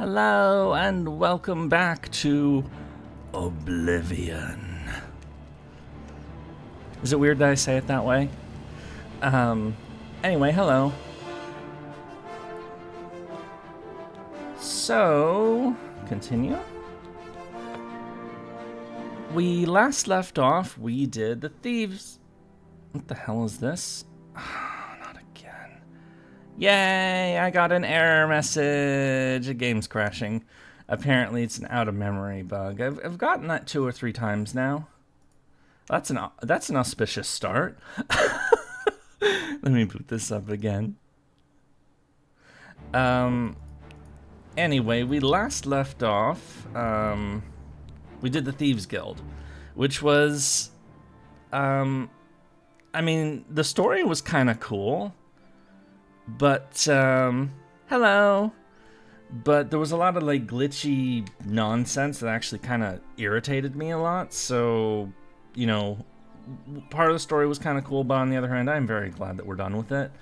Hello and welcome back to Oblivion. Is it weird that I say it that way? Anyway, hello. So, continue. We last left off, we did the Thieves... What the hell is this? Not again. Yay, I got an error message. The game's crashing. Apparently it's an out-of-memory bug. I've gotten that 2 or 3 times now. That's an auspicious start. Let me boot this up again. Anyway, we last left off, we did the Thieves Guild, which was, I mean, the story was kind of cool, but, hello, but there was a lot of, like, glitchy nonsense that actually kind of irritated me a lot, so, you know, part of the story was kind of cool, but on the other hand, I'm very glad that we're done with it.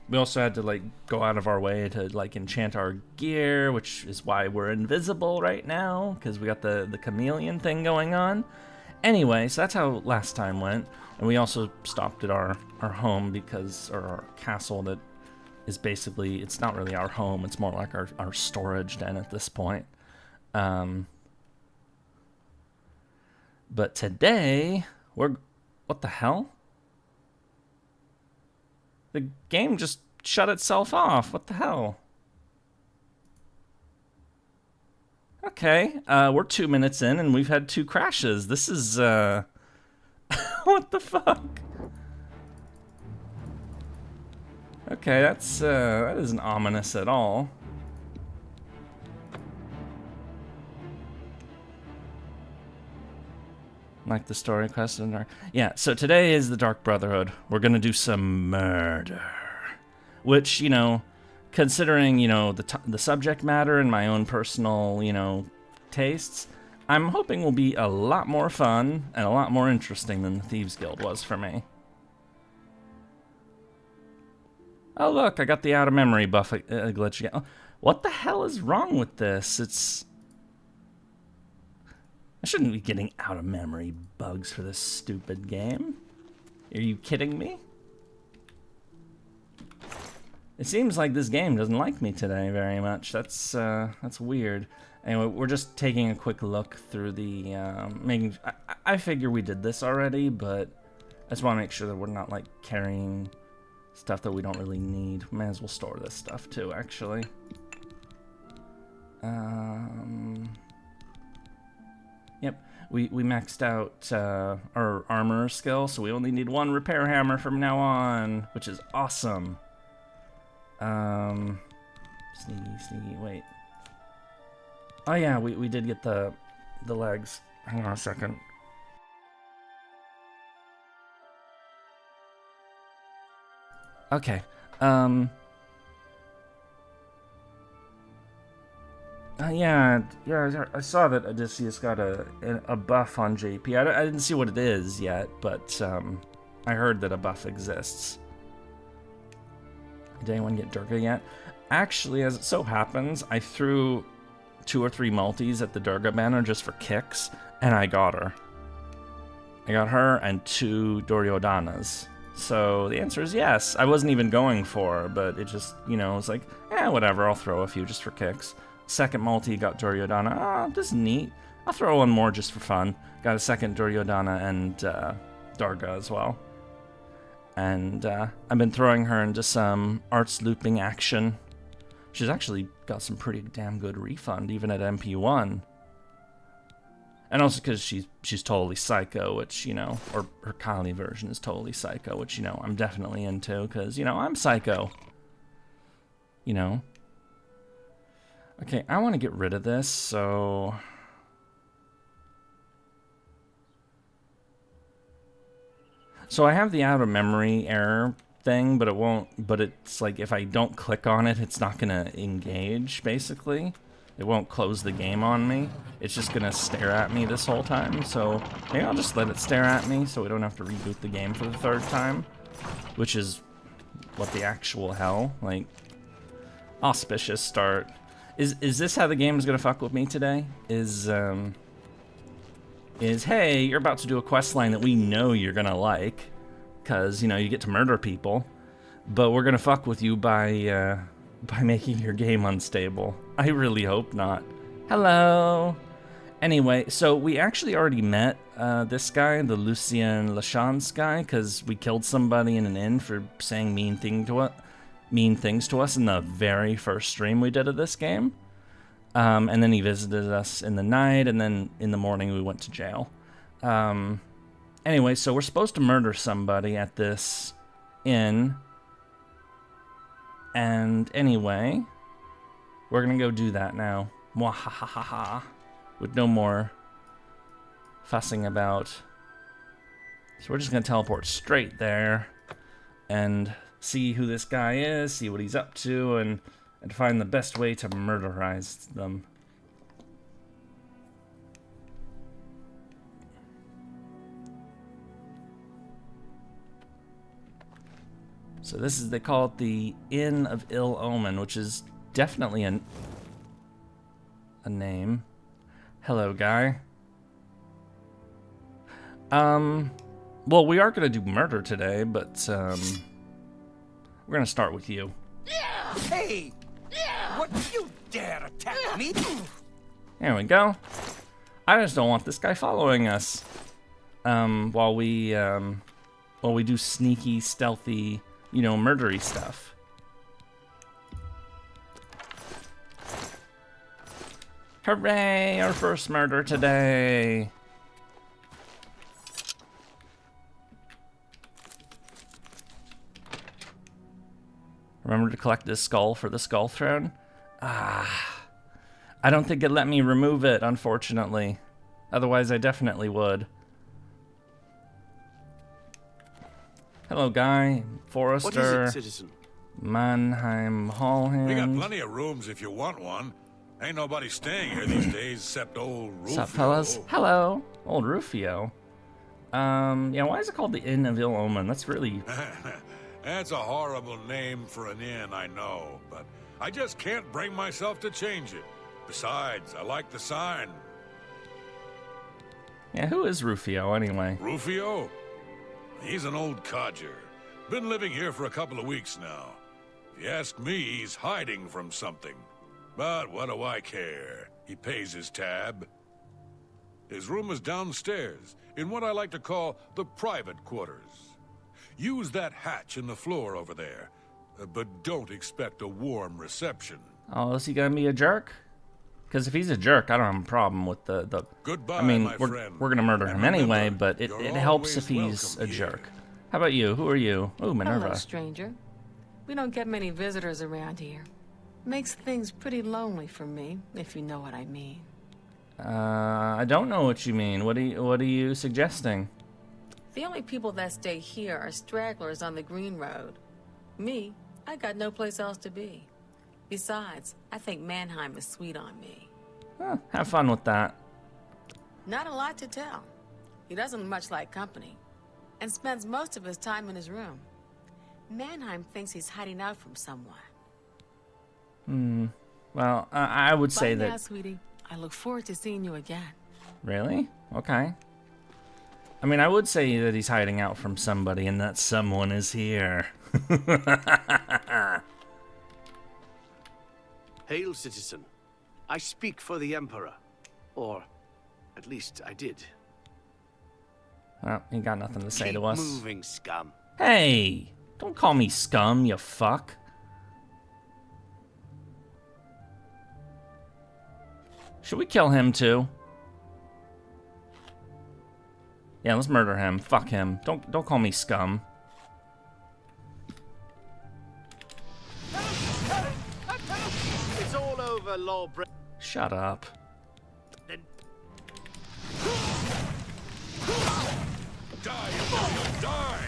We also had to, like, go out of our way to, like, enchant our gear, which is why we're invisible right now, because we got the chameleon thing going on. Anyway, so that's how last time went. And we also stopped at our home because, or our castle that is basically, it's not really our home, it's more like our storage den at this point. But today, what the hell? The game just shut itself off. What the hell? Okay, we're 2 minutes in and we've had 2 crashes. This is, what the fuck? Okay, that isn't ominous at all. Like the story quest in Dark... Yeah, so today is the Dark Brotherhood. We're gonna do some murder. Which, you know, considering, you know, the subject matter and my own personal, you know, tastes, I'm hoping will be a lot more fun and a lot more interesting than the Thieves Guild was for me. Oh look, I got the out-of-memory buff glitch again. Oh, what the hell is wrong with this? I shouldn't be getting out-of-memory bugs for this stupid game. Are you kidding me? It seems like this game doesn't like me today very much. That's weird. Anyway, we're just taking a quick look through the, I figure we did this already, but I just want to make sure that we're not, like, carrying stuff that we don't really need. We may as well store this stuff, too, actually. Yep, we maxed out our armor skill, so we only need 1 repair hammer from now on, which is awesome. Sneaky, wait. Oh yeah, we did get the legs. Hang on a second. Okay, yeah, I saw that Odysseus got a buff on JP. I didn't see what it is yet, but I heard that a buff exists. Did anyone get Durga yet? Actually, as it so happens, I threw 2 or 3 multis at the Durga banner just for kicks, and I got her. I got her and 2 Duryodanas. So the answer is yes. I wasn't even going for her, but it just, you know, it's like, whatever, I'll throw a few just for kicks. Second multi got Duryodhana. Oh, this is neat. I'll throw 1 more just for fun. Got a second Duryodhana and Durga as well. And I've been throwing her into some arts looping action. She's actually got some pretty damn good refund, even at MP1. And also because she's totally psycho, which, you know, or her Kali version is totally psycho, which, you know, I'm definitely into, because, you know, I'm psycho. You know. Okay, I want to get rid of this, so... So I have the out-of-memory error thing, but it won't... But it's like, if I don't click on it, it's not going to engage, basically. It won't close the game on me. It's just going to stare at me this whole time, so maybe I'll just let it stare at me so we don't have to reboot the game for the 3rd time. Which is... what the actual hell? Like... auspicious start. Is this how the game is gonna fuck with me today? Is hey, you're about to do a quest line that we know you're gonna like, cause you know you get to murder people, but we're gonna fuck with you by making your game unstable. I really hope not. Hello. Anyway, so we actually already met this guy, the Lucien Lachance guy, because we killed somebody in an inn for saying mean things to us in the very first stream we did of this game. And then he visited us in the night, and then in the morning we went to jail. Anyway, so we're supposed to murder somebody at this inn. And anyway, we're gonna go do that now. Mwahahaha. With no more fussing about. So we're just gonna teleport straight there and see who this guy is, see what he's up to, and find the best way to murderize them. So this is, they call it the Inn of Ill Omen, which is definitely a name. Hello, guy. Well, we are gonna do murder today, but we're gonna start with you. Hey! What, you dare attack me? There we go. I just don't want this guy following us. While we do sneaky, stealthy, you know, murdery stuff. Hooray! Our first murder today. Remember to collect this skull for the skull throne? Ah, I don't think it let me remove it, unfortunately. Otherwise, I definitely would. Hello, guy. Forrester. What is it, citizen? Mannheim Hallhand. We got plenty of rooms if you want one. Ain't nobody staying here these days except old Rufio. What's up, fellas? Hello, old Rufio. Yeah, why is it called the Inn of Ill Omen? That's really... That's a horrible name for an inn, I know, but I just can't bring myself to change it. Besides, I like the sign. Yeah, who is Rufio, anyway? Rufio? He's an old codger. Been living here for a couple of weeks now. If you ask me, he's hiding from something. But what do I care? He pays his tab. His room is downstairs, in what I like to call the private quarters. Use that hatch in the floor over there, but don't expect a warm reception. Oh, is he gonna be a jerk? Because if he's a jerk, I don't have a problem with the... Goodbye, I mean, my friend. we're gonna murder him And remember, anyway, but it helps if you're he's a always welcome jerk. here. How about you? Who are you? Oh, Minerva. Hello, stranger. We don't get many visitors around here. Makes things pretty lonely for me, if you know what I mean. I don't know what you mean. What are you suggesting? The only people that stay here are stragglers on the Green Road. Me, I got no place else to be. Besides, I think Mannheim is sweet on me. Huh, have fun with that. Not a lot to tell. He doesn't much like company, and spends most of his time in his room. Mannheim thinks he's hiding out from someone. Well, I would say Bye now, that... sweetie. I look forward to seeing you again. Really? Okay. I mean, I would say that he's hiding out from somebody, and that someone is here. Hail, citizen. I speak for the Emperor. Or, at least I did. Well, he got nothing to say Keep to us. moving, scum. Hey! Don't call me scum, you fuck. Should we kill him too? Yeah, let's murder him. Fuck him. Don't call me scum. It's all over, lawbreaker. Shut up. Die, you die!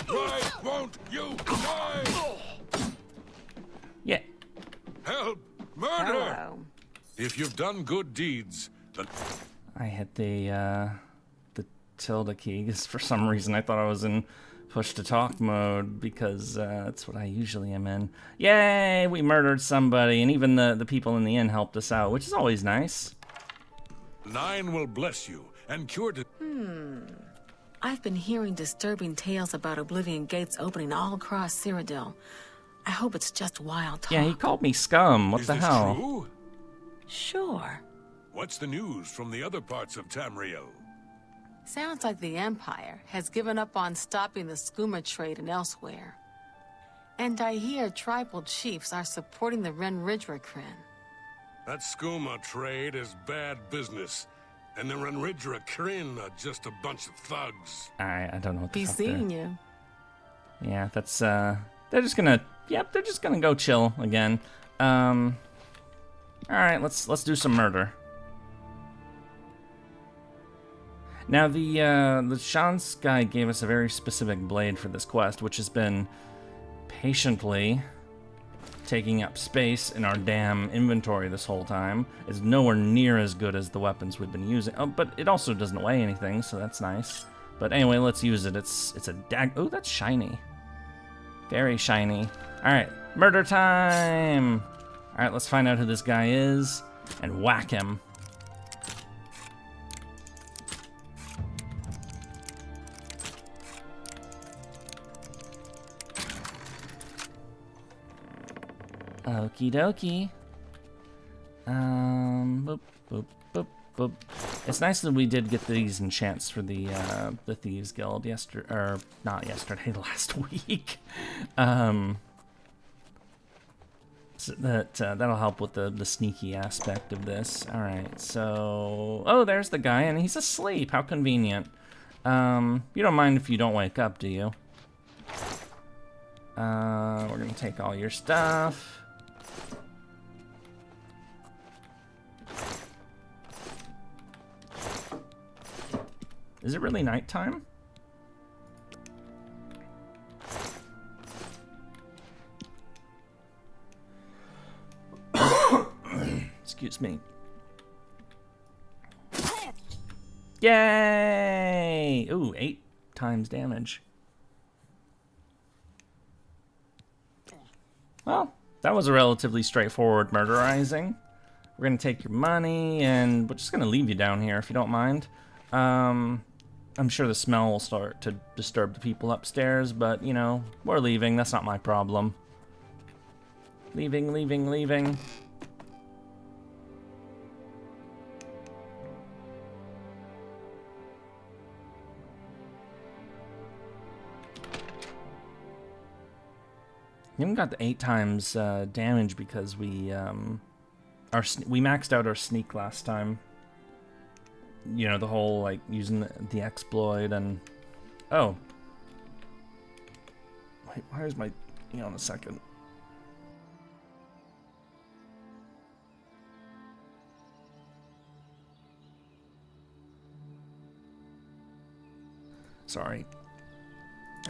Why won't you die? Yeah. Help! Murder! Hello. If you've done good deeds, then I hit the tilde key because for some reason I thought I was in push to talk mode because that's what I usually am in. Yay, we murdered somebody, and even the people in the inn helped us out, which is always nice. 9 will bless you and cure to... I've been hearing disturbing tales about Oblivion gates opening all across Cyrodiil. I hope it's just wild talk. Yeah, he called me scum. What Is the this hell? true? Sure. What's the news from the other parts of Tamriel? Sounds like the Empire has given up on stopping the skooma trade and elsewhere. And I hear tribal chiefs are supporting the Renridrakrin. That skooma trade is bad business, and the Renridrakrin are just a bunch of thugs. I don't know what the Be fuck seeing you. Yeah, that's they're just gonna they're just gonna go chill again. All right, let's do some murder. Now the Shans guy gave us a very specific blade for this quest, which has been patiently taking up space in our damn inventory this whole time. It's nowhere near as good as the weapons we've been using. Oh, but it also doesn't weigh anything, so that's nice. But anyway, let's use it. It's a Oh, that's shiny. Very shiny. All right, murder time. All right, let's find out who this guy is and whack him. Okie dokie. Boop, boop, boop, boop. It's nice that we did get these enchants for the Thieves Guild yesterday, or not yesterday, last week. So that'll help with the sneaky aspect of this. All right, so there's the guy, and he's asleep. How convenient. You don't mind if you don't wake up, do you? We're gonna take all your stuff. Is it really nighttime? Excuse me. Yay! Ooh, 8 times damage. Well, that was a relatively straightforward murderizing. We're gonna take your money, and we're just gonna leave you down here if you don't mind. I'm sure the smell will start to disturb the people upstairs, but, you know, we're leaving. That's not my problem. Leaving, leaving, leaving. We haven't got the 8 times damage because we maxed out our sneak last time. You know, the whole, like, using the exploit and... Oh. Wait, where's my... Hang on a second. Sorry.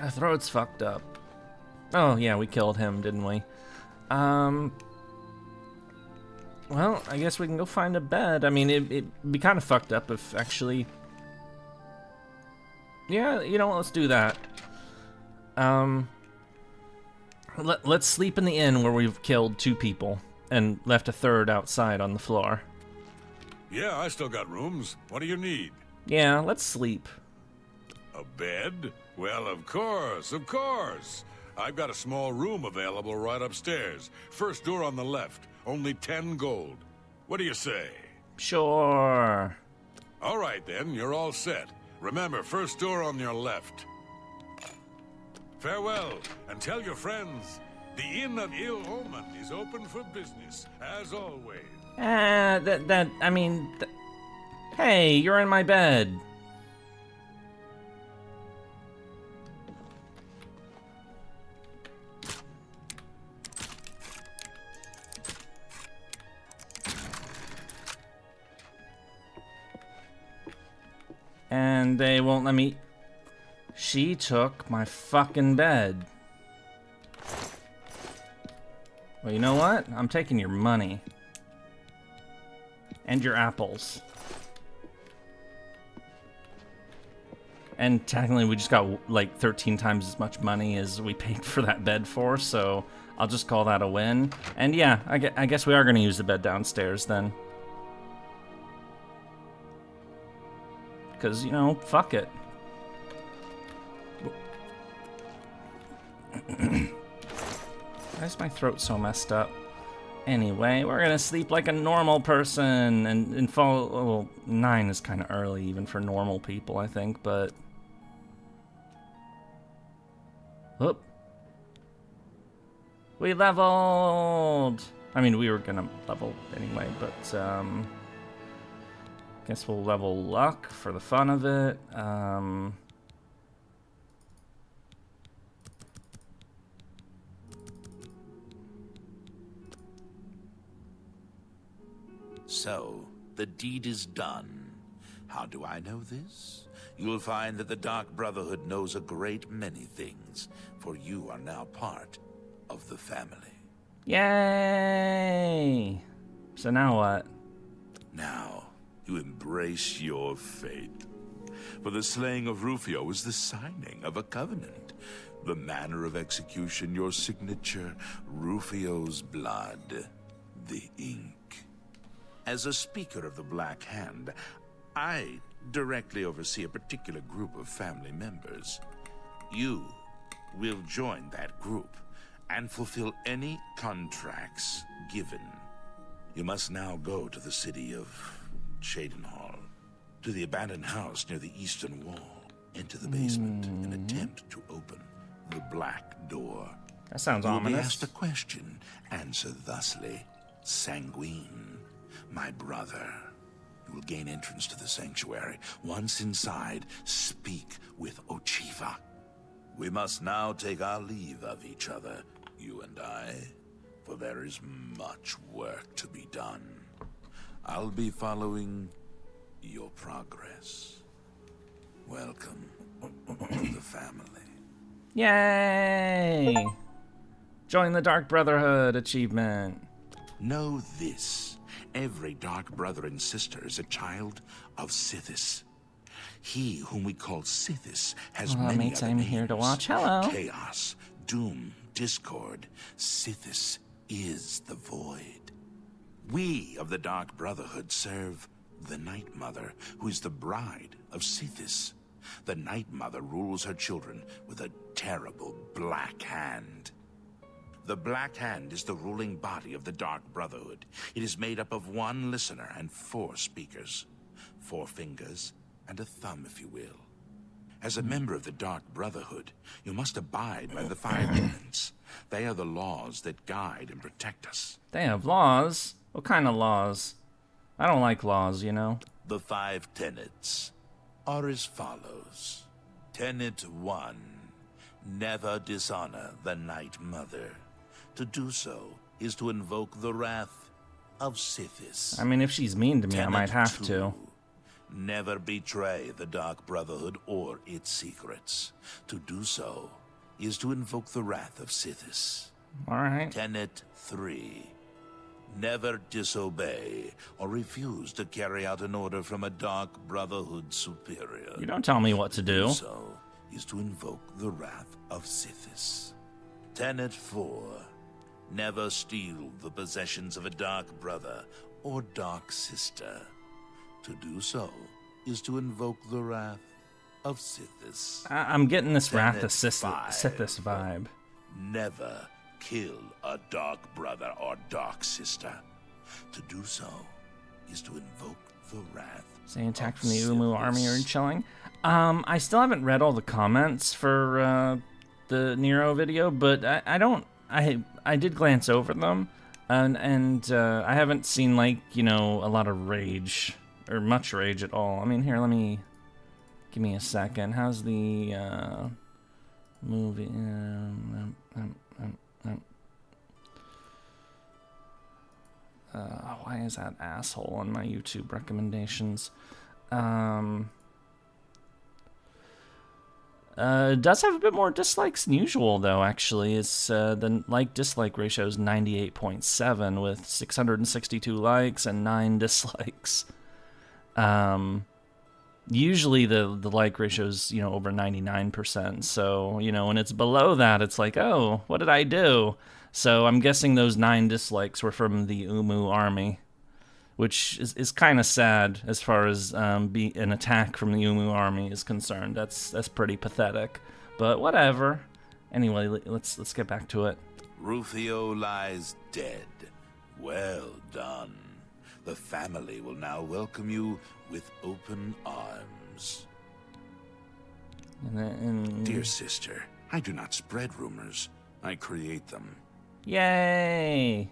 My throat's fucked up. Oh, yeah, we killed him, didn't we? Well, I guess we can go find a bed. I mean, it'd be kind of fucked up if actually... Yeah, you know what, let's do that. Let's sleep in the inn where we've killed 2 people and left a third outside on the floor. Yeah, I still got rooms. What do you need? Yeah, let's sleep. A bed? Well, of course, of course. I've got a small room available right upstairs. First door on the left. Only 10 gold. What do you say? Sure. All right, then. You're all set. Remember, first door on your left. Farewell, and tell your friends, the Inn of Ill Omen is open for business, as always. Hey, you're in my bed. And they won't let me... She took my fucking bed. Well, you know what? I'm taking your money. And your apples. And technically we just got like 13 times as much money as we paid for that bed for, so I'll just call that a win. And yeah, I guess we are going to use the bed downstairs then. Because, you know, fuck it. Why is my throat so messed up? Anyway, we're gonna sleep like a normal person and fall. Well, 9 is kind of early even for normal people, I think, but. Whoop. We leveled! I mean, we were gonna level anyway, but, guess we'll level luck for the fun of it. So, the deed is done. How do I know this? You'll find that the Dark Brotherhood knows a great many things, for you are now part of the family. Yay! So now what? Now, you embrace your fate. For the slaying of Rufio is the signing of a covenant. The manner of execution, your signature, Rufio's blood, the ink. As a Speaker of the Black Hand, I directly oversee a particular group of family members. You will join that group and fulfill any contracts given. You must now go to the city of Cheydinhal, to the abandoned house near the eastern wall, into the basement, and attempt to open the black door. That sounds You will be ominous. asked a question, answer thusly. Sanguine, my brother. You will gain entrance to the sanctuary. Once inside, speak with Ochiva. We must now take our leave of each other, you and I, for there is much work to be done. I'll be following your progress. Welcome to the family. Yay! Join the Dark Brotherhood achievement. Know this. Every dark brother and sister is a child of Sithis. He whom we call Sithis has Hello, many mates, other I'm names. here to watch. Hello. Chaos, doom, discord. Sithis is the void. We of the Dark Brotherhood serve the Night Mother, who is the bride of Sithis. The Night Mother rules her children with a terrible black hand. The Black Hand is the ruling body of the Dark Brotherhood. It is made up of 1 listener and 4 speakers. 4 fingers and a thumb, if you will. As a member of the Dark Brotherhood, you must abide by the 5 tenets. They are the laws that guide and protect us. They have laws? What kind of laws? I don't like laws, you know. The 5 tenets are as follows. Tenet 1. Never dishonor the Night Mother. To do so is to invoke the wrath of Sithis. I mean, if she's mean to me, I might have Tenet 2. to. Never betray the Dark Brotherhood or its secrets. To do so is to invoke the wrath of Sithis. Alright. Tenet 3. Never disobey or refuse to carry out an order from a Dark Brotherhood superior. You don't tell me what to do. So is to invoke the wrath of Sithis. Tenet 4. Never steal the possessions of a Dark Brother or Dark Sister. To do so is to invoke the wrath of Sithis. I'm getting this Wrath of Tenet Sithis 5. vibe. Never kill a Dark Brother or Dark Sister. To do so is to invoke the wrath. Say attack of from the Umu Sithis. army or chilling. I still haven't read all the comments for the Nero video, but I did glance over them, and I haven't seen, like, you know, a lot of rage or much rage at all. I mean, here, give me a second. How's the movie? Why is that asshole on my YouTube recommendations? It does have a bit more dislikes than usual, though, actually. It's the like-dislike ratio is 98.7 with 662 likes and 9 dislikes. usually the like ratio is, you know, over 99%. So, you know, when it's below that, it's like, oh, what did I do? So I'm guessing those 9 dislikes were from the Umu army, which is kind of sad as far as an attack from the Umu army is concerned. That's pretty pathetic, but whatever. Anyway, let's get back to it. Rufio lies dead. Well done. The family will now welcome you with open arms. Dear sister, I do not spread rumors. I create them. Yay!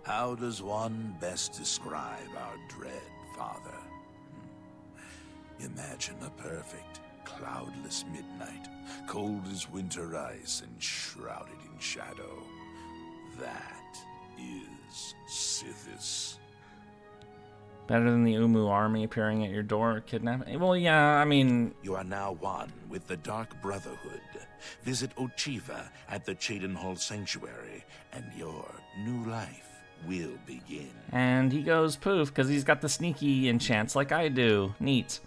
How does one best describe our dread father? Imagine a perfect, cloudless midnight, cold as winter ice and shrouded in shadow. That is Sithis. Better than the Umu army appearing at your door, kidnapping? Well, yeah, I mean... You are now one with the Dark Brotherhood. Visit Ochiva at the Chedenhall Sanctuary, and your new life will begin. And he goes poof, because he's got the sneaky enchants like I do. Neat.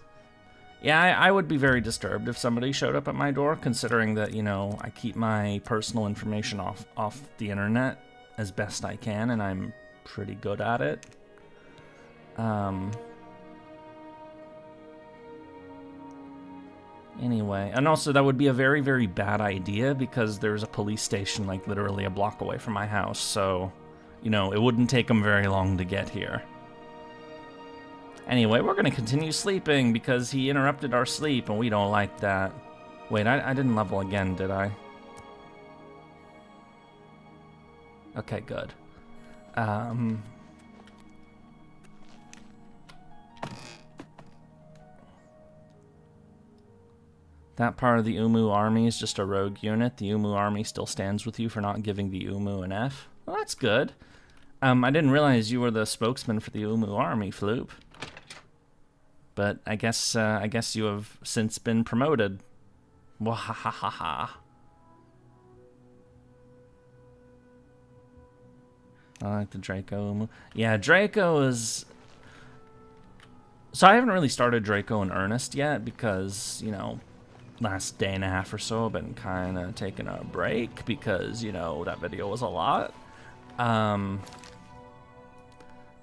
Yeah, I would be very disturbed if somebody showed up at my door, considering that, you know, I keep my personal information off the internet as best I can, and I'm pretty good at it. Anyway, and also that would be a very, very bad idea because there's a police station like literally a block away from my house, so, you know, it wouldn't take them very long to get here. Anyway, we're gonna continue sleeping because he interrupted our sleep and we don't like that. Wait, I didn't level again, did I? Okay, good. That part of the Umu army is just a rogue unit. The Umu army still stands with you for not giving the Umu an F. Well, that's good. I didn't realize you were the spokesman for the Umu army, Floop. But I guess you have since been promoted. Wahahaha. I like the Draco Umu. Yeah, Draco is... So I haven't really started Draco in earnest yet because, you know, last day and a half or so I've been kind of taking a break because, you know, that video was a lot.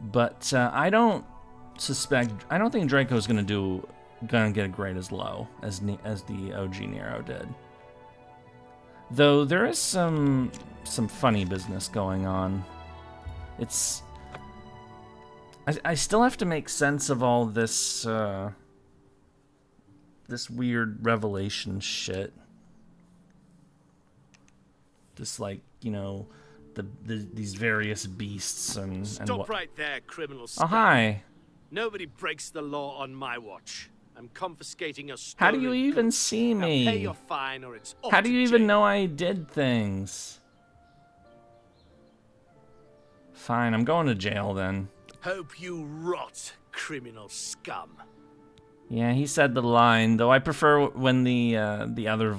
But I don't think Draco's gonna get a grade as low as the OG Nero did. Though there is some funny business going on. I still have to make sense of all this this weird revelation shit. This, like, you know, these various beasts and Stop right there, criminal Oh, scum. hi. Nobody breaks the law on my watch. I'm confiscating your stolen How do you even goods. see Now me? pay your fine or it's off How do to you even jail. know I did things? Fine, I'm going to jail then. Hope you rot, criminal scum. Yeah, he said the line, though I prefer when the other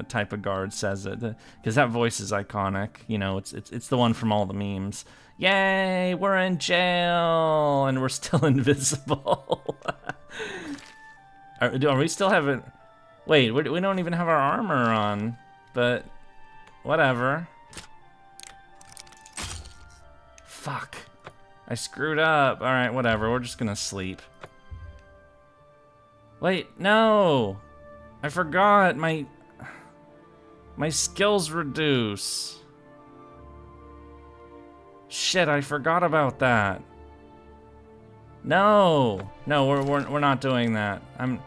type of guard says it, because that voice is iconic. You know, it's the one from all the memes. Yay, we're in jail, and we're still invisible. Are we still having... Wait, we don't even have our armor on, but whatever. Fuck. I screwed up. Alright, whatever, we're just gonna sleep. Wait, no! I forgot, my skills reduce. Shit, I forgot about that. No! No, we're not doing that. I'm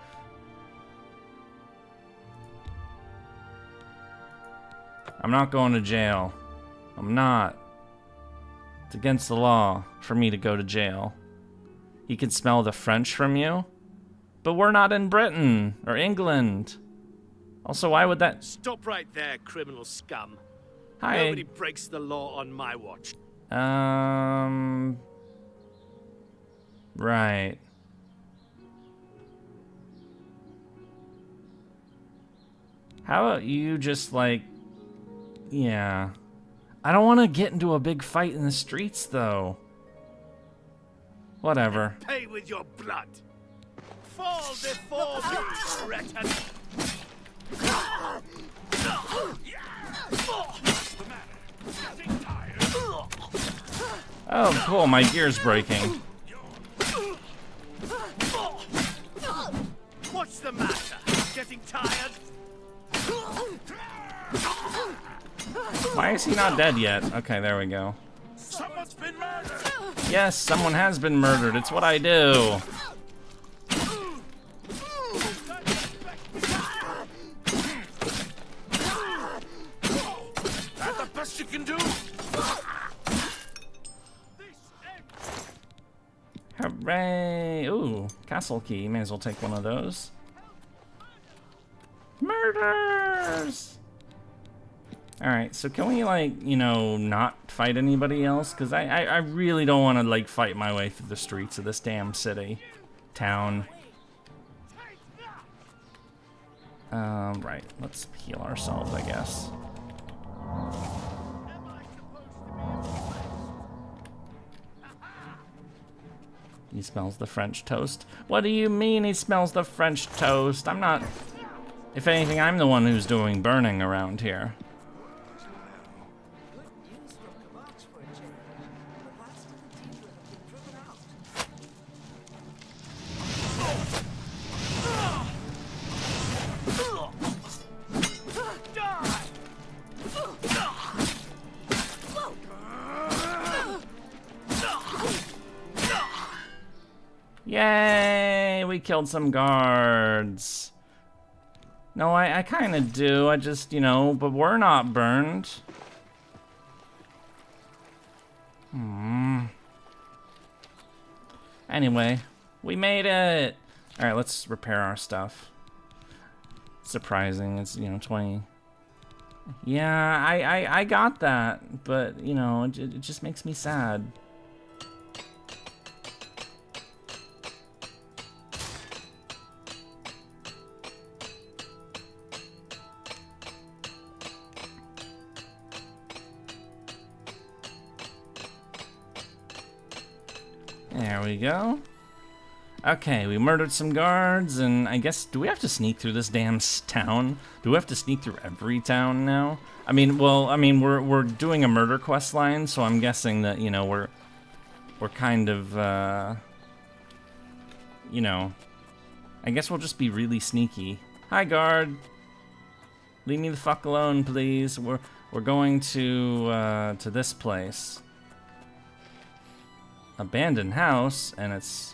not going to jail. I'm not. It's against the law for me to go to jail. He can smell the French from you? But we're not in Britain or England. Also, why would that... Stop right there, criminal scum. Hi. Nobody breaks the law on my watch. Right. How about you just, like... Yeah. I don't want to get into a big fight in the streets, though. Whatever. Pay with your blood. Fall before me, wretched! Oh, cool, my gear's breaking. What's the matter? Getting tired? Why is he not dead yet? Okay, there we go. Someone's been murdered! Yes, someone has been murdered. It's what I do. That the best you can do? Hooray! Ooh, castle key. May as well take one of those. Murders! Alright, so can we, like, you know, not fight anybody else? Because I really don't want to, like, fight my way through the streets of this damn city. Town. Right. Let's heal ourselves, I guess. He smells the French toast. What do you mean he smells the French toast? I'm not... If anything, I'm the one who's doing burning around here. Yay! We killed some guards. No, I kind of do. I just, you know, but we're not burned. Anyway, we made it. All right, let's repair our stuff. Surprising, it's, you know, 20. Yeah, I got that, but, you know, it just makes me sad. There we go. Okay, we murdered some guards, and I guess, do we have to sneak through this damn town? Do we have to sneak through every town now? I mean, well, I mean, we're doing a murder quest line, so I'm guessing that, you know, we're kind of, you know, I guess we'll just be really sneaky. Hi, guard. Leave me the fuck alone, please. We're going to this place. Abandoned house, and it's...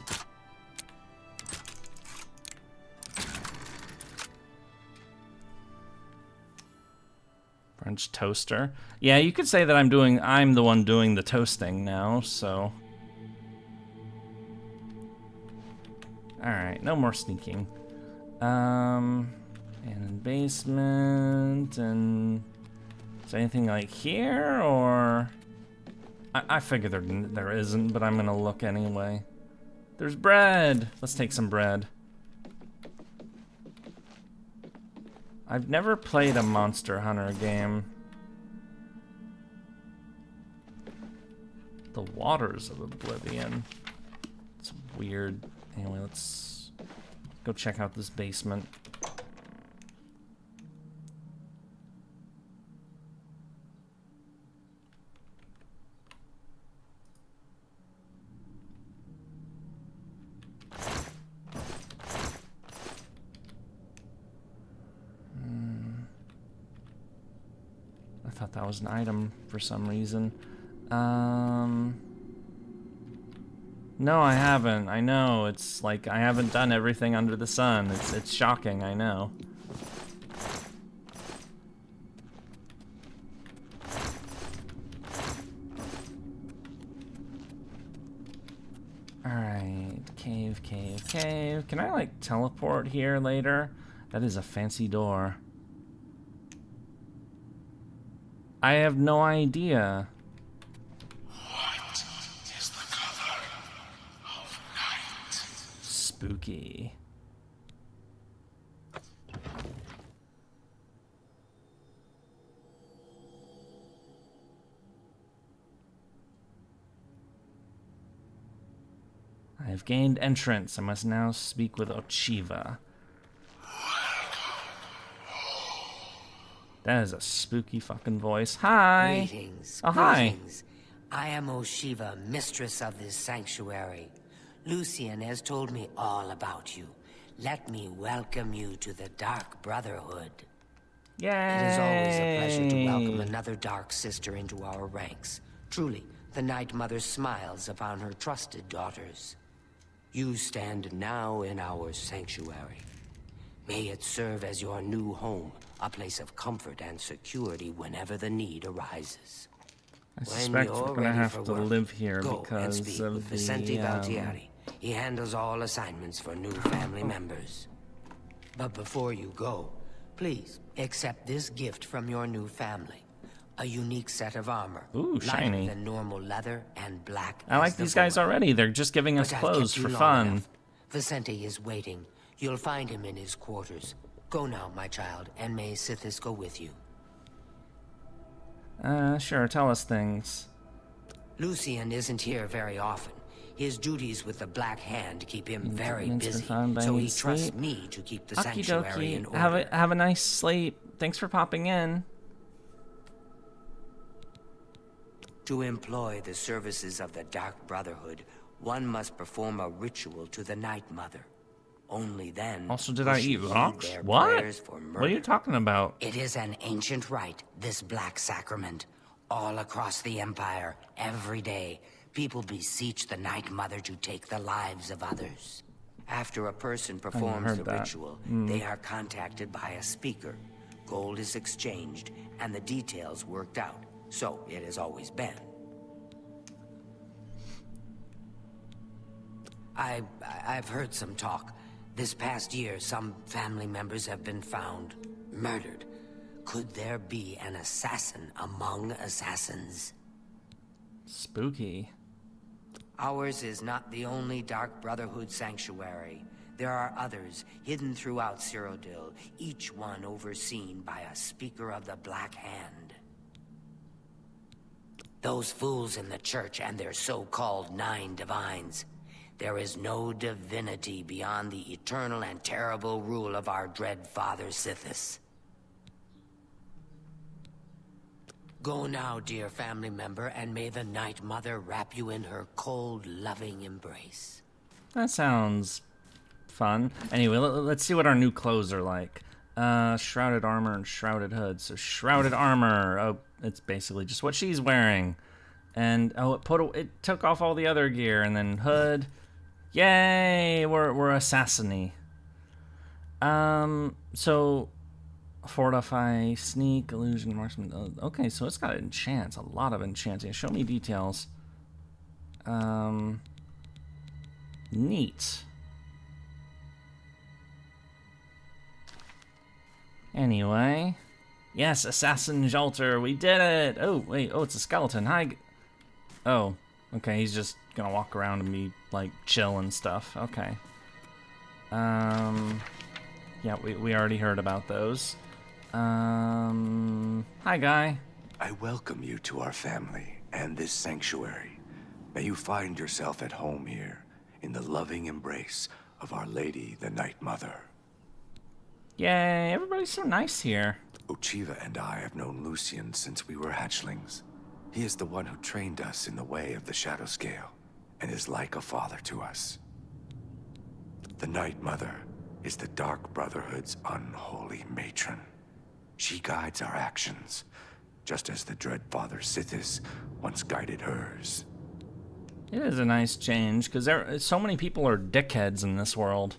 French toaster. Yeah, you could say that I'm the one doing the toasting now, so... Alright, no more sneaking. And in basement, and... Is there anything like here, or... I figure there isn't, but I'm gonna look anyway. There's bread! Let's take some bread. I've never played a Monster Hunter game. The Waters of Oblivion. It's weird. Anyway, let's go check out this basement. I thought that was an item for some reason. No, I haven't. I know. It's like I haven't done everything under the sun. It's shocking, I know. Alright, cave. Can I, like, teleport here later? That is a fancy door. I have no idea. What is the color of night? Spooky. I I've gained entrance. I must now speak with Ochiva. That is a spooky fucking voice. Hi. Greetings. Oh, hi. Greetings. I am Oshiva, mistress of this sanctuary. Lucian has told me all about you. Let me welcome you to the Dark Brotherhood. Yay. It is always a pleasure to welcome another Dark Sister into our ranks. Truly, the Night Mother smiles upon her trusted daughters. You stand now in our sanctuary. May it serve as your new home, a place of comfort and security whenever the need arises. I suspect we're gonna have to live here go because and speak of with the Vicente Valtieri. He handles all assignments for new family members. But before you go, please accept this gift from your new family. A unique set of armor. Ooh, shiny. Lighter than normal leather and black. I like these guys already. They're just giving us But I've clothes kept for you long fun. enough. Vicente is waiting. You'll find him in his quarters. Go now, my child, and may Sithis go with you. Sure, tell us things. Lucian isn't here very often. His duties with the Black Hand keep him very It's been busy, found by so he need trusts sleep. me to keep the Okie sanctuary in dokie. order. Have a nice sleep. Thanks for popping in. To employ the services of the Dark Brotherhood, one must perform a ritual to the Night Mother. Only then Also, did will I she eat heed rocks? their What? prayers for What are you murder. talking about? It is an ancient rite, this black sacrament. All across the Empire, every day, people beseech the Night Mother to take the lives of others. After a person performs heard the that. ritual, they are contacted by a speaker. Gold is exchanged, and the details worked out. So it has always been. I've heard some talk. This past year, some family members have been found murdered. Could there be an assassin among assassins? Spooky. Ours is not the only Dark Brotherhood sanctuary. There are others hidden throughout Cyrodiil, each one overseen by a speaker of the Black Hand. Those fools in the church and their so-called 9 divines. There is no divinity beyond the eternal and terrible rule of our dread father Sithis. Go now, dear family member, and may the Night Mother wrap you in her cold, loving embrace. That sounds fun. Anyway, let's see what our new clothes are like. Shrouded armor and shrouded hood. So shrouded armor. Oh, it's basically just what she's wearing. And oh, it took off all the other gear. And then hood. Yay! We're assassiny. So fortify, sneak, illusion, marksman. Okay, so it's got enchants. A lot of enchants. Yeah, show me details. Neat. Anyway. Yes, Assassin Jolter, we did it! Oh, wait, oh, it's a skeleton. Hi. Oh, okay, he's just gonna walk around and be, like, chill and stuff. Okay. Yeah, we already heard about those. Hi, guy. I welcome you to our family and this sanctuary. May you find yourself at home here, in the loving embrace of Our Lady, the Night Mother. Yay, everybody's so nice here. Ochiva and I have known Lucian since we were hatchlings. He is the one who trained us in the way of the Shadow Scale, and is like a father to us. The Night Mother is the Dark Brotherhood's unholy matron. She guides our actions, just as the Dread Father Sithis once guided hers. It is a nice change, because so many people are dickheads in this world.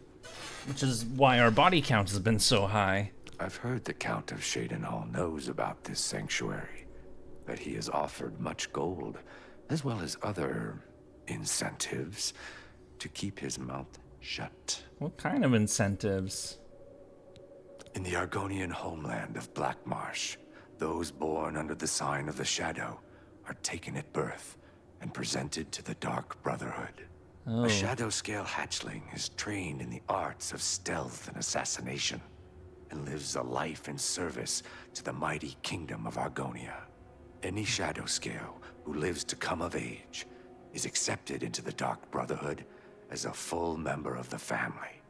Which is why our body count has been so high. I've heard the Count of Shadenhall knows about this sanctuary, that he has offered much gold, as well as other incentives, to keep his mouth shut. What kind of incentives? In the Argonian homeland of Black Marsh, those born under the sign of the Shadow are taken at birth and presented to the Dark Brotherhood. Oh. A Shadow Scale hatchling is trained in the arts of stealth and assassination, and lives a life in service to the mighty kingdom of Argonia. Any Shadow Scale who lives to come of age is accepted into the Dark Brotherhood as a full member of the family.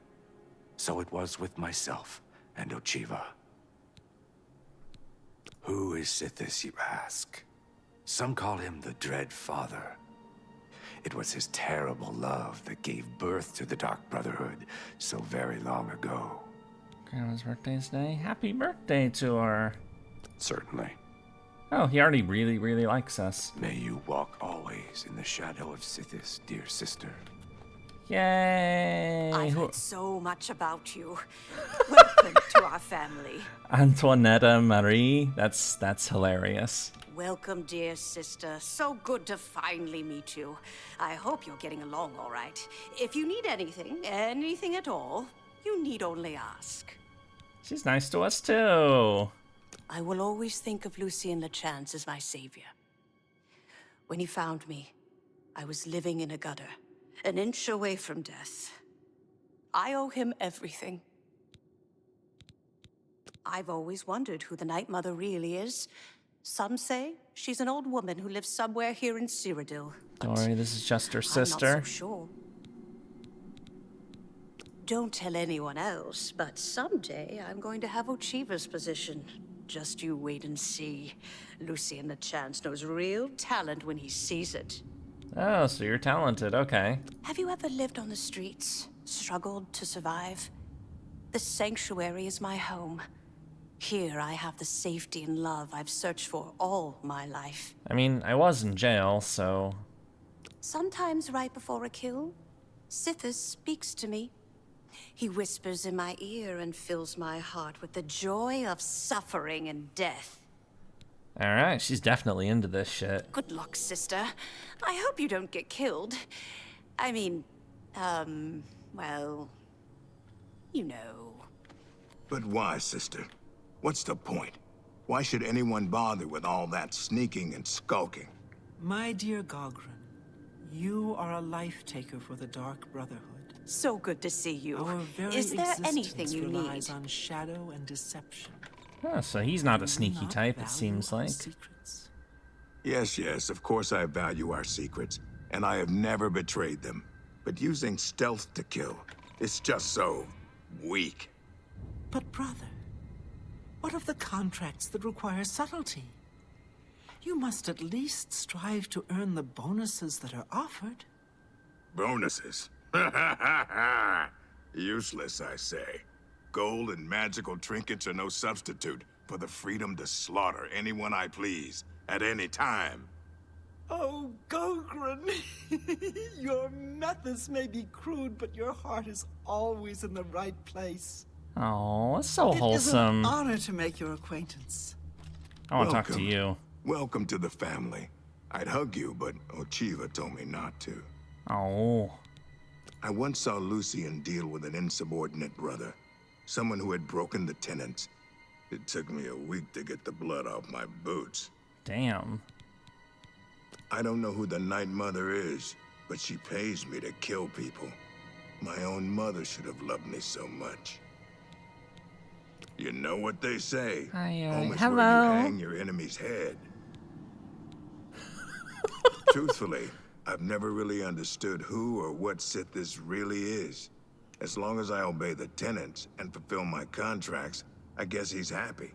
So it was with myself and Ochiva. Who is Sithis, you ask? Some call him the Dread Father. It was his terrible love that gave birth to the Dark Brotherhood so very long ago. Grandma's birthday's today. Happy birthday to her. Certainly. Oh, he already really, really likes us. May you walk always in the shadow of Sithis, dear sister. Yay! I've heard so much about you. Welcome to our family. Antoinetta Marie. That's hilarious. Welcome, dear sister. So good to finally meet you. I hope you're getting along all right. If you need anything at all, you need only ask. She's nice to us too. I will always think of Lucien Lechance as my savior. When he found me, I was living in a gutter, an inch away from death. I owe him everything. I've always wondered who the Night Mother really is. Some say she's an old woman who lives somewhere here in Cyrodiil. Don't worry, this is just her sister. I'm not so sure. Don't tell anyone else, but someday I'm going to have Ochiva's position. Just you wait and see. Lucien Lechance knows real talent when he sees it. Oh, so you're talented, okay. Have you ever lived on the streets? Struggled to survive? The sanctuary is my home. Here I have the safety and love I've searched for all my life. I mean, I was in jail, so... Sometimes right before a kill, Sithis speaks to me. He whispers in my ear and fills my heart with the joy of suffering and death. Alright, she's definitely into this shit. Good luck, sister. I hope you don't get killed. I mean, well, you know. But why, sister? What's the point? Why should anyone bother with all that sneaking and skulking? My dear Gogren, you are a life-taker for the Dark Brotherhood. So good to see you. Our very Is there existence anything you relies need? on shadow and deception. Oh, so he's not a sneaky Not type, it value seems our like. secrets. Yes, of course I value our secrets, and I have never betrayed them. But using stealth to kill, it's just so weak. But brother, what of the contracts that require subtlety? You must at least strive to earn the bonuses that are offered. Bonuses? Useless, I say. Gold and magical trinkets are no substitute for the freedom to slaughter anyone I please, at any time. Oh, Gogren! Your methods may be crude, but your heart is always in the right place. Oh, that's so It is an wholesome. honor to make your acquaintance. I want to talk to Welcome. you. Welcome to the family. I'd hug you, but Ochiva told me not to. Oh. I once saw Lucien deal with an insubordinate brother. Someone who had broken the tenets. It took me a week to get the blood off my boots. Damn. I don't know who the Night Mother is, but she pays me to kill people. My own mother should have loved me so much. You know what they say. Home is hello. where you hang your enemy's head. Truthfully, I've never really understood who or what Sithis really is. As long as I obey the tenets and fulfill my contracts, I guess he's happy.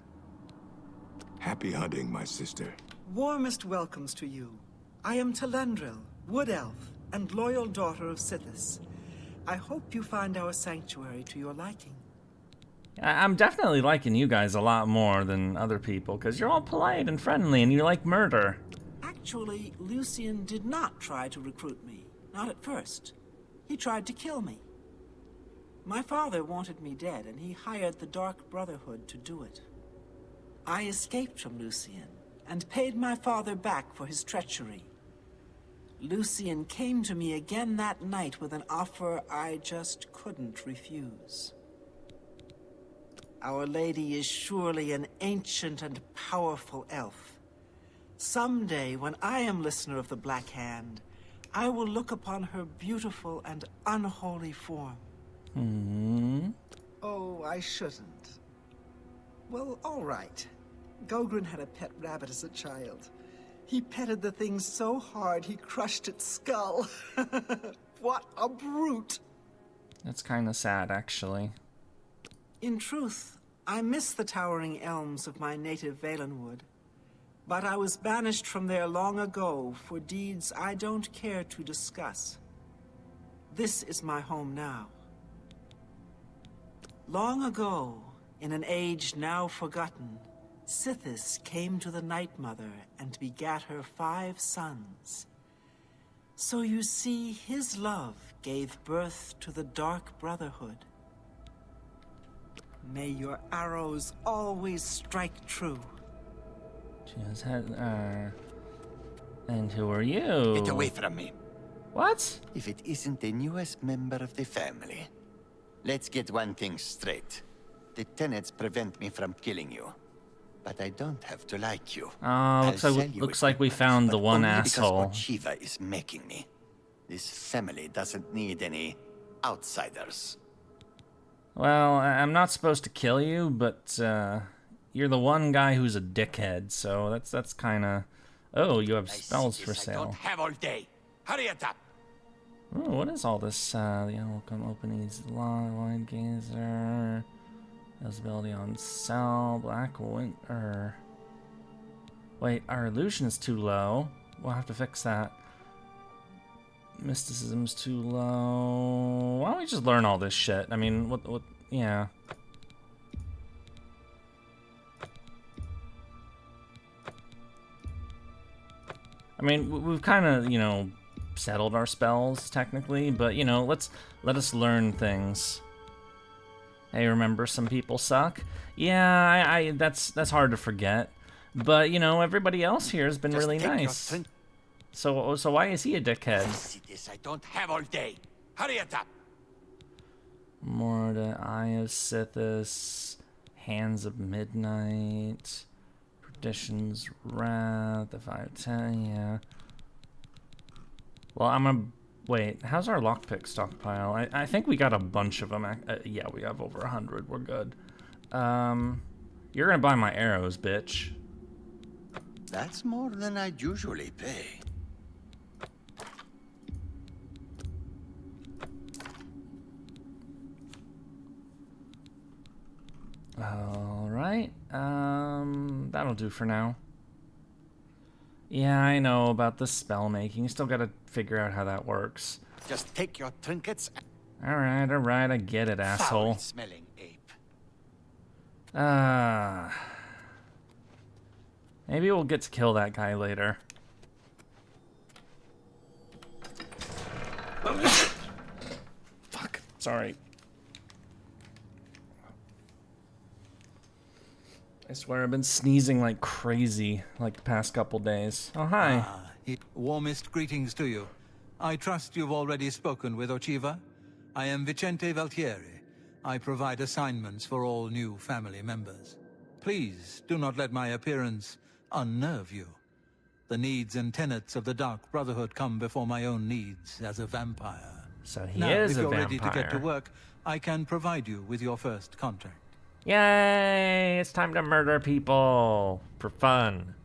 Happy hunting, my sister. Warmest welcomes to you. I am Telendril, Wood Elf, and loyal daughter of Sithis. I hope you find our sanctuary to your liking. I'm definitely liking you guys a lot more than other people, because you're all polite and friendly, and you like murder. Actually, Lucien did not try to recruit me. Not at first. He tried to kill me. My father wanted me dead, and he hired the Dark Brotherhood to do it. I escaped from Lucien, and paid my father back for his treachery. Lucien came to me again that night with an offer I just couldn't refuse. Our Lady is surely an ancient and powerful elf. Someday, when I am Listener of the Black Hand, I will look upon her beautiful and unholy form. Oh, I shouldn't. Well, all right. Gogren had a pet rabbit as a child. He petted the thing so hard he crushed its skull. What a brute! That's kind of sad, actually. In truth, I miss the towering elms of my native Valenwood. But I was banished from there long ago for deeds I don't care to discuss. This is my home now. Long ago, in an age now forgotten, Sithis came to the Night Mother and begat her 5 sons. So you see, his love gave birth to the Dark Brotherhood. May your arrows always strike true. Just had, and who are you? Get away from me. What? If it isn't the newest member of the family. Let's get one thing straight. The tenants prevent me from killing you. But I don't have to like you. Looks like we found the one asshole. Because Ochiva is making me. This family doesn't need any outsiders. Well, I'm not supposed to kill you, but you're the one guy who's a dickhead, so that's kind of... Oh, you have spells for sale. I don't have all day. Hurry it up. Oh, what is all this? The Welcome Openings, Wide Gazer, Visibility on Cell, Black Winter. Wait, our illusion's too low. We'll have to fix that. Mysticism's too low. Why don't we just learn all this shit? I mean, what, yeah. I mean, we've kind of, you know, settled our spells technically, but you know, let us learn things. Hey, remember some people suck? Yeah, that's hard to forget. But you know, everybody else here has been really nice. So why is he a dickhead? I don't have all day. Hurry it up. Morda, Eye of Sithis, Hands of Midnight, Perdition's Wrath, the 510, yeah. Well, I'm gonna... Wait, how's our lockpick stockpile? I think we got a bunch of them. Yeah, we have over 100. We're good. You're gonna buy my arrows, bitch. That's more than I'd usually pay. Alright, that'll do for now. Yeah, I know about the spell making. Still gotta figure out how that works. Just take your trinkets. Alright, I get it, asshole. Foul-smelling ape. Maybe we'll get to kill that guy later. Fuck, sorry. I swear I've been sneezing like crazy like the past couple days. Oh, hi. Warmest greetings to you. I trust you've already spoken with Ochiva. I am Vicente Valtieri. I provide assignments for all new family members. Please do not let my appearance unnerve you. The needs and tenets of the Dark Brotherhood come before my own needs as a vampire. So he now, is if a you're ready vampire. to get to work, I can provide you with your first contract. Yay! It's time to murder people for fun.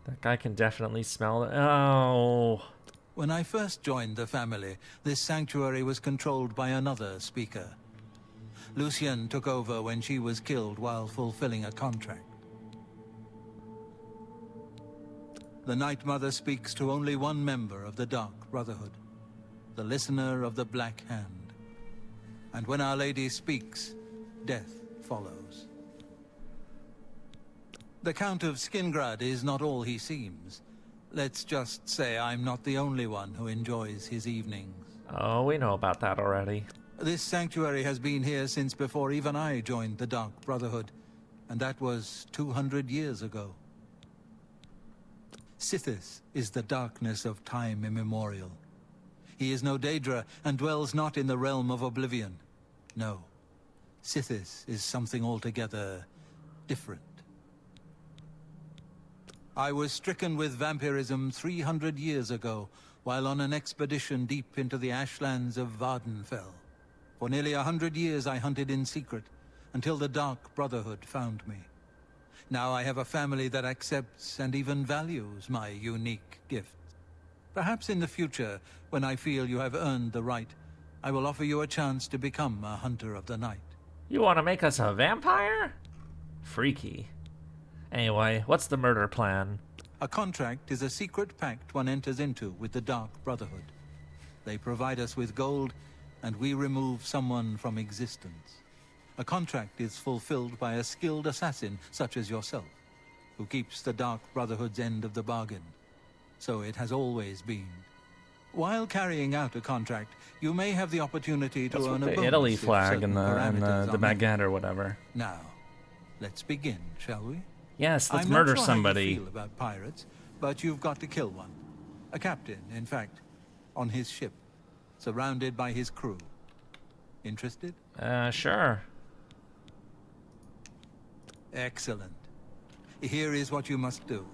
That guy can definitely smell it. Oh. When I first joined the family, this sanctuary was controlled by another speaker. Lucien took over when she was killed while fulfilling a contract. The Night Mother speaks to only one member of the Dark Brotherhood, the Listener of the Black Hand. And when Our Lady speaks, death follows. The Count of Skingrad is not all he seems. Let's just say I'm not the only one who enjoys his evenings. Oh, we know about that already. This sanctuary has been here since before even I joined the Dark Brotherhood, and that was 200 years ago. Sithis is the darkness of time immemorial. He is no Daedra and dwells not in the realm of Oblivion. No. Sithis is something altogether different. I was stricken with vampirism 300 years ago, while on an expedition deep into the ashlands of Vardenfell. For nearly 100 years I hunted in secret, until the Dark Brotherhood found me. Now I have a family that accepts and even values my unique gifts. Perhaps in the future, when I feel you have earned the right, I will offer you a chance to become a hunter of the night. You want to make us a vampire? Freaky. Anyway, what's the murder plan? A contract is a secret pact one enters into with the Dark Brotherhood. They provide us with gold, and we remove someone from existence. A contract is fulfilled by a skilled assassin such as yourself, who keeps the Dark Brotherhood's end of the bargain. So it has always been. While carrying out a contract, you may have the opportunity to earn a bonus. The Italy if flag and certain the parameters are met. baguette or whatever. Now, let's begin, shall we? Yes, let's I'm murder not sure somebody. How you feel about pirates, but you've got to kill one. A captain, in fact, on his ship, surrounded by his crew. Interested? Sure. Excellent. Here is what you must do.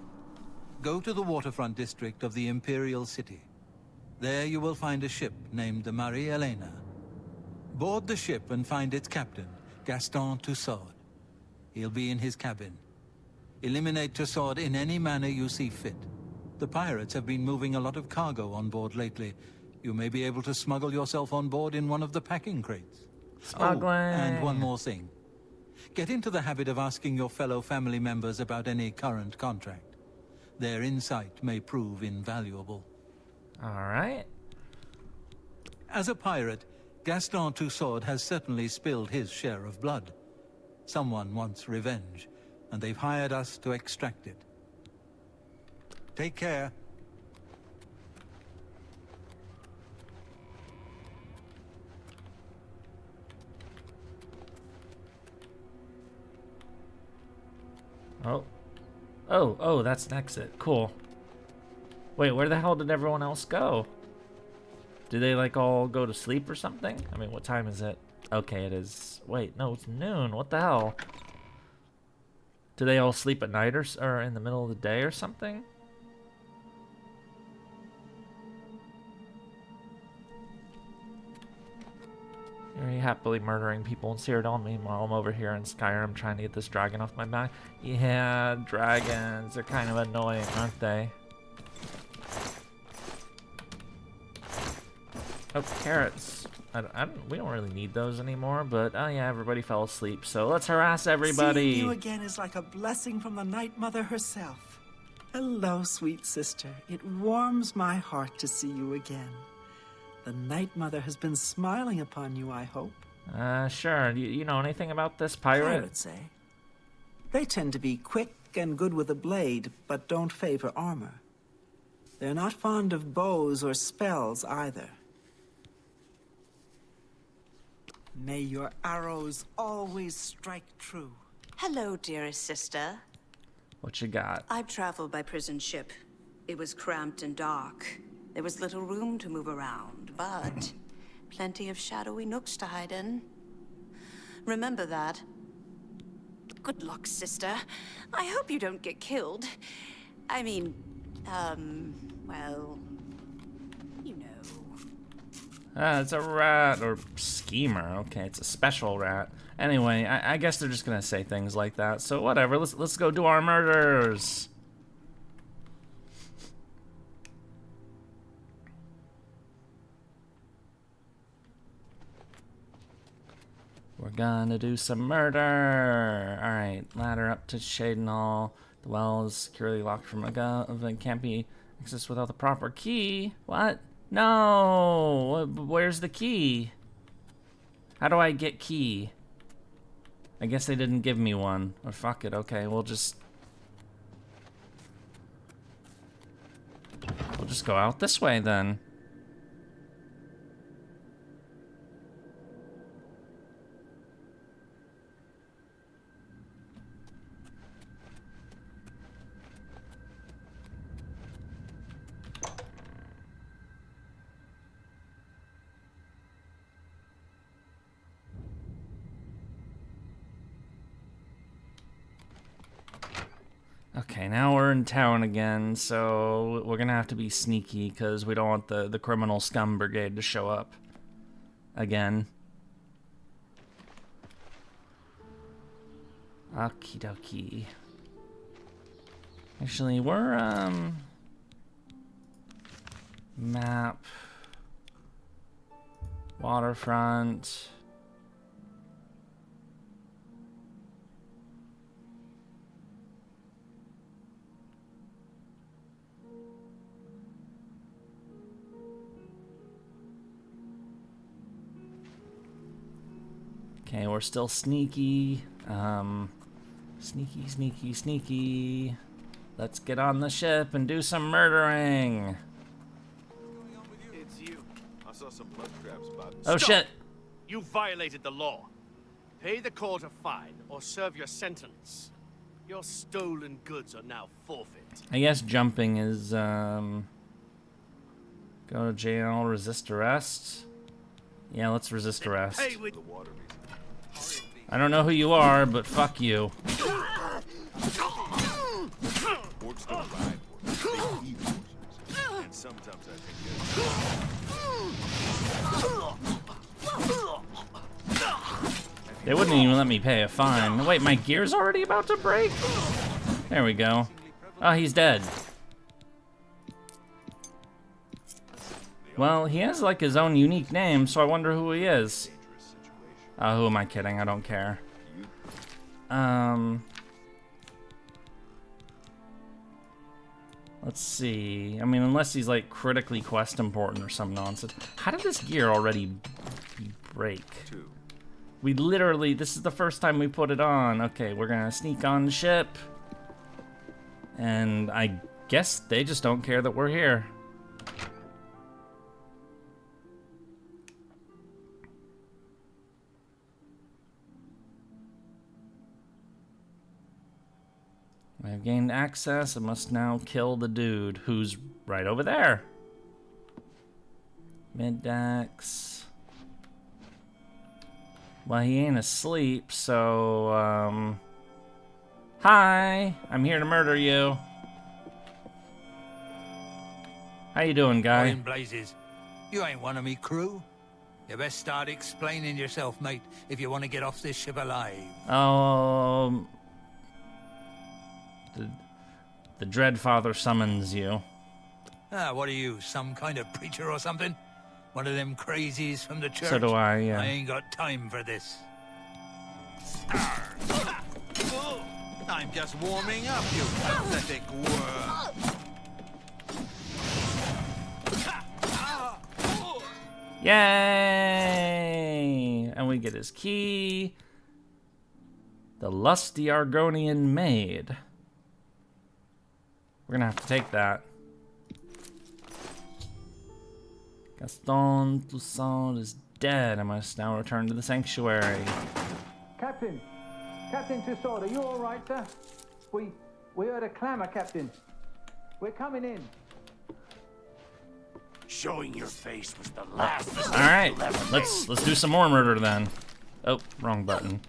Go to the waterfront district of the Imperial City. There you will find a ship named the Marie Elena. Board the ship and find its captain, Gaston Tussaud. He'll be in his cabin. Eliminate Tussaud in any manner you see fit. The pirates have been moving a lot of cargo on board lately. You may be able to smuggle yourself on board in one of the packing crates. Smuggling. Oh, and one more thing. Get into the habit of asking your fellow family members about any current contract. Their insight may prove invaluable. All right. As a pirate, Gaston Tussaud has certainly spilled his share of blood. Someone wants revenge, and they've hired us to extract it. Take care. Oh, that's an exit. Cool. Wait, where the hell did everyone else go? Did they, like, all go to sleep or something? I mean, what time is it? Okay, it is... Wait, no, it's noon. What the hell? Do they all sleep at night or in the middle of the day or something? You're happily murdering people in Cyrodiil. Meanwhile, I'm over here in Skyrim trying to get this dragon off my back. Yeah, dragons. They're kind of annoying, aren't they? Oh, carrots. We don't really need those anymore, but oh yeah, everybody fell asleep, so let's harass everybody. Seeing you again is like a blessing from the Night Mother herself. Hello, sweet sister. It warms my heart to see you again. The Night Mother has been smiling upon you, I hope. Sure. You know anything about this pirate? Pirates, eh? They tend to be quick and good with a blade, but don't favor armor. They're not fond of bows or spells either. May your arrows always strike true. Hello, dearest sister. What you got? I traveled by prison ship. It was cramped and dark. There was little room to move around, but plenty of shadowy nooks to hide in. Remember that. Good luck, sister. I hope you don't get killed. I mean, well, you know. It's a rat or schemer. Okay, it's a special rat. Anyway, I guess they're just gonna say things like that. So whatever. Let's go do our murders. We're gonna do some murder. All right, ladder up to Shadenall. The well is securely locked from above and can't be accessed without the proper key. What? No! Where's the key? How do I get key? I guess they didn't give me one. Or fuck it, okay, we'll just go out this way then. Okay, now we're in town again, so we're gonna have to be sneaky because we don't want the criminal scum brigade to show up again. Okie dokie. Map. Waterfront. Okay, we're still sneaky. Sneaky, sneaky, sneaky. Let's get on the ship and do some murdering. It's you. I saw some blood traps about. Oh shit! You violated the law. Pay the court a fine or serve your sentence. Your stolen goods are now forfeit. I guess jumping is, go to jail, resist arrest. Yeah, let's resist arrest. Pay with I don't know who you are, but fuck you. Orcs don't ride horses. They eat horses. And sometimes I think They wouldn't even let me pay a fine. Wait, my gear's already about to break? There we go. Oh, he's dead. Well, he has like his own unique name, so I wonder who he is. Who am I kidding? I don't care. Let's see. I mean, unless he's like critically quest important or some nonsense. How did this gear already break? We literally, this is the first time we put it on. Okay, we're gonna sneak on the ship. And I guess they just don't care that we're here. I have gained access. I must now kill the dude who's right over there. Mid-dex. Well, he ain't asleep, so, hi! I'm here to murder you. How you doing, guy? In blazes. You ain't one of me crew. You best start explaining yourself, mate, if you want to get off this ship alive. The Dreadfather summons you. What are you, some kind of preacher or something? One of them crazies from the church? So do I, yeah. I ain't got time for this. I'm just warming up, you pathetic worm. Yay! And we get his key. The lusty Argonian maid. We're gonna have to take that. Gaston Toussaint is dead. I must now return to the sanctuary. Captain Toussaint, are you all right, sir? We heard a clamor, Captain. We're coming in. Showing your face was the last mistake All right, you'll ever let's do some more murder then. Oh, wrong button.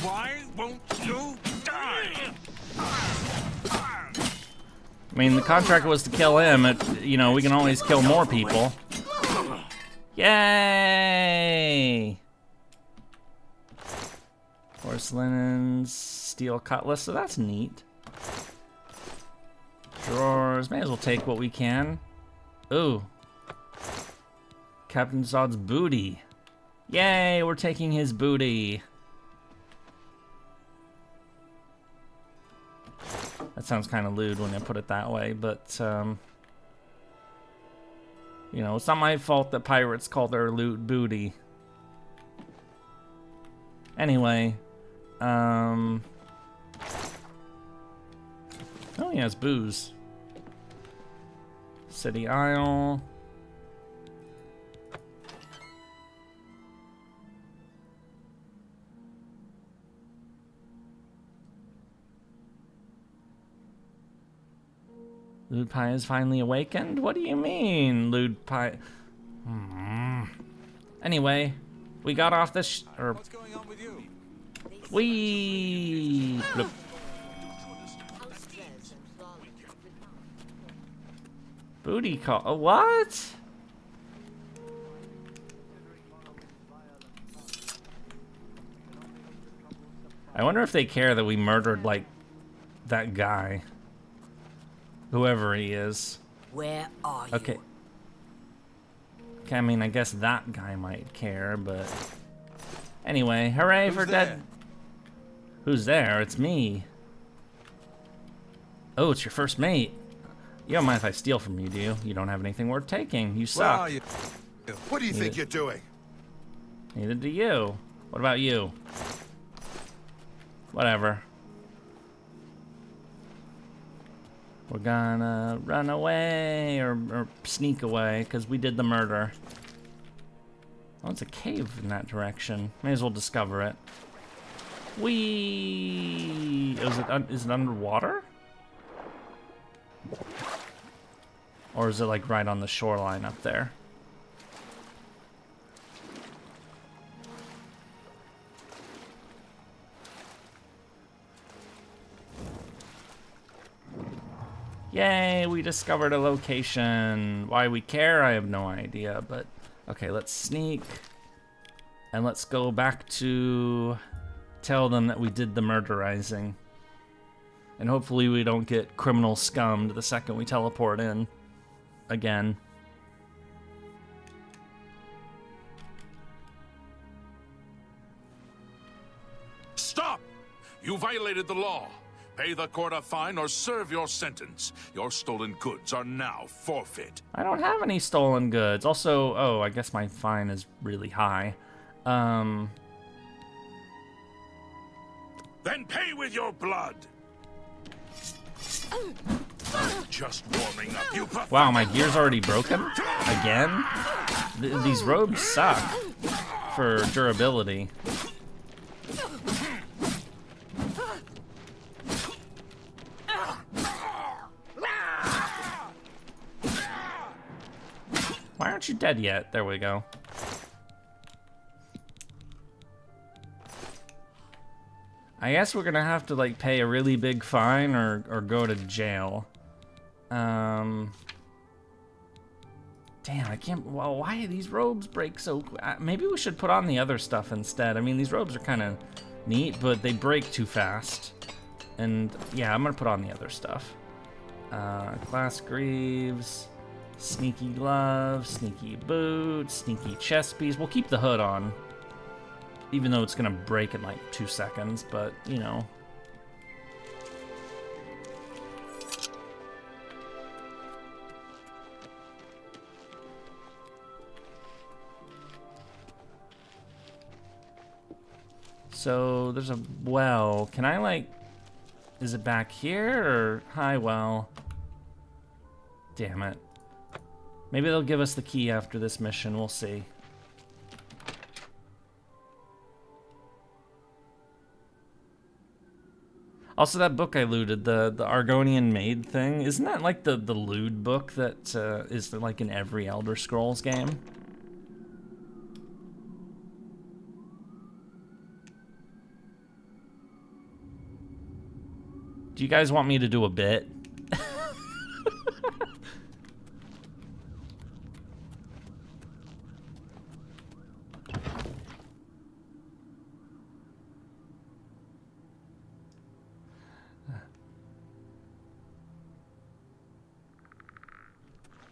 Why won't you die? I mean, the contract was to kill him. You know, we can always kill more people. Yay! Horse linens, steel cutlass, so that's neat. Drawers, may as well take what we can. Ooh. Captain Zod's booty. Yay, we're taking his booty. That sounds kind of lewd when I put it that way, but, you know, it's not my fault that pirates call their loot booty. Anyway, oh, he has booze. City Isle. Lewd Pie is finally awakened? What do you mean, Lewd Pie? Anyway, we got off this what's going on with you? Bloop. Booty call. Oh, what? I wonder if they care that we murdered, like, that guy. Whoever he is. Where are you? Okay. Okay, I mean, I guess that guy might care, but... Anyway, hooray for dead... Who's there? It's me. Oh, it's your first mate. You don't mind if I steal from you, do you? You don't have anything worth taking. You suck. What do you think you're doing? Neither do you. What about you? Whatever. We're gonna run away or sneak away because we did the murder. Oh, it's a cave in that direction. May as well discover it. Whee! Is it underwater? Or is it like right on the shoreline up there? Yay, we discovered a location. Why we care, I have no idea, but okay, let's sneak. And let's go back to tell them that we did the murderizing. And hopefully we don't get criminal scummed the second we teleport in again. Stop! You violated the law. Pay the court a fine or serve your sentence. Your stolen goods are now forfeit. I don't have any stolen goods. Also, oh, I guess my fine is really high. Then pay with your blood. Just warming up, you. Wow, my gear's already broken? Again? These robes suck for durability. Why aren't you dead yet? There we go. I guess we're gonna have to like pay a really big fine or go to jail. Damn, I can't. Well, why do these robes break so quick? Maybe we should put on the other stuff instead. I mean, these robes are kind of neat, but they break too fast. And yeah, I'm gonna put on the other stuff. Glass greaves, sneaky gloves, sneaky boots, sneaky chest piece. We'll keep the hood on, even though it's gonna break in like 2 seconds, but you know. So there's a well. Can I like, is it back here or hi well? Damn it. Maybe they'll give us the key after this mission, we'll see. Also, that book I looted, the Argonian Maid thing, isn't that like the lewd book that is like in every Elder Scrolls game? Do you guys want me to do a bit?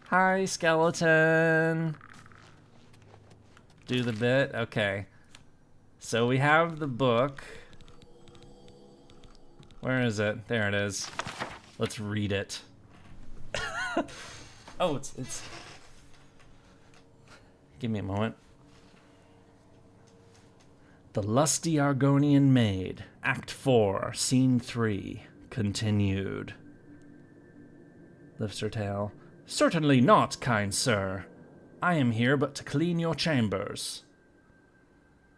Hi, skeleton. Do the bit? Okay. So we have the book. Where is it? There it is. Let's read it. Oh, it's... Give me a moment. The Lusty Argonian Maid, Act 4, Scene 3, continued. Lifts her tail. Certainly not, kind sir. I am here but to clean your chambers.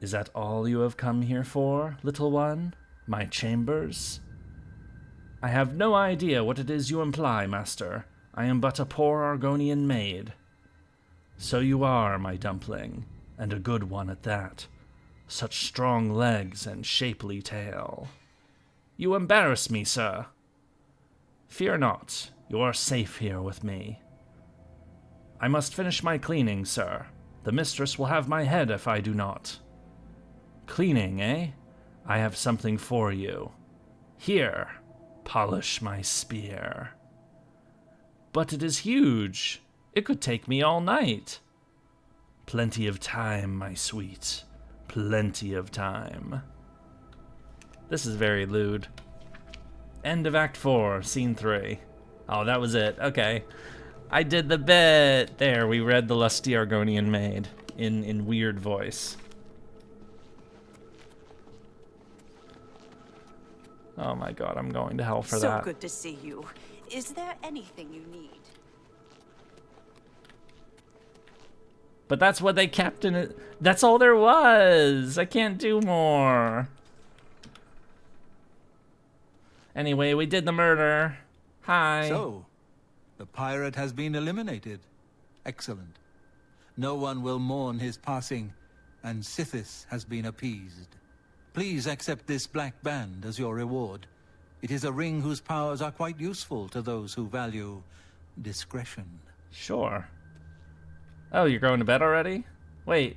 Is that all you have come here for, little one? My chambers? I have no idea what it is you imply, master. I am but a poor Argonian maid. So you are, my dumpling, and a good one at that. Such strong legs and shapely tail. You embarrass me, sir. Fear not, you are safe here with me. I must finish my cleaning, sir. The mistress will have my head if I do not. Cleaning, eh? I have something for you. Here, polish my spear. But it is huge. It could take me all night. Plenty of time, my sweet. Plenty of time. This is very lewd. End of Act 4, Scene 3. Oh, that was it. Okay. I did the bit. There, we read the lusty Argonian maid in weird voice. Oh my god, I'm going to hell for that. So good to see you. Is there anything you need? But that's what they kept in it. That's all there was. I can't do more. Anyway, we did the murder. Hi. So, the pirate has been eliminated. Excellent. No one will mourn his passing, and Sithis has been appeased. Please accept this black band as your reward. It is a ring whose powers are quite useful to those who value discretion. Sure. Oh, you're going to bed already? Wait.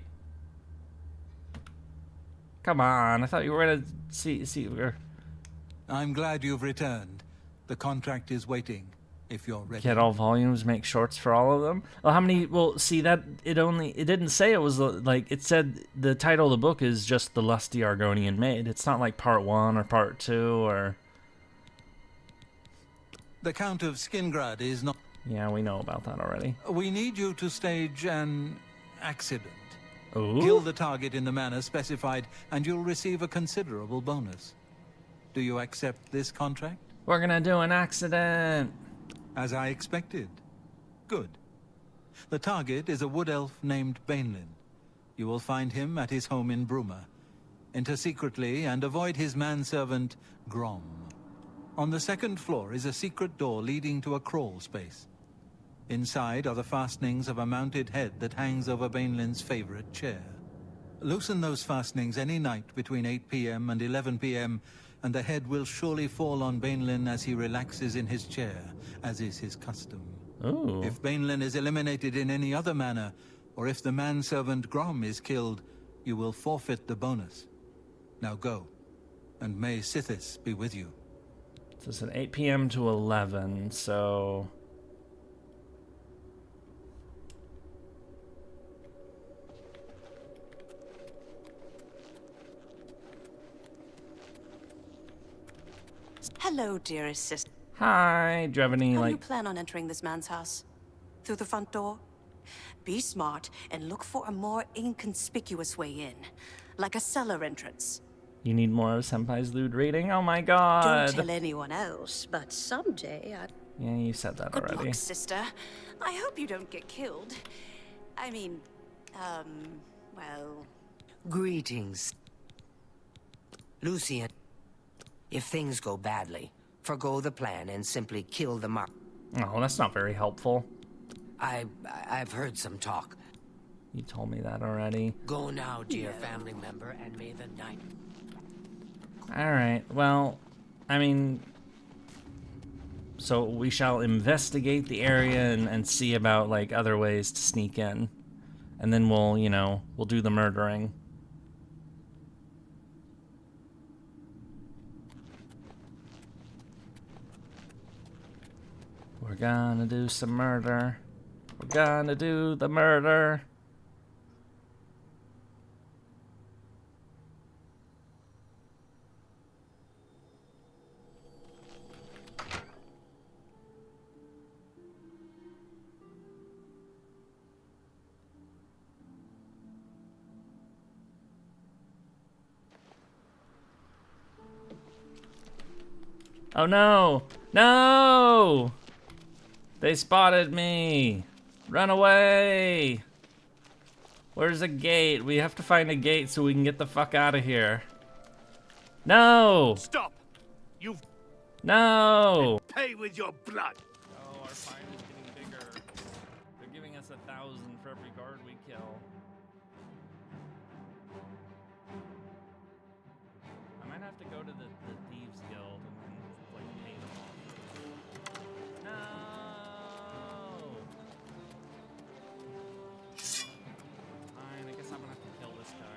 Come on, I thought you were gonna see. I'm glad you've returned. The contract is waiting, if you're ready. Get all volumes, make shorts for all of them. Well, how many? Well, see that it didn't say it was like it said the title of the book is just The Lusty Argonian Maid. It's not like part 1 or part 2 or. The Count of Skingrad is not. Yeah, we know about that already. We need you to stage an accident. Ooh. Kill the target in the manner specified, and you'll receive a considerable bonus. Do you accept this contract? We're gonna do an accident. As I expected. Good. The target is a wood elf named Bainlin. You will find him at his home in Bruma. Enter secretly and avoid his manservant, Grom. On the second floor is a secret door leading to a crawl space. Inside are the fastenings of a mounted head that hangs over Bainlin's favorite chair. Loosen those fastenings any night between 8 p.m. and 11 p.m., and the head will surely fall on Bainlin as he relaxes in his chair, as is his custom. Ooh. If Bainlin is eliminated in any other manner, or if the manservant Grom is killed, you will forfeit the bonus. Now go, and may Sithis be with you. So it's at 8 p.m. to 11, so... Hello, dearest sister. Hi, do you have any, How do like... you plan on entering this man's house? Through the front door? Be smart and look for a more inconspicuous way in, like a cellar entrance. You need more of Senpai's lewd reading? Oh my god! Don't tell anyone else, but someday I... Yeah, you said that Good already. luck, sister. I hope you don't get killed. I mean, well... Greetings. Lucien, if things go badly, forgo the plan and simply kill the mark. Oh, that's not very helpful. I've heard some talk. You told me that already. Go now, dear family member, and may the night... Alright, well, I mean... So we shall investigate the area and see about, like, other ways to sneak in. And then we'll, you know, we'll do the murdering. We're gonna do some murder. We're gonna do the murder. Oh no! No! They spotted me! Run away! Where's the gate? We have to find a gate so we can get the fuck out of here. No! Stop! You've... No! Pay with your blood! Oh, our fine is getting bigger. They're giving us 1,000 for every guard we kill. I might have to go to the Thieves Guild and then, like, pay them off. No! Fine, I guess I'm gonna have to kill this guy.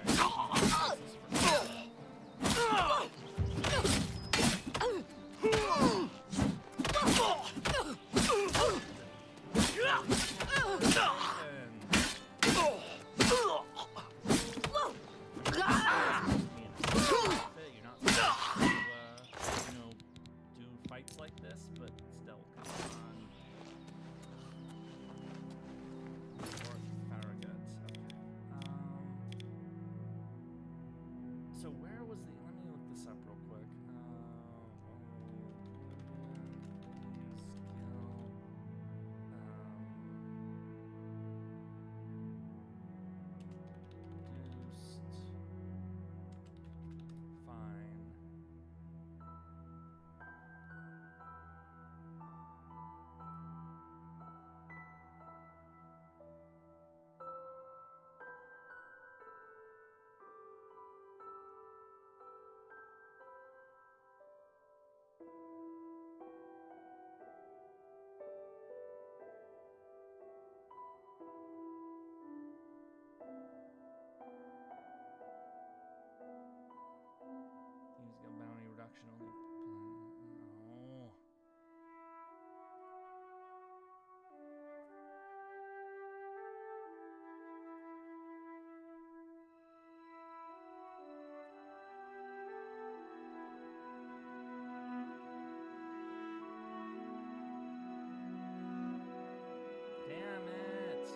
should only play. No. Damn it.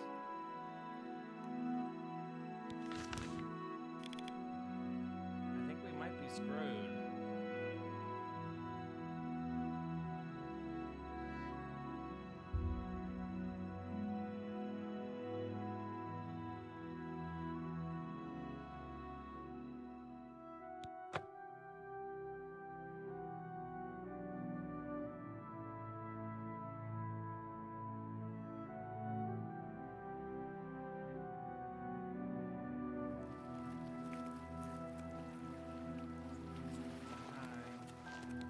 I think we might be screwed.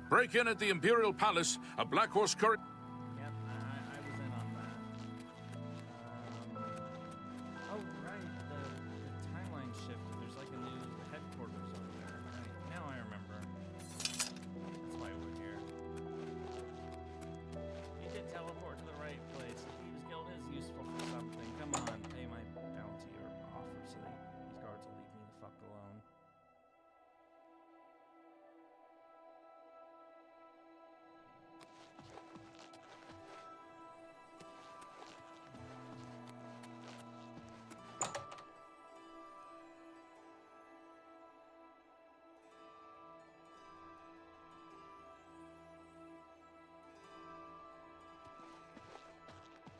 Break in at the Imperial Palace. A Black Horse courier. Yep, I was in on that. Oh, right, the timeline shifted. There's like a new headquarters over there. Right, now I remember. That's why we're here. You did teleport to the right place. The Thieves Guild is useful for something. Come on, pay my bounty or offer so these guards will leave me the fuck alone.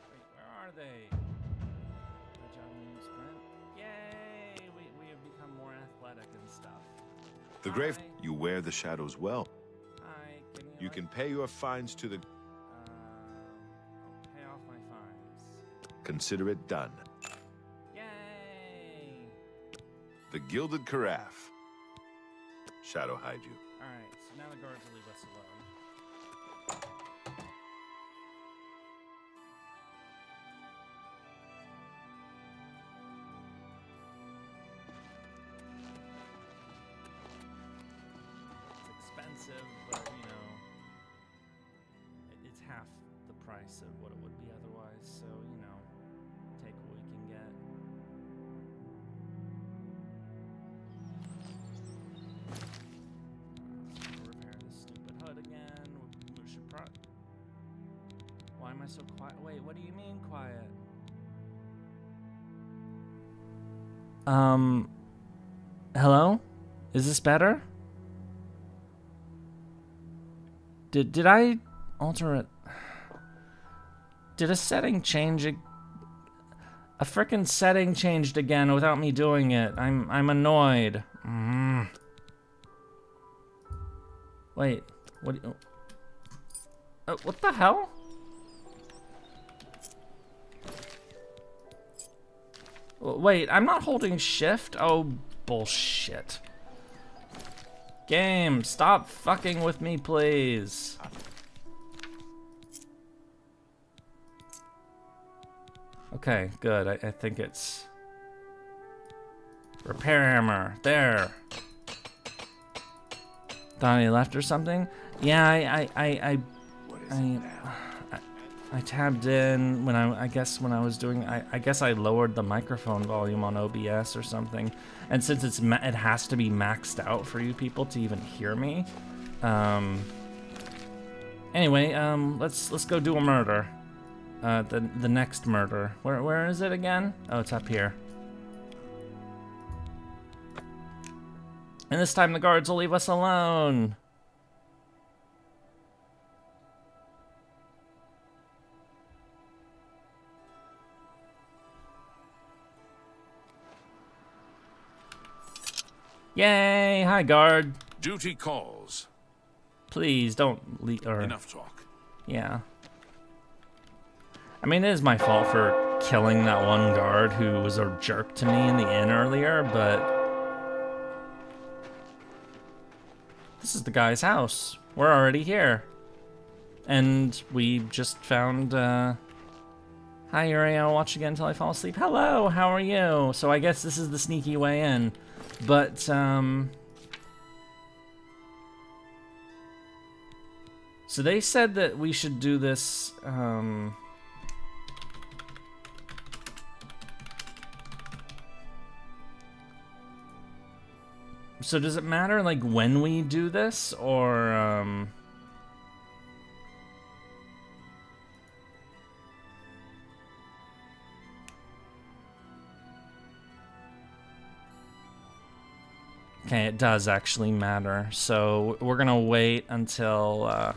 Wait, where are they? Good job when you sprint. Yay! We have become more athletic and stuff. The grave. Hi. You wear the shadows well. Hi, give me You like, can pay your fines to the... I'll pay off my fines. Consider it done. Yay! The Gilded Carafe. Shadow hide you. Alright, so now the guards will leave us alone. It's expensive, but you know, it's half the price of what it would be otherwise, so you know, take what we can get. Repair this stupid hood again. We should Why am I so quiet? Wait, what do you mean quiet? Hello? Is this better? Did I alter it? Did a setting change? A frickin' setting changed again without me doing it. I'm annoyed. Wait, what the hell? Wait, I'm not holding shift? Oh, bullshit. Game, stop fucking with me, please. Okay, good. I think it's... Repair hammer. There. Thought he left or something? Yeah, I tabbed in when I guess when I was doing I guess I lowered the microphone volume on OBS or something, and since it has to be maxed out for you people to even hear me. Anyway, let's go do a murder. The next murder. Where is it again? Oh, it's up here. And this time the guards will leave us alone. Yay! Hi, guard. Duty calls. Please don't leave. Enough talk. Yeah. I mean, it is my fault for killing that one guard who was a jerk to me in the inn earlier, but this is the guy's house. We're already here. And we just found, Hi, Yurie, I'll watch again until I fall asleep. Hello, how are you? So I guess this is the sneaky way in. But, So they said that we should do this, so does it matter, like, when we do this, or, Okay, it does actually matter. So we're gonna wait until,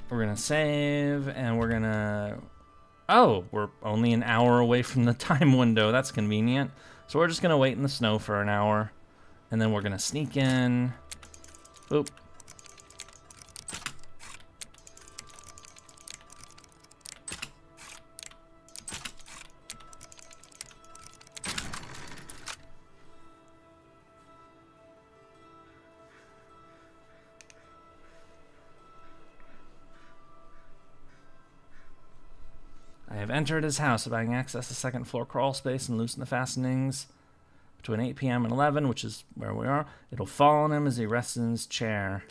we're gonna save, and we're gonna... Oh, we're only an hour away from the time window. That's convenient. So we're just gonna wait in the snow for an hour, and then we're gonna sneak in. Oop. I have entered his house. If I can access the second floor crawl space and loosen the fastenings between 8 p.m. and 11, which is where we are, it'll fall on him as he rests in his chair.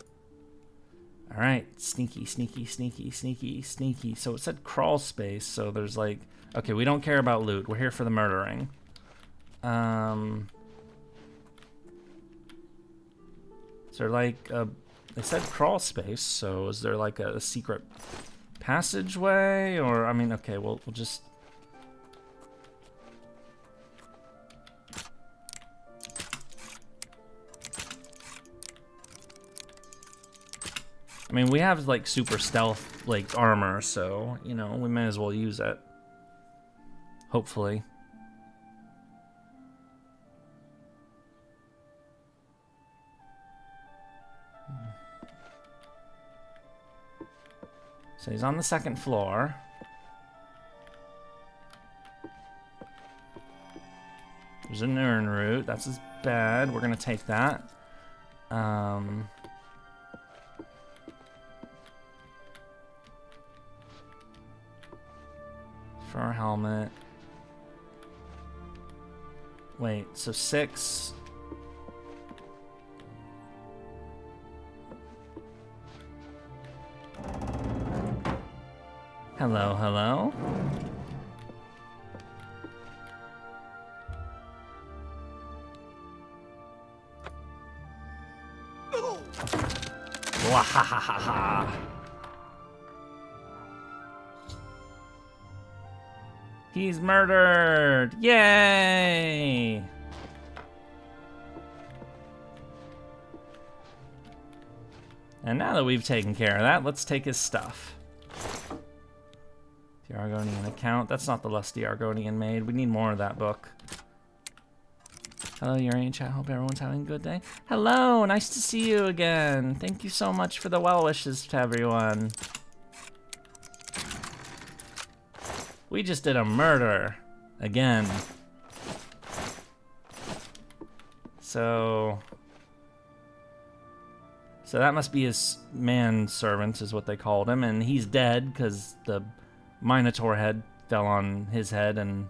All right, sneaky, sneaky, sneaky, sneaky, sneaky. So it said crawl space, so there's like... Okay, we don't care about loot. We're here for the murdering. Is there like a... They said crawl space, so is there like a secret passageway? Or, I mean, okay, we'll just... I mean, we have like super stealth like armor, so, you know, we may as well use it. Hopefully. So he's on the second floor. There's an urn root. That's his bed. We're gonna take that. For our helmet. Wait, so 6. Hello, hello. Wahahaha. He's murdered! Yay! And now that we've taken care of that, let's take his stuff. The Argonian account. That's not the lusty Argonian maid. We need more of that book. Hello, Yurie and chat. Hope everyone's having a good day. Hello! Nice to see you again. Thank you so much for the well wishes to everyone. We just did a murder. Again. So that must be his manservant, is what they called him, and he's dead because the Minotaur head fell on his head, and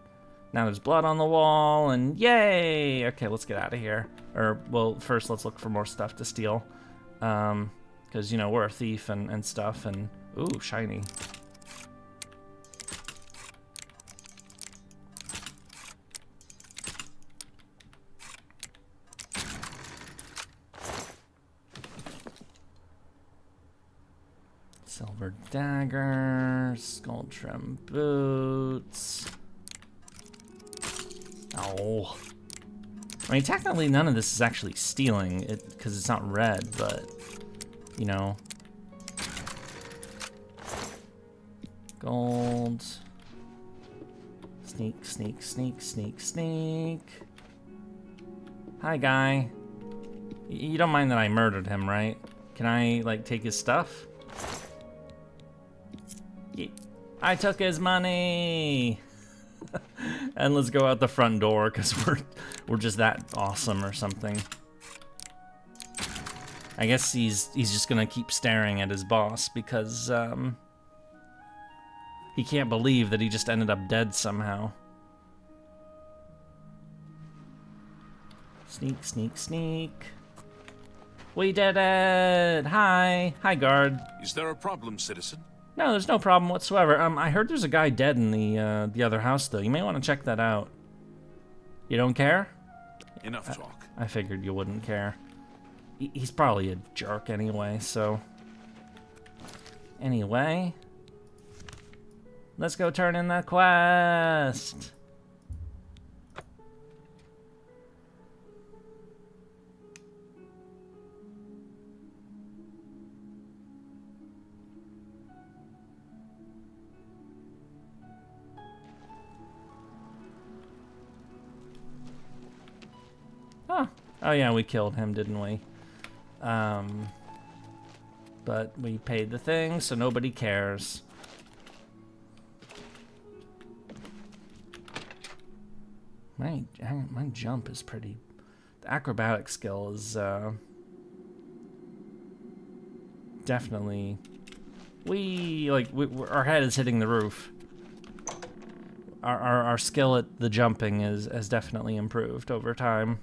now there's blood on the wall, and yay! Okay, let's get out of here. Or, well, first let's look for more stuff to steal. Because, you know, we're a thief and stuff, and... Ooh, shiny. Silver dagger, skull trim boots. Oh. I mean, technically none of this is actually stealing, because it's not red, but, you know. Gold. Sneak, sneak, sneak, sneak, sneak. Hi, guy. You don't mind that I murdered him, right? Can I, like, take his stuff? I took his money. And let's go out the front door because we're just that awesome or something. I guess he's just gonna keep staring at his boss because he can't believe that he just ended up dead somehow. Sneak, sneak, sneak. We did it! Hi! Hi, guard. Is there a problem, citizen? No, there's no problem whatsoever. I heard there's a guy dead in the other house, though. You may want to check that out. You don't care? Enough talk. I figured you wouldn't care. He's probably a jerk anyway, so... Anyway... Let's go turn in that quest! Oh yeah, we killed him, didn't we? But we paid the thing, so nobody cares. My jump is pretty... The acrobatic skill is, definitely... our head is hitting the roof. Our skill at the jumping has definitely improved over time.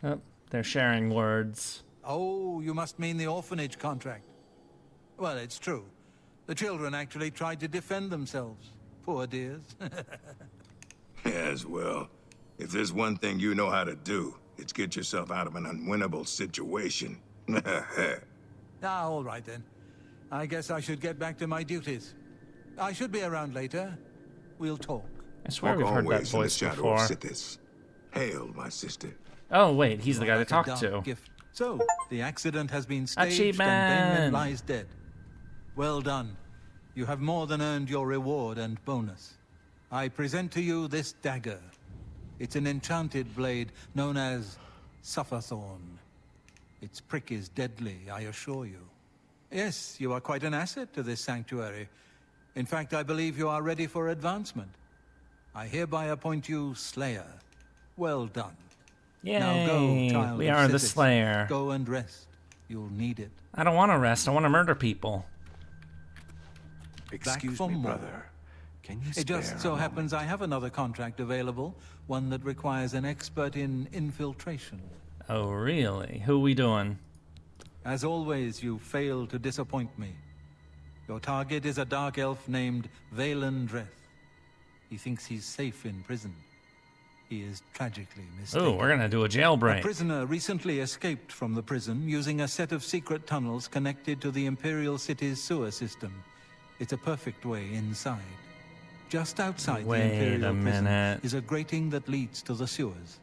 Oh, they're sharing words. Oh, you must mean the orphanage contract. Well, it's true. The children actually tried to defend themselves. Poor dears. Yes, well, if there's one thing you know how to do, it's get yourself out of an unwinnable situation. All right then. I guess I should get back to my duties. I should be around later. We'll talk. I swear we've heard that voice before. Hail, my sister. Oh wait, he's the guy to talk to. Gift. So, the accident has been staged Achievement. and Damon lies dead. Well done. You have more than earned your reward and bonus. I present to you this dagger. It's an enchanted blade known as Sufferthorn. Its prick is deadly, I assure you. Yes, you are quite an asset to this sanctuary. In fact, I believe you are ready for advancement. I hereby appoint you Slayer. Well done. Yay! Now go, child We of are the Sithis. Slayer. Go and rest. You'll need it. I don't want to rest. I want to murder people. Excuse me, brother. Can you It just spare so a happens I have another contract available, one that requires an expert in infiltration. Oh, really? Who we doing? As always, you fail to disappoint me. Your target is a dark elf named Valen Dreth. He thinks he's safe in prison. He is tragically mistaken. Oh, we're gonna do a jailbreak. A prisoner recently escaped from the prison using a set of secret tunnels connected to the Imperial City's sewer system. It's a perfect way inside. Just outside the Imperial prison is a grating that leads to the sewers.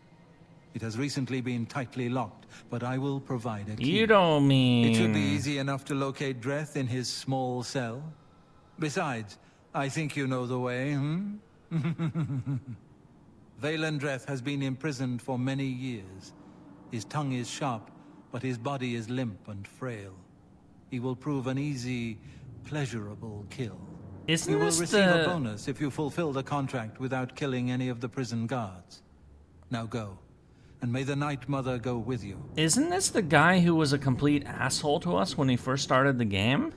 It has recently been tightly locked, but I will provide a key. You don't mean... It should be easy enough to locate Dreth in his small cell. Besides, I think you know the way, Valen Dreth has been imprisoned for many years. His tongue is sharp, but his body is limp and frail. He will prove an easy, pleasurable kill. Isn't you will this receive the... a bonus if you fulfill the contract without killing any of the prison guards. Now go, and may the Night Mother go with you. Isn't this the guy who was a complete asshole to us when he first started the game?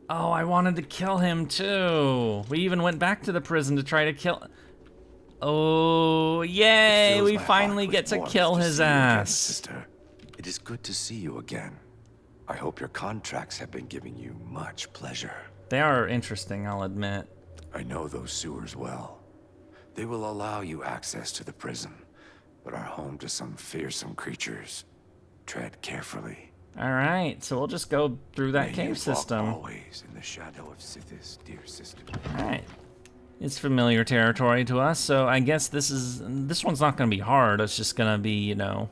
Oh, I wanted to kill him too. We even went back to the prison to try to kill... Oh, yay! We finally get to kill his ass. Sister, it is good to see you again. I hope your contracts have been giving you much pleasure. They are interesting, I'll admit. I know those sewers well. They will allow you access to the prison, but are home to some fearsome creatures. Tread carefully. Alright, so we'll just go through that cave system. Always in the shadow of Sithis, dear sister. Alright. It's familiar territory to us, so I guess this one's not gonna be hard. It's just gonna be, you know,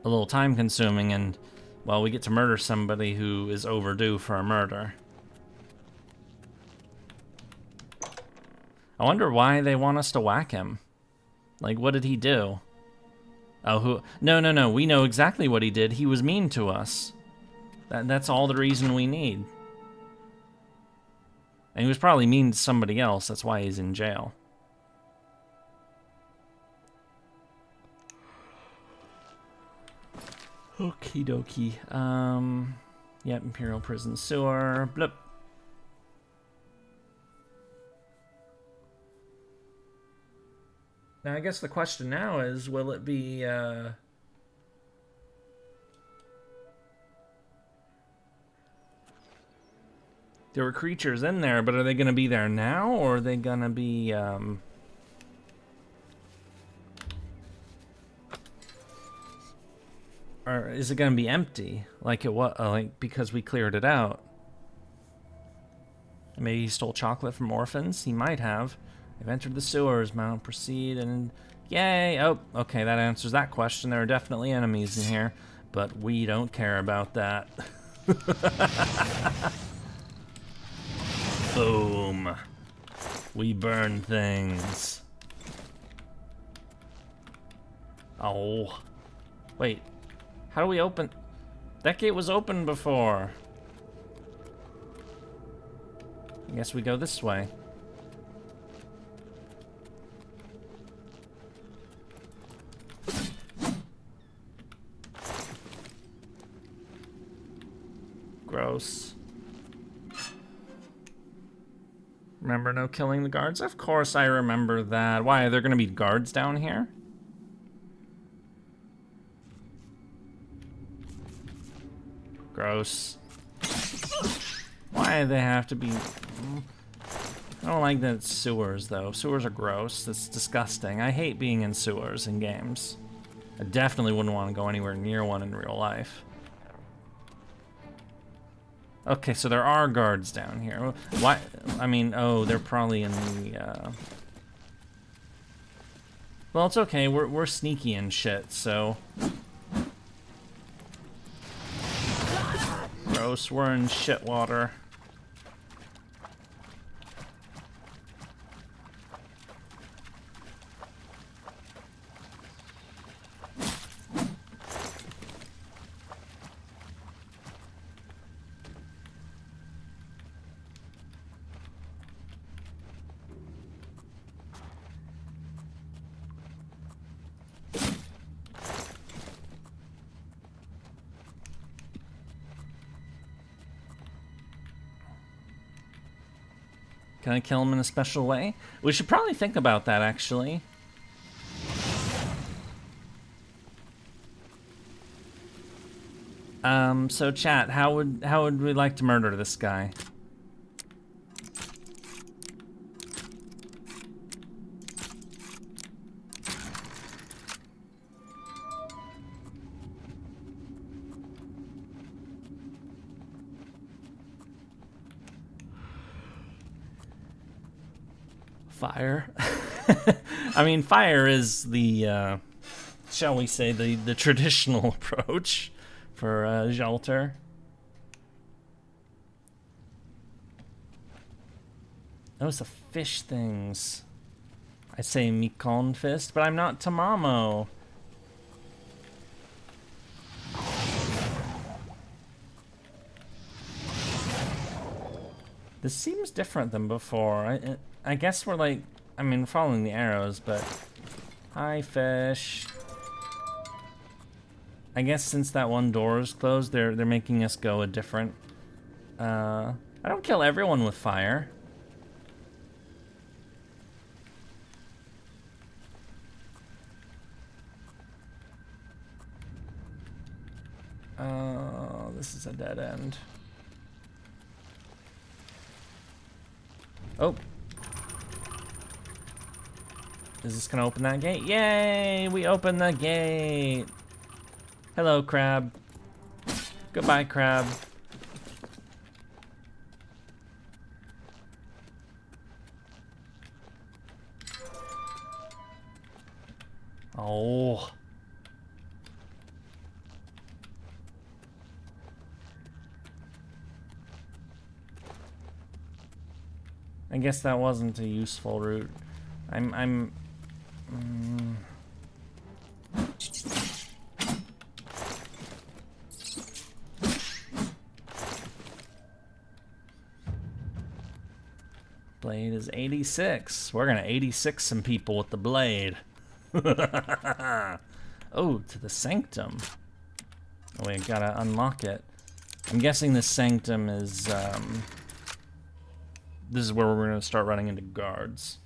a little time consuming, and well, we get to murder somebody who is overdue for a murder. I wonder why they want us to whack him. Like, what did he do? Oh, who? No. We know exactly what he did. He was mean to us. That's all the reason we need. And he was probably mean to somebody else. That's why he's in jail. Okie dokie. Yep, Imperial Prison Sewer. Blip. Now, I guess the question now is, will it be, There were creatures in there, but are they going to be there now, or are they going to be, or is it going to be empty, like it was, like because we cleared it out? Maybe he stole chocolate from orphans. He might have. They've entered the sewers. Mount proceed and yay! Oh, okay, that answers that question. There are definitely enemies in here, but we don't care about that. Boom. We burn things. Oh. Wait. How do we open? That gate was open before. I guess we go this way. Gross. Remember no killing the guards? Of course I remember that. Why, are there gonna be guards down here? Gross. Why do they have to be... I don't like that it's sewers, though. Sewers are gross. It's disgusting. I hate being in sewers in games. I definitely wouldn't want to go anywhere near one in real life. Okay, so there are guards down here. Why? I mean, oh, they're probably in the, Well, it's okay. We're sneaky and shit, so... Gross, we're in shit water. Can I kill him in a special way? We should probably think about that, actually. So chat, how would we like to murder this guy? Fire. I mean, fire is the, shall we say, the traditional approach for Jalter. Those are fish things. I say Mikon Fist, but I'm not Tamamo. This seems different than before. I guess we're like, I mean, following the arrows, but... Hi, fish. I guess since that one door is closed, they're making us go a different... I don't kill everyone with fire. This is a dead end. Oh. Is this gonna open that gate? Yay! We opened the gate! Hello, crab. Goodbye, crab. Oh. I guess that wasn't a useful route. Blade is 86. We're gonna 86 some people with the blade. Oh, to the sanctum. Oh, we gotta unlock it. I'm guessing the sanctum is, this is where we're gonna start running into guards.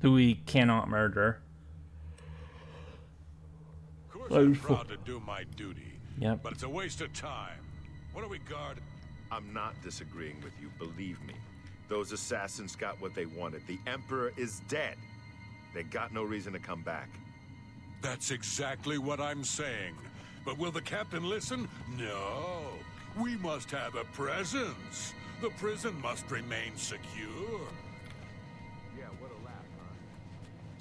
Who we cannot murder. Of course I'm proud to do my duty. Yep. But it's a waste of time. What are we guarding? I'm not disagreeing with you, believe me. Those assassins got what they wanted. The Emperor is dead. They got no reason to come back. That's exactly what I'm saying. But will the captain listen? No. We must have a presence. The prison must remain secure. Yeah, what a laugh, huh?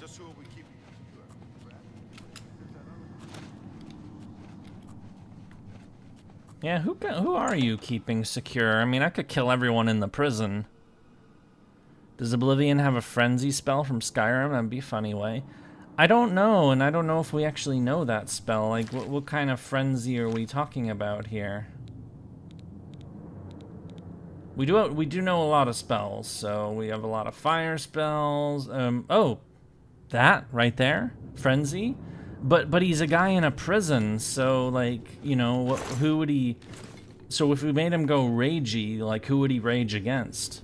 Just who are we keeping secure? Yeah, who are you keeping secure? I mean, I could kill everyone in the prison. Does Oblivion have a frenzy spell from Skyrim? That'd be a funny way. I don't know, and I don't know if we actually know that spell. Like, what kind of frenzy are we talking about here? We do know a lot of spells, so we have a lot of fire spells. Oh, that right there, frenzy. But he's a guy in a prison, so like, you know, who would he? So if we made him go ragey, like who would he rage against?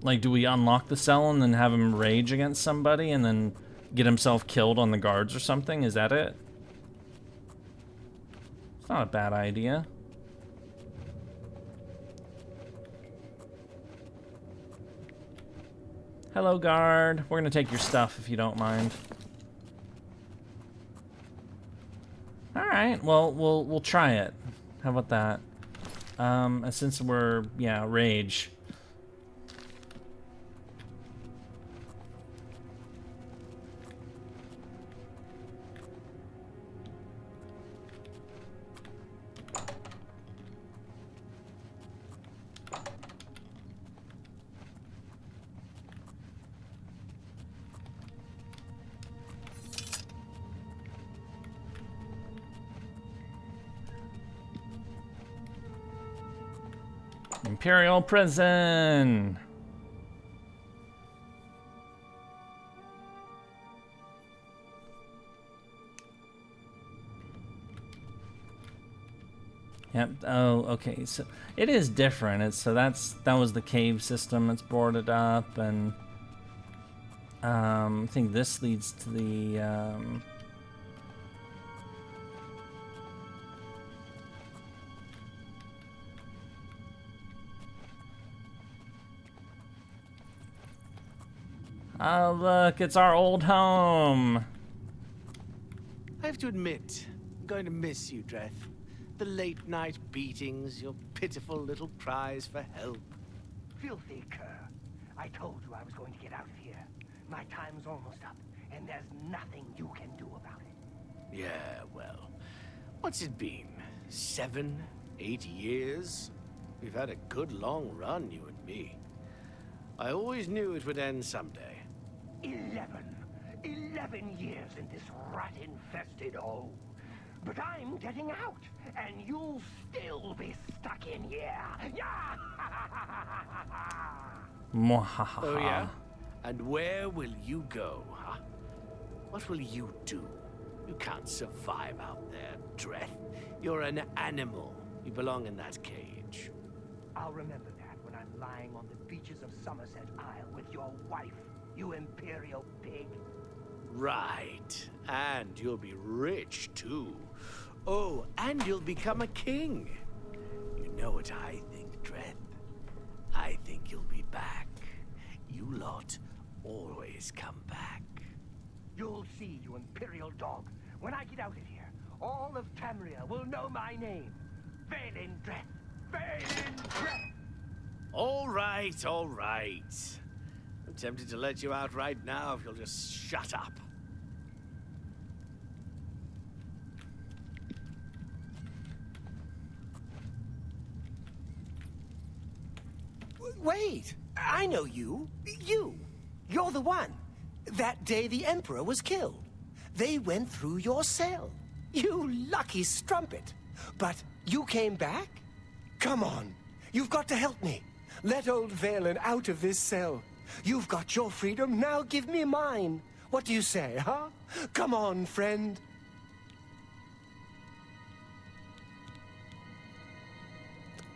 Like, do we unlock the cell and then have him rage against somebody and then get himself killed on the guards or something? Is that it? It's not a bad idea. Hello, guard. We're gonna take your stuff if you don't mind. All right. Well, we'll try it. How about that? And since we're rage. Imperial prison. Yep. Oh, okay. So it is different. That was the cave system that's boarded up, and I think this leads to the oh, look, it's our old home. I have to admit, I'm going to miss you, Dreth. The late-night beatings, your pitiful little cries for help. Filthy cur. I told you I was going to get out of here. My time's almost up, and there's nothing you can do about it. Yeah, well, what's it been? 7, 8 years? We've had a good long run, you and me. I always knew it would end someday. 11 years in this rat-infested hole. But I'm getting out, and you'll still be stuck in here. Yeah! Oh, yeah? And where will you go, huh? What will you do? You can't survive out there, Dreth. You're an animal. You belong in that cage. I'll remember that when I'm lying on the beaches of Somerset Isle with your wife, you imperial pig. Right. And you'll be rich, too. Oh, and you'll become a king. You know what I think, Dreth? I think you'll be back. You lot always come back. You'll see, you imperial dog. When I get out of here, all of Tamriel will know my name. Valen Dreth. Valen Dreth. All right, all right. I'm tempted to let you out right now if you'll just shut up. Wait! I know you. You're the one. That day the Emperor was killed. They went through your cell. You lucky strumpet. But you came back? Come on. You've got to help me. Let old Valen out of this cell. You've got your freedom, now give me mine. What do you say, huh? Come on, friend.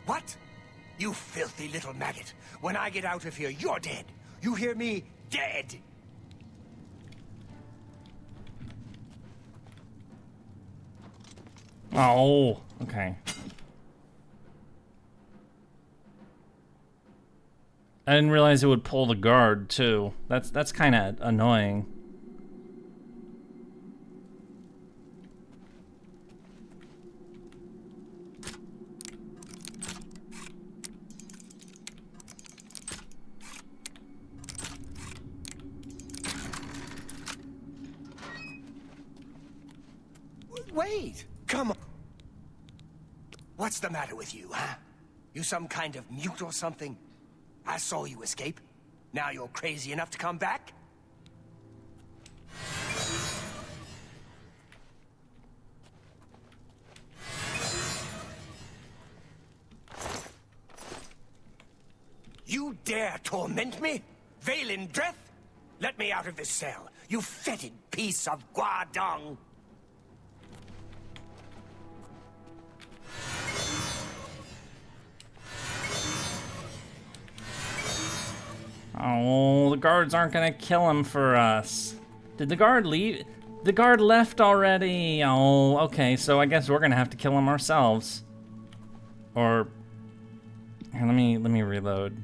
What? You filthy little maggot. When I get out of here, you're dead. You hear me? Dead! Oh, okay. I didn't realize it would pull the guard too. That's kind of annoying. Wait! Come on! What's the matter with you, huh? You some kind of mute or something? I saw you escape. Now you're crazy enough to come back? You dare torment me? Valen Dreth? Let me out of this cell, you fetid piece of guardong! Oh, the guards aren't gonna kill him for us. Did the guard leave? The guard left already. Oh, okay, so I guess we're gonna have to kill him ourselves. Or here, let me reload.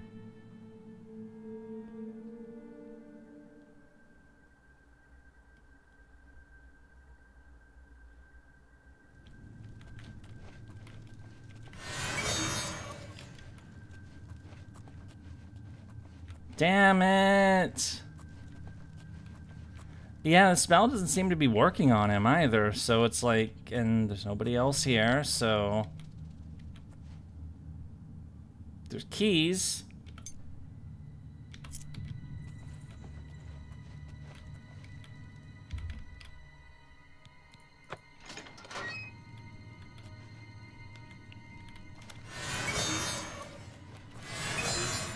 Damn it! Yeah, the spell doesn't seem to be working on him either, so it's like, and there's nobody else here, so... There's keys.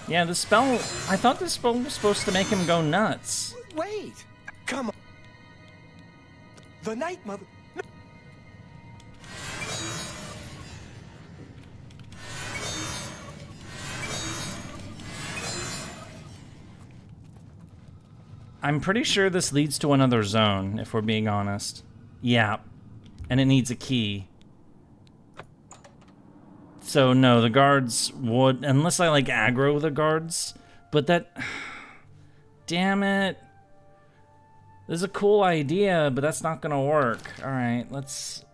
Yeah, the spell... I thought the spell was supposed to make him go nuts. Wait! Come on! The Night Mother... I'm pretty sure this leads to another zone, if we're being honest. Yeah. And it needs a key. So no, the guards would, unless I like aggro the guards, but that, damn it. This is a cool idea, but that's not gonna work. All right, let's.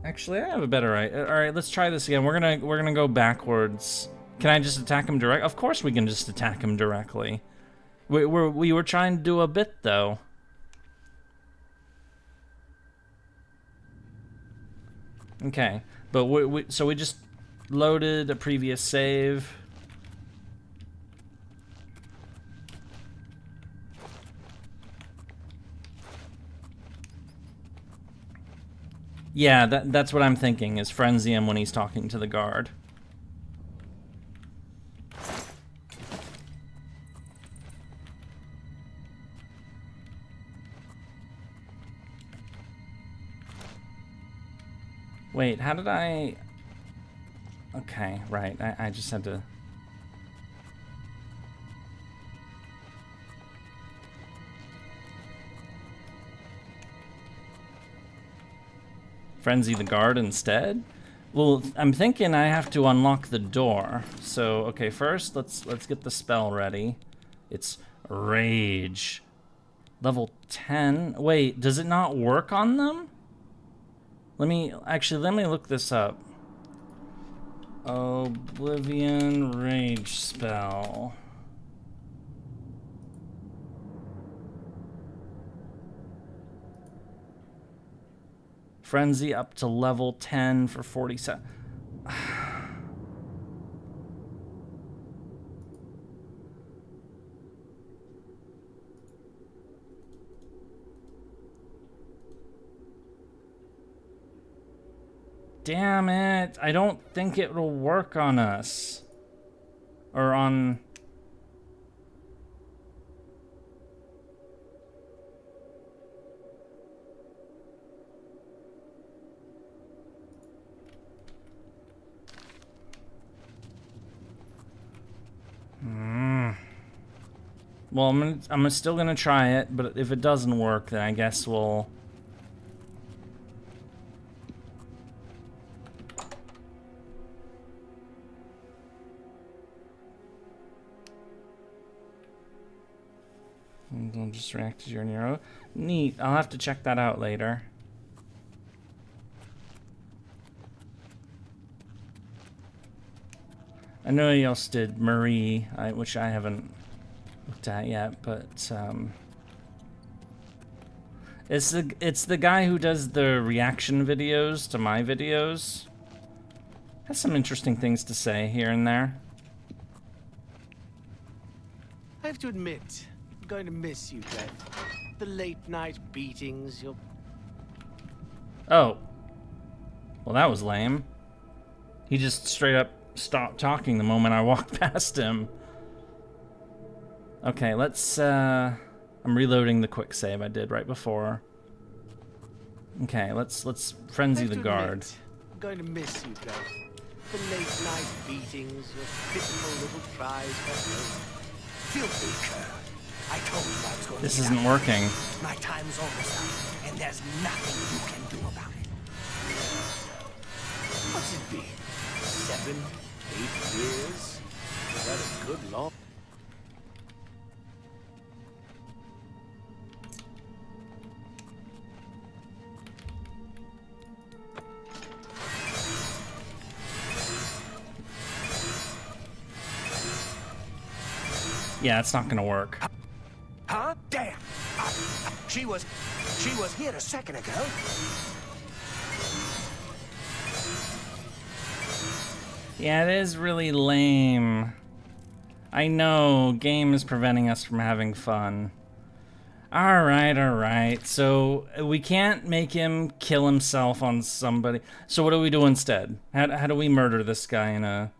Actually, I have a better idea. All right, let's try this again. We're gonna go backwards. Can I just attack him direct? Of course we can just attack him directly. We were trying to do a bit though. Okay, but so we just loaded a previous save. Yeah, that's what I'm thinking, is frenzy him when he's talking to the guard. Wait, how did I... Okay, right, I just had to... Frenzy the guard instead? Well, I'm thinking I have to unlock the door. So, okay, first let's get the spell ready. It's Rage. Level 10. Wait, does it not work on them? Let me look this up. Oblivion Rage spell. Frenzy up to level 10 for 47. Damn it. I don't think it will work on us. Or on... Well, I'm still gonna try it, but if it doesn't work, then I guess we'll... Don't just react to your Nero. Neat. I'll have to check that out later. I know he else did Marie, which I haven't looked at yet, but it's the guy who does the reaction videos to my videos. Has some interesting things to say here and there. I have to admit, I'm going to miss you, Dred. The late night beatings, your... Oh. Well, that was lame. He just straight up stopped talking the moment I walked past him. Okay, let's, I'm reloading the quick save I did right before. Okay, let's frenzy the guard. I'm going to miss you, Dred. The late night beatings, your pitiful little cries for help. Feel free, Kerr. I told you I was going This to get isn't out. working. My time's almost up, and there's nothing you can do about it. What's it been? 7, 8 years? Is that a good long... Yeah, it's not gonna work. Huh? Damn! She was here a second ago. Yeah, it is really lame. I know, game is preventing us from having fun. Alright. So, we can't make him kill himself on somebody. So what do we do instead? How do we murder this guy in a,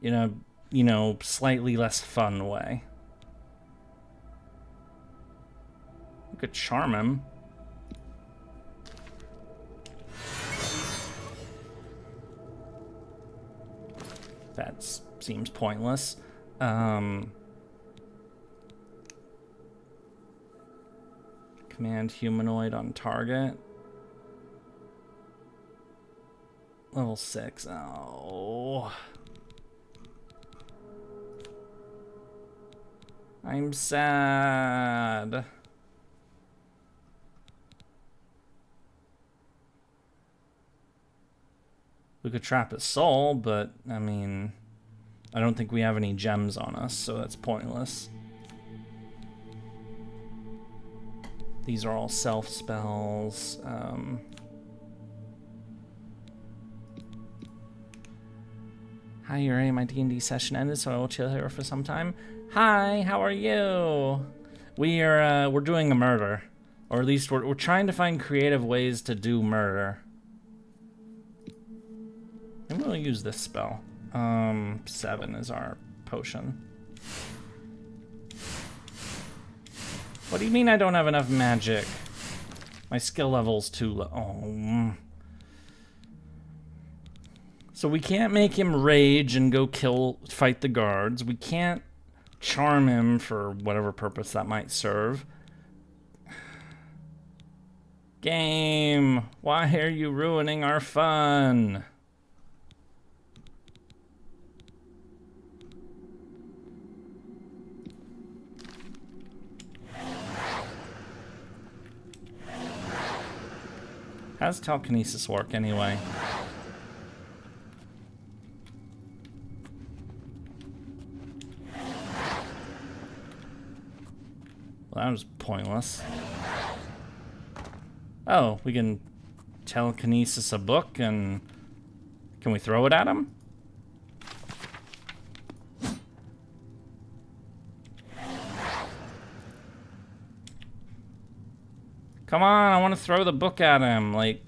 you know, slightly less fun way? We could charm him. That seems pointless. Command humanoid on target. Level 6. Oh. I'm sad. We could trap his soul, but, I mean, I don't think we have any gems on us, so that's pointless. These are all self spells. Hi, Yurie. My D&D session ended, so I will chill here for some time. Hi, how are you? We're doing a murder, or at least we're trying to find creative ways to do murder. I'm gonna use this spell. 7 is our potion. What do you mean I don't have enough magic? My skill level's too low. Oh. So we can't make him rage and go fight the guards. We can't charm him for whatever purpose that might serve. Game, why are you ruining our fun? How does telekinesis work anyway? Well, that was pointless. Oh, we can telekinesis a book and... Can we throw it at him? Come on, I want to throw the book at him. Like,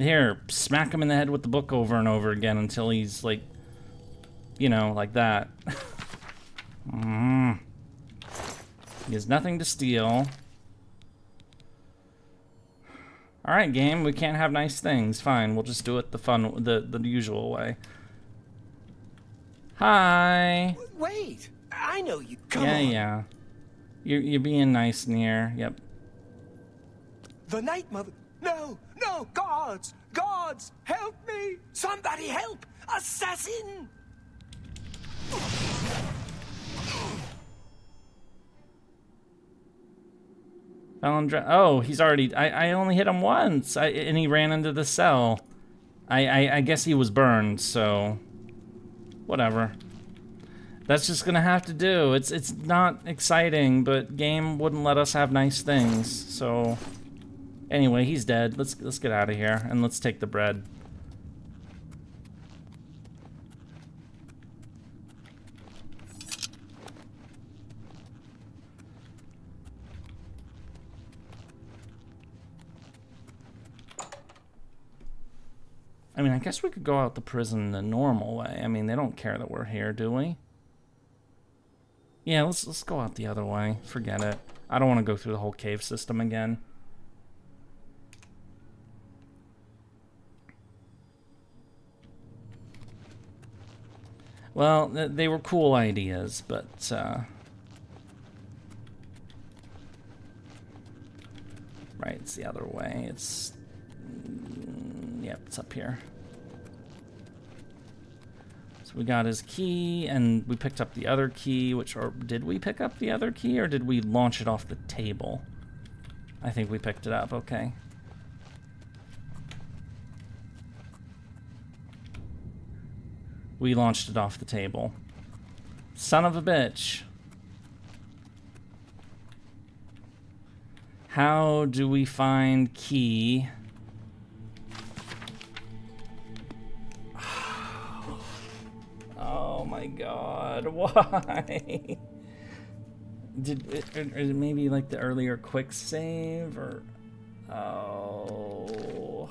Here, smack him in the head with the book over and over again until he's like, you know, like that. He has nothing to steal. Alright, game, we can't have nice things. Fine, we'll just do it the usual way. Hi! Wait! I know you. Come yeah, on. Yeah. You're being nice, Nier. Yep. The Night Mother. No! No! Guards! Guards! Help me! Somebody help! Assassin! Oh, he's already... I only hit him once, and he ran into the cell. I guess he was burned, so... Whatever. That's just gonna have to do. It's not exciting, but game wouldn't let us have nice things, so... Anyway, he's dead. Let's get out of here, and let's take the bread. I mean, I guess we could go out the prison the normal way. I mean, they don't care that we're here, do we? Yeah, let's go out the other way. Forget it. I don't want to go through the whole cave system again. Well, they were cool ideas, but right, it's the other way. It's yep, it's up here. So we got his key, and we picked up the other key, or did we pick up the other key, or did we launch it off the table? I think we picked it up, okay. We launched it off the table. Son of a bitch. How do we find key? Oh my god, why? Or maybe like the earlier quick save, or... Oh...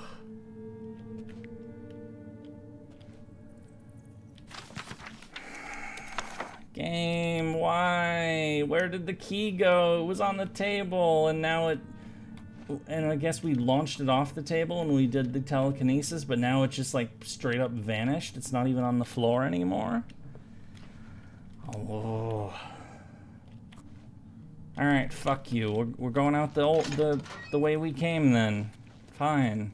Game, why? Where did the key go? It was on the table, and now it... And I guess we launched it off the table and we did the telekinesis, but now it just like straight up vanished. It's not even on the floor anymore. Oh. Alright, fuck you. We're going out the way we came then. Fine.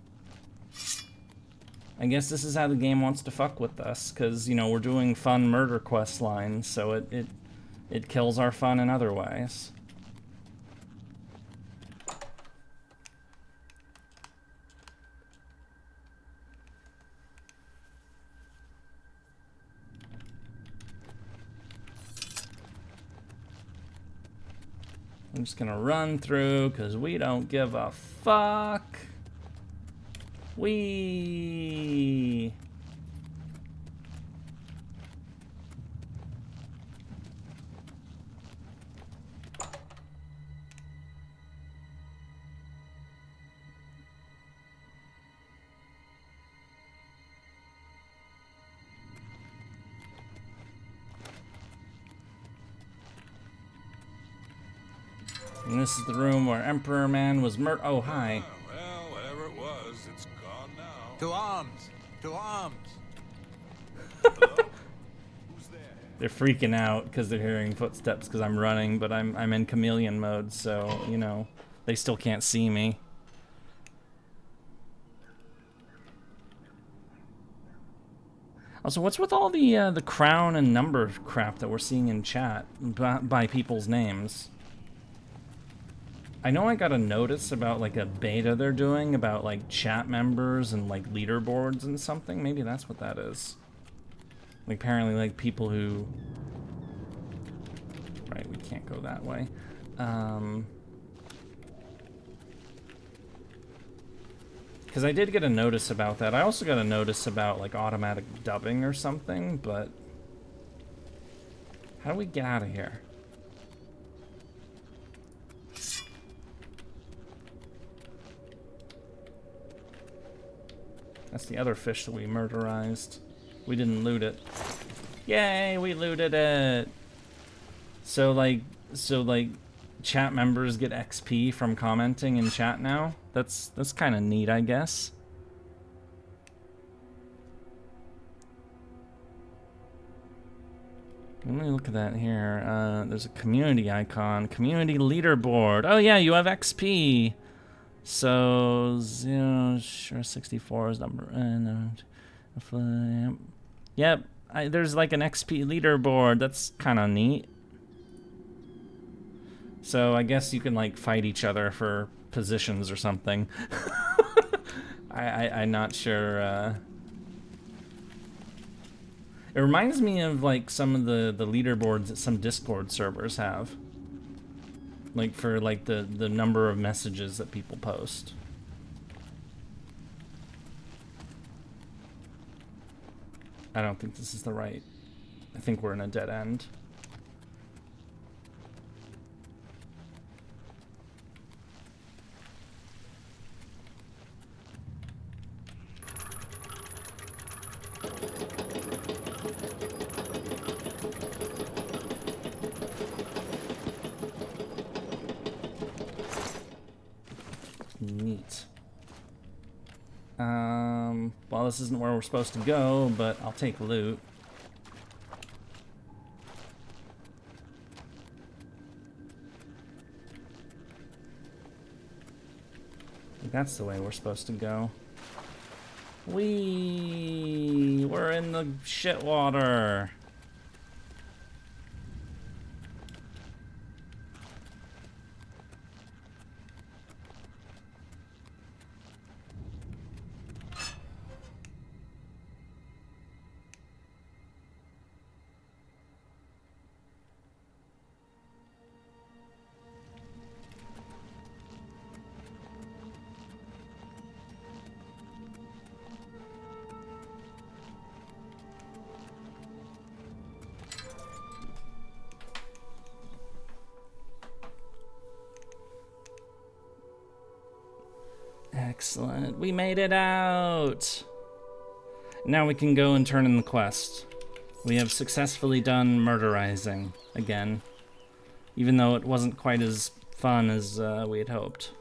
I guess this is how the game wants to fuck with us, because, you know, we're doing fun murder quest lines, so it kills our fun in other ways. I'm just gonna run through, because we don't give a fuck. Whee! And this is the room where Emperor Man was murdered. Oh, hi. Well, whatever it was, it's gone now. To arms! To arms! They're freaking out because they're hearing footsteps because I'm running, but I'm in chameleon mode, so, you know, they still can't see me. Also, what's with all the crown and number crap that we're seeing in chat by people's names? I know I got a notice about like a beta they're doing about like chat members and like leaderboards and something. Maybe that's what that is. Like apparently like people who... Right, we can't go that way. Because I did get a notice about that. I also got a notice about like automatic dubbing or something, but... How do we get out of here? That's the other fish that we murderized. We didn't loot it. Yay, we looted it! So like, chat members get XP from commenting in chat now? That's kind of neat, I guess. Let me look at that here. There's a community icon. Community leaderboard. Oh yeah, you have XP. So, 64 is number. Yep, there's like an XP leaderboard. That's kind of neat. So I guess you can like fight each other for positions or something. I'm not sure. It reminds me of like some of the leaderboards that some Discord servers have. Like for like the number of messages that people post. I don't think this is the right. I think we're in a dead end. Neat. Well, this isn't where we're supposed to go, but I'll take loot. I think that's the way we're supposed to go. We're in the shit water. Excellent. We made it out. Now we can go and turn in the quest. We have successfully done murderizing again, even though it wasn't quite as fun as we had hoped.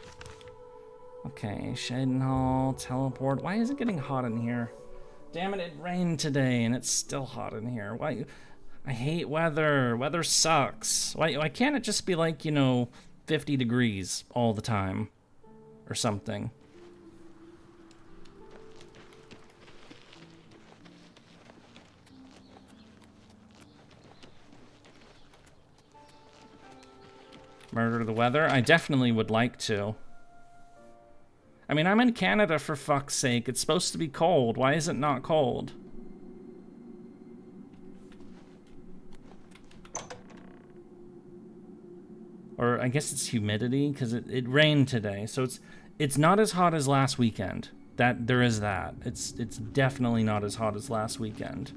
Okay, Shaden Hall, teleport. Why is it getting hot in here? Damn it, it rained today and it's still hot in here. Why? I hate weather. Weather sucks. Why can't it just be like, 50 degrees all the time or something? Murder the weather? I definitely would like to. I mean, I'm in Canada, for fuck's sake. It's supposed to be cold. Why is it not cold? Or I guess it's humidity, because it rained today. So it's not as hot as last weekend. There is that. It's definitely not as hot as last weekend.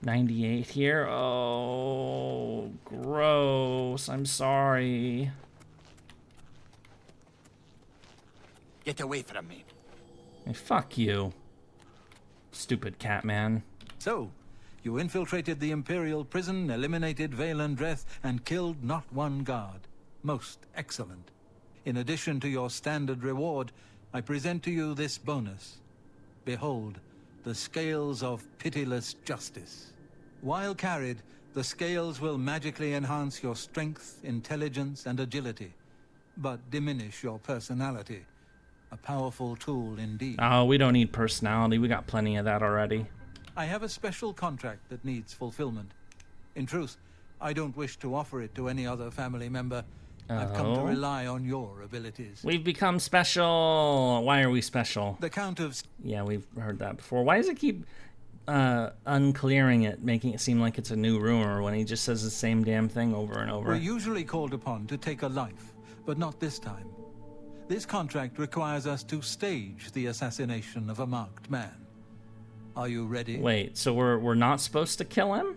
$98 here. Oh, gross. I'm sorry. Get away from me. Hey, fuck you. Stupid cat man. So, you infiltrated the Imperial prison, eliminated Vaelendreth, and killed not one guard. Most excellent. In addition to your standard reward, I present to you this bonus. Behold, the scales of pitiless justice. While carried, the scales will magically enhance your strength, intelligence, and agility, but diminish your personality. A powerful tool indeed. Oh, we don't need personality. We got plenty of that already. I have a special contract that needs fulfillment. In truth, I don't wish to offer it to any other family member. I've come to rely on your abilities. We've become special. Why are we special? The Count of... Yeah, we've heard that before. Why does it keep unclearing it, making it seem like it's a new rumor when he just says the same damn thing over and over? We're usually called upon to take a life, but not this time. This contract requires us to stage the assassination of a marked man. Are you ready? Wait, so we're not supposed to kill him?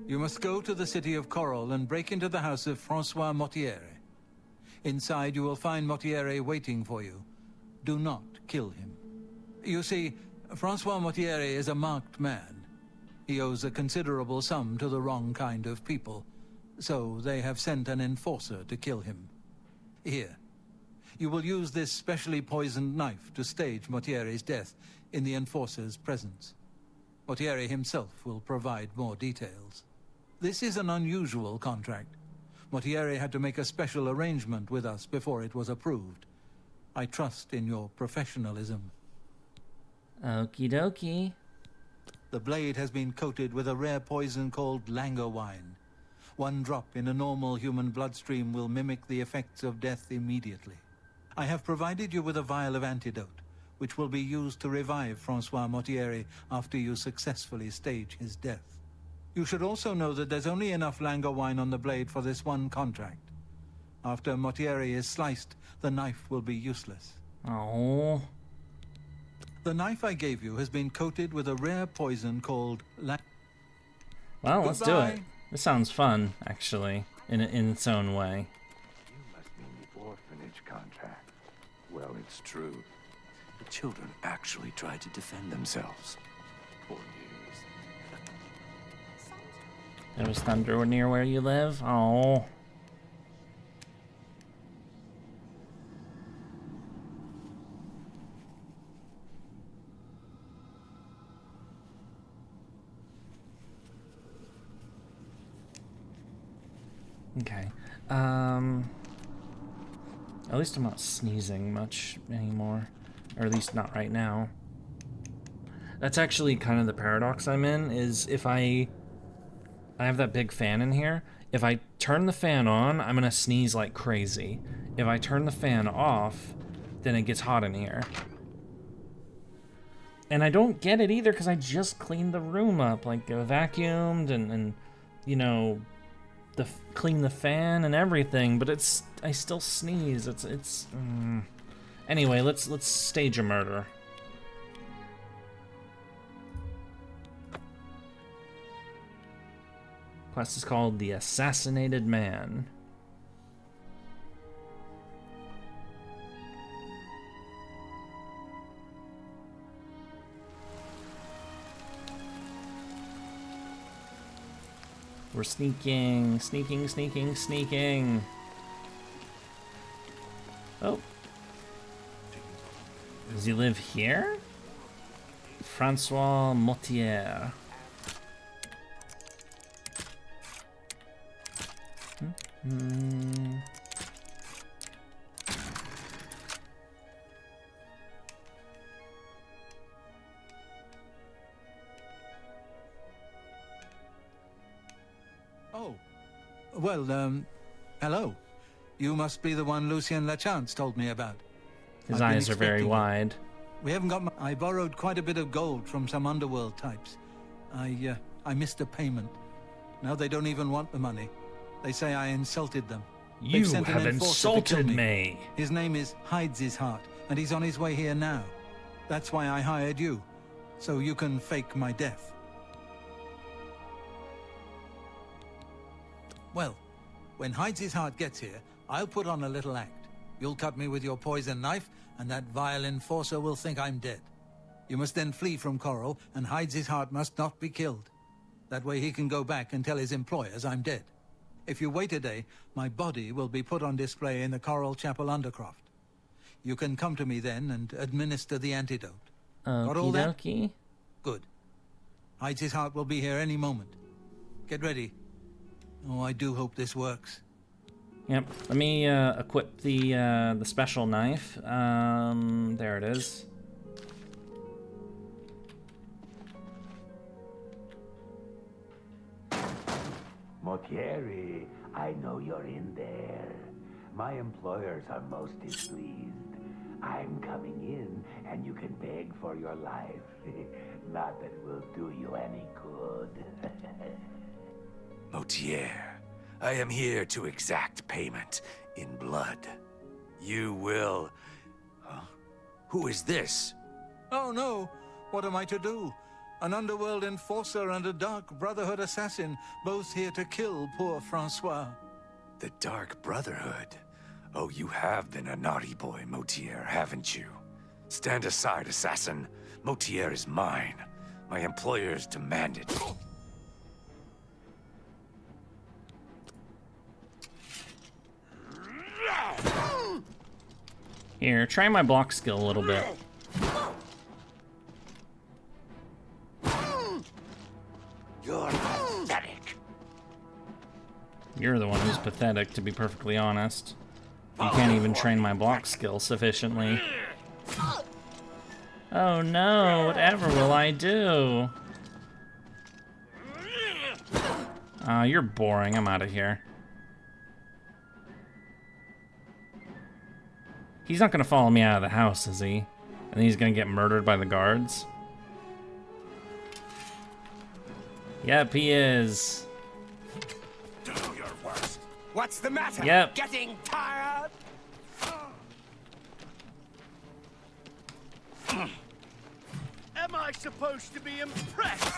You must go to the city of Coral and break into the house of Francois Mortiere. Inside you will find Mortiere waiting for you. Do not kill him. You see, Francois Mortiere is a marked man. He owes a considerable sum to the wrong kind of people, so they have sent an enforcer to kill him. Here. You will use this specially poisoned knife to stage Mortiere's death in the enforcer's presence. Mortiere himself will provide more details. This is an unusual contract. Mortiere had to make a special arrangement with us before it was approved. I trust in your professionalism. Okie dokie. The blade has been coated with a rare poison called langur wine. One drop in a normal human bloodstream will mimic the effects of death immediately. I have provided you with a vial of antidote, which will be used to revive Francois Mortiere after you successfully stage his death. You should also know that there's only enough langur wine on the blade for this one contract. After Mortiere is sliced, the knife will be useless. Oh. The knife I gave you has been coated with a rare poison called Well, let's do it. This sounds fun, actually, in its own way. You must mean the orphanage contract. Well, it's true. The children actually tried to defend themselves. Poor news. There was thunder near where you live? Oh. Okay. At least I'm not sneezing much anymore. Or at least not right now. That's actually kind of the paradox I'm in, is if I have that big fan in here. If I turn the fan on, I'm gonna sneeze like crazy. If I turn the fan off, then it gets hot in here. And I don't get it either, because I just cleaned the room up. Like, vacuumed and you know, clean the fan and everything, but I still sneeze. Anyway, let's stage a murder. Quest is called The Assassinated Man. We're sneaking. Oh. Does he live here? Francois Mortiere. Oh. Well, hello. You must be the one Lucien Lachance told me about. His eyes are very wide. We haven't got I borrowed quite a bit of gold from some underworld types. I missed a payment. Now they don't even want the money. They say I insulted them. You have insulted me. His name is Hides His Heart, and he's on his way here now. That's why I hired you, so you can fake my death. Well, when Hides His Heart gets here, I'll put on a little act. You'll cut me with your poison knife, and that vile enforcer will think I'm dead. You must then flee from Coral, and Hides His Heart must not be killed. That way he can go back and tell his employers I'm dead. If you wait a day, my body will be put on display in the Coral Chapel Undercroft. You can come to me then and administer the antidote. Got all that? Okie dokie. Good. Hides His Heart will be here any moment. Get ready. Oh, I do hope this works. Yep. Let me equip the special knife. There it is. Mortiere, I know you're in there. My employers are most displeased. I'm coming in, and you can beg for your life. Not that it will do you any good. Mortiere, I am here to exact payment in blood. You will... Huh? Who is this? Oh, no. What am I to do? An underworld enforcer and a Dark Brotherhood assassin, both here to kill poor Francois. The Dark Brotherhood? Oh, you have been a naughty boy, Motier, haven't you? Stand aside, assassin. Motier is mine. My employers demand it. Here, try my block skill a little bit. You're pathetic. You're the one who's pathetic, to be perfectly honest. You can't even train my block skill sufficiently. Oh no, whatever will I do? You're boring, I'm out of here. He's not gonna follow me out of the house, is he? And then he's gonna get murdered by the guards? Yep, he is. Do your worst. What's the matter? Yep. Getting tired? Am I supposed to be impressed?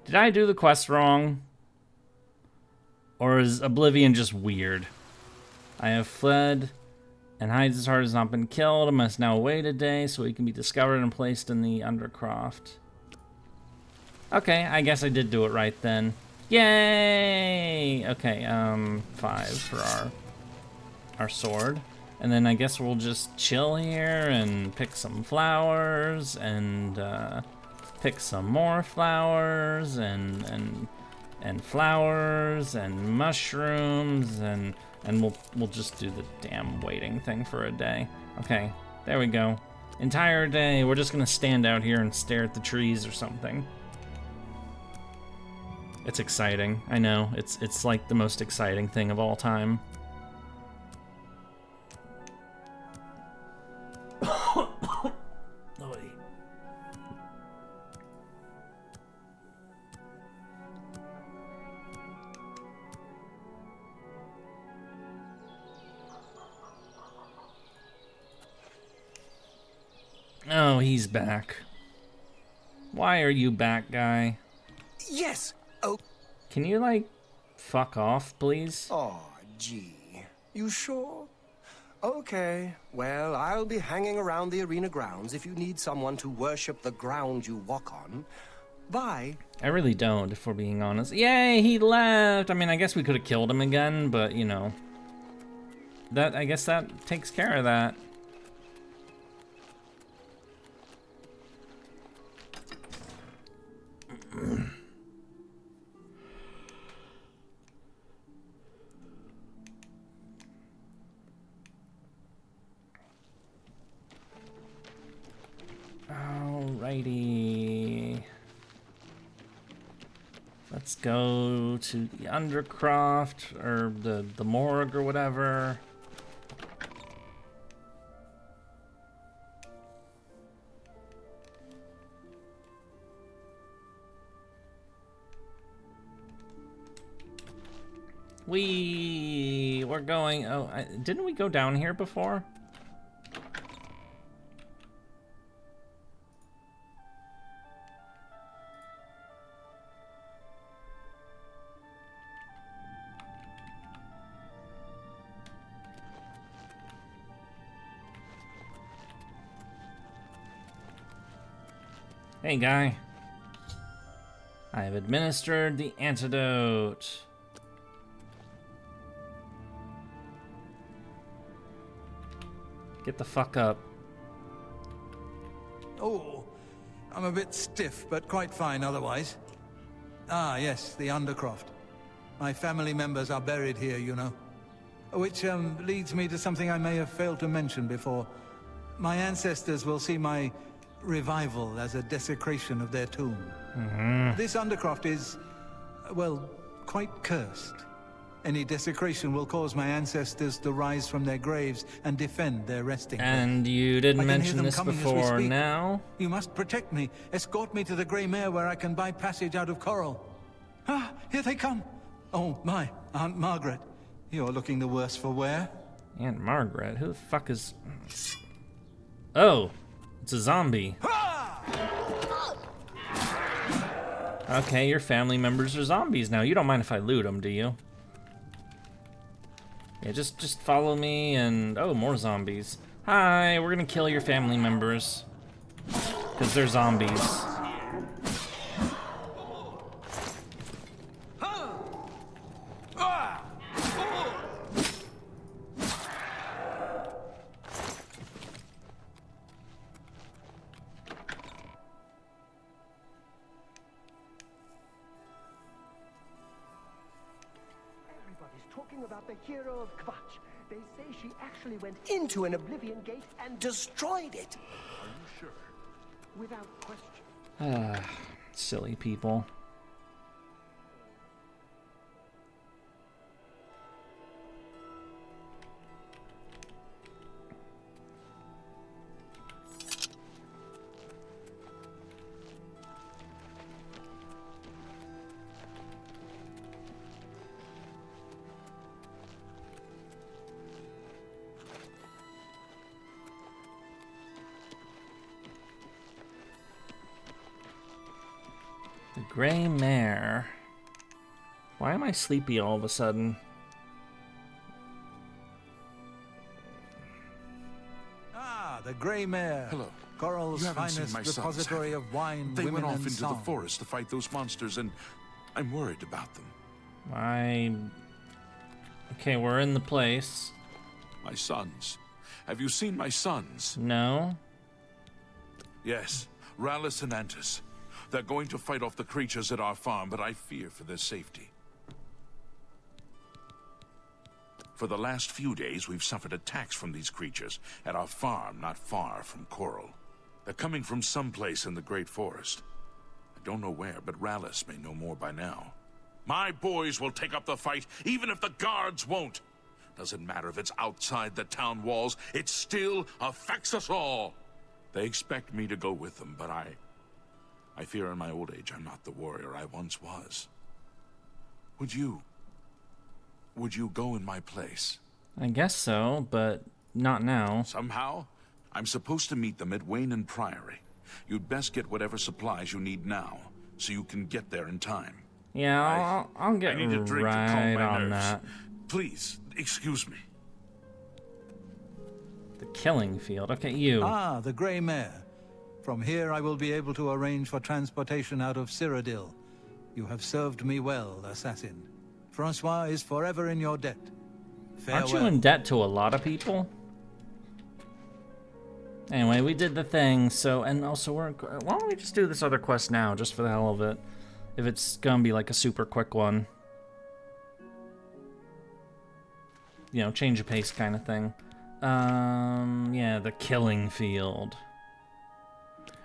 Did I do the quest wrong? Or is Oblivion just weird? I have fled, and Hyde's heart has not been killed. I must now wait a day so he can be discovered and placed in the Undercroft. Okay, I guess I did do it right then. Yay! Okay, 5 for our sword. And then I guess we'll just chill here and pick some flowers and pick some more flowers and flowers and mushrooms and we'll just do the damn waiting thing for a day. Okay, there we go. Entire day, we're just gonna stand out here and stare at the trees or something. It's exciting, I know. It's like the most exciting thing of all time. Oh, he's back. Why are you back, guy? Yes. Oh. Can you, like, fuck off, please? Oh, gee. You sure? Okay. Well, I'll be hanging around the arena grounds if you need someone to worship the ground you walk on. Bye. I really don't, if we're being honest. Yay, he left! I mean, I guess we could have killed him again, but, you know. I guess that takes care of that. Alrighty. Let's go to the Undercroft, or the morgue or whatever. We're going, oh, didn't we go down here before? Hey, guy. I have administered the antidote. Get the fuck up. Oh, I'm a bit stiff, but quite fine otherwise. Ah, yes, the Undercroft. My family members are buried here, you know. Which leads me to something I may have failed to mention before. My ancestors will see my revival as a desecration of their tomb. This Undercroft is, well, quite cursed. Any desecration will cause my ancestors to rise from their graves and defend their resting place. And you didn't mention this before now? You must protect me. Escort me to the Grey Mare where I can buy passage out of Coral. Ah, here they come. Oh, my Aunt Margaret. You're looking the worse for wear. Aunt Margaret? Who the fuck is... Oh! It's a zombie. Okay, your family members are zombies now. You don't mind if I loot them, do you? Yeah, just follow me and... Oh, more zombies. Hi, we're gonna kill your family members. Because they're zombies. Talking about the hero of Kvatch. They say she actually went into an Oblivion gate and destroyed it. Are you sure? Without question. Silly people. The Gray Mare. Why am I sleepy all of a sudden? Ah, the Grey Mare. Hello. Coral's You haven't seen finest my sons, repository have you? of wine, They women, went off and into song. the forest to fight those monsters, and I'm worried about them. Okay, we're in the place. My sons. Have you seen my sons? No. Yes, Rallus and Antus. They're going to fight off the creatures at our farm, but I fear for their safety. For the last few days, we've suffered attacks from these creatures at our farm not far from Coral. They're coming from someplace in the Great Forest. I don't know where, but Rallus may know more by now. My boys will take up the fight, even if the guards won't. Doesn't matter if it's outside the town walls, it still affects us all. They expect me to go with them, but I fear in my old age I'm not the warrior I once was. Would you go in my place? I guess so, but not now. Somehow? I'm supposed to meet them at Wayne and Priory. You'd best get whatever supplies you need now, so you can get there in time. Yeah, I'll get I need a drink right to calm my on nerves. that. Please, excuse me. The killing field. Okay, you. Ah, the Grey Mare. From here I will be able to arrange for transportation out of Cyrodiil. You have served me well, assassin. Francois is forever in your debt. Farewell. Aren't you in debt to a lot of people? Anyway, we did the thing, so, and also why don't we just do this other quest now, just for the hell of it? If it's gonna be like a super quick one. You know, change of pace kind of thing. Yeah, the killing field.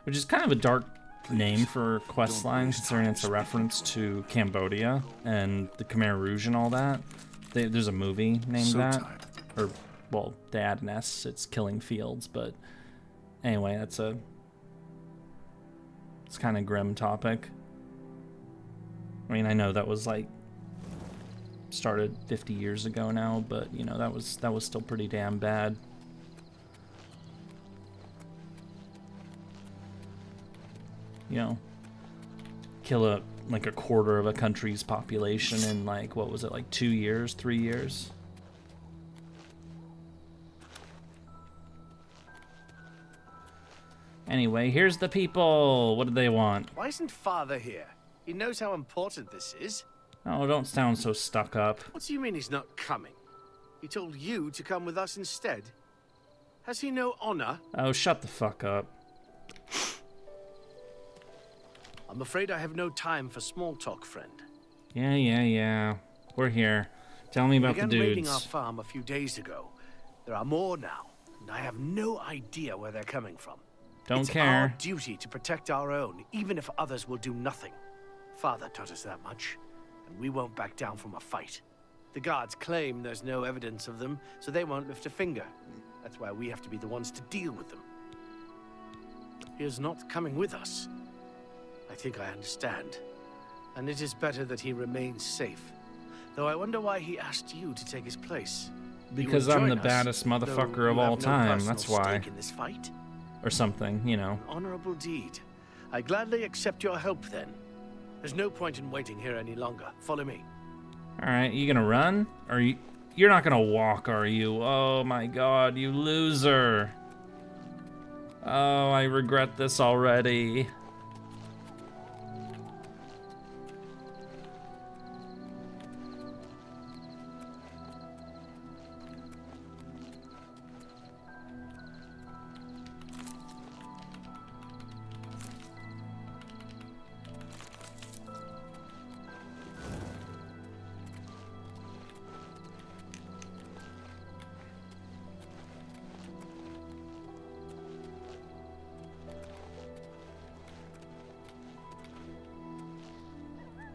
Which is kind of a dark name for questline, considering it's a reference to Cambodia and the Khmer Rouge and all that. There's a movie named that. Or, well, they add an S, it's Killing Fields, but anyway, it's kind of grim topic. I mean, I know that was like started 50 years ago now, but you know, that was still pretty damn bad. You know, kill like a quarter of a country's population in like, what was it, like 2 years, 3 years? Anyway, here's the people. What do they want? Why isn't Father here? He knows how important this is. Oh, don't sound so stuck up. What do you mean he's not coming? He told you to come with us instead. Has he no honor? Oh, shut the fuck up. I'm afraid I have no time for small talk, friend. Yeah. We're here. Tell me about the We began raiding our dudes. farm a few days ago. There are more now, and I have no idea where they're coming from. Don't It's care. our duty to protect our own, even if others will do nothing. Father taught us that much, and we won't back down from a fight. The guards claim there's no evidence of them, so they won't lift a finger. That's why we have to be the ones to deal with them. He is not coming with us. I think I understand. And it is better that he remains safe. Though I wonder why he asked you to take his place. Because will I'm join the us, baddest though motherfucker you of all have no time, personal that's why. stake in this fight. Or something, you know. Honorable deed. I gladly accept your help then. There's no point in waiting here any longer. Follow me. Alright, you gonna run? Or you're not gonna walk, are you? Oh my god, you loser. Oh, I regret this already.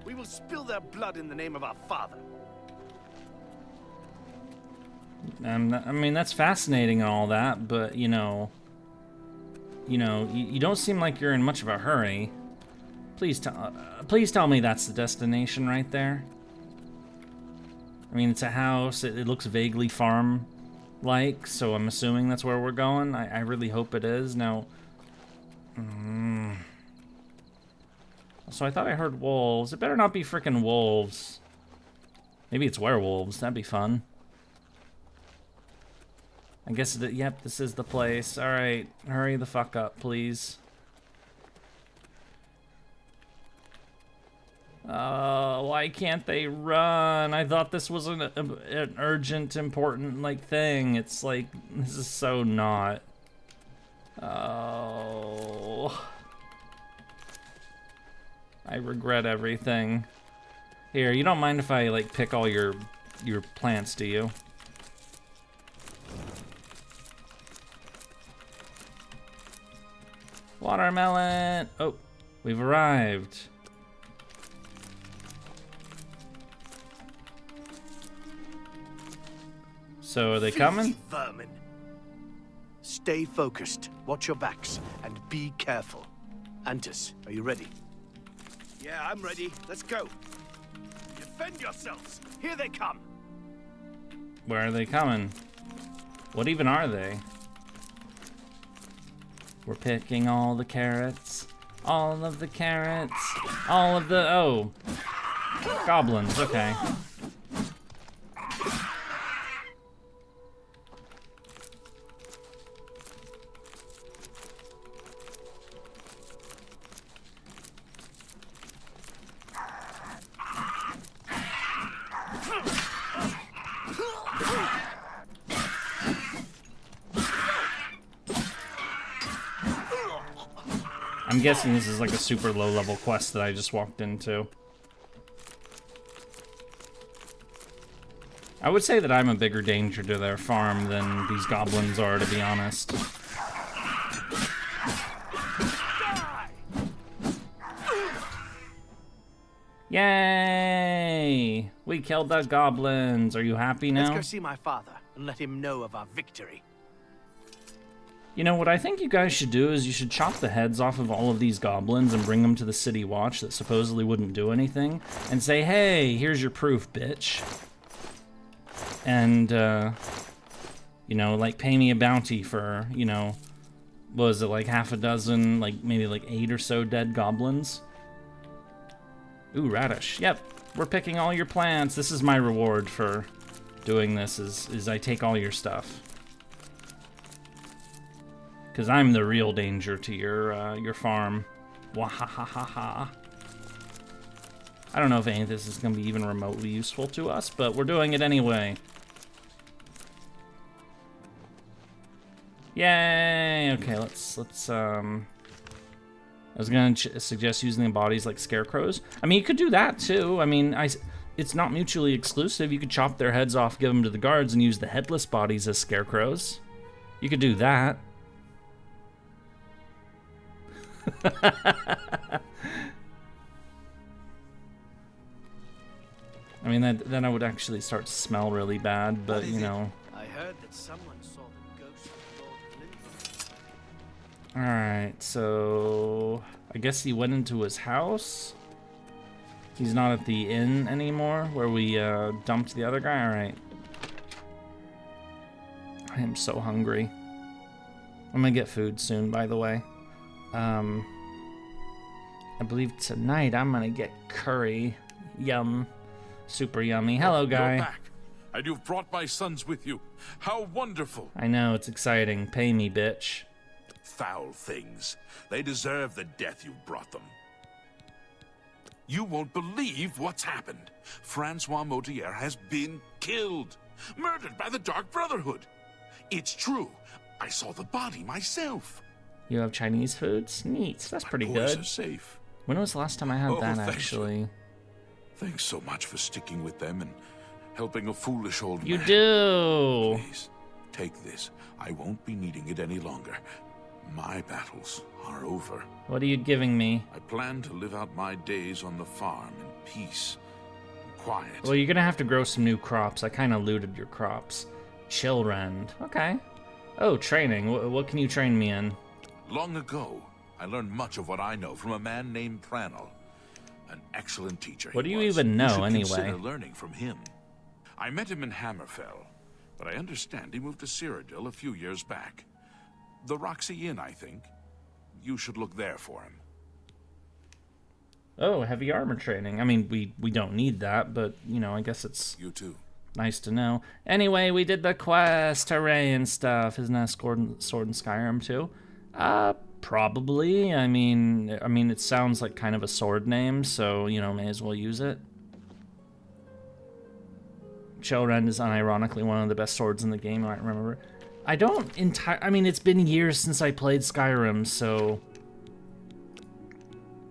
We will spill their blood in the name of our father. I mean, that's fascinating and all that, but, you don't seem like you're in much of a hurry. Please tell me that's the destination right there. I mean, it's a house. It looks vaguely farm-like, so I'm assuming that's where we're going. I really hope it is. Now, so I thought I heard wolves. It better not be frickin' wolves. Maybe it's werewolves. That'd be fun. I guess, yep, this is the place. Alright, hurry the fuck up, please. Why can't they run? I thought this was an urgent, important, like, thing. It's like, this is so not. Oh. I regret everything. Here, you don't mind if I, like, pick all your plants, do you? Watermelon! Oh, we've arrived. So, are they coming? Vermin. Stay focused, watch your backs, and be careful. Antus, are you ready? Yeah, I'm ready. Let's go. Defend yourselves. Here they come. Where are they coming? What even are they? We're picking all the carrots. All of the carrots. All of the... Oh. Goblins, okay. I'm guessing this is like a super low level quest that I just walked into. I would say that I'm a bigger danger to their farm than these goblins are, to be honest. Yay! We killed the goblins. Are you happy now? Let's go see my father and let him know of our victory. You know, what I think you guys should do is you should chop the heads off of all of these goblins and bring them to the city watch that supposedly wouldn't do anything and say, hey, here's your proof, bitch. And, you know, like, pay me a bounty for, you know, what was it, like half a dozen, like, maybe like 8 or so dead goblins? Ooh, radish. Yep, we're picking all your plants. This is my reward for doing this, is I take all your stuff. Because I'm the real danger to your farm. Wahahaha. I don't know if any of this is going to be even remotely useful to us, but we're doing it anyway. Yay! Okay, let's I was going to suggest using the bodies like scarecrows. I mean, you could do that too. I mean, it's not mutually exclusive. You could chop their heads off, give them to the guards, and use the headless bodies as scarecrows. You could do that. I mean, then I would actually start to smell really bad, but you know. I heard that someone saw the ghost of Lord Lincoln. Alright, so I guess he went into his house. He's not at the inn anymore where we dumped the other guy. Alright. I am so hungry. I'm gonna get food soon, by the way. I believe tonight I'm gonna get curry. Yum. Super yummy. Hello, guy. You're back, and you've brought my sons with you. How wonderful. I know, it's exciting. Pay me, bitch. Foul things. They deserve the death you've brought them. You won't believe what's happened. Francois Motier has been killed. Murdered by the Dark Brotherhood. It's true. I saw the body myself. You have Chinese foods? Neat. That's pretty Boys good. are safe. When was the last time I had that, thank actually? you. Thanks so much for sticking with them and helping a foolish old man. You do. Please, take this. I won't be needing it any longer. My battles are over. What are you giving me? I plan to live out my days on the farm in peace and quiet. Well, you're gonna have to grow some new crops. I kind of looted your crops. Chillrend. Okay. Oh, training. What can you train me in? Long ago, I learned much of what I know from a man named Pranel. An excellent teacher. What do you was. even know, should anyway? Consider learning from him. I met him in Hammerfell, but I understand he moved to Cyrodiil a few years back. The Roxy Inn, I think. You should look there for him. Oh, heavy armor training. I mean, we don't need that, but, you know, I guess it's... You too. Nice to know. Anyway, we did the quest, hooray and stuff. Isn't that a sword in Skyrim too? Probably. I mean, it sounds like kind of a sword name, so, you know, may as well use it. Chillrend is unironically one of the best swords in the game, I remember. I mean, it's been years since I played Skyrim, so...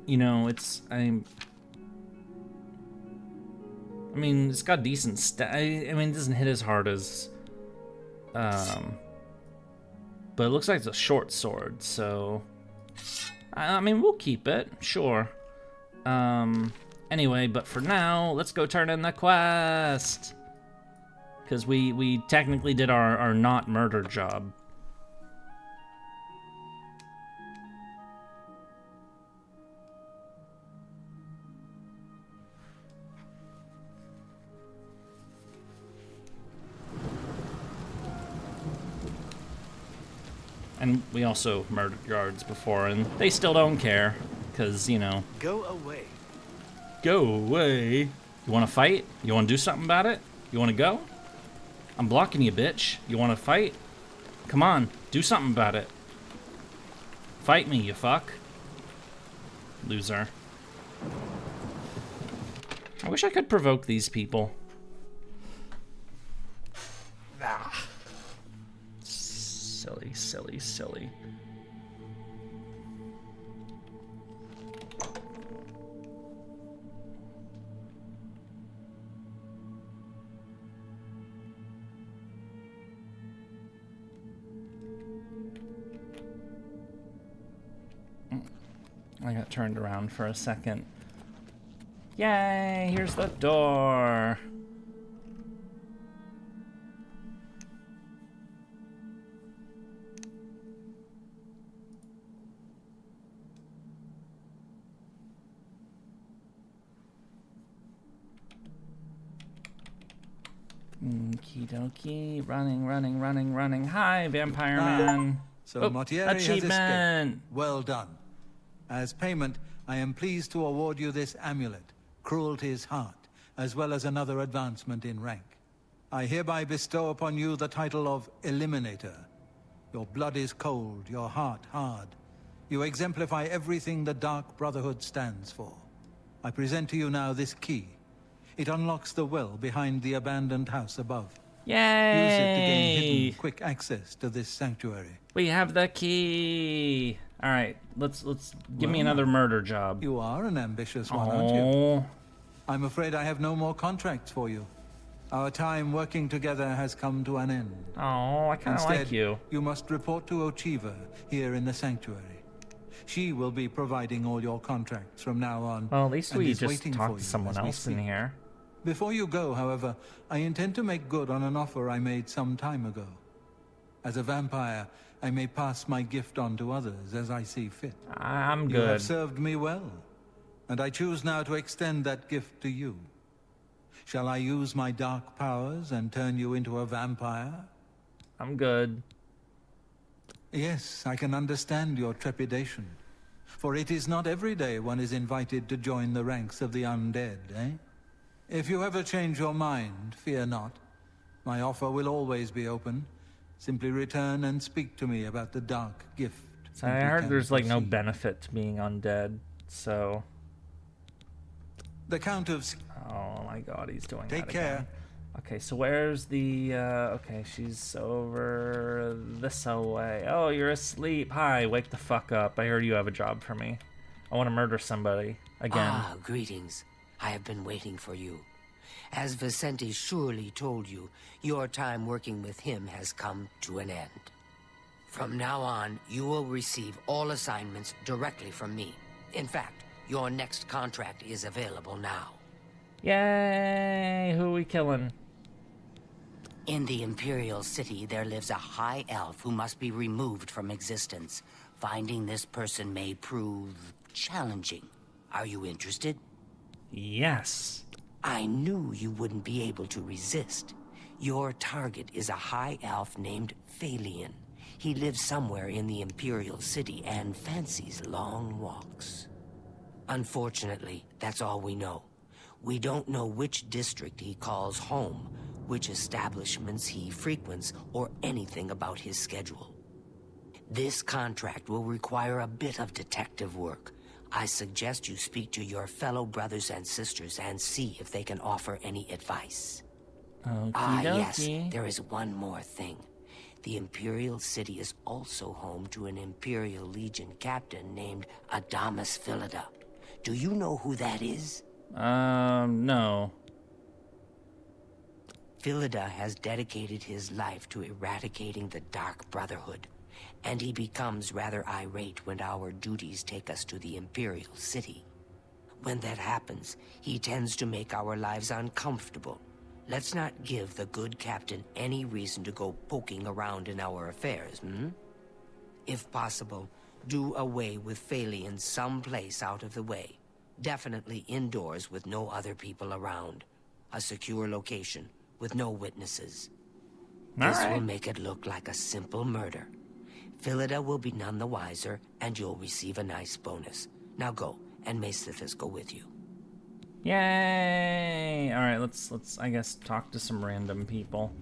You know, I mean, it's got decent I mean, it doesn't hit as hard as... But it looks like it's a short sword, so... I mean, we'll keep it, sure. Anyway, but for now, let's go turn in the quest! Because we technically did our not murder job. And we also murdered guards before, and they still don't care, because, you know... Go away. Go away? You want to fight? You want to do something about it? You want to go? I'm blocking you, bitch. You want to fight? Come on, do something about it. Fight me, you fuck. Loser. I wish I could provoke these people. Ah. Silly, silly, silly. I got turned around for a second. Yay, here's the door. Okie dokie. Running, running, running, running. Hi, Vampire Man. So Oh, Mortieri has escaped. achievement. Well done. As payment, I am pleased to award you this amulet, Cruelty's Heart, as well as another advancement in rank. I hereby bestow upon you the title of Eliminator. Your blood is cold, your heart hard. You exemplify everything the Dark Brotherhood stands for. I present to you now this key. It unlocks the well behind the abandoned house above. Yay! Use it to gain hidden, quick access to this sanctuary. We have the key. All right, let's give me another murder job. You are an ambitious one, aren't you? I'm afraid I have no more contracts for you. Our time working together has come to an end. Oh, I kind of like you. You must report to Ochiva here in the sanctuary. She will be providing all your contracts from now on. Well, at least we just waiting talked for to you someone as we else in speak. here. Before you go, however, I intend to make good on an offer I made some time ago. As a vampire, I may pass my gift on to others as I see fit. I'm You have good. served me well, and I choose now to extend that gift to you. Shall I use my dark powers and turn you into a vampire? I'm good. Yes, I can understand your trepidation. For it is not every day one is invited to join the ranks of the undead, eh? If you ever change your mind, fear not. My offer will always be open. Simply return and speak to me about the dark gift. So I heard there's like no benefit to being undead, so... The Count of... Oh my god, he's doing Take that care. again. Okay, so where's the... okay, she's over this way. Oh, you're asleep. Hi, wake the fuck up. I heard you have a job for me. I want to murder somebody. Again. Ah, greetings. I have been waiting for you. As Vicente surely told you, your time working with him has come to an end. From now on, you will receive all assignments directly from me. In fact, your next contract is available now. Yay! Who are we killing? In the Imperial City, there lives a high elf who must be removed from existence. Finding this person may prove challenging. Are you interested? Yes. I knew you wouldn't be able to resist. Your target is a high elf named Phalion. He lives somewhere in the Imperial City and fancies long walks. Unfortunately, that's all we know. We don't know which district he calls home, which establishments he frequents, or anything about his schedule. This contract will require a bit of detective work. I suggest you speak to your fellow brothers and sisters and see if they can offer any advice. Yes, there is one more thing. The Imperial City is also home to an Imperial Legion captain named Adamus Philida. Do you know who that is? No. Philida has dedicated his life to eradicating the Dark Brotherhood, and he becomes rather irate when our duties take us to the Imperial City. When that happens, he tends to make our lives uncomfortable. Let's not give the good captain any reason to go poking around in our affairs, If possible, do away with Phalion someplace out of the way. Definitely indoors with no other people around. A secure location with no witnesses. This will make it look like a simple murder. Philida will be none the wiser, and you'll receive a nice bonus. Now go, and may Sithis go with you. Yay! Alright, let's I guess talk to some random people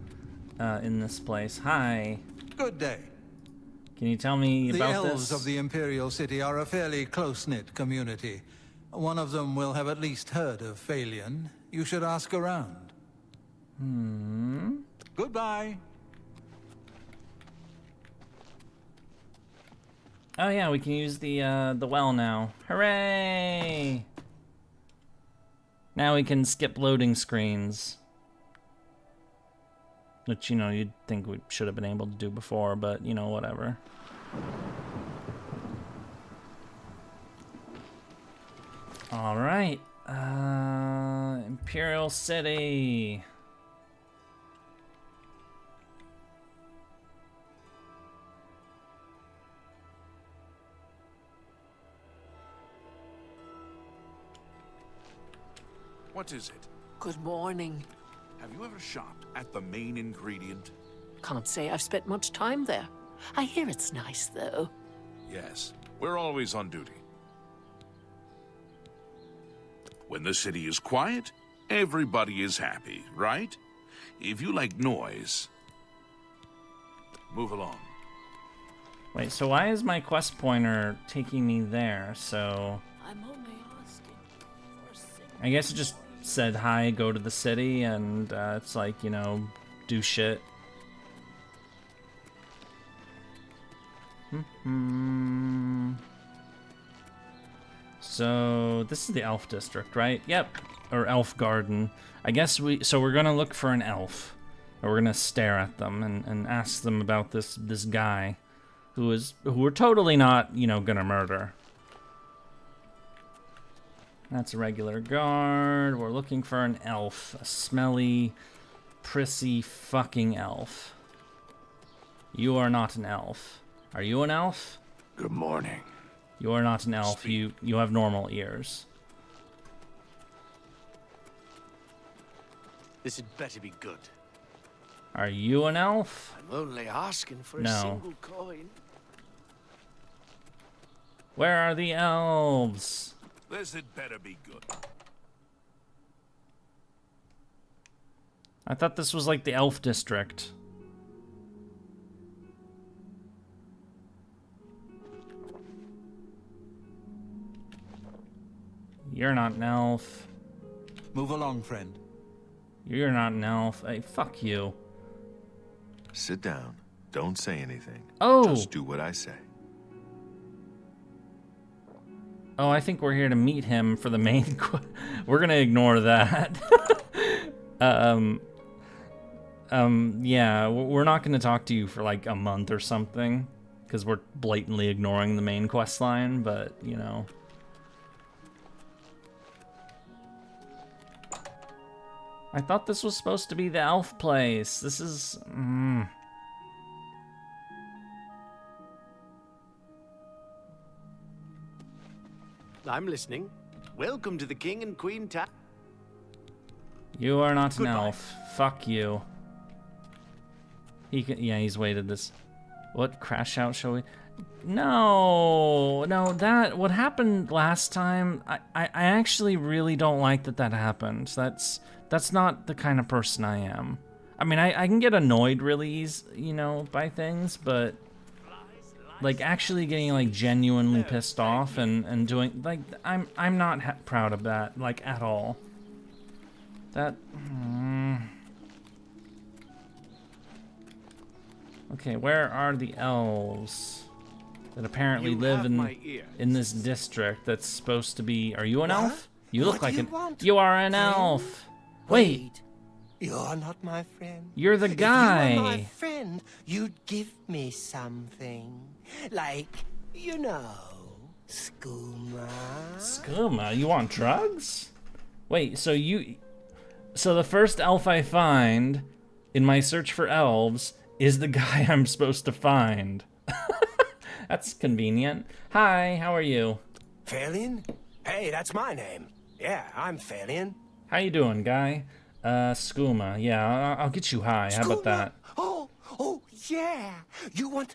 in this place. Hi. Good day. Can you tell me about this? The elves of the Imperial City are a fairly close-knit community. One of them will have at least heard of Phalion. You should ask around. Goodbye. Oh yeah, we can use the well now. Hooray! Now we can skip loading screens. Which, you know, you'd think we should have been able to do before, but, you know, whatever. Alright. Imperial City. What is it? Good morning. Have you ever shopped at the main ingredient? Can't say I've spent much time there. I hear it's nice, though. Yes, we're always on duty. When the city is quiet, everybody is happy, right? If you like noise, move along. Wait, so why is my quest pointer taking me there? So I'm only asking for a second. I guess it just said hi, go to the city, and it's like, you know, do shit. So this is the elf district, right? Yep, or elf garden. I guess we're gonna look for an elf, or we're gonna stare at them and ask them about this guy who we're totally not, you know, gonna murder. That's a regular guard. We're looking for an elf. A smelly, prissy fucking elf. You are not an elf. Are you an elf? Good morning. You are not an elf. You have normal ears. This had better be good. Are you an elf? I'm only asking for a No. single coin. Where are the elves? This had better be good. I thought this was like the elf district. You're not an elf. Move along, friend. You're not an elf. Hey, fuck you. Sit down. Don't say anything. Oh. Just do what I say. Oh, I think we're here to meet him for the main we're gonna ignore that. Yeah, we're not gonna talk to you for like a month or something, because we're blatantly ignoring the main quest line, but, you know. I thought this was supposed to be the elf place. This is... I'm listening. Welcome to the King and Queen Ta- You are not an Goodbye. elf. Fuck you. He can, yeah, he's waited this. What crash out shall we? No, that what happened last time. I actually really don't like that happened. That's not the kind of person I am. I mean, I can get annoyed really easy, you know, by things, but like actually getting like genuinely pissed off and doing like I'm not proud of that like at all. That. Okay, where are the elves that apparently You live have my ear. in this district that's supposed to be? Are you an elf? You look What like do you an. want, You are an friend? elf. Wait, You're not my friend. you're the If you were my guy. friend, you'd give me something. Like, you know, skooma. Skooma, you want drugs? Wait, so the first elf I find in my search for elves is the guy I'm supposed to find. That's convenient. Hi, how are you? Falion? Hey, that's my name. Yeah, I'm Falion. How you doing, guy? Skooma. Yeah, I'll get you high. How about that? Oh, yeah. You want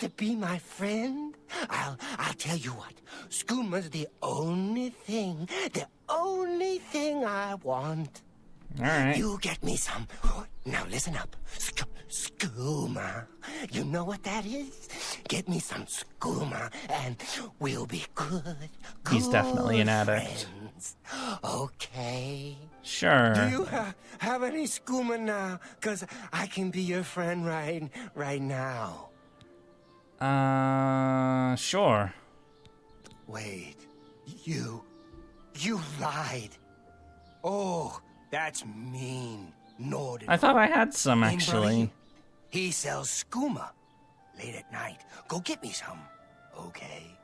to be my friend? I'll tell you what. Skooma's the only thing I want. All right. You get me some. Now listen up. Skooma. You know what that is? Get me some skooma and we'll be good. He's definitely an addict. Friends. Okay. Sure. Do you have any skooma now? 'Cause I can be your friend right now. Sure. Wait. You lied. Oh, that's mean. Norden. I thought I had some, Mean actually. Brody, he sells skooma late at night. Go get me some. Okay.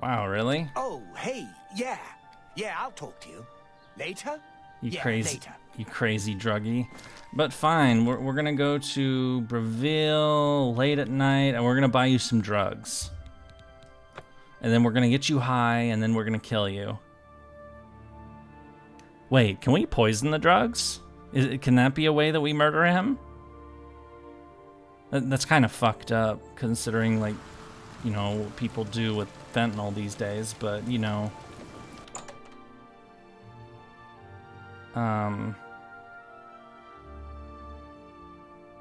Wow, really? Oh, hey, yeah. Yeah, I'll talk to you. Later? You Yeah, crazy, later. you crazy druggie. But fine, we're gonna go to Breville late at night, and we're gonna buy you some drugs. And then we're gonna get you high, and then we're gonna kill you. Wait, can we poison the drugs? Can that be a way that we murder him? That's kind of fucked up, considering, like, you know, what people do with fentanyl these days, but, you know.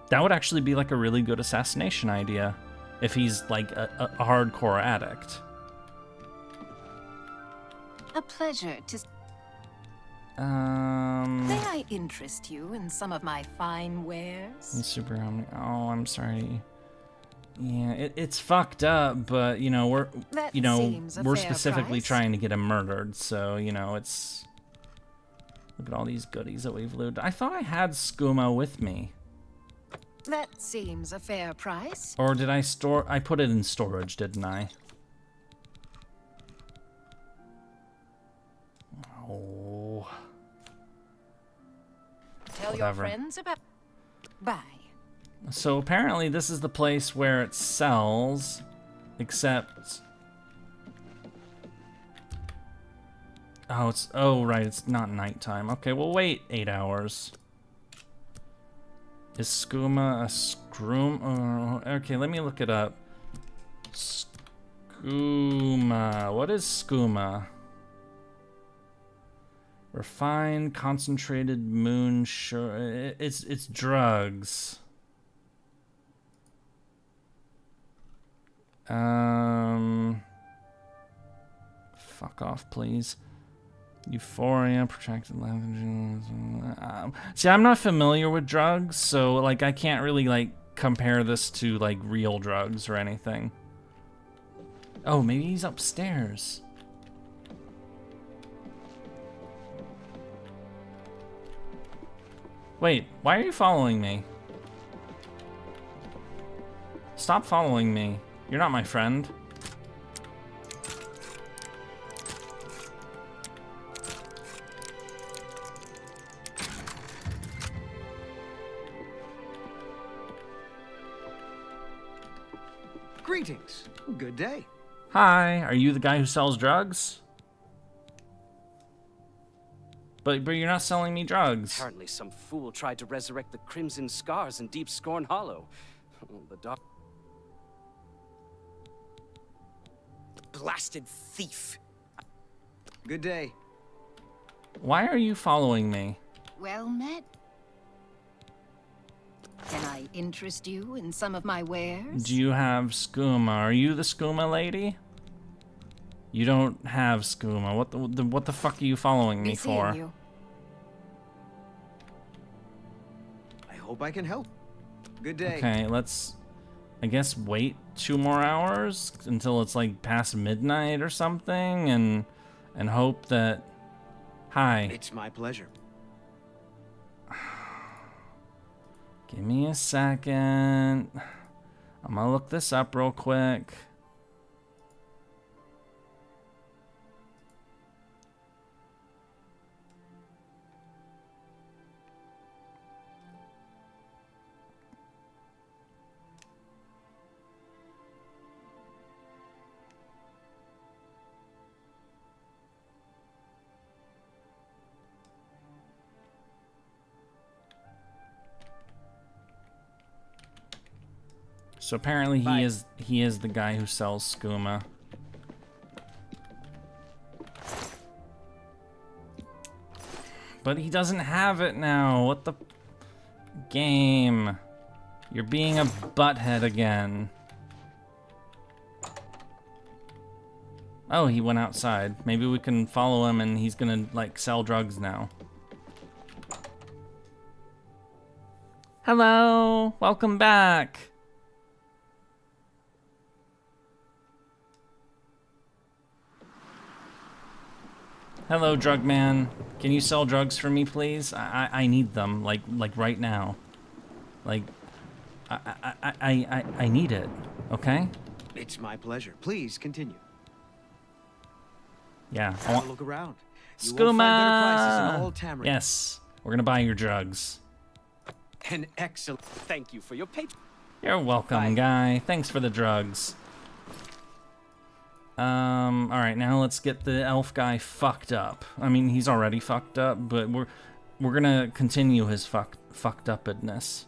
That would actually be, like, a really good assassination idea, if he's, like, a hardcore addict. A pleasure to... May I interest you in some of my fine wares? Super Omni. Oh, I'm sorry. Yeah, it's fucked up, but you know That we're seems a fair specifically price. trying to get him murdered, so you know it's. Look at all these goodies that we've looted. I thought I had skooma with me, That seems a fair price. or did I store? I put it in storage, didn't I? Oh. Tell Whatever. your friends about... Bye. So apparently this is the place where it sells, except... Oh, right, it's not nighttime. Okay, we'll wait 8 hours. Is skooma a scroom? Okay, let me look it up. Skooma. What is skooma? Refined, concentrated moonshine. It's drugs. Fuck off, please. Euphoria, protracted see, I'm not familiar with drugs, so like I can't really like compare this to like real drugs or anything. Oh, maybe he's upstairs. Wait, why are you following me? Stop following me. You're not my friend. Greetings. Good day. Hi, are you the guy who sells drugs? But you're not selling me drugs. Apparently some fool tried to resurrect the Crimson Scars in Deep Scorn Hollow. The dark... Blasted thief. Good day. Why are you following me? Well met. Can I interest you in some of my wares? Do you have skooma? Are you the skooma lady? You don't have skooma. What the fuck are you following me for? You. I hope I can help. Good day. Okay, let's, I guess, wait 2 more hours until it's like past midnight or something, and hope that. Hi. It's my pleasure. Give me a second. I'm gonna look this up real quick. So apparently he is the guy who sells skooma. But he doesn't have it now. What the game? You're being a butthead again. Oh, he went outside. Maybe we can follow him and he's gonna like sell drugs now. Hello, welcome back. Hello, drug man. Can you sell drugs for me, please? I need them, like right now. Like, I need it. Okay? It's my pleasure. Please continue. Yeah. Have a look around. You will find better prices in all Skooma. Tamriel. Yes, we're gonna buy your drugs. An excellent. Thank you for your patience. You're welcome, guy. Thanks for the drugs. All right, now let's get the elf guy fucked up. I mean, he's already fucked up, but we're gonna continue his fucked upness.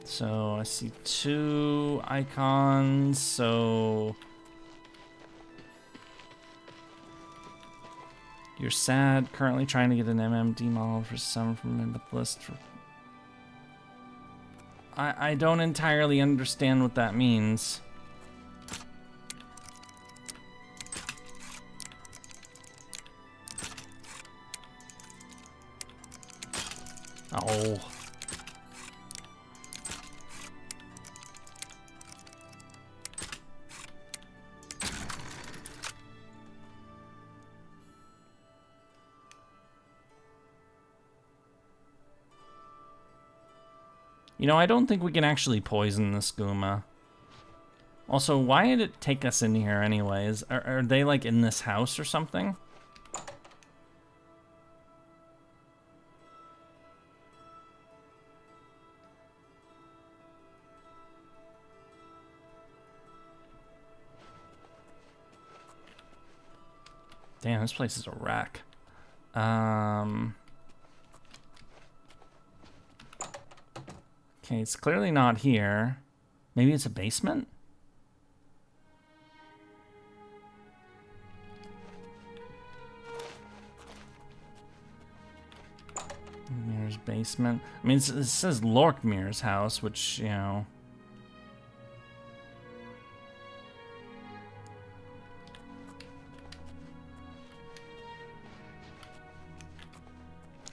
So I see 2 icons, so you're sad, currently trying to get an MMD model for some from the list. I don't entirely understand what that means. Oh. You know, I don't think we can actually poison the skooma. Also, why did it take us in here anyways? Are they like in this house or something? Damn, this place is a wreck. Okay, it's clearly not here. Maybe it's a basement? Mir's basement. I mean, it says Lorkmir's house, which, you know...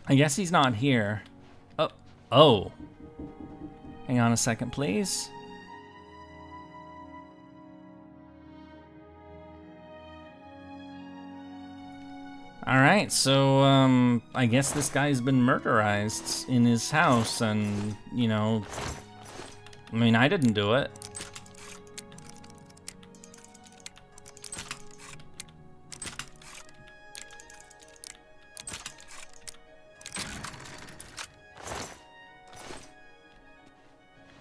I guess he's not here. Oh. Oh. Hang on a second, please. Alright, so, I guess this guy's been murderized in his house, and, you know... I mean, I didn't do it.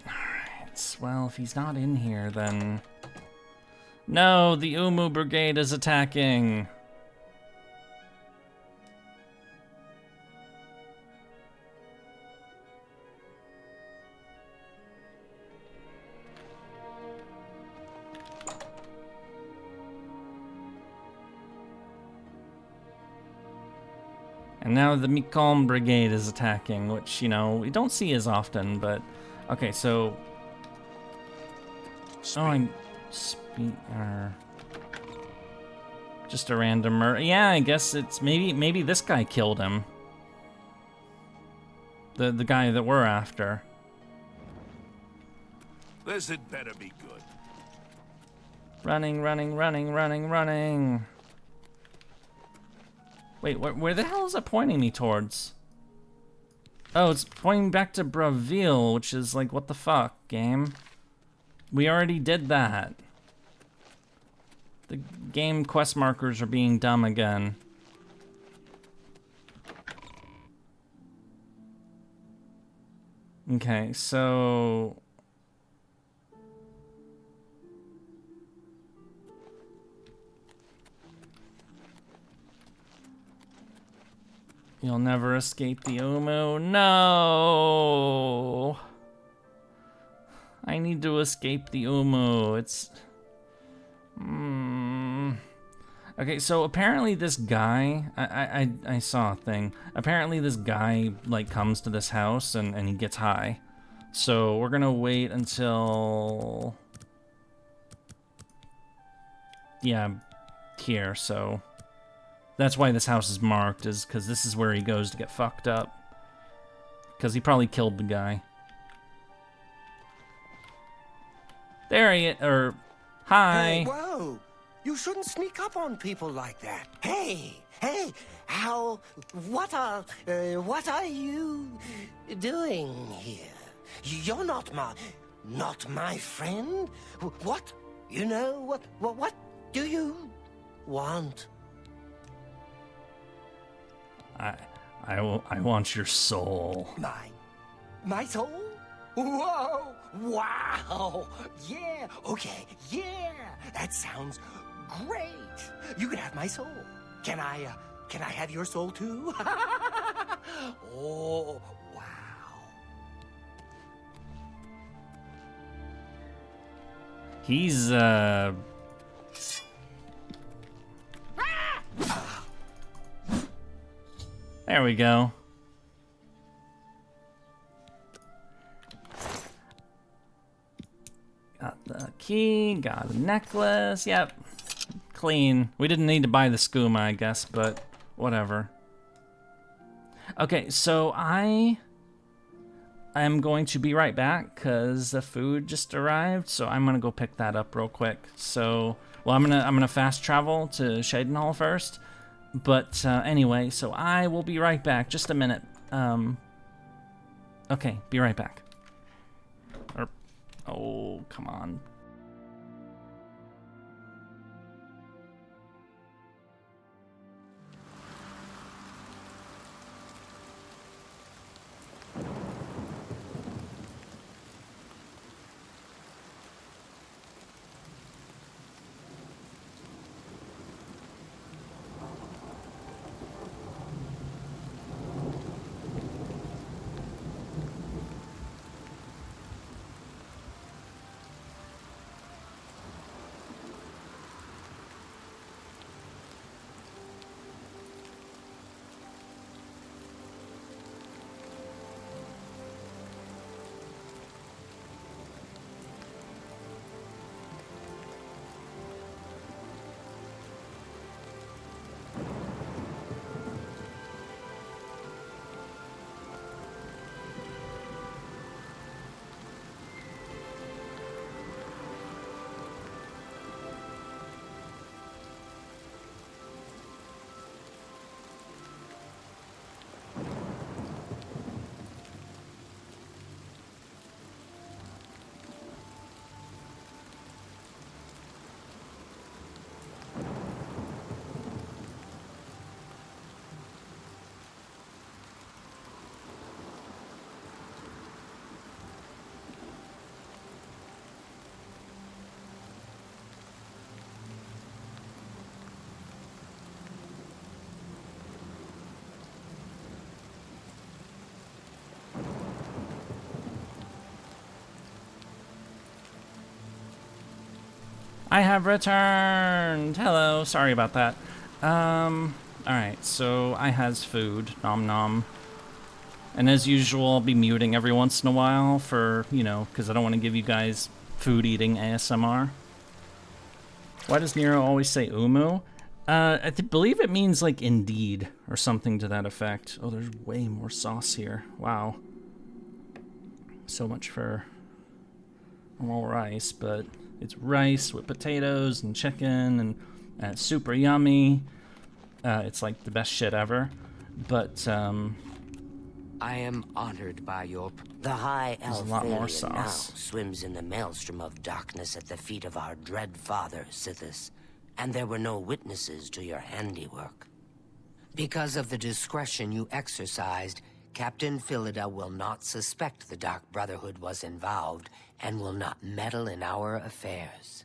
Alright, well, if he's not in here, then... No, the Umu Brigade is attacking! And now the Mikom Brigade is attacking, which, you know, we don't see as often, but... Okay, so... Oh, I'm... Just a random murder. Yeah, I guess it's... Maybe this guy killed him. The guy that we're after. This had better be good. Running, running, running, running, running. Wait, where the hell is it pointing me towards? Oh, it's pointing back to Braville, which is like, what the fuck, game? We already did that. The game quest markers are being dumb again. Okay, so... You'll never escape the Umu. No! I need to escape the Umu. It's... Okay, so apparently this guy... I saw a thing. Apparently this guy, like, comes to this house and he gets high. So we're gonna wait until... Yeah, here, so... That's why this house is marked, is because this is where he goes to get fucked up. Because he probably killed the guy. There he is, hi! Hey, whoa! You shouldn't sneak up on people like that. Hey, what are you doing here? You're not my friend? What? You know, what do you want? I want your soul. My soul? Whoa! Wow! Yeah! Okay, yeah! That sounds great! You can have my soul. Can I have your soul too? Oh, wow. He's, There we go. Got the key, got a necklace, yep. Clean. We didn't need to buy the skooma, I guess, but whatever. Okay, so I am going to be right back, because the food just arrived, so I'm gonna go pick that up real quick. So, well, I'm gonna fast travel to Shadenhall first. But anyway, so I will be right back. Just a minute. Okay, be right back. Oh, come on. I have returned! Hello, sorry about that. Alright, so I has food. Nom nom. And as usual, I'll be muting every once in a while for, you know, because I don't want to give you guys food eating ASMR. Why does Nero always say umu? I believe it means like indeed or something to that effect. Oh, there's way more sauce here. Wow. So much for normal rice, but it's rice with potatoes and chicken, and it's super yummy. It's like the best shit ever. But I am honored by your... The High there's a lot more Elfalion now sauce. swims in the maelstrom of darkness at the feet of our dread father, Sithis, and there were no witnesses to your handiwork. Because of the discretion you exercised, Captain Philida will not suspect the Dark Brotherhood was involved and will not meddle in our affairs.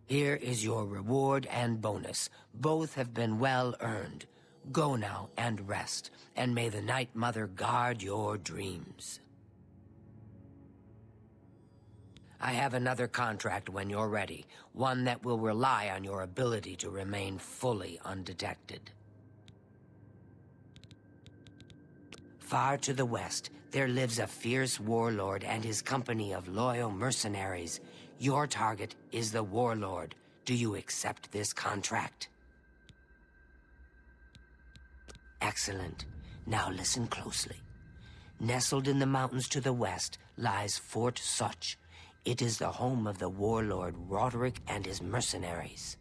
Here is your reward and bonus. Both have been well earned. Go now and rest, and may the Night Mother guard your dreams. I have another contract when you're ready, one that will rely on your ability to remain fully undetected. Far to the west, there lives a fierce warlord and his company of loyal mercenaries. Your target is the warlord. Do you accept this contract? Excellent. Now listen closely. Nestled in the mountains to the west lies Fort Such. It is the home of the warlord Roderick and his mercenaries.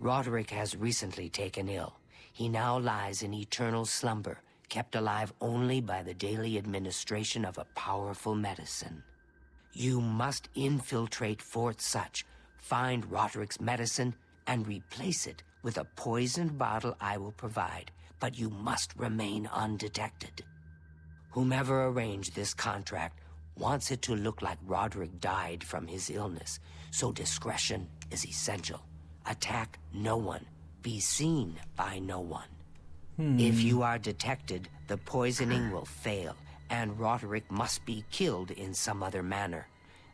Roderick has recently taken ill. He now lies in eternal slumber, kept alive only by the daily administration of a powerful medicine. You must infiltrate Fort Such, find Roderick's medicine, and replace it with a poisoned bottle I will provide, but you must remain undetected. Whomever arranged this contract wants it to look like Roderick died from his illness, so discretion is essential. Attack no one. Be seen by no one. If you are detected, the poisoning will fail, and Roderick must be killed in some other manner.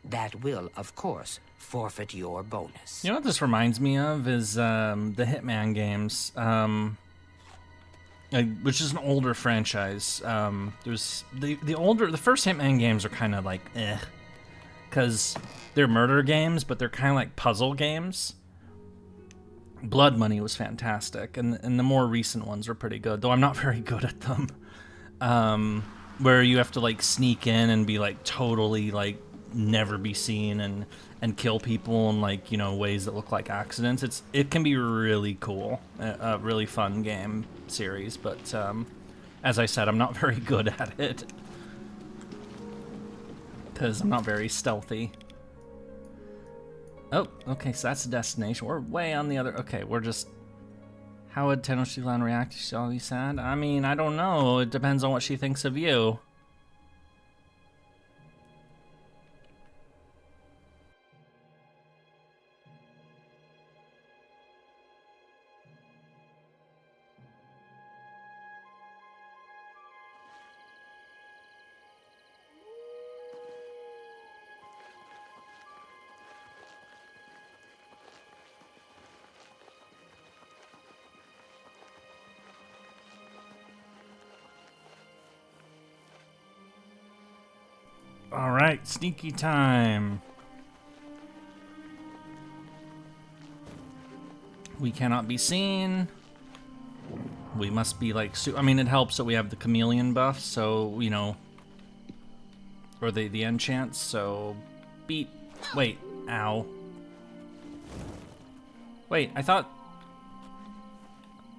That will, of course, forfeit your bonus. You know what this reminds me of is the Hitman games, which is an older franchise. There's the first Hitman games are kind of like because they're murder games, but they're kind of like puzzle games. Blood Money was fantastic, and the more recent ones are pretty good, though I'm not very good at them. Where you have to like sneak in and be like totally like never be seen and kill people in like, you know, ways that look like accidents. It can be really cool, a really fun game series, but as I said, I'm not very good at it because I'm not very stealthy. Oh, okay, so that's the destination. We're way on the other... Okay, we're just... How would Tenochtitlan react if she saw you sad? I mean, I don't know. It depends on what she thinks of you. Alright, sneaky time. We cannot be seen. We must be like... I mean, it helps that we have the chameleon buff, so, you know... Or the enchants, so... Beep. Wait. Ow. Wait, I thought...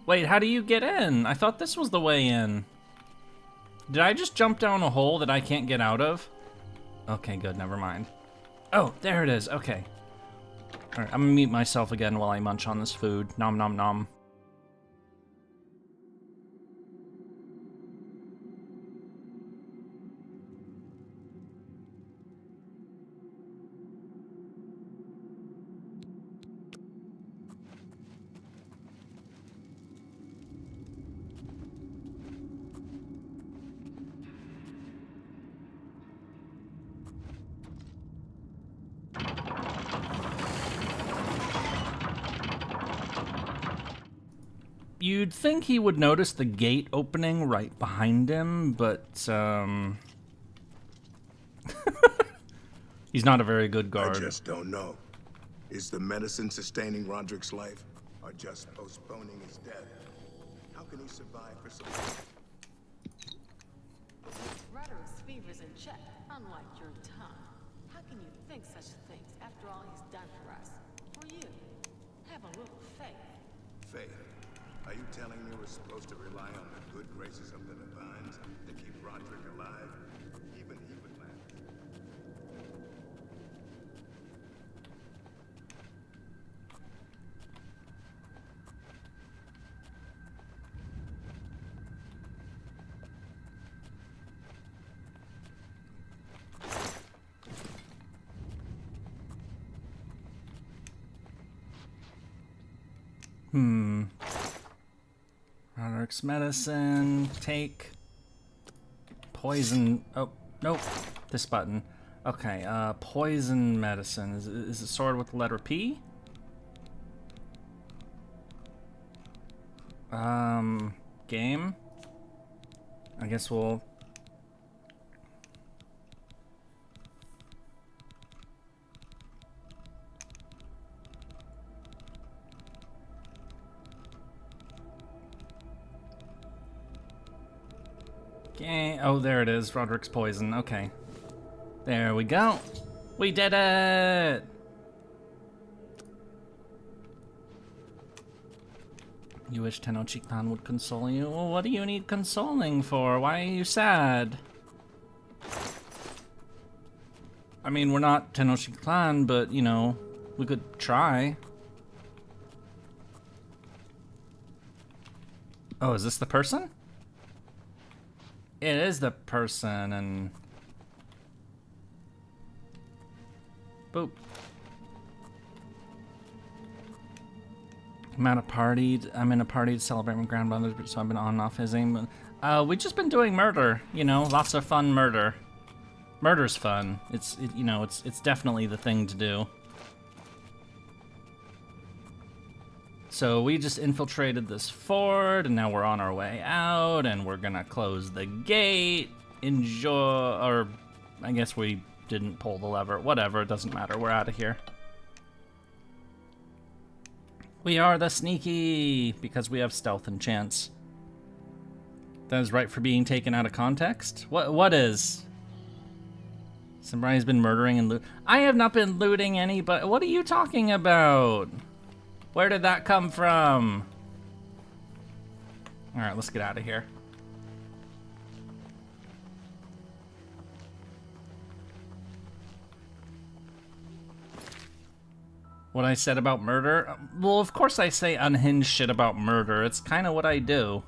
Wait, how do you get in? I thought this was the way in. Did I just jump down a hole that I can't get out of? Okay, good, never mind. Oh, there it is, okay. Alright, I'm gonna mute myself again while I munch on this food. Nom nom nom. You'd think he would notice the gate opening right behind him, but he's not a very good guard. I just don't know. Is the medicine sustaining Roderick's life, or just postponing his death? How can he survive for so long? Roderick's fever's in check, unlike your tongue. How can you think such things after all he's done for us? For you. Have a little faith. Faith? Are you telling me we're supposed to rely on the good graces of the divines to keep Roderick alive? Even he would laugh. Roderick's medicine, take. Poison, oh, nope, this button. Okay, poison medicine. Is it sword with the letter P? Game? I guess we'll... Oh, there it is. Roderick's poison. Okay. There we go. We did it! You wish Tenochtitlan would console you? Well, what do you need consoling for? Why are you sad? I mean, we're not Tenochtitlan, but, you know, we could try. Oh, is this the person? It is the person, and... Boop. I'm in a party to celebrate my grandmother, so I've been on and off fizzing. But, we've just been doing murder, you know, lots of fun murder. Murder's fun. It's definitely the thing to do. So we just infiltrated this fort, and now we're on our way out, and we're gonna close the gate. Enjoy, or I guess we didn't pull the lever. Whatever, it doesn't matter. We're out of here. We are the sneaky, because we have stealth and chance. That is right for being taken out of context? What is? Somebody's been murdering and loot. I have not been looting anybody. What are you talking about? Where did that come from? Alright, let's get out of here. What I said about murder? Well, of course I say unhinged shit about murder. It's kind of what I do.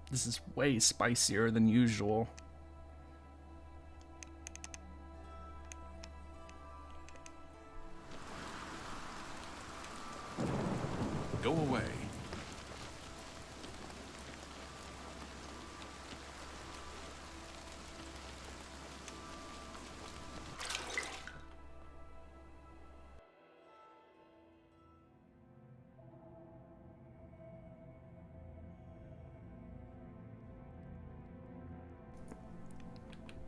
This is way spicier than usual. Go away.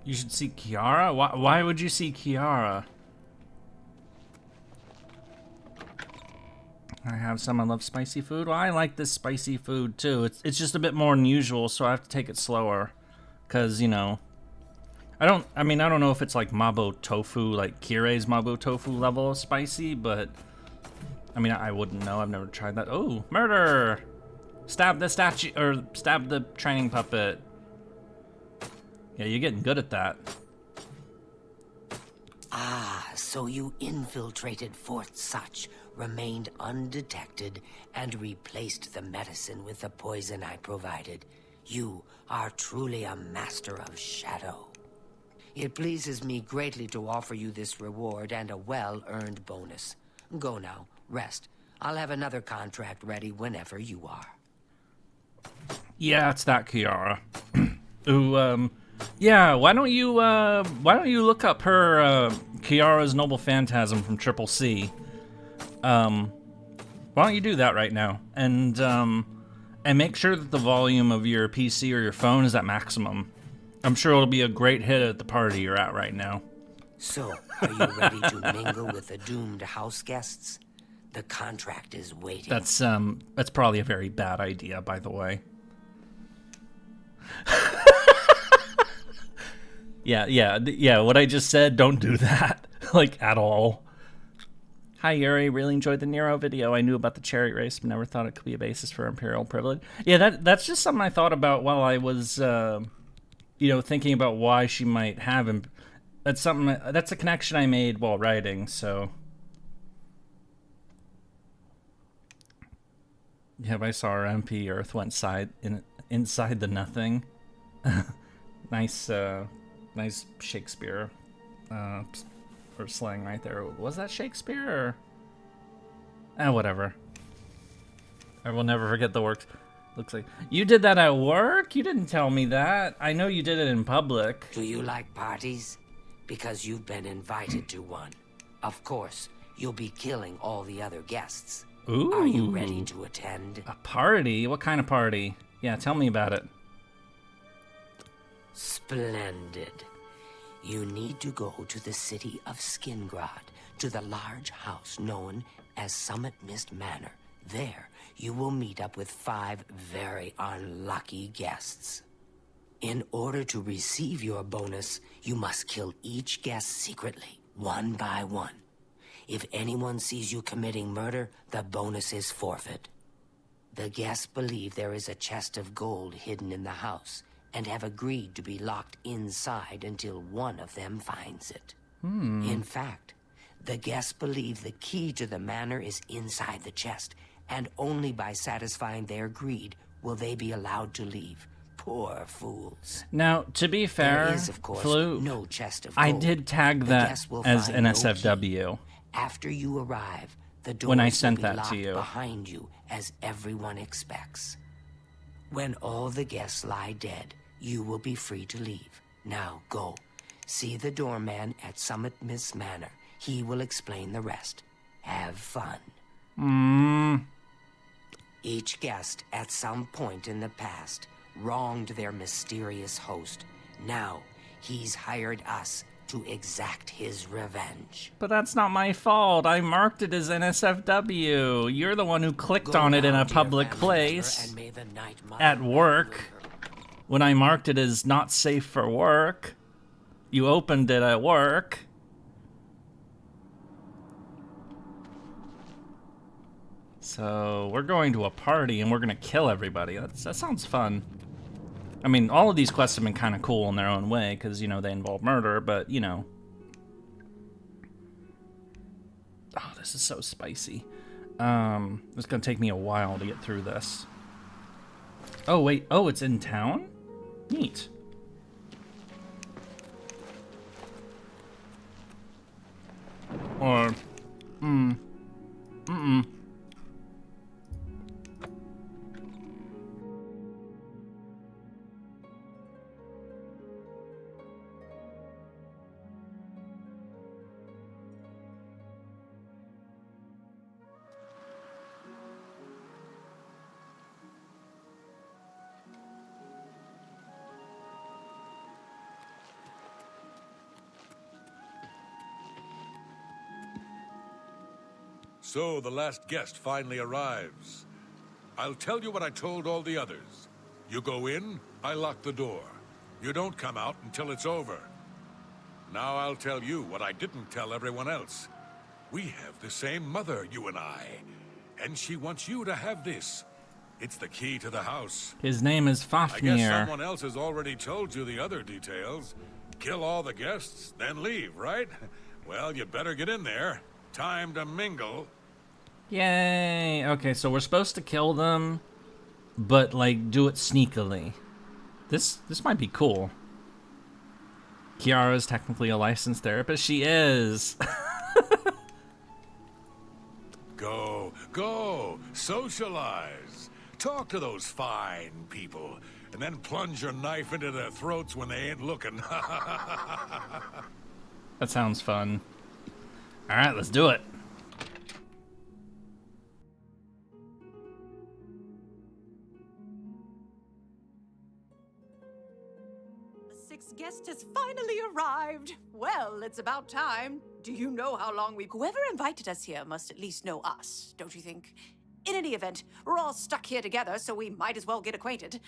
You should see Kiara? Why would you see Kiara? I have some. I love spicy food. Well, I like this spicy food too. It's just a bit more than usual, so I have to take it slower. Cause, you know, I don't know if it's like Mabo tofu, like Kire's Mabo tofu level of spicy, but I mean, I wouldn't know. I've never tried that. Oh, murder! Stab the statue, or stab the training puppet. Yeah, you're getting good at that. Ah, so you infiltrated Fort Such, remained undetected, and replaced the medicine with the poison I provided. You are truly a master of shadow. It pleases me greatly to offer you this reward and a well-earned bonus. Go now, rest. I'll have another contract ready whenever you are. Yeah, it's that Kiara. Ooh, yeah, why don't you look up her, Kiara's Noble Phantasm from Triple C? Why don't you do that right now? And make sure that the volume of your PC or your phone is at maximum. I'm sure it'll be a great hit at the party you're at right now. So, are you ready to mingle with the doomed house guests? The contract is waiting. That's probably a very bad idea, by the way. Yeah, what I just said, don't do that. Like, at all. Hi, Yurie. Really enjoyed the Nero video. I knew about the chariot race, but never thought it could be a basis for imperial privilege. Yeah, that's just something I thought about while I was, thinking about why she might have him. That's a connection I made while writing, so. Yeah, I saw our MP Earth went inside the nothing. Nice Shakespeare or slang right there. Was that Shakespeare or? Whatever. I will never forget the works. Looks like you did that at work? You didn't tell me that. I know you did it in public. Do you like parties? Because you've been invited to one. Of course, you'll be killing all the other guests. Ooh. Are you ready to attend? A party? What kind of party? Yeah, tell me about it. Splendid. You need to go to the city of Skingrad, to the large house known as Summit Mist Manor. There, you will meet up with 5 very unlucky guests. In order to receive your bonus, you must kill each guest secretly, one by one. If anyone sees you committing murder, the bonus is forfeit. The guests believe there is a chest of gold hidden in the house, and have agreed to be locked inside until one of them finds it. In fact, the guests believe the key to the manor is inside the chest, and only by satisfying their greed will they be allowed to leave. Poor fools. Now, to be fair, there is, of course, Flu, no chest of gold. I did tag that as an SFW. After you arrive, the doors when I sent will be that locked to you. behind you, as everyone expects. When all the guests lie dead, you will be free to leave. Now go. See the doorman at Summit Mist Manor. He will explain the rest. Have fun. Each guest at some point in the past wronged their mysterious host. Now, he's hired us to exact his revenge. But that's not my fault. I marked it as NSFW. You're the one who clicked on it in a public place at work. When I marked it as not safe for work, you opened it at work. So we're going to a party and we're gonna kill everybody. That sounds fun. I mean, all of these quests have been kind of cool in their own way because, they involve murder, but, Oh, this is so spicy. It's gonna take me a while to get through this. Oh, wait. Oh, it's in town? Neat. Or, So the last guest finally arrives. I'll tell you what I told all the others. You go in, I lock the door. You don't come out until it's over. Now I'll tell you what I didn't tell everyone else. We have the same mother, you and I. And she wants you to have this. It's the key to the house. His name is Fafnir. I guess someone else has already told you the other details. Kill all the guests, then leave, right? Well, you better get in there. Time to mingle. Yay! Okay, so we're supposed to kill them, but, do it sneakily. This might be cool. Kiara's technically a licensed therapist. She is! Go! Socialize! Talk to those fine people, and then plunge your knife into their throats when they ain't looking. That sounds fun. Alright, let's do it. it's about time. Do you know how long we... Whoever invited us here must at least know us, don't you think? In any event, we're all stuck here together, so we might as well get acquainted.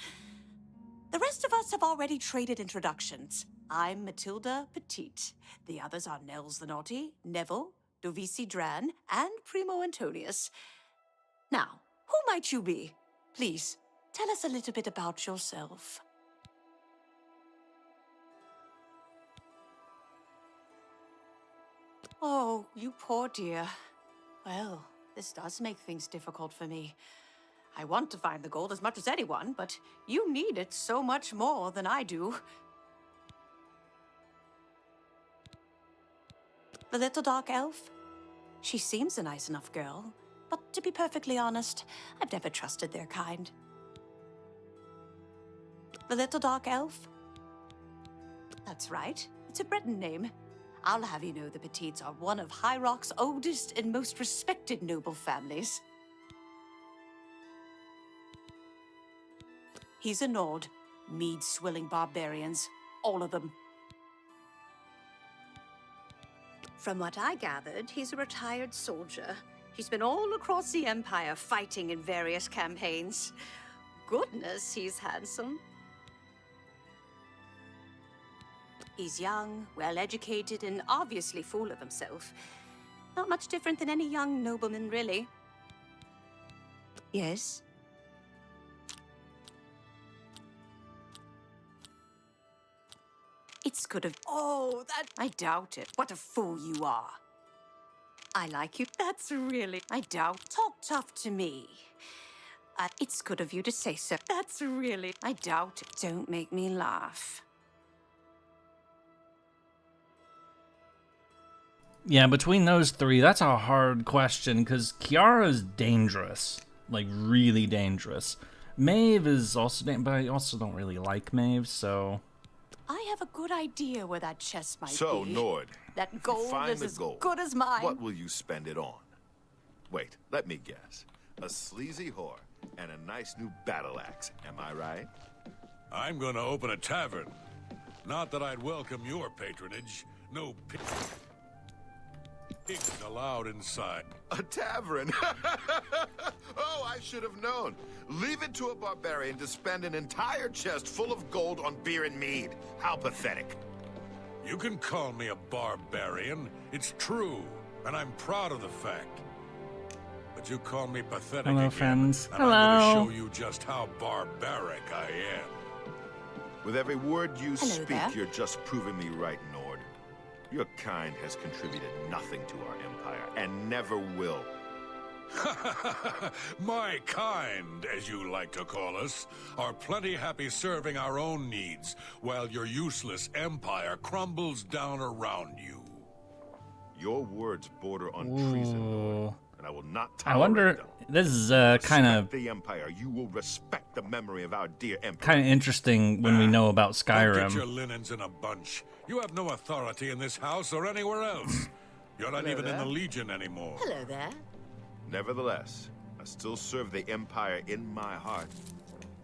The rest of us have already traded introductions. I'm Matilda Petite. The others are Nels the Naughty, Neville, Dovisi Dran, and Primo Antonius. Now, who might you be? Please, tell us a little bit about yourself. Oh, you poor dear. Well, this does make things difficult for me. I want to find the gold as much as anyone, but you need it so much more than I do. The little dark elf? She seems a nice enough girl, but to be perfectly honest, I've never trusted their kind. The little dark elf? That's right, it's a Breton name. I'll have you know the Petites are one of High Rock's oldest and most respected noble families. He's a Nord. Mead-swilling barbarians. All of them. From what I gathered, he's a retired soldier. He's been all across the Empire fighting in various campaigns. Goodness, he's handsome. He's young, well-educated, and obviously full of himself. Not much different than any young nobleman, really. Yes? It's good of... Oh, that... I doubt it. What a fool you are. I like you. That's really... I doubt... Talk tough to me. It's good of you to say so. That's really... I doubt it. Don't make me laugh. Yeah, between those three, that's a hard question, because Kiara's dangerous. Like, really dangerous. Maeve is also but I also don't really like Maeve, so... I have a good idea where that chest might be. So, Nord, that gold find is the as gold. good as mine. What will you spend it on? Wait, let me guess. A sleazy whore and a nice new battle axe, am I right? I'm gonna open a tavern. Not that I'd welcome your patronage. No pigs allowed inside. A tavern? Oh, I should have known. Leave it to a barbarian to spend an entire chest full of gold on beer and mead. How pathetic. You can call me a barbarian. It's true, and I'm proud of the fact. But you call me pathetic Hello, again, friends. and Hello. I'm going to show you just how barbaric I am. With every word you Hello speak, there. you're just proving me right, Nord. Your kind has contributed nothing to our empire, and never will. My kind, as you like to call us, are plenty happy serving our own needs, while your useless empire crumbles down around you. Your words border on treason, Lord, and I will not I tolerate wonder, them. this is kind of Respect the empire. You will respect the memory of our dear emperor. kind of interesting when we know about Don't get your Skyrim. linens in a bunch. You have no authority in this house or anywhere else. You're not Hello even in there. the Legion anymore. Hello there. Nevertheless, I still serve the empire in my heart,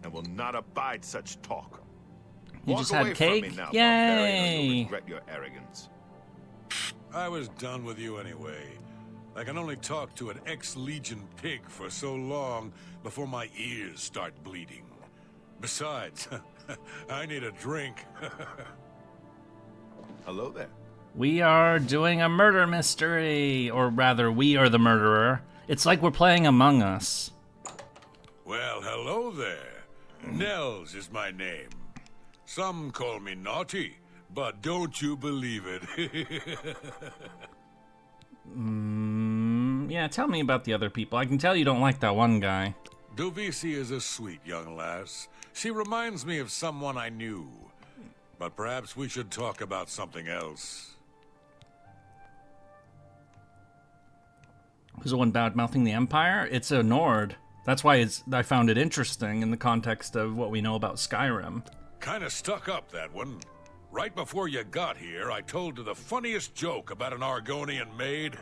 and will not abide such talk. You Walk just away had from me cake? now, barbarian, or you'll Yay! regret your arrogance. I was done with you anyway. I can only talk to an ex-Legion pig for so long before my ears start bleeding. Besides, I need a drink. Hello there. We are doing a murder mystery, or rather, we are the murderer. It's like we're playing Among Us. Well, hello there. Nels is my name. Some call me naughty, but don't you believe it. Yeah, tell me about the other people. I can tell you don't like that one guy. Dovisi is a sweet young lass. She reminds me of someone I knew. But perhaps we should talk about something else. Who's the one bad-mouthing the Empire? It's a Nord. That's why I found it interesting in the context of what we know about Skyrim. Kinda stuck up, that one. Right before you got here, I told her the funniest joke about an Argonian maid.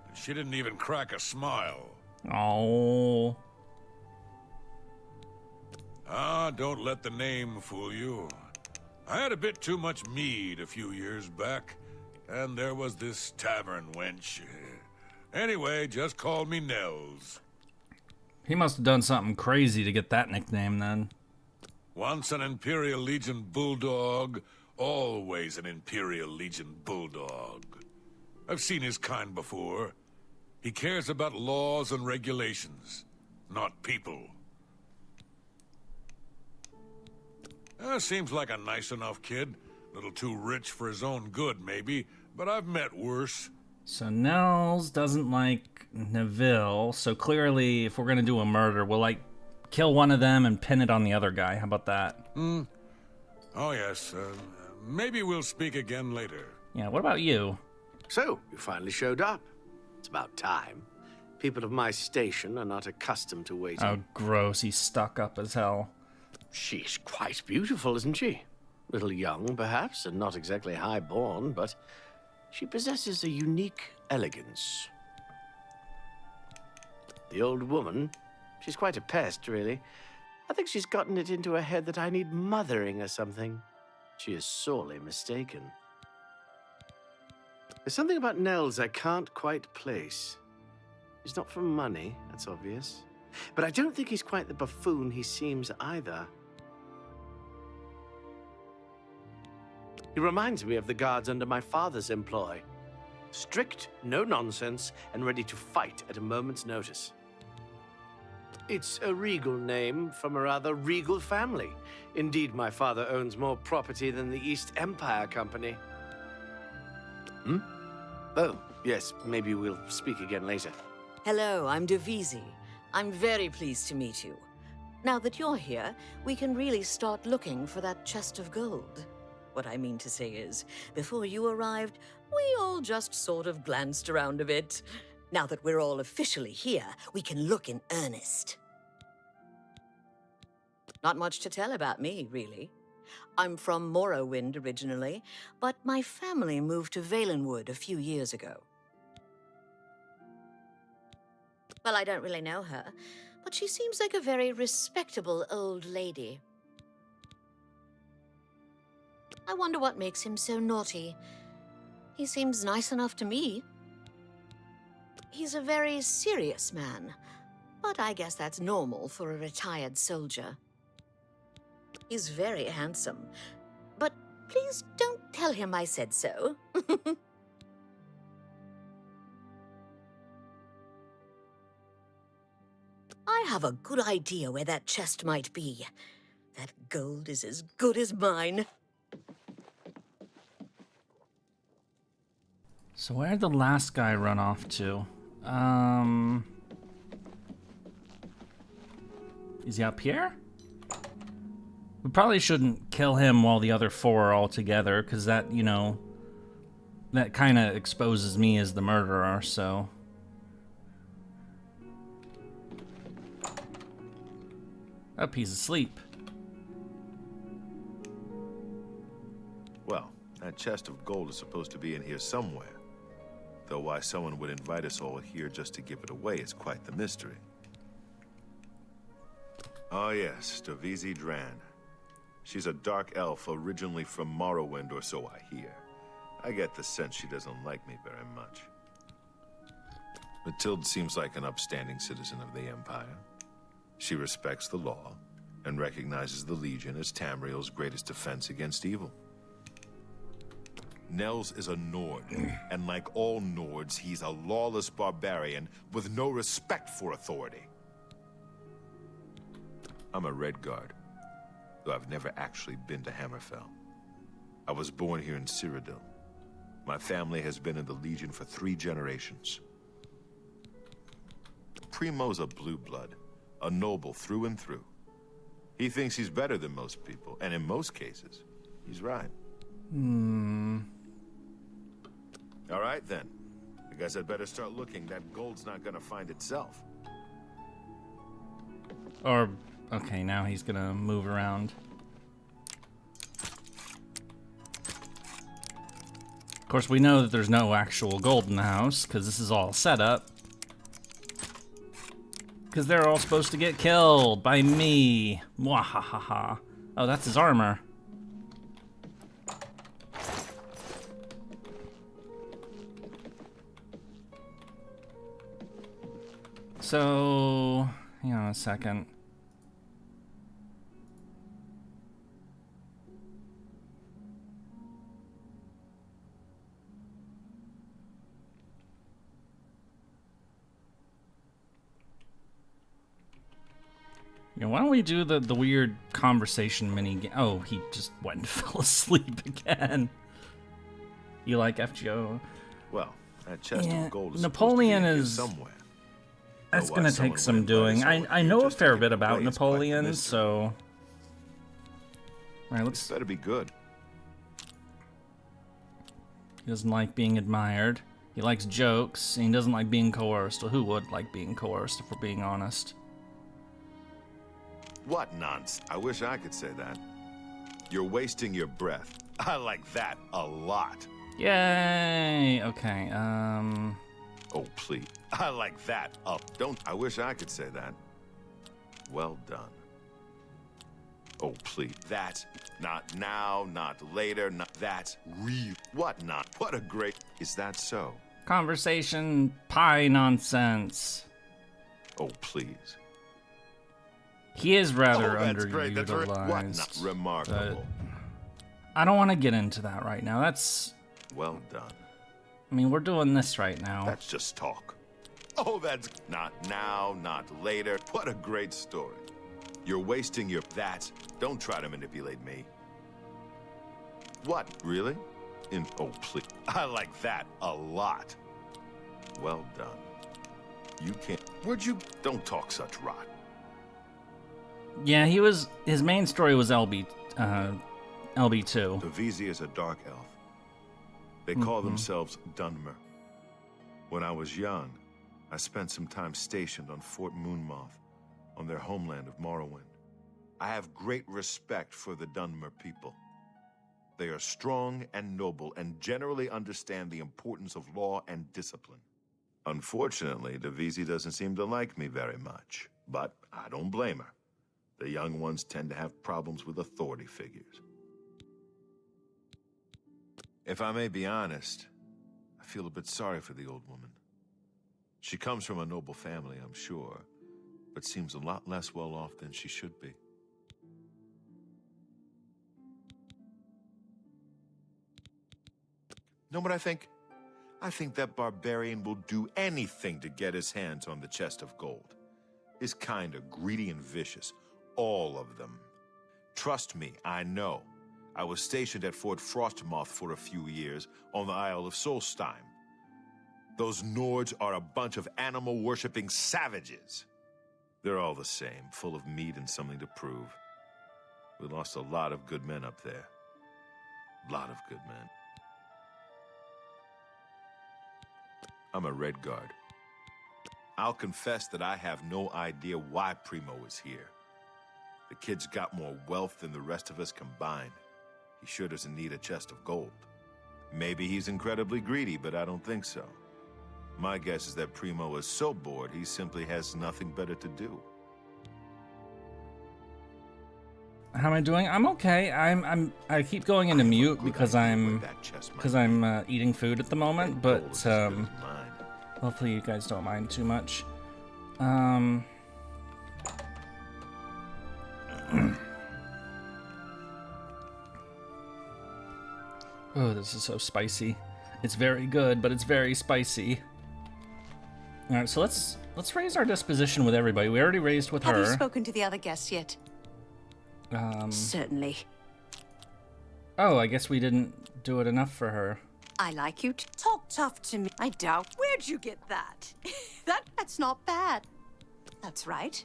And she didn't even crack a smile. Oh. Ah, don't let the name fool you. I had a bit too much mead a few years back. And there was this tavern wench. Anyway, just call me Nels. He must have done something crazy to get that nickname then. Once an Imperial Legion bulldog, always an Imperial Legion bulldog. I've seen his kind before. He cares about laws and regulations, not people. Seems like a nice enough kid. A little too rich for his own good, maybe, but I've met worse. So Nels doesn't like Neville, so clearly if we're gonna do a murder, we'll like kill one of them and pin it on the other guy. How about that? Oh yes, maybe we'll speak again later. Yeah, what about you? So, you finally showed up. It's about time. People of my station are not accustomed to waiting. Oh, gross. He's stuck up as hell. She's quite beautiful, isn't she? A little young, perhaps, and not exactly high-born, but she possesses a unique elegance. The old woman, she's quite a pest, really. I think she's gotten it into her head that I need mothering or something. She is sorely mistaken. There's something about Nels I can't quite place. He's not for money, that's obvious. But I don't think he's quite the buffoon he seems either. He reminds me of the guards under my father's employ. Strict, no nonsense, and ready to fight at a moment's notice. It's a regal name from a rather regal family. Indeed, my father owns more property than the East Empire Company. Oh, yes, maybe we'll speak again later. Hello, I'm Devisi. I'm very pleased to meet you. Now that you're here, we can really start looking for that chest of gold. What I mean to say is, before you arrived, we all just sort of glanced around a bit. Now that we're all officially here, we can look in earnest. Not much to tell about me, really. I'm from Morrowind originally, but my family moved to Valenwood a few years ago. Well, I don't really know her, but she seems like a very respectable old lady. I wonder what makes him so naughty. He seems nice enough to me. He's a very serious man, but I guess that's normal for a retired soldier. He's very handsome, but please don't tell him I said so. I have a good idea where that chest might be. That gold is as good as mine. So where'd the last guy run off to? Is he up here? We probably shouldn't kill him while the other four are all together, because that, you know, that kind of exposes me as the murderer, so... Oh, he's asleep. Well, that chest of gold is supposed to be in here somewhere. Though why someone would invite us all here just to give it away is quite the mystery. Oh yes, Devisi Dran. She's a dark elf originally from Morrowind, or so I hear. I get the sense she doesn't like me very much. Matilde seems like an upstanding citizen of the Empire. She respects the law and recognizes the Legion as Tamriel's greatest defense against evil. Nels is a Nord, and like all Nords, he's a lawless barbarian with no respect for authority. I'm a Red Guard, though I've never actually been to Hammerfell. I was born here in Cyrodiil. My family has been in the Legion for 3 generations. Primo's a blue blood, a noble through and through. He thinks he's better than most people, and in most cases, he's right. All right, then. I guess I'd better start looking. That gold's not gonna find itself. Or, okay, now he's gonna move around. Of course, we know that there's no actual gold in the house, because this is all set up. Because they're all supposed to get killed by me. Mwahaha. Oh, that's his armor. So, hang on a second. Yeah, why don't we do the weird conversation mini game? Oh, he just went and fell asleep again. You like FGO? Well, that chest Yeah, of gold is Napoleon supposed to be in here is somewhere. That's Otherwise, gonna someone take some went by doing. someone I here know a just to fair give bit it about away. It's quite the Napoleon, mystery. so. All right, This better be good. He doesn't like being admired. He likes jokes, and he doesn't like being coerced. Well, who would like being coerced, if we're being honest? What nonsense? I wish I could say that. You're wasting your breath. I like that a lot. Yay! Okay, Oh, please. I like that up. Don't. I wish I could say that. Well done. Oh, please. That's not now, not later, not that's real. What not? What a great. Is that so? Conversation pie nonsense. Oh, please. He is rather that's great. That's what underutilized. not remarkable. I don't want to get into that right now. That's. Well done. I mean, we're doing this right now. That's just talk. Oh, that's not now, not later. What a great story. You're wasting your. That's. Don't try to manipulate me. What? Really? Oh, please. I like that a lot. Well done. You can't. Where'd you. Don't talk such rot. Yeah, he was. His main story was LB2. Davisi is a dark elf. They call themselves Dunmer. When I was young, I spent some time stationed on Fort Moonmoth, on their homeland of Morrowind. I have great respect for the Dunmer people. They are strong and noble and generally understand the importance of law and discipline. Unfortunately, Davisi doesn't seem to like me very much, but I don't blame her. The young ones tend to have problems with authority figures. If I may be honest, I feel a bit sorry for the old woman. She comes from a noble family, I'm sure, but seems a lot less well off than she should be. Know what I think? I think that barbarian will do anything to get his hands on the chest of gold. Is kinda greedy and vicious, all of them. Trust me, I know. I was stationed at Fort Frostmoth for a few years on the Isle of Solstheim. Those Nords are a bunch of animal-worshipping savages. They're all the same, full of meat and something to prove. We lost a lot of good men up there. A lot of good men. I'm a Red Guard. I'll confess that I have no idea why Primo is here. The kid's got more wealth than the rest of us combined. He sure doesn't need a chest of gold. Maybe he's incredibly greedy, but I don't think so. My guess is that Primo is so bored he simply has nothing better to do. How am I doing? I'm okay. I keep going into mute because I'm eating food at the moment, but hopefully you guys don't mind too much. Oh, this is so spicy. It's very good, but it's very spicy. All right, so let's raise our disposition with everybody. We already raised with her. Have you spoken to the other guests yet? Certainly. Oh, I guess we didn't do it enough for her. I like you to talk tough to me. I doubt. Where'd you get that? That's not bad. That's right.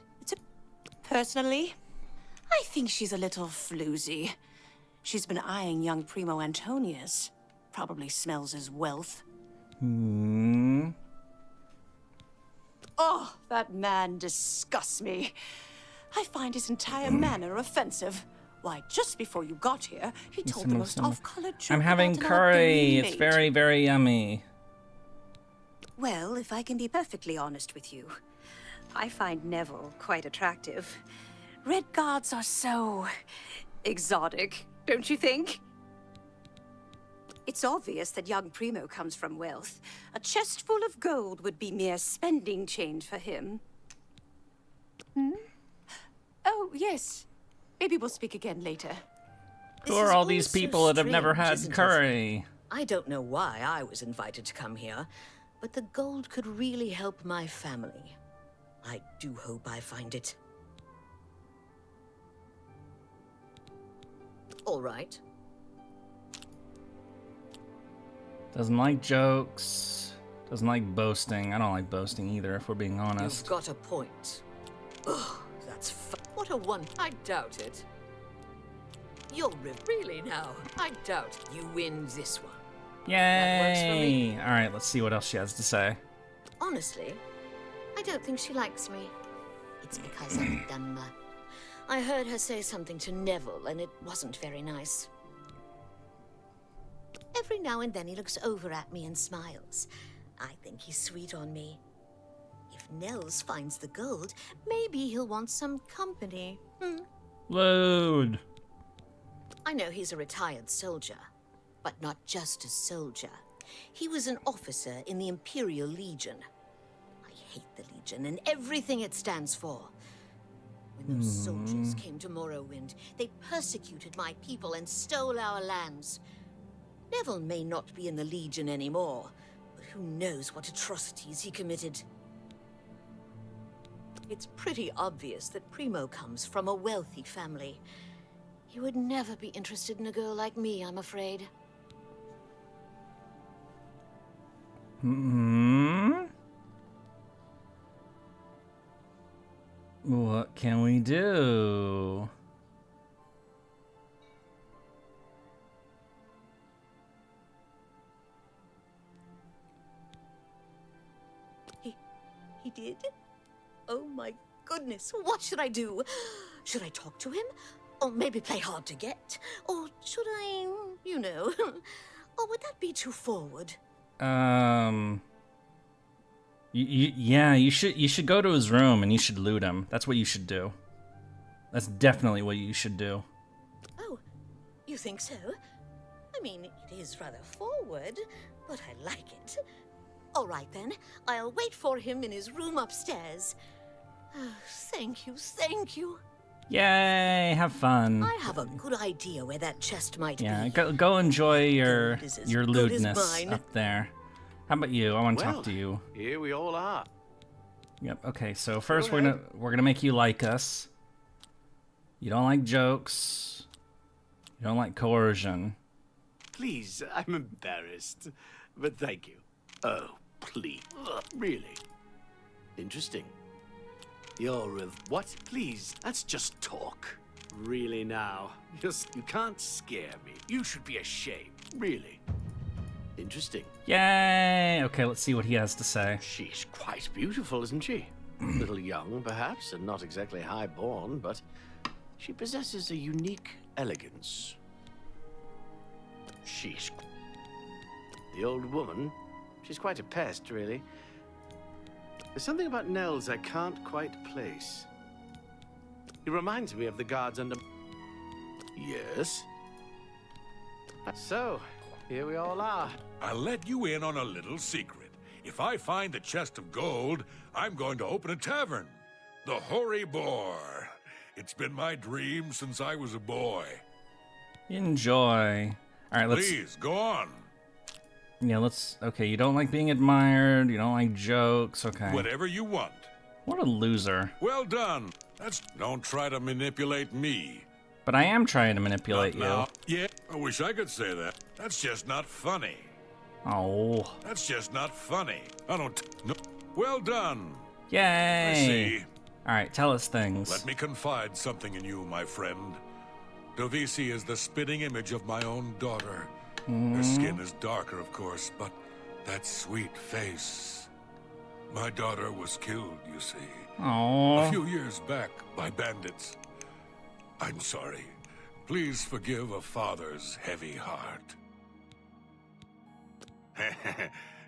Personally, I think she's a little floozy. She's been eyeing young Primo Antonius. Probably smells his wealth. Oh, that man disgusts me. I find his entire manner offensive. Why, just before you got here, he told the most off-colored joke I'm having about an curry. outgoing It's maid. very, very yummy. Well, if I can be perfectly honest with you, I find Neville quite attractive. Red Guards are so exotic, don't you think? It's obvious that young Primo comes from wealth. A chest full of gold would be mere spending change for him. Oh, yes. Maybe we'll speak again later. Who are all these people that have never had curry? I don't know why I was invited to come here, but the gold could really help my family. I do hope I find it. All right. Doesn't like jokes. Doesn't like boasting. I don't like boasting either, if we're being honest. You've got a point. Ugh, that's what a one. I doubt it. You're really now. I doubt you win this one. Yay! That works for me. All right, let's see what else she has to say. Honestly, I don't think she likes me. It's because I'm dumb. I heard her say something to Neville, and it wasn't very nice. Every now and then he looks over at me and smiles. I think he's sweet on me. If Nels finds the gold, maybe he'll want some company. Load. I know he's a retired soldier, but not just a soldier. He was an officer in the Imperial Legion. I hate the Legion and everything it stands for. When those soldiers came to Morrowind, they persecuted my people and stole our lands. Neville may not be in the Legion anymore, but who knows what atrocities he committed. It's pretty obvious that Primo comes from a wealthy family. He would never be interested in a girl like me, I'm afraid. What can we do? He did? Oh my goodness, what should I do? Should I talk to him? Or maybe play hard to get? Or should I, you know? Or would that be too forward? Yeah, you should go to his room and you should loot him. That's what you should do. That's definitely what you should do. Oh, you think so? I mean, it is rather forward, but I like it. All right then, I'll wait for him in his room upstairs. Oh, thank you, thank you. Yay, have fun. I have a good idea where that chest might Yeah, be. go enjoy your Gold is as your good as lewdness mine. up there. How about you? I want to Well, talk to you. Here we all are. Yep. Okay. So first we're ahead. gonna make you like us. You don't like jokes. You don't like coercion. Please, I'm embarrassed. But thank you. Oh, please. Really? Interesting. You're of what? Please, that's just talk. Really now? You can't scare me. You should be ashamed. Really. Interesting. Yay! Okay, let's see what he has to say. She's quite beautiful, isn't she? A little young, perhaps, and not exactly high-born, but she possesses a unique elegance. She's... The old woman, she's quite a pest, really. There's something about Nels I can't quite place. He reminds me of the guards under... Yes? So, here we all are. I'll let you in on a little secret. If I find the chest of gold, I'm going to open a tavern. The Hoary Boar. It's been my dream since I was a boy. Enjoy. All right, let's. Please, go on. Yeah, let's. Okay, you don't like being admired. You don't like jokes. Okay. Whatever you want. What a loser. Well done. Don't try to manipulate me. But I am trying to manipulate you. Now. Yeah, I wish I could say that. That's just not funny. Oh. That's just not funny. I don't... No. Well done. Yay. I see. All right, tell us things. Let me confide something in you, my friend. Dovisi is the spitting image of my own daughter. Her skin is darker, of course, but that sweet face. My daughter was killed, you see. Oh. A few years back by bandits. I'm sorry. Please forgive a father's heavy heart.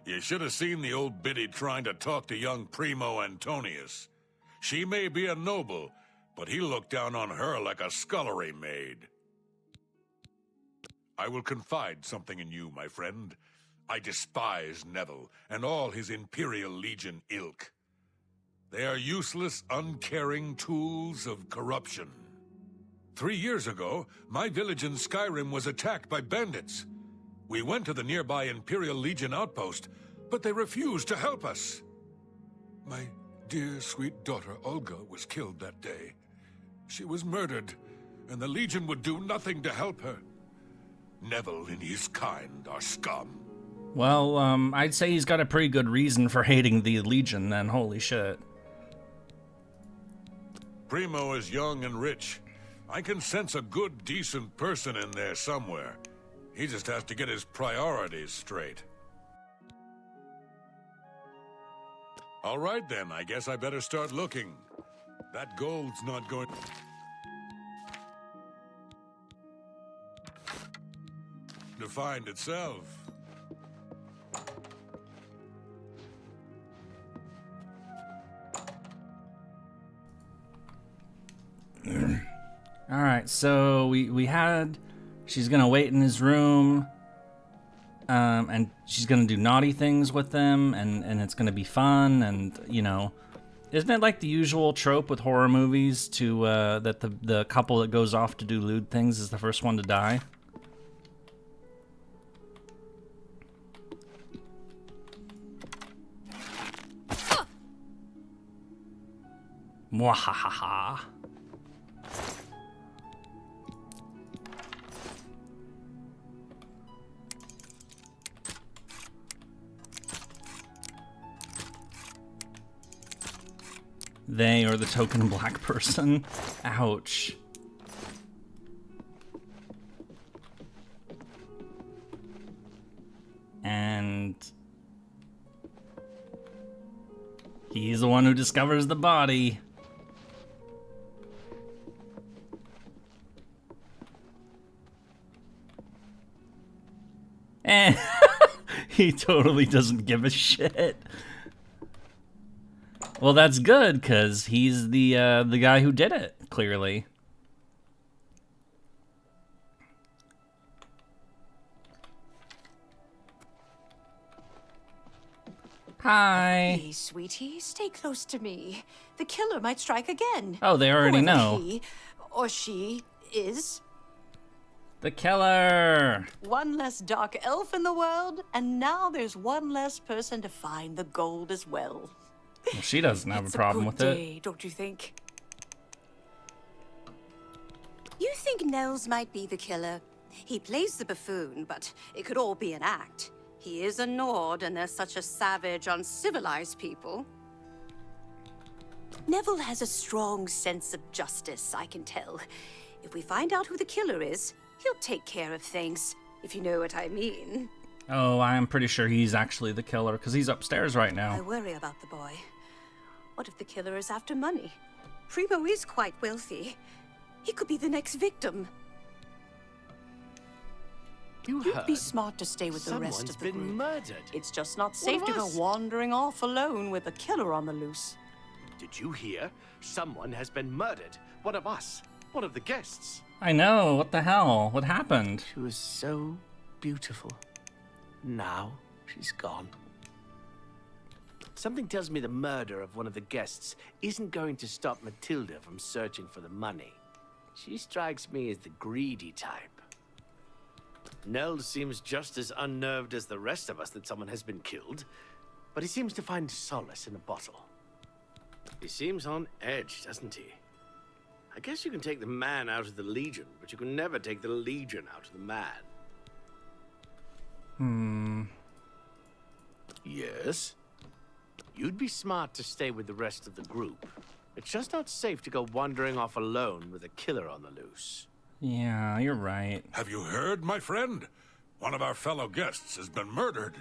You should have seen the old biddy trying to talk to young Primo Antonius. She may be a noble, but he looked down on her like a scullery maid. I will confide something in you, my friend. I despise Neville and all his Imperial Legion ilk. They are useless, uncaring tools of corruption. 3 years ago, my village in Skyrim was attacked by bandits. We went to the nearby Imperial Legion outpost, but they refused to help us. My dear, sweet daughter, Olga, was killed that day. She was murdered, and the Legion would do nothing to help her. Neville and his kind are scum. Well, I'd say he's got a pretty good reason for hating the Legion, then. Holy shit. Primo is young and rich. I can sense a good, decent person in there somewhere. He just has to get his priorities straight. All right, then. I guess I better start looking. That gold's not going to find itself. All right, so we had, she's gonna wait in his room, and she's gonna do naughty things with him, and it's gonna be fun, and you know, isn't it like the usual trope with horror movies to that the couple that goes off to do lewd things is the first one to die? Mwahaha. They or the token black person. Ouch. And he's the one who discovers the body. And he totally doesn't give a shit. Well, that's good, because he's the guy who did it, clearly. Hi. Hey, sweetie, stay close to me. The killer might strike again. Oh, they already Whoever know. He or she is. The killer. One less dark elf in the world, and now there's one less person to find the gold as well. Well, she doesn't have a problem with day, it. Don't you think? You think Nels might be the killer? He plays the buffoon, but it could all be an act. He is a Nord, and they're such a savage, uncivilized people. Neville has a strong sense of justice, I can tell. If we find out who the killer is, he'll take care of things, if you know what I mean. Oh, I'm pretty sure he's actually the killer, because he's upstairs right I now. worry about the boy. What if the killer is after money? Primo is quite wealthy. He could be the next victim. You'd be smart to stay with the rest of the group. Someone's been murdered. It's just not safe to go us? wandering off alone with a killer on the loose. Did you hear? Someone has been murdered. One of us. One of the guests. I know, what the hell? What happened? She was so beautiful. Now she's gone. Something tells me the murder of one of the guests isn't going to stop Matilda from searching for the money. She strikes me as the greedy type. Nell seems just as unnerved as the rest of us that someone has been killed, but he seems to find solace in a bottle. He seems on edge, doesn't he? I guess you can take the man out of the Legion, but you can never take the Legion out of the man. Yes? You'd be smart to stay with the rest of the group. It's just not safe to go wandering off alone with a killer on the loose. Yeah, you're right. Have you heard, my friend? One of our fellow guests has been murdered.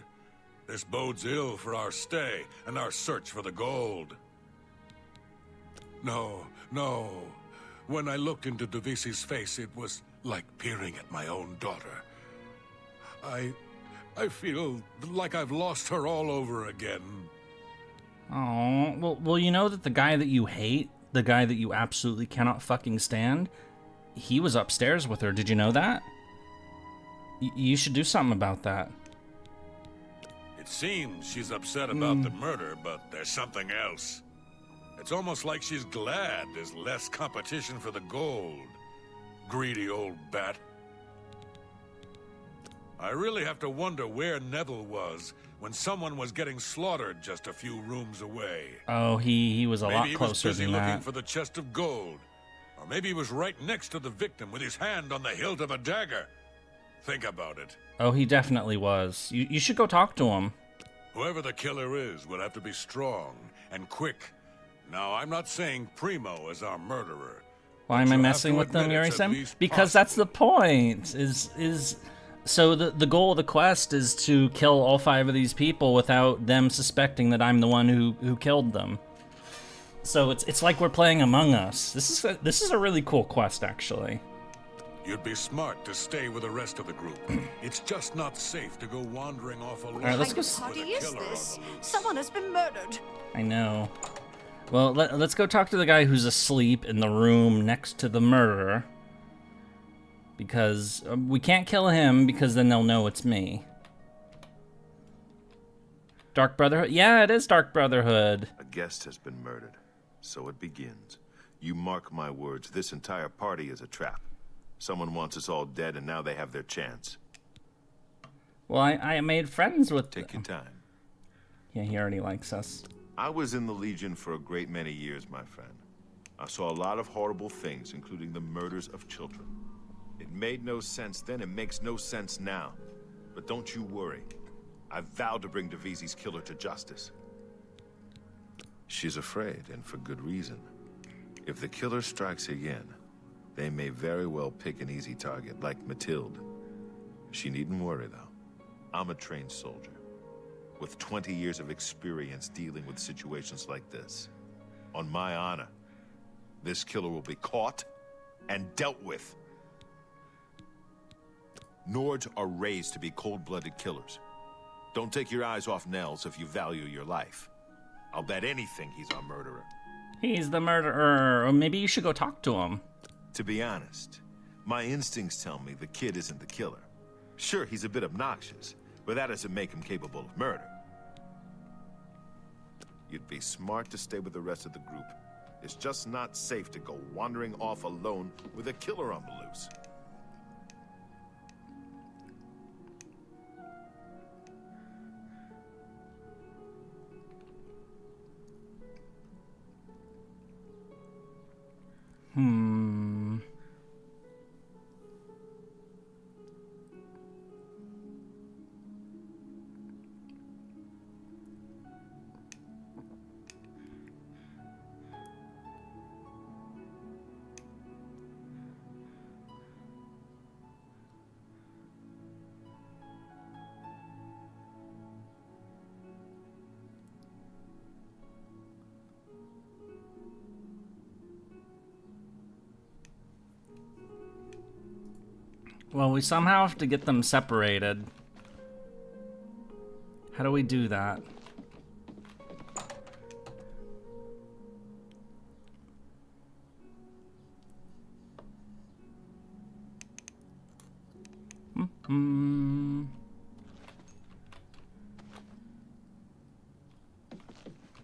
This bodes ill for our stay and our search for the gold. No, no. When I looked into Devisi's face, it was like peering at my own daughter. I feel like I've lost her all over again. Oh, well, you know that the guy that you hate, the guy that you absolutely cannot fucking stand, he was upstairs with her. Did you know that? You should do something about that. It seems she's upset about the murder, but there's something else. It's almost like she's glad there's less competition for the gold. Greedy old bat. I really have to wonder where Neville was when someone was getting slaughtered just a few rooms away. Oh, he was a lot Maybe closer he was busy than looking that. for the chest of gold. Or maybe he was right next to the victim with his hand on the hilt of a dagger. Think about it. Oh, he definitely was. You should go talk to him. Whoever the killer is will have to be strong and quick. Now, I'm not saying Primo is our murderer. Why am I you'll have messing to with them, admit Yurie it's at Sim? least Because that's the point. So the goal of the quest is to kill all 5 of these people without them suspecting that I'm the one who killed them. So it's like we're playing Among Us. This is a really cool quest, actually. You'd be smart to stay with the rest of the group. It's just not safe to go wandering off alone. All right, let's go. What kind of party is this? Someone has been murdered. I know. Well, let's go talk to the guy who's asleep in the room next to the murderer. Because we can't kill him because then they'll know it's me. Dark Brotherhood? Yeah, it is Dark Brotherhood. A guest has been murdered. So it begins. You mark my words, this entire party is a trap. Someone wants us all dead and now they have their chance. Well, I made friends with Take your time. Yeah, he already likes us. I was in the Legion for a great many years, my friend. I saw a lot of horrible things, including the murders of children. It made no sense then, it makes no sense now. But don't you worry. I vowed to bring Divisi's killer to justice. She's afraid, and for good reason. If the killer strikes again, they may very well pick an easy target, like Mathilde. She needn't worry, though. I'm a trained soldier, with 20 years of experience dealing with situations like this. On my honor, this killer will be caught and dealt with. Nords are raised to be cold-blooded killers. Don't take your eyes off Nels if you value your life. I'll bet anything he's our murderer. He's the murderer. Or maybe you should go talk to him. To be honest, my instincts tell me the kid isn't the killer. Sure, he's a bit obnoxious, but that doesn't make him capable of murder. You'd be smart to stay with the rest of the group. It's just not safe to go wandering off alone with a killer on the loose. Well, we somehow have to get them separated. How do we do that?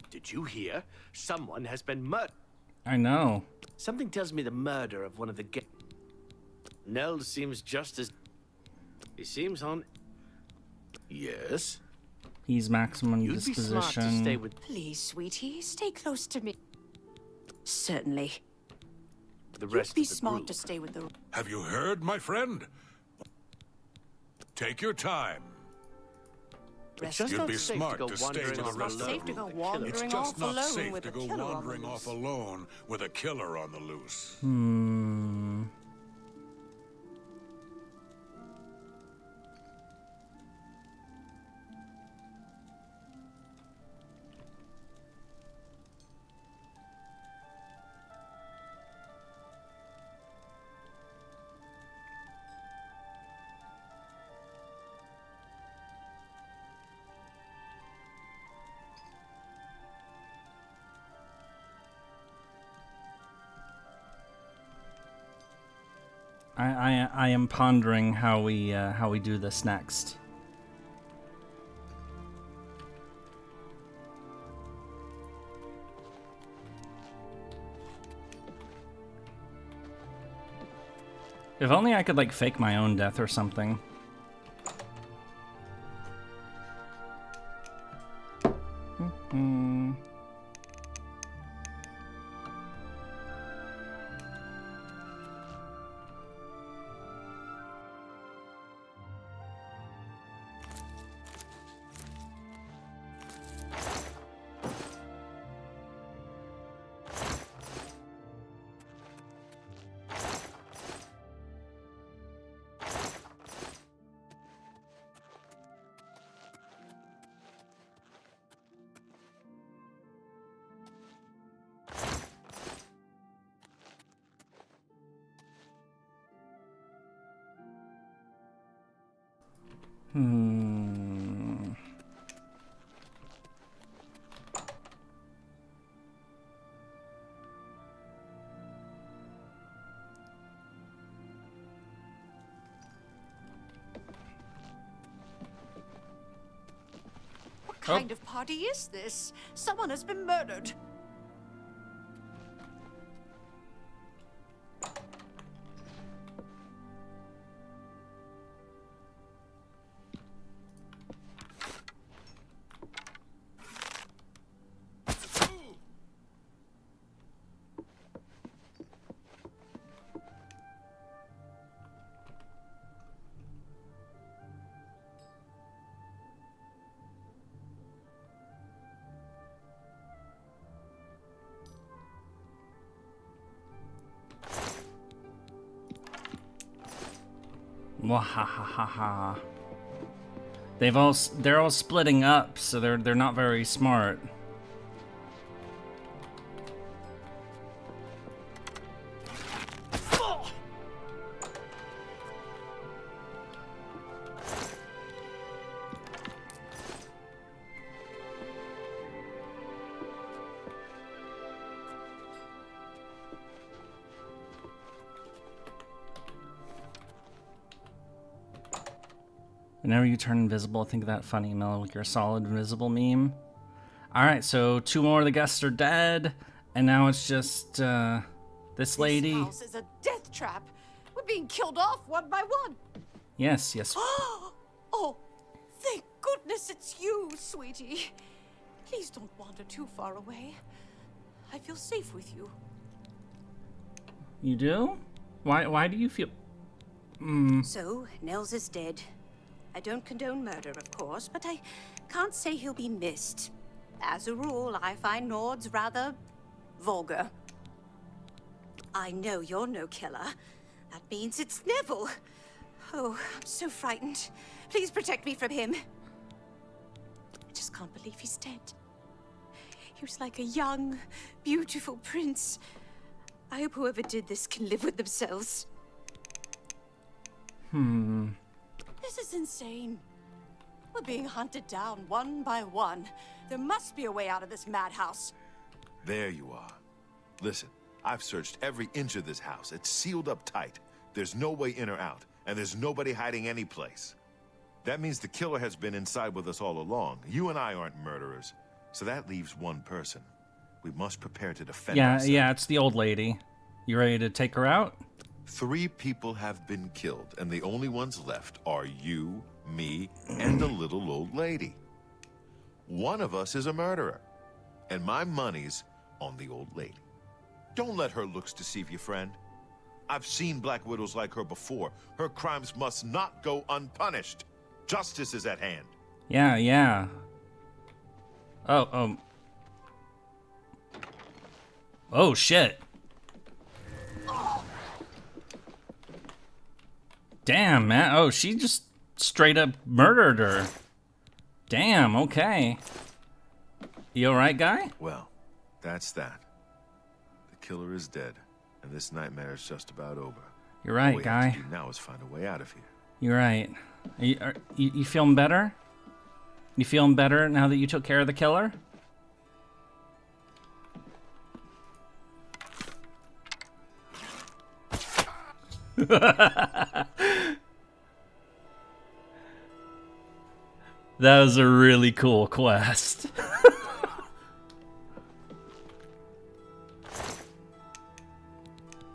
Did you hear? Someone has been murdered. I know. Something tells me the murder of one of the Nell seems just as... He seems on... Yes? He's maximum You'd disposition. be smart to stay with... Please, sweetie, stay close to me. Certainly. The rest You'd be of the smart group. to stay with the... Have you heard, my friend? Take your time. It's You'd not be safe smart to go to stay wandering with the off rest of the alone group. with a killer. It's wandering just off not alone safe with to a go killer on the wandering off loose. alone with a killer on the loose. I am pondering how we do this next. If only I could, like, fake my own death or something. What kind of party is this? Someone has been murdered. Wahahaha. They're all splitting up, so they're not very smart. Whenever you turn invisible, think of that funny Metal Gear Solid invisible meme. Alright, so 2 more of the guests are dead, and now it's just, this lady. This house is a death trap. We're being killed off one by one. Yes, yes. Oh, thank goodness it's you, sweetie. Please don't wander too far away. I feel safe with you. You do? Why do you feel... So, Nels is dead. I don't condone murder, of course, but I can't say he'll be missed. As a rule, I find Nords rather vulgar. I know you're no killer. That means it's Neville. Oh, I'm so frightened. Please protect me from him. I just can't believe he's dead. He was like a young, beautiful prince. I hope whoever did this can live with themselves. This is insane. We're being hunted down one by one. There must be a way out of this madhouse. There you are. Listen, I've searched every inch of this house. It's sealed up tight. There's no way in or out, and there's nobody hiding any place. That means the killer has been inside with us all along. You and I aren't murderers, so that leaves one person. We must prepare to defend ourselves. Yeah, it's the old lady. You ready to take her out? 3 people have been killed, and the only ones left are you, me, and the little old lady. One of us is a murderer, and my money's on the old lady. Don't let her looks deceive you, friend. I've seen Black Widows like her before. Her crimes must not go unpunished. Justice is at hand. Yeah. Oh, shit. Damn, man. Oh, she just straight up murdered her. Damn, okay. You alright, guy? Well, that's that. The killer is dead, and this nightmare is just about over. You're right, All we guy. have to do now is find a way out of here. You're right. You feeling better? You feeling better now that you took care of the killer? That was a really cool quest.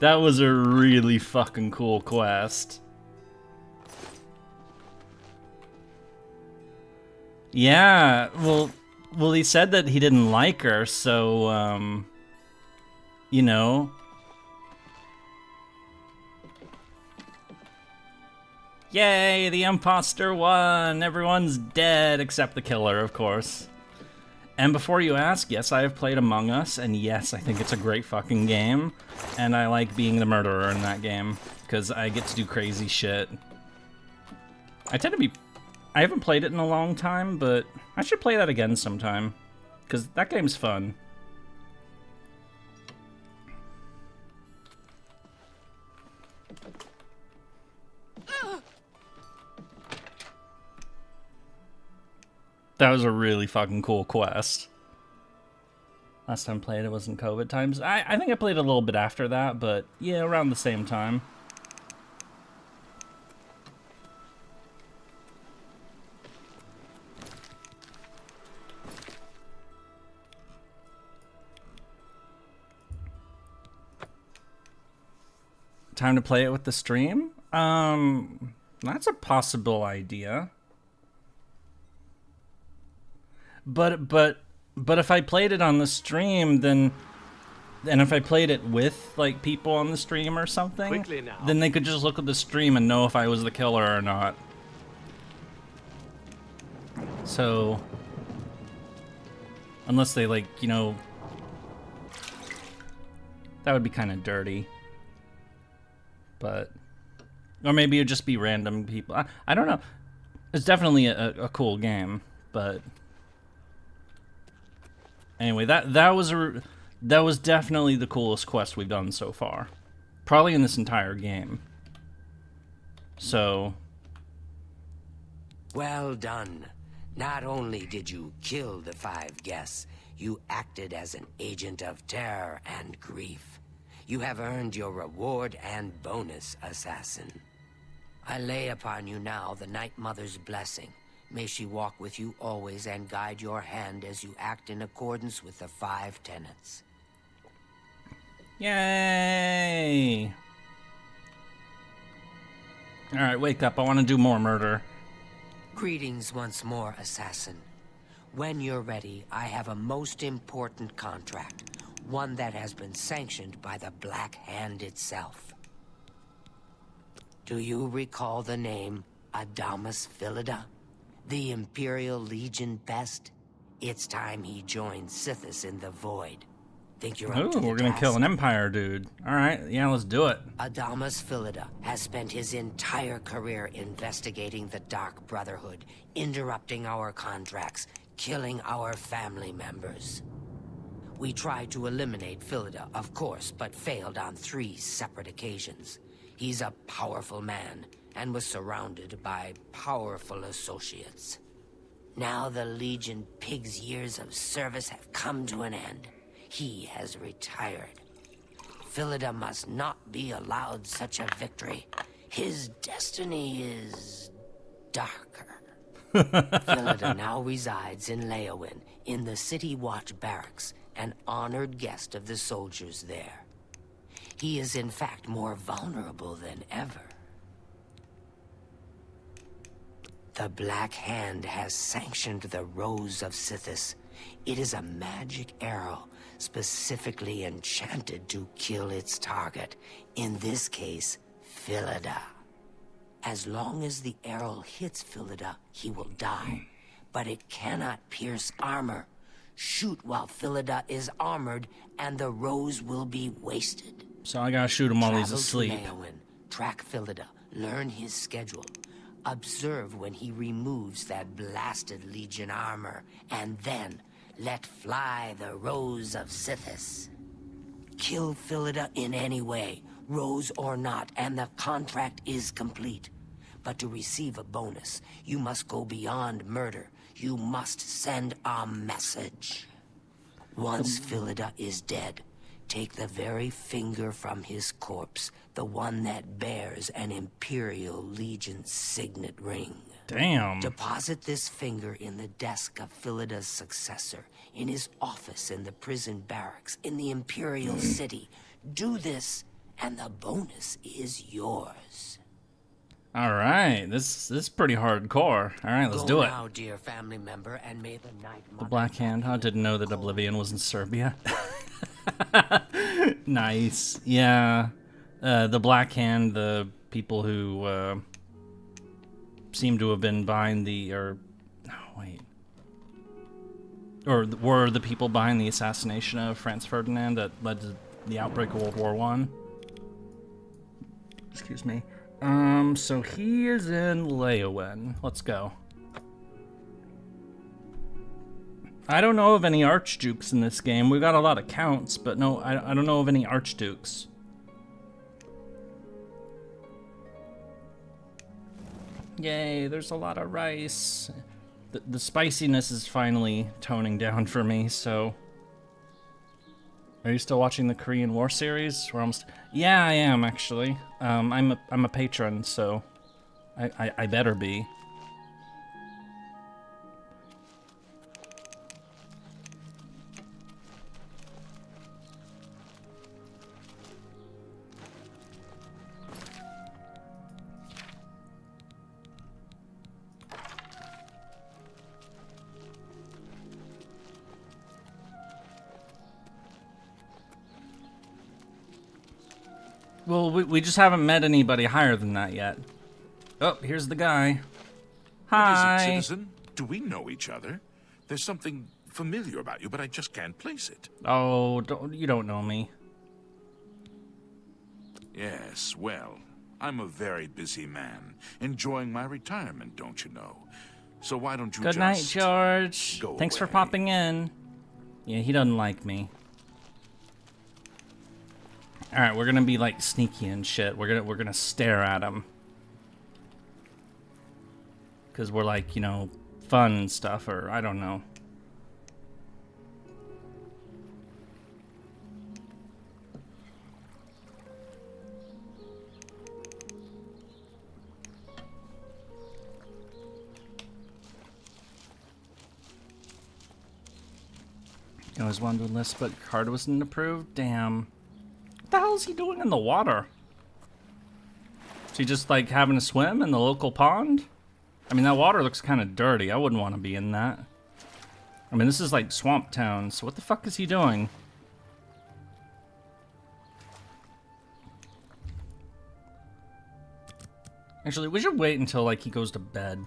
That was a really fucking cool quest. Yeah, well, he said that he didn't like her, so, you know. Yay, the imposter won! Everyone's dead except the killer, of course. And before you ask, yes, I have played Among Us, and yes, I think it's a great fucking game. And I like being the murderer in that game, because I get to do crazy shit. I haven't played it in a long time, but I should play that again sometime, because that game's fun. That was a really fucking cool quest. Last time I played it was in COVID times. I think I played a little bit after that, but yeah, around the same time. Time to play it with the stream? That's a possible idea. But if I played it on the stream, then if I played it with like people on the stream or something, then they could just look at the stream and know if I was the killer or not. So unless they like, you know, that would be kind of dirty. But or maybe it'd just be random people. I don't know. It's definitely a cool game, but anyway, that was definitely the coolest quest we've done so far. Probably in this entire game. So Well done. Not only did you kill the 5 guests, you acted as an agent of terror and grief. You have earned your reward and bonus, assassin. I lay upon you now the Night Mother's blessing. May she walk with you always and guide your hand as you act in accordance with the 5 tenets. yay! Alright, wake up. I want to do more murder. Greetings once more, assassin. When you're ready, I have a most important contract. One that has been sanctioned by the Black Hand itself. Do you recall the name Adamus Philida? The Imperial Legion best? It's time he joined Sithis in the Void. Think you're up to the we're gonna task? kill an Empire dude. Alright, yeah, let's do it. Adamus Philida has spent his entire career investigating the Dark Brotherhood, interrupting our contracts, killing our family members. We tried to eliminate Philida, of course, but failed on 3 separate occasions. He's a powerful man, and was surrounded by powerful associates. Now the Legion Pig's years of service have come to an end. He has retired. Philida must not be allowed such a victory. His destiny is darker. Philida now resides in Leowin, in the City Watch Barracks, an honored guest of the soldiers there. He is in fact more vulnerable than ever. The Black Hand has sanctioned the Rose of Sithis. It is a magic arrow, specifically enchanted to kill its target, in this case, Philida. As long as the arrow hits Philida, he will die, but it cannot pierce armor. Shoot while Philida is armored, and the rose will be wasted. So I gotta shoot him while he's asleep. Travel to Leowin, track Philida, learn his schedule. Observe when he removes that blasted Legion armor, and then let fly the Rose of Sithis. Kill Philida in any way, Rose or not, and the contract is complete. But to receive a bonus, you must go beyond murder. You must send a message. Once Philida is dead, take the very finger from his corpse, the one that bears an Imperial Legion signet ring. Damn. Deposit this finger in the desk of Philida's successor, in his office in the prison barracks, in the Imperial City. Do this, and the bonus is yours. All right, this is pretty hardcore. All right, let's do it. Now, dear family member, and may the night The Black Hand. I didn't know that Oblivion was in Serbia. Nice. Yeah. The Black Hand, the people who seem to have been behind the, or were the people behind the assassination of Franz Ferdinand that led to the outbreak of World War I. Excuse me. So he is in Leeuwen. Let's go. I don't know of any archdukes in this game. We've got a lot of counts, but no, I don't know of any archdukes. Yay, there's a lot of rice. The spiciness is finally toning down for me, so... Are you still watching the Korean War series? We're almost... Yeah, I am, actually. I'm a patron, so... I better be. Well, we just haven't met anybody higher than that yet. Oh, here's the guy. Hi. What is it, citizen? Do we know each other? There's something familiar about you, but I just can't place it. Oh, you don't know me. Yes, well, I'm a very busy man, enjoying my retirement, don't you know? So why don't you Good night, George. Go Thanks for away. popping in. Yeah, he doesn't like me. All right, we're gonna be like sneaky and shit. We're gonna stare at him, cause we're like, you know, fun and stuff, or I don't know. I always wanted to enlist, but card wasn't approved. Damn. What the hell is he doing in the water? Is he just like having a swim in the local pond? I mean, that water looks kind of dirty. I wouldn't want to be in that. I mean, this is like Swamp Town, so what the fuck is he doing? Actually, we should wait until like he goes to bed.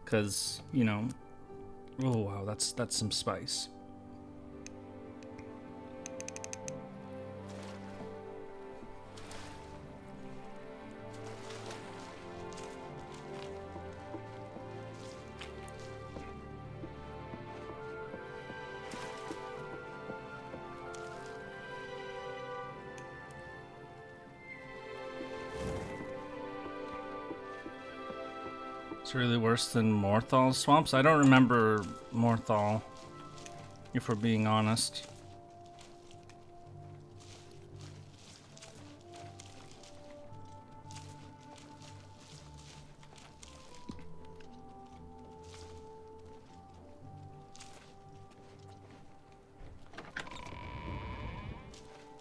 Cause, you know, oh wow, that's some spice. It's really worse than Morthal swamps. I don't remember Morthal, if we're being honest.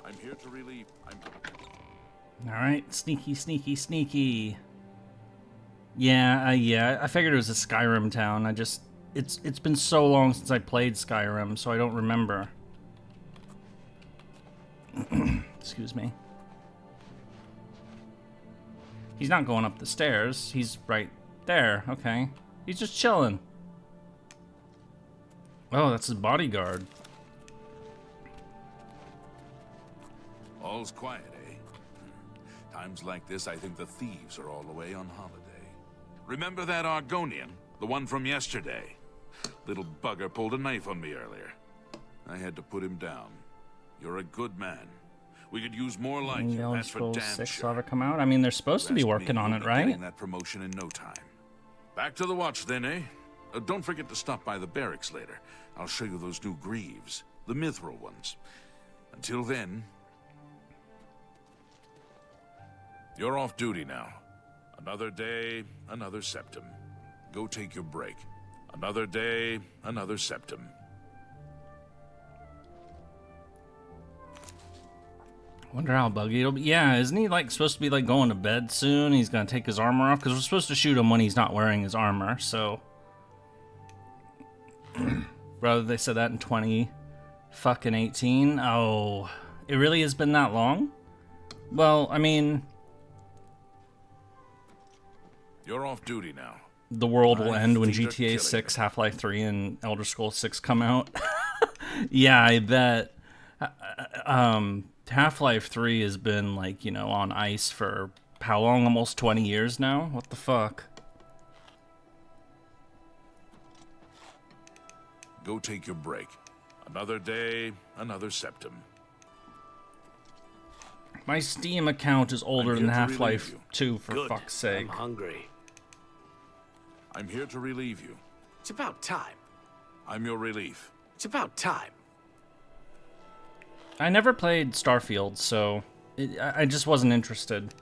I'm here to relieve. All right, sneaky, sneaky, sneaky. Yeah, yeah. I figured it was a Skyrim town. It's been so long since I played Skyrim, so I don't remember. Excuse me. He's not going up the stairs. He's right there. Okay. He's just chilling. Oh, that's his bodyguard. All's quiet, eh? Times like this, I think the thieves are all away on holiday. Remember that Argonian? The one from yesterday? Little bugger pulled a knife on me earlier. I had to put him down. You're a good man. We could use more like you, that's for damn 6 sure. ought to come out. I mean, they're supposed to be working on it, right? Getting that promotion in no time. Back to the watch then, eh? Don't forget to stop by the barracks later. I'll show you those new greaves, the mithril ones. Until then, you're off duty now. Another day, another septum. Go take your break. Another day, another septum. Wonder how buggy it'll be. Yeah, isn't he like supposed to be like going to bed soon? He's gonna take his armor off because we're supposed to shoot him when he's not wearing his armor. So, brother, they said that in 2018. Oh, it really has been that long? Well, I mean, You're off duty now. the world will My end when feet are GTA killing 6, Half-Life 3, and Elder Scrolls 6 come out. Yeah, I bet. Half-Life 3 has been, like, you know, on ice for how long? Almost 20 years now? What the fuck? Go take your break. Another day, another septum. My Steam account is older I'm than here to Half-Life relieve you. 2, for Good. fuck's sake. I'm hungry. I'm here to relieve you. It's about time. I'm your relief. It's about time. I never played Starfield, so I just wasn't interested.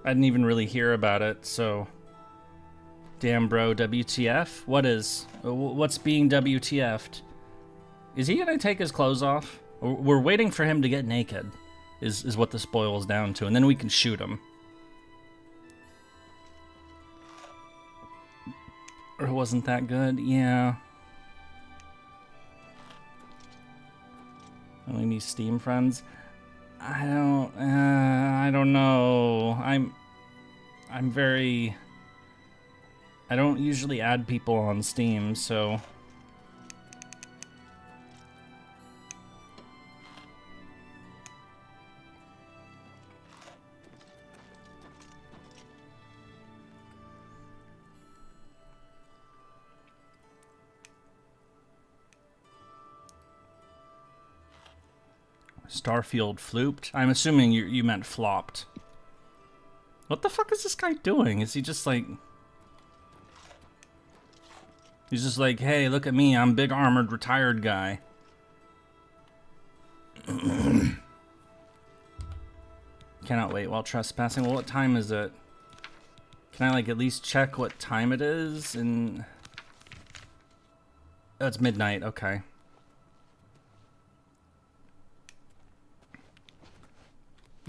I didn't even really hear about it, so... Damn, bro, WTF? What's being WTF'd? Is he gonna take his clothes off? We're waiting for him to get naked, is what this boils down to, and then we can shoot him. Or wasn't that good? Yeah. Only me Steam friends. I don't know. I'm very. I don't usually add people on Steam, so. Starfield flooped? I'm assuming you meant flopped. What the fuck is this guy doing? Is he just like... He's just like, hey, look at me, I'm big armored retired guy. Cannot wait while trespassing. Well, what time is it? Can I like at least check what time it is? And oh, it's midnight, okay.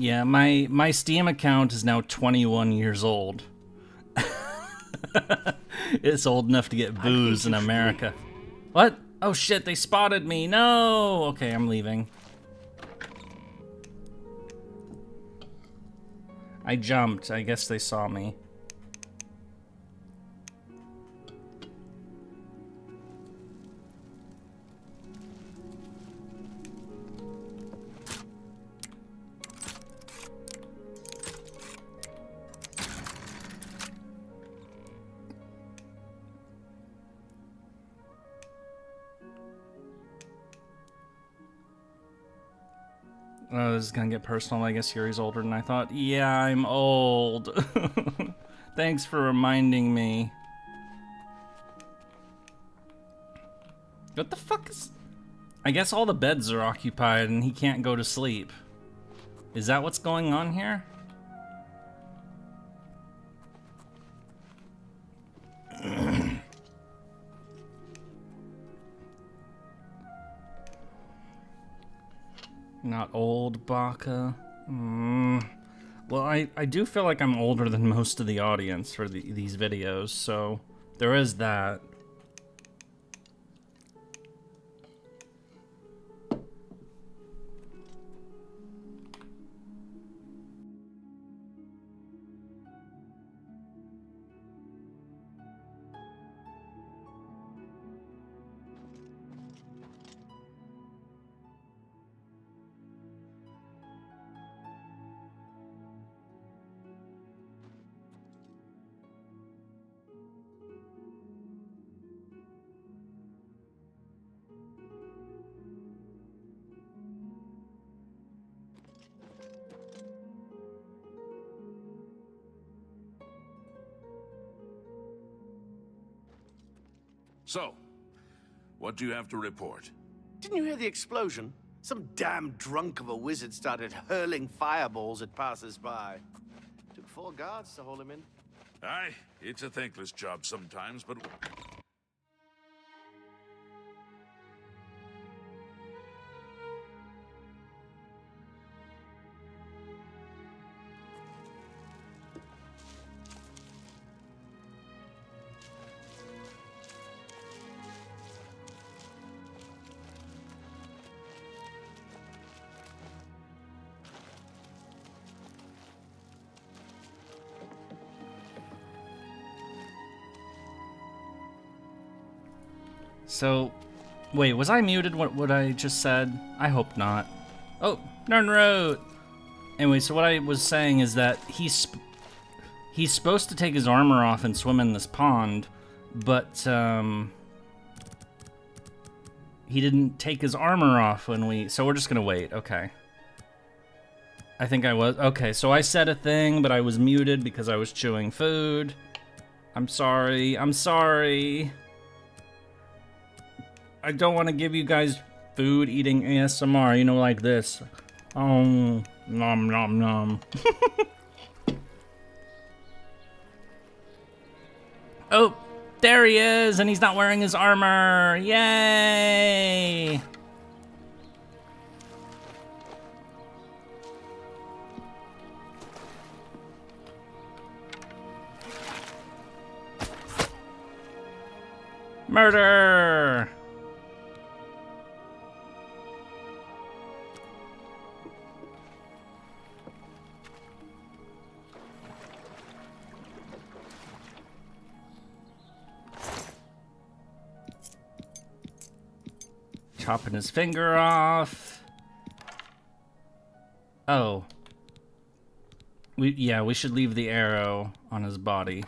Yeah, my Steam account is now 21 years old. It's old enough to get booze in America. What? Oh shit, they spotted me. No! Okay, I'm leaving. I jumped. I guess they saw me. Oh, this is gonna get personal. I guess Yuri's older than I thought. Yeah, I'm old. Thanks for reminding me. What the fuck is... I guess all the beds are occupied and he can't go to sleep. Is that what's going on here? Not old, Baka. Well, I do feel like I'm older than most of the audience for these videos, so there is that. So, what do you have to report? Didn't you hear the explosion? Some damn drunk of a wizard started hurling fireballs at passers-by. Took 4 guards to hold him in. Aye, it's a thankless job sometimes, but... So, wait, was I muted what I just said? I hope not. Oh, Nernrote! Anyway, so what I was saying is that he's supposed to take his armor off and swim in this pond, but he didn't take his armor off when we... So we're just gonna wait, okay. I think I was... Okay, so I said a thing, but I was muted because I was chewing food. I'm sorry, I'm sorry. I don't want to give you guys food eating ASMR, you know, like this. Nom nom nom. Oh, there he is, and he's not wearing his armor. Yay! Murder! Chopping his finger off. Oh. We should leave the arrow on his body.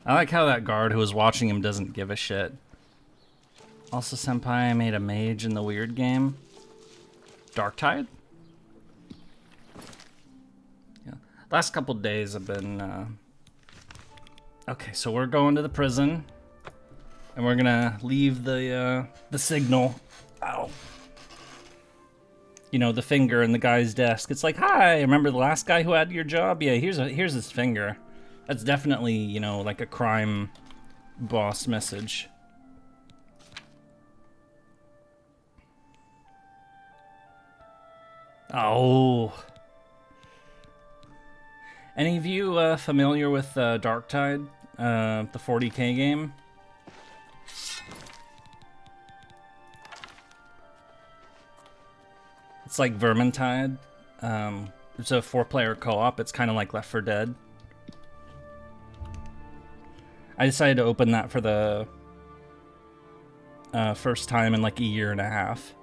I like how that guard who was watching him doesn't give a shit. Also, Senpai made a mage in the weird game. Darktide? Yeah. Last couple days have been... Okay, so we're going to the prison. And we're gonna leave the signal. Ow. You know, the finger in the guy's desk. It's like, hi, remember the last guy who had your job? Yeah, here's his finger. That's definitely, you know, like a crime boss message. Oh. Any of you familiar with Darktide, the 40K game? It's like Vermintide. It's a 4-player co-op. It's kind of like Left 4 Dead. I decided to open that for the first time in like a year and a half.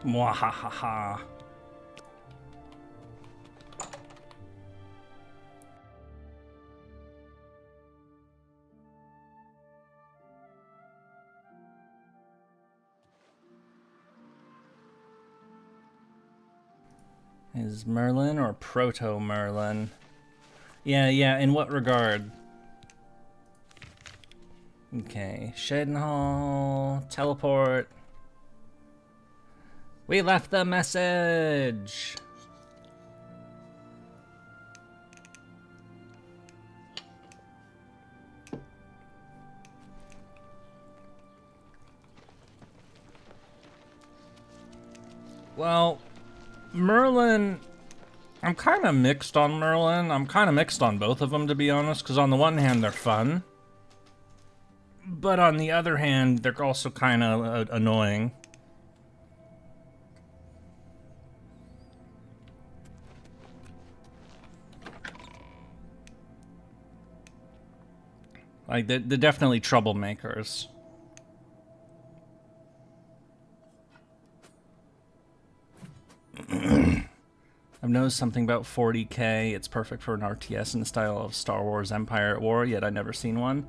Mwahaha. Is Merlin or Proto-Merlin? Yeah, in what regard? Okay, Shadenhall, teleport. We left the message! Well, Merlin... I'm kind of mixed on Merlin. I'm kind of mixed on both of them, to be honest, because on the one hand, they're fun. But on the other hand, they're also kind of annoying. Like, they're definitely troublemakers. I've noticed something about 40K. It's perfect for an RTS in the style of Star Wars Empire at War, yet I've never seen one.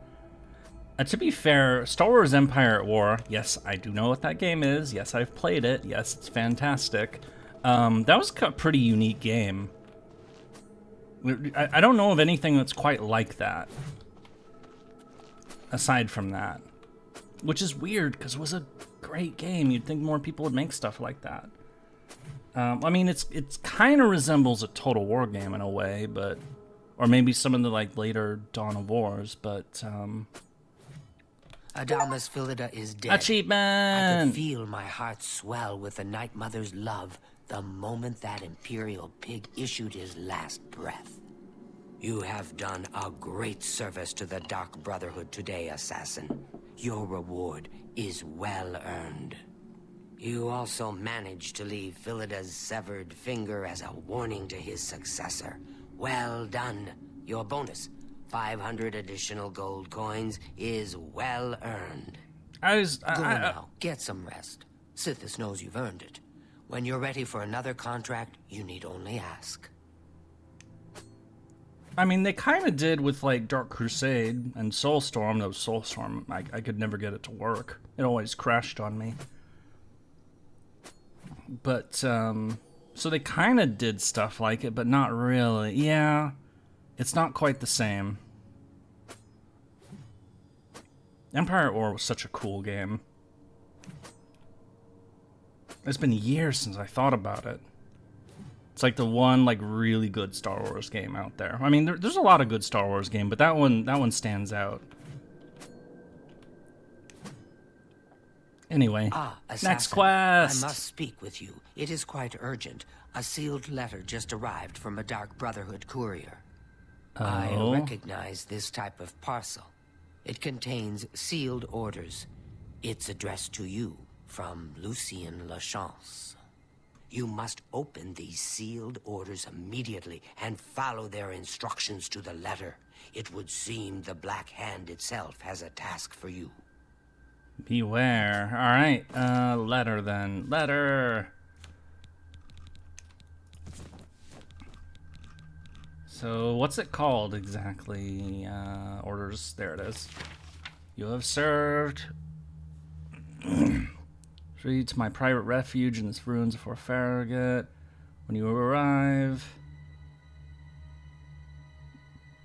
To be fair, Star Wars Empire at War, yes, I do know what that game is. Yes, I've played it. Yes, it's fantastic. That was a pretty unique game. I don't know of anything that's quite like that. Aside from that. Which is weird, because it was a great game. You'd think more people would make stuff like that. I mean, it's kind of resembles a Total War game in a way, but or maybe some of the like later Dawn of Wars, but Adamas Philida is dead. I Achievement! could feel my heart swell with the Night Mother's love the moment that Imperial pig issued his last breath. You have done a great service to the Dark Brotherhood today, Assassin. Your reward is well earned. You also managed to leave Philida's severed finger as a warning to his successor. Well done. Your bonus, 500 additional gold coins, is well earned. Go now, get some rest. Sithis knows you've earned it. When you're ready for another contract, you need only ask. I mean, they kind of did with like Dark Crusade and Soulstorm. Though Soulstorm, I could never get it to work. It always crashed on me. But, so they kind of did stuff like it, but not really. Yeah, it's not quite the same. Empire at War was such a cool game. It's been years since I thought about it. It's like the one like really good Star Wars game out there. I mean, there's a lot of good Star Wars game, but that one stands out. Anyway, Assassin, next quest. I must speak with you. It is quite urgent. A sealed letter just arrived from a Dark Brotherhood courier. I recognize this type of parcel. It contains sealed orders. It's addressed to you from Lucien Lachance. You must open these sealed orders immediately and follow their instructions to the letter. It would seem the Black Hand itself has a task for you. Beware. Alright, letter then. Letter! So, what's it called exactly? Orders. There it is. You have served. Retreat to my private refuge in this ruins before Farragut. When you arrive,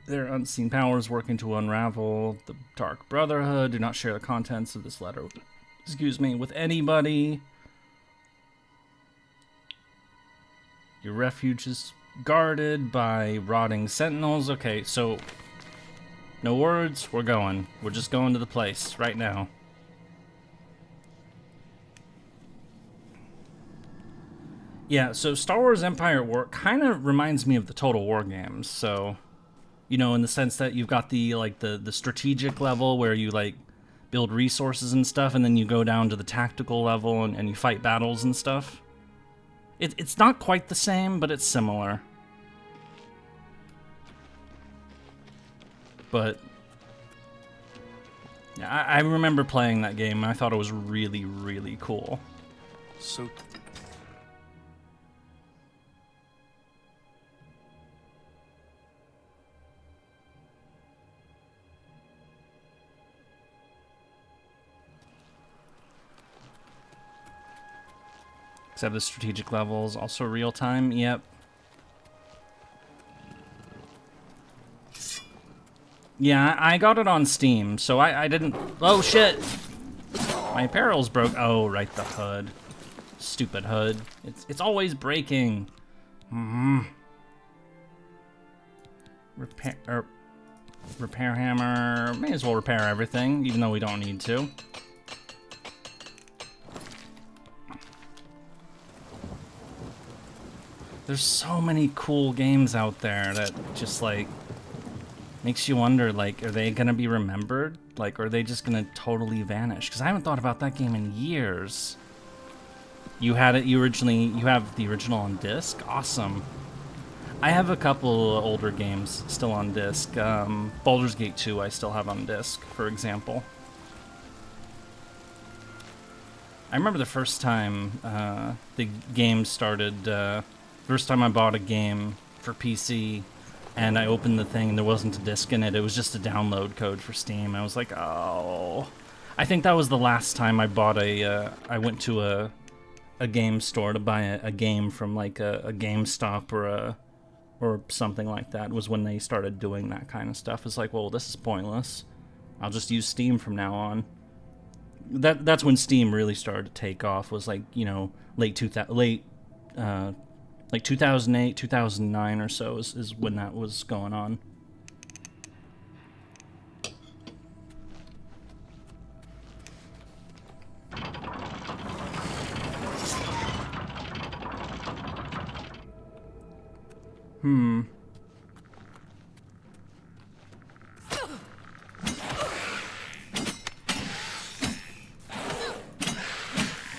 there are unseen powers working to unravel the Dark Brotherhood. Do not share the contents of this letter, with anybody. Your refuge is guarded by rotting sentinels. Okay, so no words. We're going. We're just going to the place right now. Yeah, so Star Wars Empire at War kind of reminds me of the Total War games. So, you know, in the sense that you've got the like the strategic level where you like build resources and stuff, and then you go down to the tactical level and you fight battles and stuff. It's not quite the same, but it's similar. But yeah, I remember playing that game, and I thought it was really, really cool. So except the strategic levels, also real time. Yep. Yeah, I got it on Steam, so I didn't. Oh shit! My apparel's broke. Oh, right, the hood. Stupid hood. It's always breaking. Repair hammer. May as well repair everything, even though we don't need to. There's so many cool games out there that just like makes you wonder, like, are they gonna be remembered? Like, are they just gonna totally vanish? Because I haven't thought about that game in years. You had it, you have the original on disc? Awesome. I have a couple older games still on disc. Baldur's Gate 2 I still have on disc, for example. I remember the first time the game started, first time I bought a game for PC, and I opened the thing and there wasn't a disc in it. It was just a download code for Steam. I was like, oh. I think that was the last time I bought I went to a game store to buy a game from like a GameStop or something like that, was when they started doing that kind of stuff. It's like, well, this is pointless. I'll just use Steam from now on. That's when Steam really started to take off, was like, you know, late like 2008, 2009 or so is when that was going on.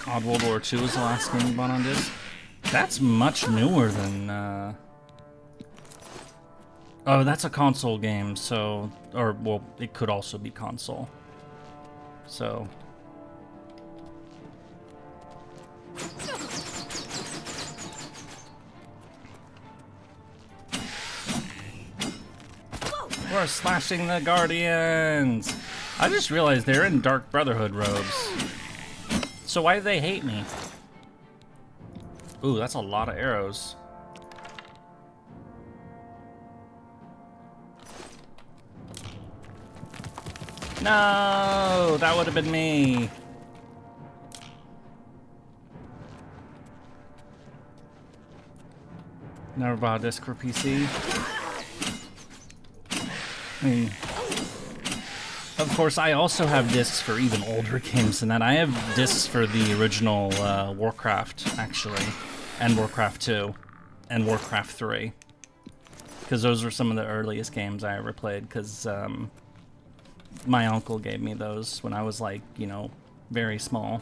Odd World War II was the last game we bought on disc. That's much newer than, Oh, that's a console game, so... Or, well, it could also be console. So... We're slashing the Guardians! I just realized they're in Dark Brotherhood robes. So why do they hate me? Ooh, that's a lot of arrows. No, that would have been me. Never bought a disc for PC. I mean, of course, I also have discs for even older games than that. I have discs for the original Warcraft, actually, and Warcraft 2, and Warcraft 3. Because those were some of the earliest games I ever played, because my uncle gave me those when I was, like, you know, very small.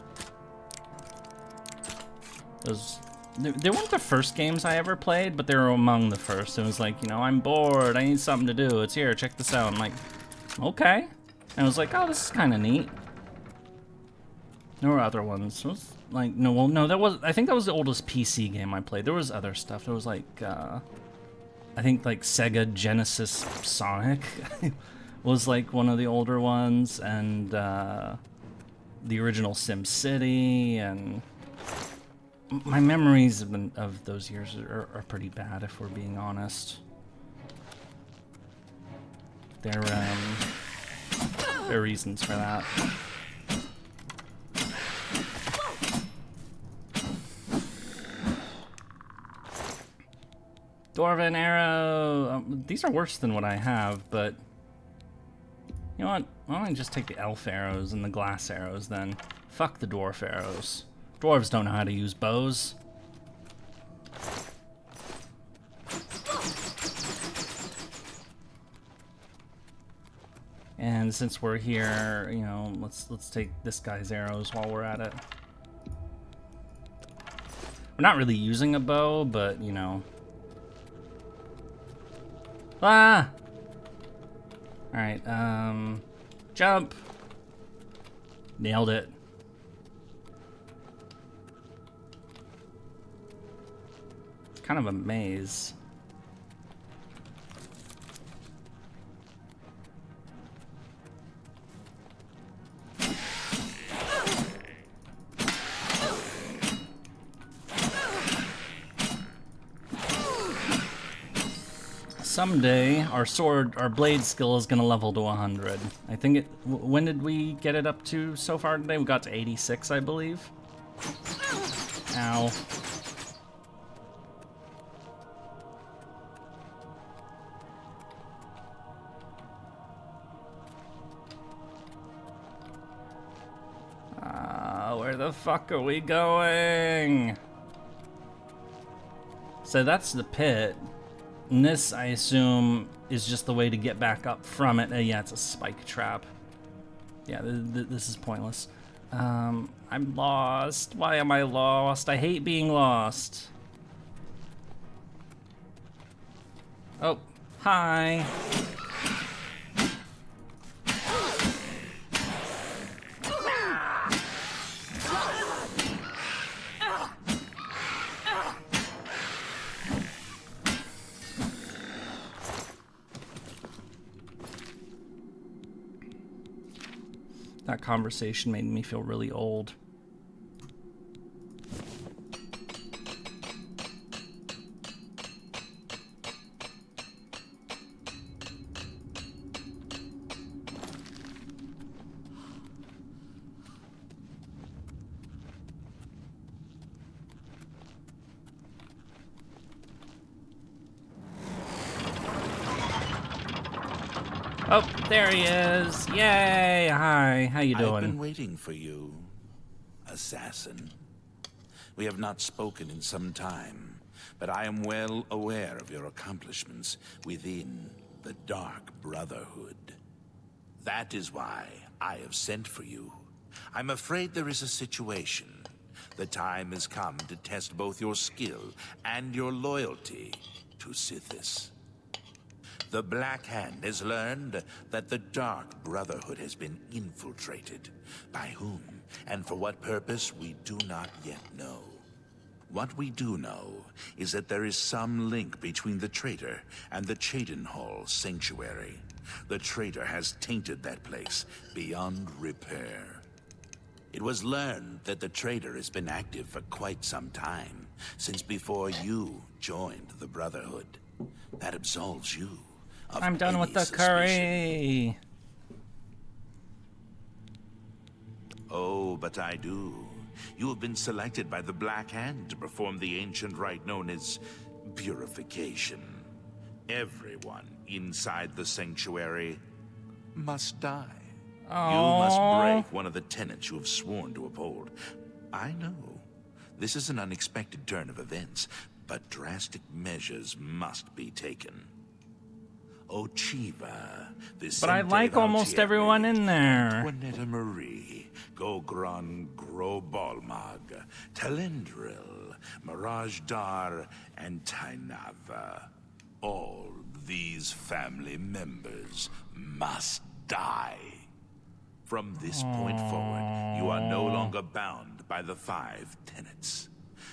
Those... They weren't the first games I ever played, but they were among the first. It was like, you know, I'm bored, I need something to do. It's here, check this out. I'm like, okay. And I was like, oh, this is kind of neat. There were other ones. It was like, no, well, no, that was, I think that was the oldest PC game I played. There was other stuff. There was like, I think like Sega Genesis Sonic was like one of the older ones, and the original Sim City, and my memories of those years are pretty bad, if we're being honest. There are reasons for that. Dwarven arrow. These are worse than what I have, but you know what? Why don't I just take the elf arrows and the glass arrows then? Fuck the dwarf arrows. Dwarves don't know how to use bows. And since we're here, you know, let's take this guy's arrows while we're at it. We're not really using a bow, but you know. Ah! Alright, jump! Nailed it. Kind of a maze. Someday, our blade skill is gonna level to 100. I think it, when did we get it up to so far today? We got to 86, I believe. Ow. Where the fuck are we going? So that's the pit. And this, I assume, is just the way to get back up from it. Yeah, it's a spike trap. Yeah, this is pointless. I'm lost. Why am I lost? I hate being lost. Oh, hi. That conversation made me feel really old. Oh, there he is. Yay. Hi. How you doing? I've been waiting for you, assassin. We have not spoken in some time, but I am well aware of your accomplishments within the Dark Brotherhood. That is why I have sent for you. I'm afraid there is a situation. The time has come to test both your skill and your loyalty to Sithis. The Black Hand has learned that the Dark Brotherhood has been infiltrated. By whom and for what purpose, we do not yet know. What we do know is that there is some link between the traitor and the Cheydinhal Sanctuary. The traitor has tainted that place beyond repair. It was learned that the traitor has been active for quite some time, since before you joined the Brotherhood. That absolves you of I'm done with the curry. Oh, but I do. You have been selected by the Black Hand to perform the ancient rite known as purification. Everyone inside the sanctuary must die. Aww. You must break one of the tenets you have sworn to uphold. I know. This is an unexpected turn of events, but drastic measures must be taken. Ochiva, but I like almost everyone in there. Juanetta Marie, Gogron Grobalmag, Talendril, Mirage Dar, and Tainava. All these family members must die. From this point forward, you are no longer bound by the 5 tenets.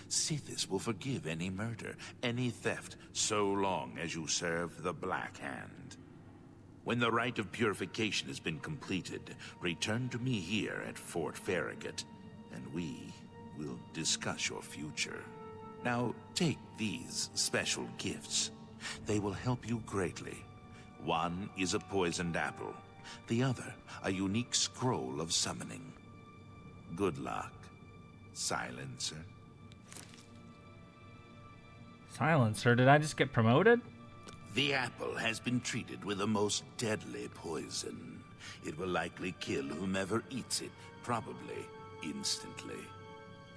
Sithis will forgive any murder, any theft, so long as you serve the Black Hand. When the rite of purification has been completed, return to me here at Fort Farragut, and we will discuss your future. Now, take these special gifts. They will help you greatly. One is a poisoned apple. The other, a unique scroll of summoning. Good luck, Silencer. Silencer? Did I just get promoted? The apple has been treated with a most deadly poison. It will likely kill whomever eats it, probably instantly.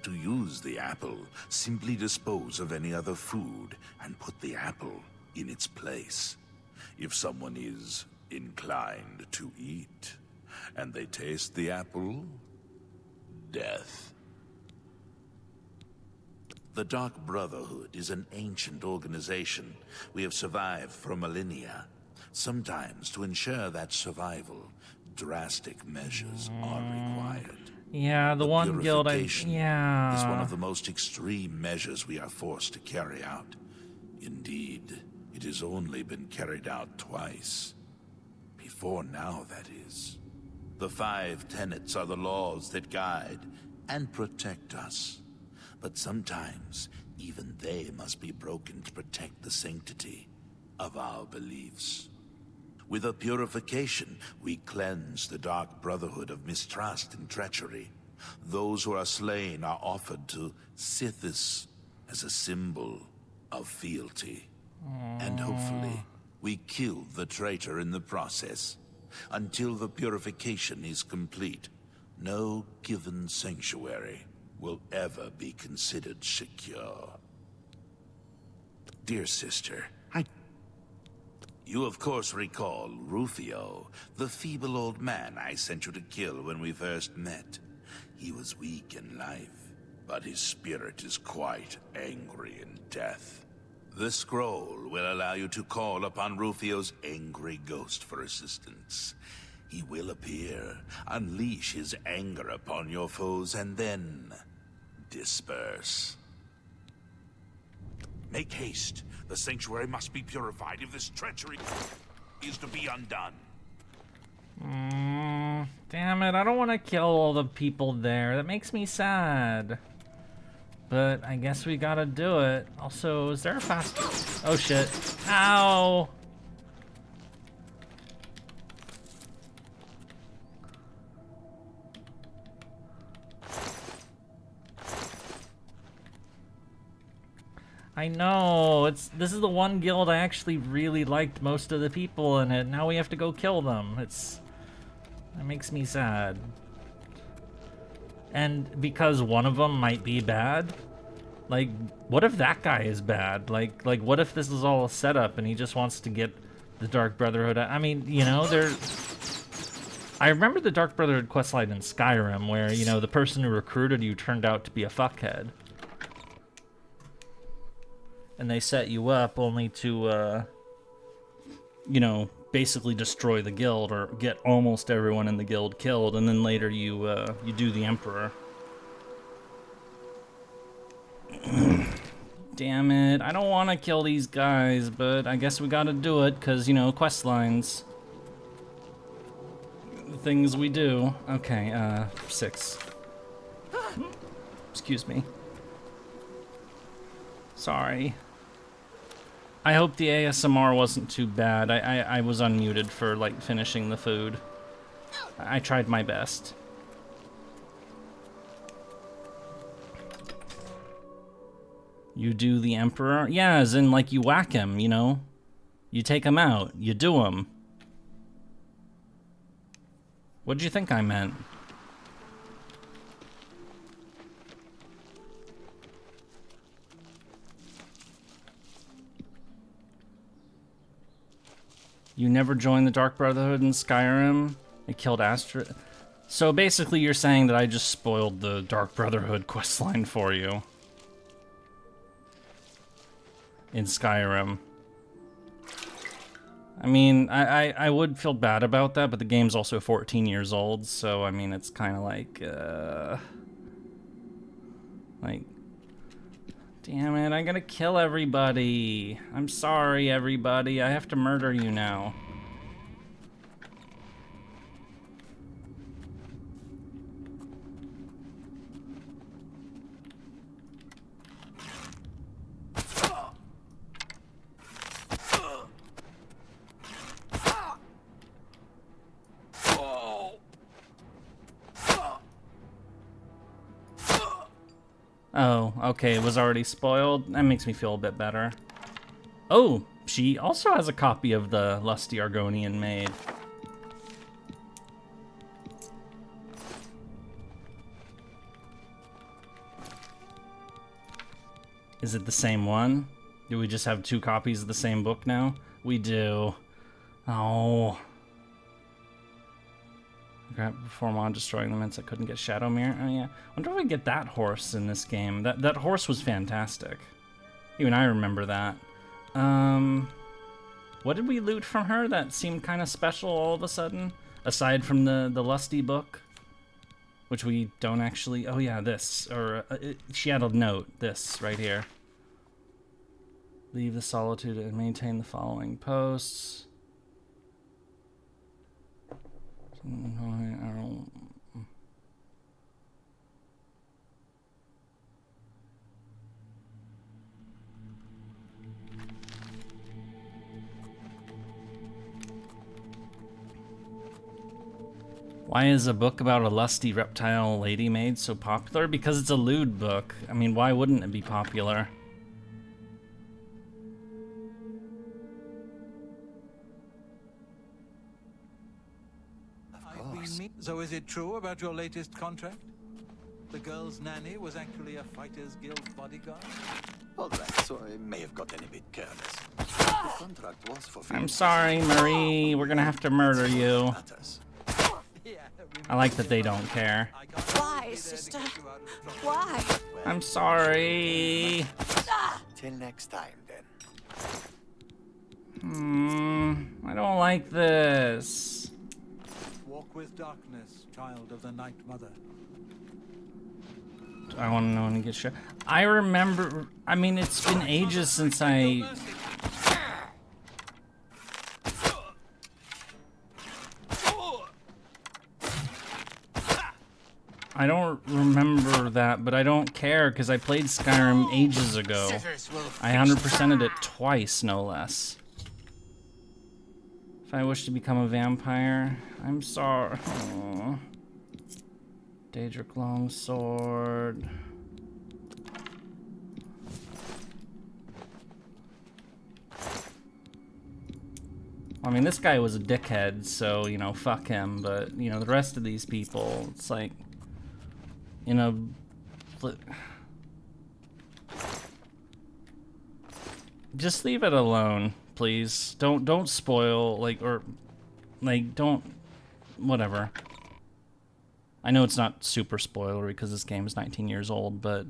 To use the apple, simply dispose of any other food and put the apple in its place. If someone is inclined to eat, and they taste the apple, death. The Dark Brotherhood is an ancient organization. We have survived for millennia. Sometimes, to ensure that survival, drastic measures are required. Yeah, the one guild Purification yeah. is one of the most extreme measures we are forced to carry out. Indeed, it has only been carried out twice. Before now, that is. The 5 tenets are the laws that guide and protect us. But sometimes, even they must be broken to protect the sanctity of our beliefs. With a purification, we cleanse the Dark Brotherhood of mistrust and treachery. Those who are slain are offered to Sithis as a symbol of fealty. And hopefully, we kill the traitor in the process. Until the purification is complete, no given sanctuary will ever be considered secure. Dear sister, you of course recall Rufio, the feeble old man I sent you to kill when we first met. He was weak in life, but his spirit is quite angry in death. The scroll will allow you to call upon Rufio's angry ghost for assistance. He will appear, unleash his anger upon your foes, and then disperse. Make haste. The sanctuary must be purified if this treachery is to be undone. Damn it, I don't want to kill all the people there. That makes me sad. But I guess we gotta do it. Also, is there a fast... Oh shit. Ow! I know. This is the one guild I actually really liked most of the people in it. Now we have to go kill them. That makes me sad. And because one of them might be bad, like, what if that guy is bad? Like what if this is all a setup and he just wants to get the Dark Brotherhood? I mean, you know, I remember the Dark Brotherhood questline in Skyrim where, you know, the person who recruited you turned out to be a fuckhead. And they set you up only to, you know, basically destroy the guild or get almost everyone in the guild killed, and then later you do the Emperor. Damn it, I don't want to kill these guys, but I guess we gotta do it, because, you know, quest lines. The things we do. Okay, 6. Excuse me. Sorry. I hope the ASMR wasn't too bad. I was unmuted for, like, finishing the food. I tried my best. You do the Emperor? Yeah, as in, like, you whack him, you know? You take him out. You do him. What'd you think I meant? You never joined the Dark Brotherhood in Skyrim? It killed Astra. So basically you're saying that I just spoiled the Dark Brotherhood questline for you. In Skyrim. I mean, I would feel bad about that, but the game's also 14 years old, so I mean, it's kind of like, damn it, I'm gonna kill everybody. I'm sorry, everybody. I have to murder you now. Oh, okay, it was already spoiled. That makes me feel a bit better. Oh, she also has a copy of the Lusty Argonian Maid. Is it the same one? Do we just have 2 copies of the same book now? We do. Oh. Grab perform on destroying the mints that couldn't get Shadow Mirror. Oh yeah. Wonder if we get that horse in this game. That horse was fantastic. Even I remember that. What did we loot from her that seemed kind of special all of a sudden? Aside from the Lusty book? Which we don't actually... Oh yeah, this. Or she had a note. This, right here. Leave the solitude and maintain the following posts. Why is a book about a lusty reptile lady maid so popular? Because it's a lewd book. I mean, why wouldn't it be popular? So is it true about your latest contract? The girl's nanny was actually a Fighters Guild bodyguard? All right, so I may have gotten a bit careless. The contract was for I'm sorry, Marie. We're gonna have to murder you. I like that they don't care. Why, sister? Why? I'm sorry. Till next time, then. I don't like this. Walk with darkness, child of the Night Mother. I want to know when to get shot. I remember... I mean, it's been ages since I... I don't remember that, but I don't care, because I played Skyrim ages ago. I 100%ed it twice, no less. If I wish to become a vampire, I'm sorry. Oh. Daedric Longsword. I mean, this guy was a dickhead, so, you know, fuck him, but, you know, the rest of these people, it's like, you know, just leave it alone, please. Don't spoil, like, or, like, don't, whatever. I know it's not super spoilery because this game is 19 years old, but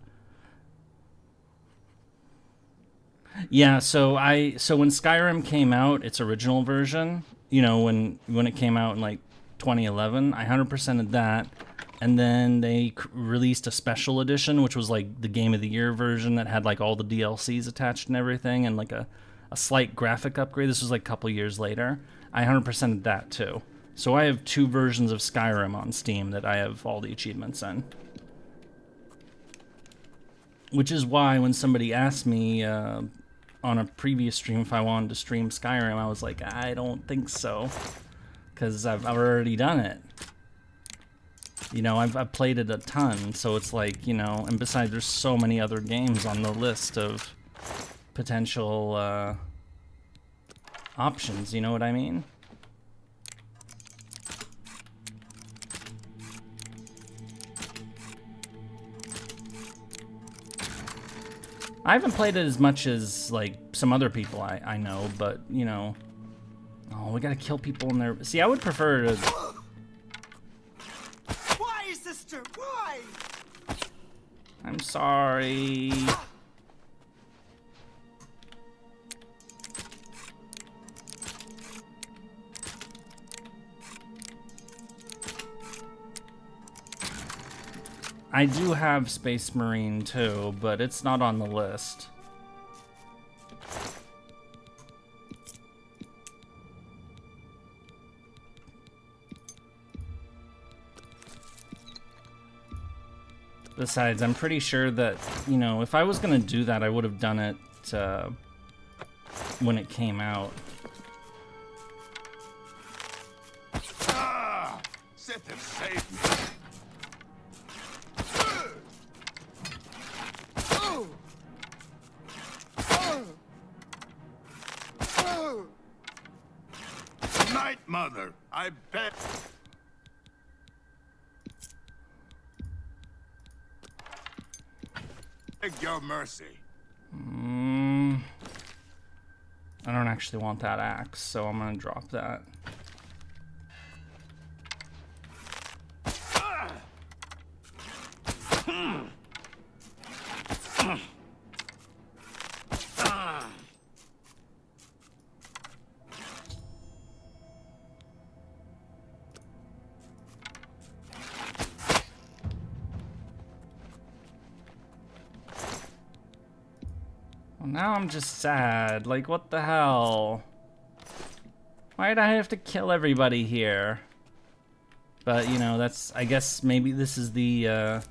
yeah, so when Skyrim came out, its original version, you know, when it came out in like 2011, I 100%ed that, and then they released a special edition, which was like the Game of the Year version that had like all the DLCs attached and everything, and like a slight graphic upgrade. This was like a couple years later. I 100%ed that too. So I have 2 versions of Skyrim on Steam that I have all the achievements in. Which is why when somebody asked me on a previous stream if I wanted to stream Skyrim, I was like, I don't think so. Because I've already done it. You know, I've played it a ton, so it's like, you know, and besides, there's so many other games on the list of potential options, you know what I mean? I haven't played it as much as, like, some other people I know, but, you know... Oh, we gotta kill people in there. See, I would prefer to... Why, sister? Why? I'm sorry. I do have Space Marine too, but it's not on the list. Besides, I'm pretty sure that, you know, if I was gonna do that, I would have done it when it came out. Ah! Sit and save me. Night Mother, I bet. Beg your mercy. I don't actually want that axe, so I'm gonna drop that. Now I'm just sad. Like, what the hell? Why'd I have to kill everybody here? But, you know, that's... I guess maybe this is the,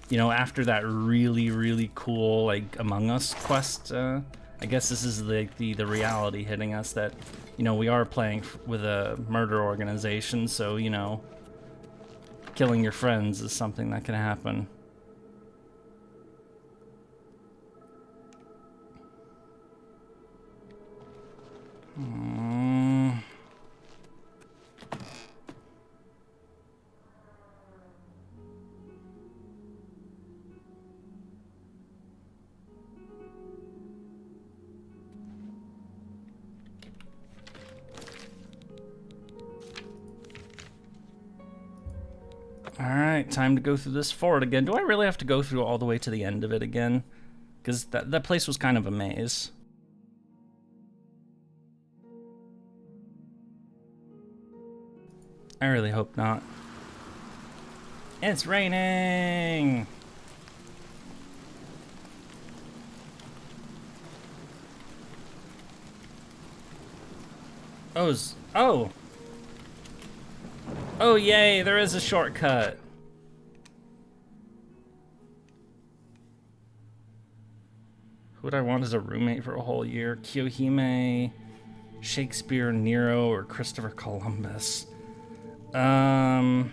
you know, after that really, really cool, like, Among Us quest, I guess this is, like, the reality hitting us that, you know, we are playing with a murder organization, so, you know, killing your friends is something that can happen. Alright, time to go through this fort again. Do I really have to go through all the way to the end of it again? Because that place was kind of a maze. I really hope not. It's raining! Oh! Oh yay, there is a shortcut. Who would I want as a roommate for a whole year? Kiyohime, Shakespeare, Nero, or Christopher Columbus? Well,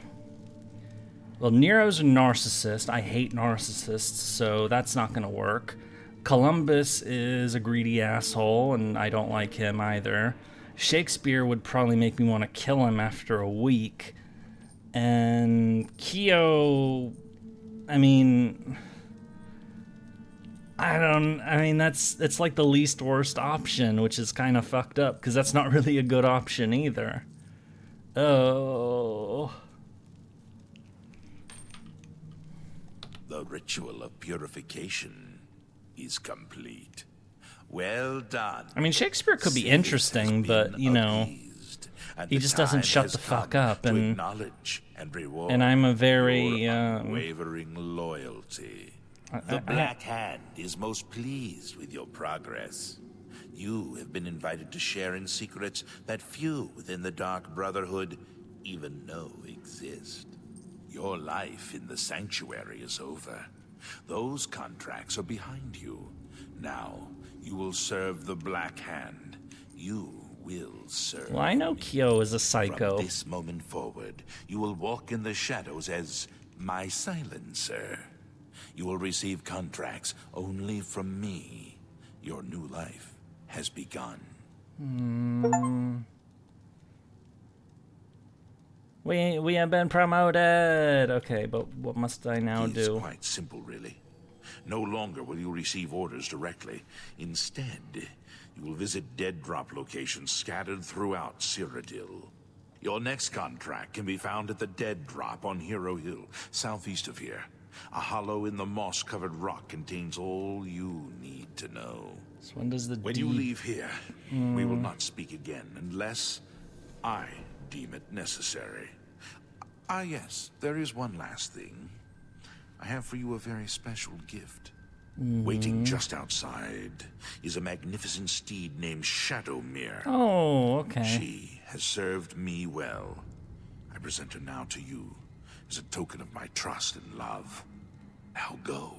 Nero's a narcissist. I hate narcissists, so that's not gonna work. Columbus is a greedy asshole, and I don't like him either. Shakespeare would probably make me want to kill him after a week. And Kyo, I mean, it's like the least worst option, which is kind of fucked up, because that's not really a good option either. Oh. The ritual of purification is complete. Well done. I mean, Shakespeare could be interesting, but, you know, he just doesn't shut the fuck up, and I'm a very unwavering loyalty. The Black Hand is most pleased with your progress. You have been invited to share in secrets that few within the Dark Brotherhood even know exist. Your life in the Sanctuary is over. Those contracts are behind you. Now, you will serve the Black Hand. You will serve. Well, I know Kyo is a psycho. From this moment forward, you will walk in the shadows as my silencer. You will receive contracts only from me. Your new life has begun. We have been promoted. Okay, but what must I now do? It's quite simple, really. No longer will you receive orders directly. Instead, you will visit dead drop locations scattered throughout Cyrodiil. Your next contract can be found at the dead drop on Hero Hill, southeast of here. A hollow in the moss-covered rock contains all you need to know. So when you leave here, we will not speak again unless I deem it necessary. Ah, yes, there is one last thing. I have for you a very special gift. Waiting just outside is a magnificent steed named Shadowmere. Oh, okay. She has served me well. I present her now to you as a token of my trust and love. Now go,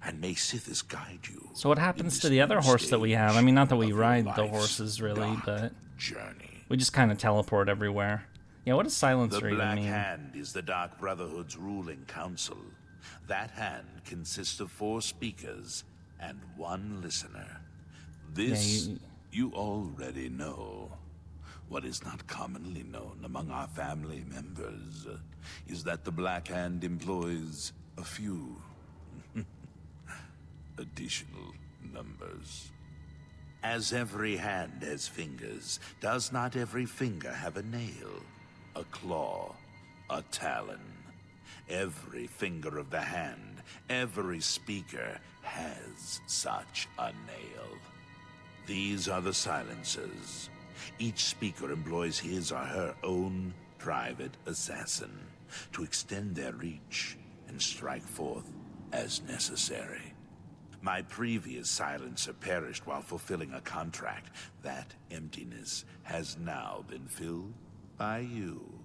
and may Sithis guide you. So what happens to the other horse that we have? I mean, not that we ride the horses, really, but we just kind of teleport everywhere. Yeah, what does silencer even mean? The Black Hand is the Dark Brotherhood's ruling council. That hand consists of 4 speakers and 1 listener. This you already know. What is not commonly known among our family members is that the Black Hand employs a few additional numbers. As every hand has fingers, does not every finger have a nail, a claw, a talon? Every finger of the hand, every speaker has such a nail. These are the silencers. Each speaker employs his or her own private assassin to extend their reach and strike forth as necessary. My previous silencer perished while fulfilling a contract. That emptiness has now been filled by you.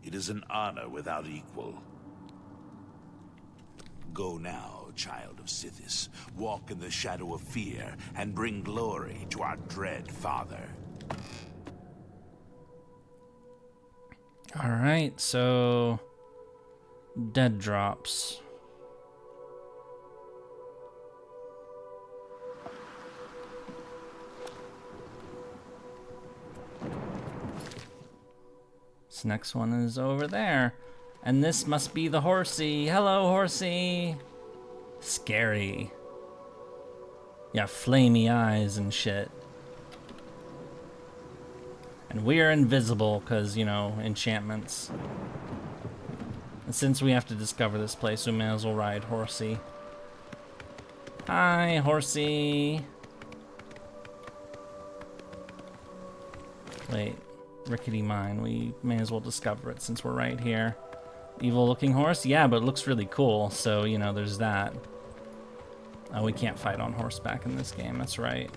It is an honor without equal. Go now, child of Sithis. Walk in the shadow of fear and bring glory to our dread father. Alright, so dead drops. This next one is over there. And this must be the horsey. Hello, horsey. Scary. Yeah, flamey eyes and shit. And we are invisible because, you know, enchantments. And since we have to discover this place, we may as well ride horsey. Hi, horsey. Wait, rickety mine. We may as well discover it since we're right here. Evil looking horse? Yeah, but it looks really cool, so, you know, there's that. Oh, we can't fight on horseback in this game, that's right.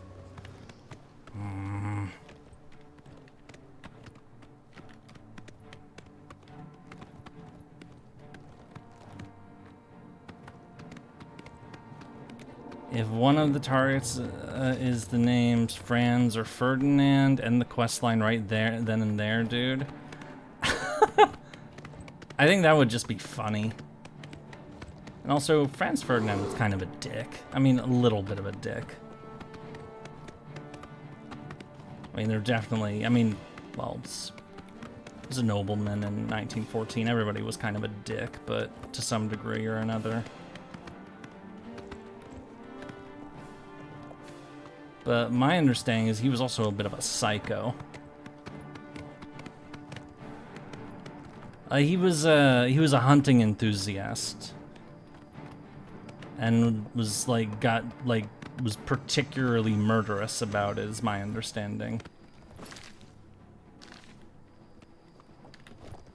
If one of the targets is the names Franz or Ferdinand, and the questline right there, then and there, dude. I think that would just be funny. And also, Franz Ferdinand was kind of a dick. I mean, a little bit of a dick. I mean, they're definitely, I mean, well, it was a nobleman in 1914. Everybody was kind of a dick, but to some degree or another. But my understanding is he was also a bit of a psycho. He was a hunting enthusiast, and was was particularly murderous about it, is my understanding.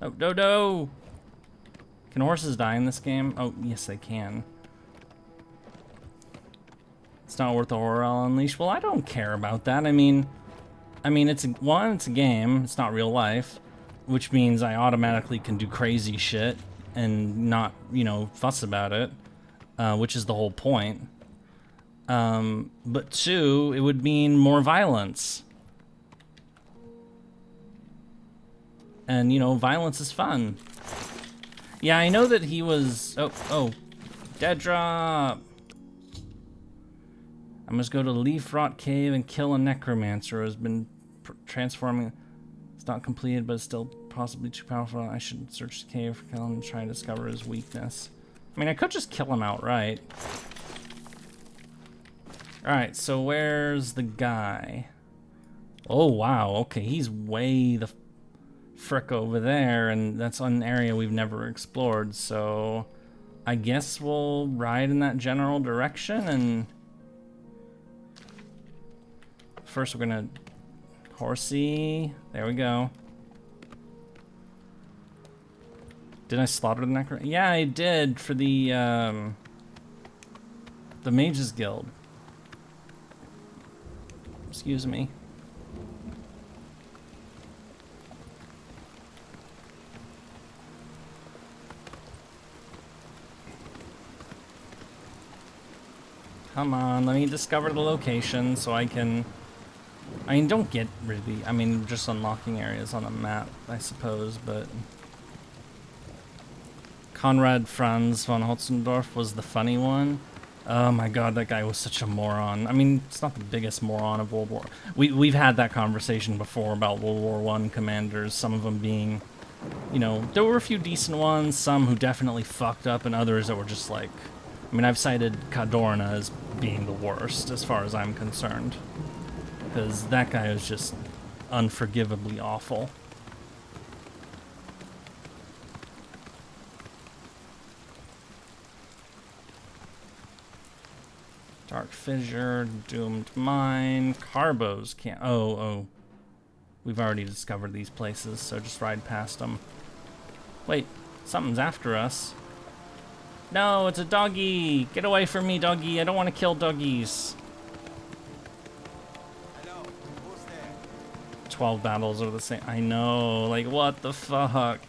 Oh, no! Can horses die in this game? Oh, yes, they can. It's not worth the horror I'll unleash. Well, I don't care about that. I mean, it's a game. It's not real life, which means I automatically can do crazy shit and not, you know, fuss about it, which is the whole point. But two, it would mean more violence. And, you know, violence is fun. Yeah, I know that he was... Oh, dead drop! I must go to the Leaf Rot Cave and kill a necromancer who has been transforming... It's not completed, but it's still possibly too powerful. I should search the cave for kill him and try to discover his weakness. I mean, I could just kill him outright. Alright, so where's the guy? Oh, wow, okay, he's way the frick over there, and that's an area we've never explored, so I guess we'll ride in that general direction, and first we're gonna horsey. There we go. Did I slaughter the necro? Yeah, I did for the Mages Guild. Excuse me. Come on, let me discover the location so I can... I mean, don't get really... I mean, just unlocking areas on a map, I suppose, but... Konrad Franz von Hotzendorf was the funny one. Oh my god, that guy was such a moron. I mean, it's not the biggest moron of World War... We've had that conversation before about World War I commanders, some of them being... You know, there were a few decent ones, some who definitely fucked up, and others that were just like... I mean, I've cited Cadorna as being the worst, as far as I'm concerned. Because that guy was just unforgivably awful. Dark Fissure, Doomed Mine, Carbos can't... Oh. We've already discovered these places, so just ride past them. Wait, something's after us. No, it's a doggy! Get away from me, doggy! I don't want to kill doggies. Hello, who's there? 12 battles are the same. I know, like, what the fuck?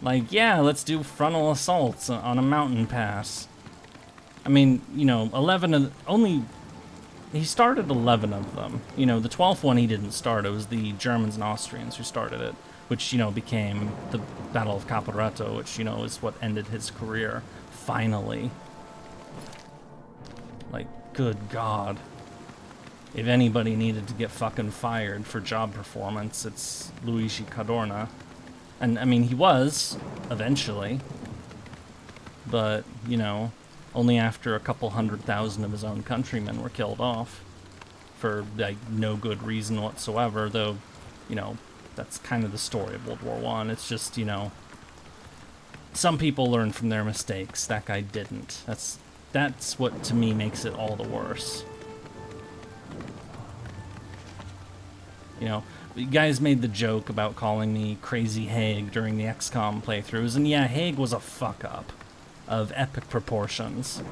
Like, yeah, let's do frontal assaults on a mountain pass. I mean, you know, 11 of... Only... He started 11 of them. You know, the 12th one he didn't start. It was the Germans and Austrians who started it. Which, you know, became the Battle of Caporetto, which, you know, is what ended his career, finally. Like, good God. If anybody needed to get fucking fired for job performance, it's Luigi Cadorna. And, I mean, he was, eventually. But, you know, only after a couple 100,000 of his own countrymen were killed off. For, like, no good reason whatsoever, though, you know... That's kind of the story of World War I. It's just, you know, some people learn from their mistakes. That guy didn't. That's what, to me, makes it all the worse. You know, you guys made the joke about calling me Crazy Haig during the XCOM playthroughs, and yeah, Haig was a fuck-up of epic proportions.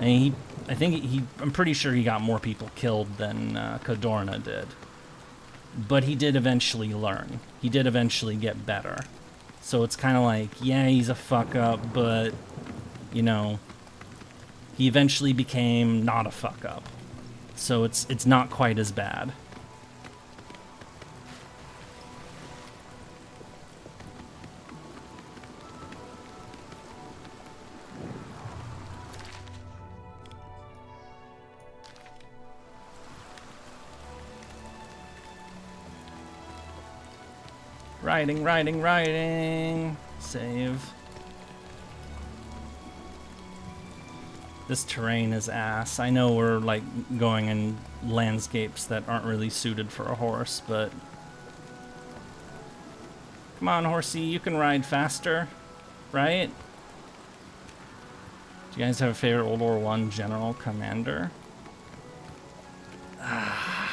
And I'm pretty sure he got more people killed than Cadorna did. But he did eventually learn. He did eventually get better. So it's kind of like, yeah, he's a fuck-up, but, you know, he eventually became not a fuck-up. So it's not quite as bad. Riding. Save. This terrain is ass. I know we're like going in landscapes that aren't really suited for a horse, but come on, horsey, you can ride faster, right? Do you guys have a favorite World War I general commander? I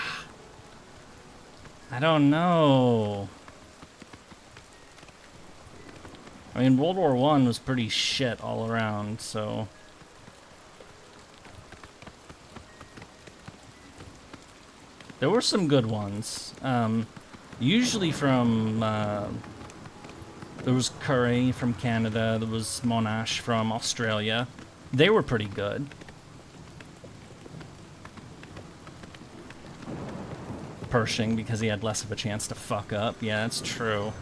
don't know. I mean, World War I was pretty shit all around, so... There were some good ones. Usually from... there was Curry from Canada, there was Monash from Australia. They were pretty good. Pershing, because he had less of a chance to fuck up. Yeah, that's true.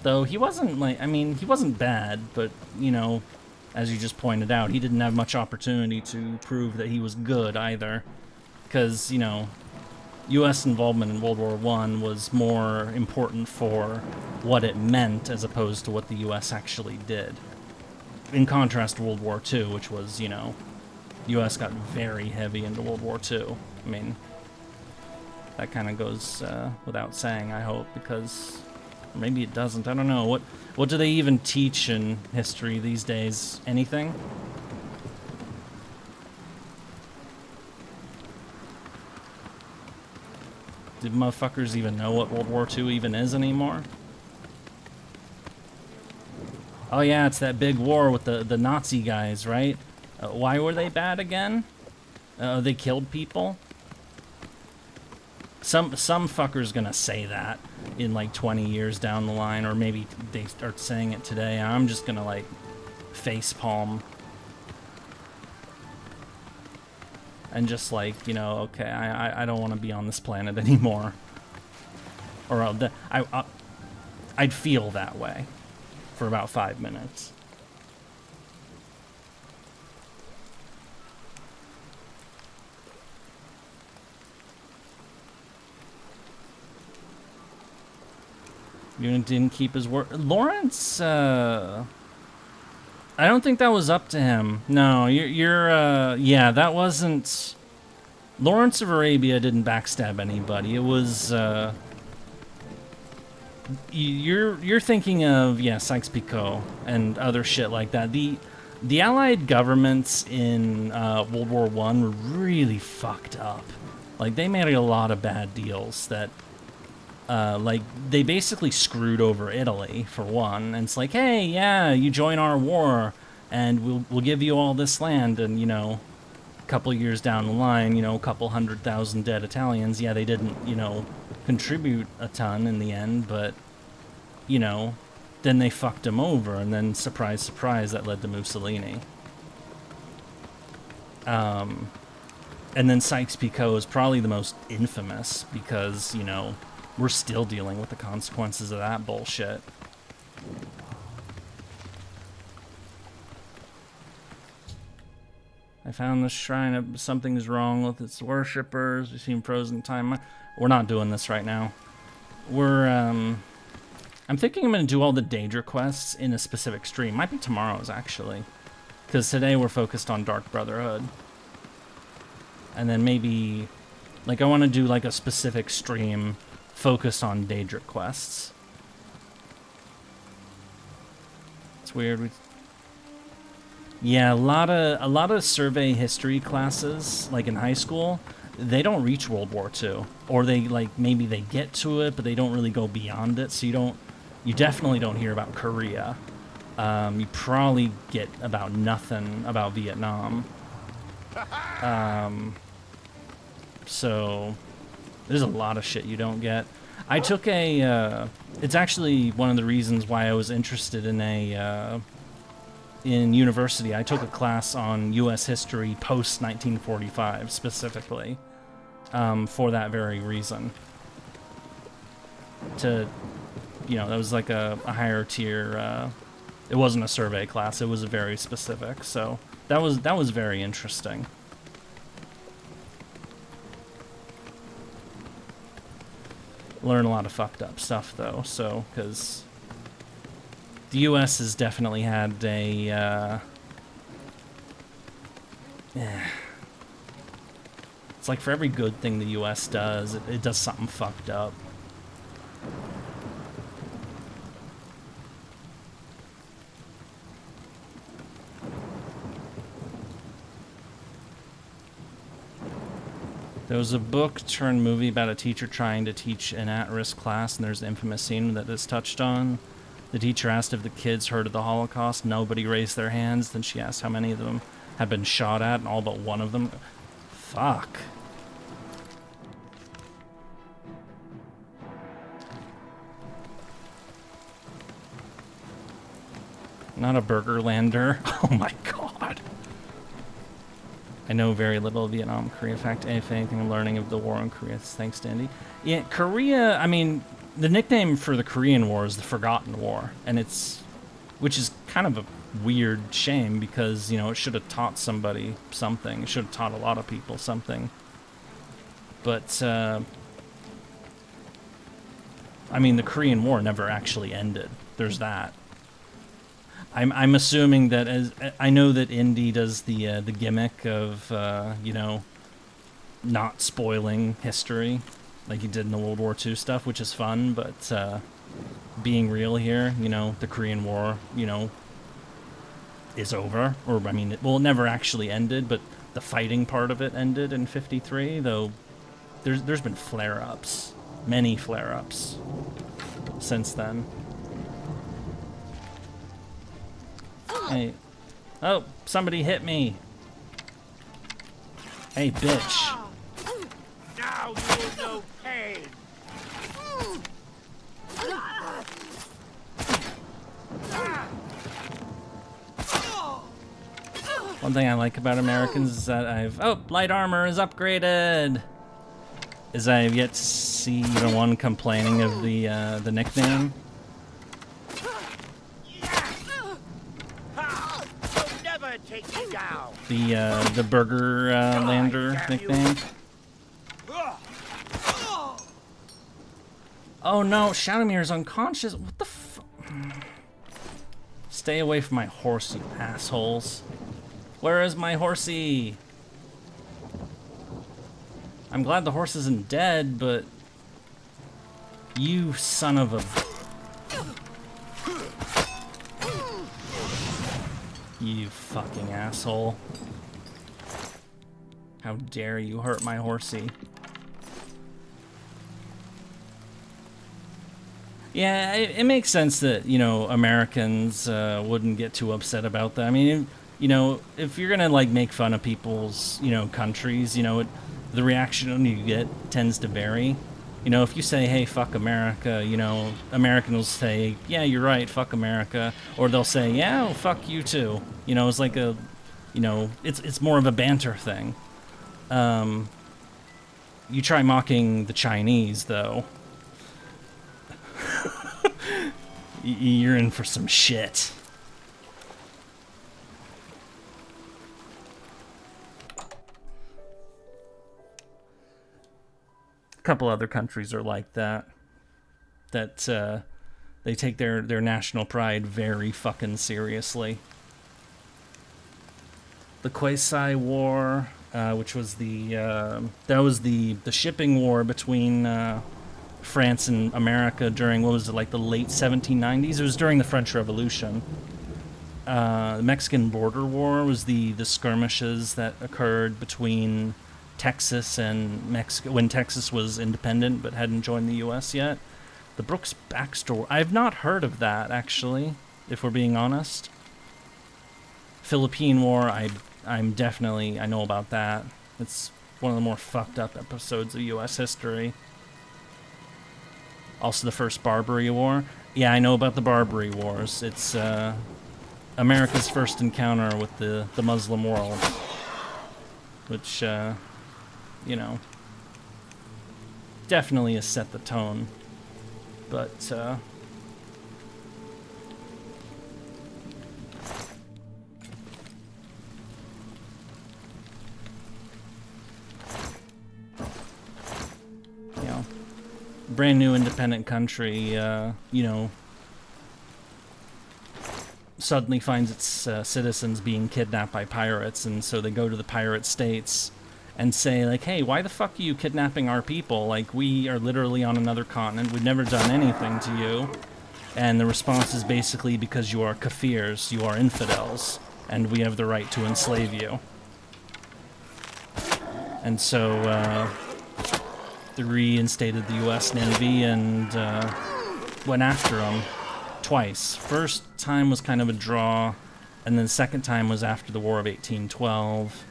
Though he wasn't, like, I mean, he wasn't bad, but, you know, as you just pointed out, he didn't have much opportunity to prove that he was good either. Because, you know, U.S. involvement in World War I was more important for what it meant as opposed to what the U.S. actually did. In contrast to World War II, which was, you know, U.S. got very heavy into World War II. I mean, that kind of goes without saying, I hope, because maybe it doesn't. I don't know. What do they even teach in history these days? Anything? Did motherfuckers even know what World War II even is anymore? Oh yeah, it's that big war with the Nazi guys, right? Why were they bad again? They killed people? Some fucker's gonna say that in like 20 years down the line, or maybe they start saying it today. I'm just gonna like facepalm. And just like, you know, okay, I don't want to be on this planet anymore. Or I'd feel that way for about 5 minutes. You didn't keep his word. Lawrence, I don't think that was up to him. No, yeah, that wasn't... Lawrence of Arabia didn't backstab anybody. It was, You're thinking of, yeah, Sykes-Picot and other shit like that. The Allied governments in World War I were really fucked up. Like, they made a lot of bad deals that... like, they basically screwed over Italy, for one. And it's like, hey, yeah, you join our war, and we'll give you all this land. And, you know, a couple years down the line, you know, a couple 100,000 dead Italians. Yeah, they didn't, you know, contribute a ton in the end, but, you know, then they fucked him over. And then, surprise, surprise, that led to Mussolini. And then Sykes-Picot is probably the most infamous because, you know, we're still dealing with the consequences of that bullshit. I found this shrine. Something's wrong with its worshippers. We seem frozen time. We're not doing this right now. We're, I'm thinking I'm going to do all the Daedra quests in a specific stream. Might be tomorrow's, actually. Because today we're focused on Dark Brotherhood. And then maybe... like, I want to do, like, a specific stream... focused on Daedric quests. It's weird. Yeah, a lot of survey history classes, like in high school, they don't reach World War II, or they like maybe they get to it, but they don't really go beyond it. So you definitely don't hear about Korea. You probably get about nothing about Vietnam. So. There's a lot of shit you don't get. I took it's actually one of the reasons why I was interested in in university. I took a class on U.S. history post-1945, specifically, for that very reason. To, you know, that was like a higher tier, it wasn't a survey class, it was very specific, so that was very interesting. Learn a lot of fucked up stuff, though, so, because the U.S. has definitely had a, it's like for every good thing the U.S. does, it does something fucked up. There was a book turned movie about a teacher trying to teach an at-risk class, and there's the infamous scene that is touched on. The teacher asked if the kids heard of the Holocaust. Nobody raised their hands. Then she asked how many of them had been shot at, and all but one of them. Fuck. Not a Burgerlander. Oh my god. I know very little of Vietnam, Korea. In fact, if anything, I'm learning of the war in Korea. Thanks, Dandy. Yeah, Korea, I mean, the nickname for the Korean War is the Forgotten War, and which is kind of a weird shame because, you know, it should have taught somebody something. It should have taught a lot of people something. But, I mean, the Korean War never actually ended. There's that. I'm assuming that I know that Indy does the gimmick of you know, not spoiling history like he did in the World War II stuff, which is fun, but being real here, you know, the Korean War, you know, is over, or I mean, it never actually ended, but the fighting part of it ended in '53. Though there's been flare-ups, many flare-ups since then. Hey. Oh, somebody hit me. Hey, bitch. Now you'll know pain. One thing I like about Americans is that light armor is upgraded. Is I've yet to see even one complaining of the nickname. Take me down. The Burger Lander nickname. Oh no, Shadowmere's unconscious. What the f? Stay away from my horse, you assholes. Where is my horsey? I'm glad the horse isn't dead, but you son of a... You fucking asshole. How dare you hurt my horsey. Yeah, it makes sense that, you know, Americans wouldn't get too upset about that. I mean, you know, if you're gonna, like, make fun of people's, you know, countries, you know, the reaction you get tends to vary. You know, if you say, hey, fuck America, you know, Americans will say, yeah, you're right, fuck America. Or they'll say, yeah, well, fuck you too. You know, it's like a, you know, it's more of a banter thing. You try mocking the Chinese, though. You're in for some shit. A couple other countries are like that. That they take their national pride very fucking seriously. The Quasi War, which was the shipping war between France and America during, what was it, like the late 1790s? It was during the French Revolution. The Mexican Border War was the skirmishes that occurred between Texas and Mexico, when Texas was independent but hadn't joined the U.S. yet. The Brooks backstory, I've not heard of that, actually, if we're being honest. Philippine War, I know about that. It's one of the more fucked up episodes of U.S. history. Also the first Barbary War. Yeah, I know about the Barbary Wars. It's America's first encounter with the Muslim world. Which, you know, definitely has set the tone. But, you know, brand new independent country, you know, suddenly finds its citizens being kidnapped by pirates, and so they go to the pirate states and say, like, hey, why the fuck are you kidnapping our people? Like, we are literally on another continent, we've never done anything to you. And the response is basically because you are kafirs, you are infidels, and we have the right to enslave you. And so, they reinstated the US Navy and went after them twice. First time was kind of a draw, and then the second time was after the War of 1812.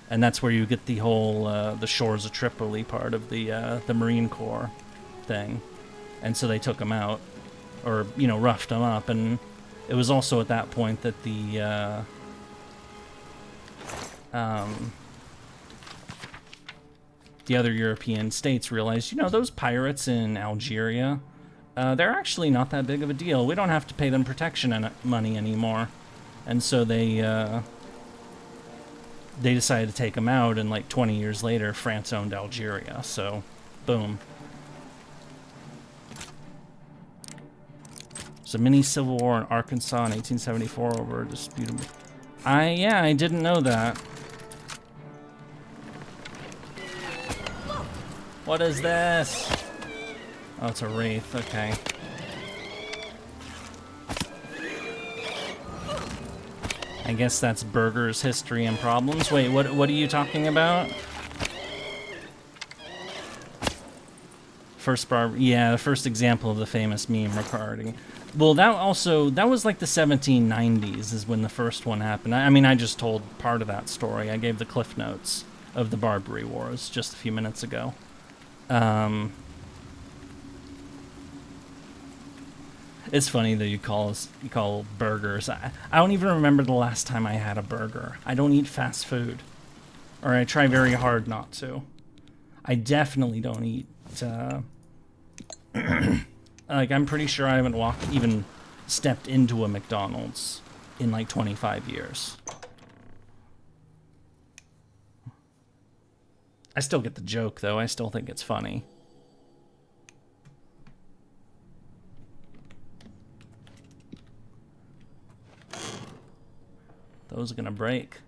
And that's where you get the whole, the shores of Tripoli part of the Marine Corps thing. And so they took them out. Or, you know, roughed them up, and it was also at that point that the other European states realized, you know, those pirates in Algeria, they're actually not that big of a deal. We don't have to pay them protection money anymore. And so they decided to take them out, and like 20 years later, France owned Algeria, so boom. There's a mini civil war in Arkansas in 1874 over a disputable... yeah, I didn't know that. What is this? Oh, it's a wraith, okay. I guess that's Burger's history and problems. Wait, what are you talking about? Yeah, the first example of the famous meme regarding... Well, that was like the 1790s is when the first one happened. I mean, I just told part of that story. I gave the cliff notes of the Barbary Wars just a few minutes ago. It's funny that you call burgers. I don't even remember the last time I had a burger. I don't eat fast food, or I try very hard not to. I definitely don't eat. Like, I'm pretty sure I haven't even stepped into a McDonald's in like 25 years. I still get the joke, though. I still think it's funny. Those are gonna break.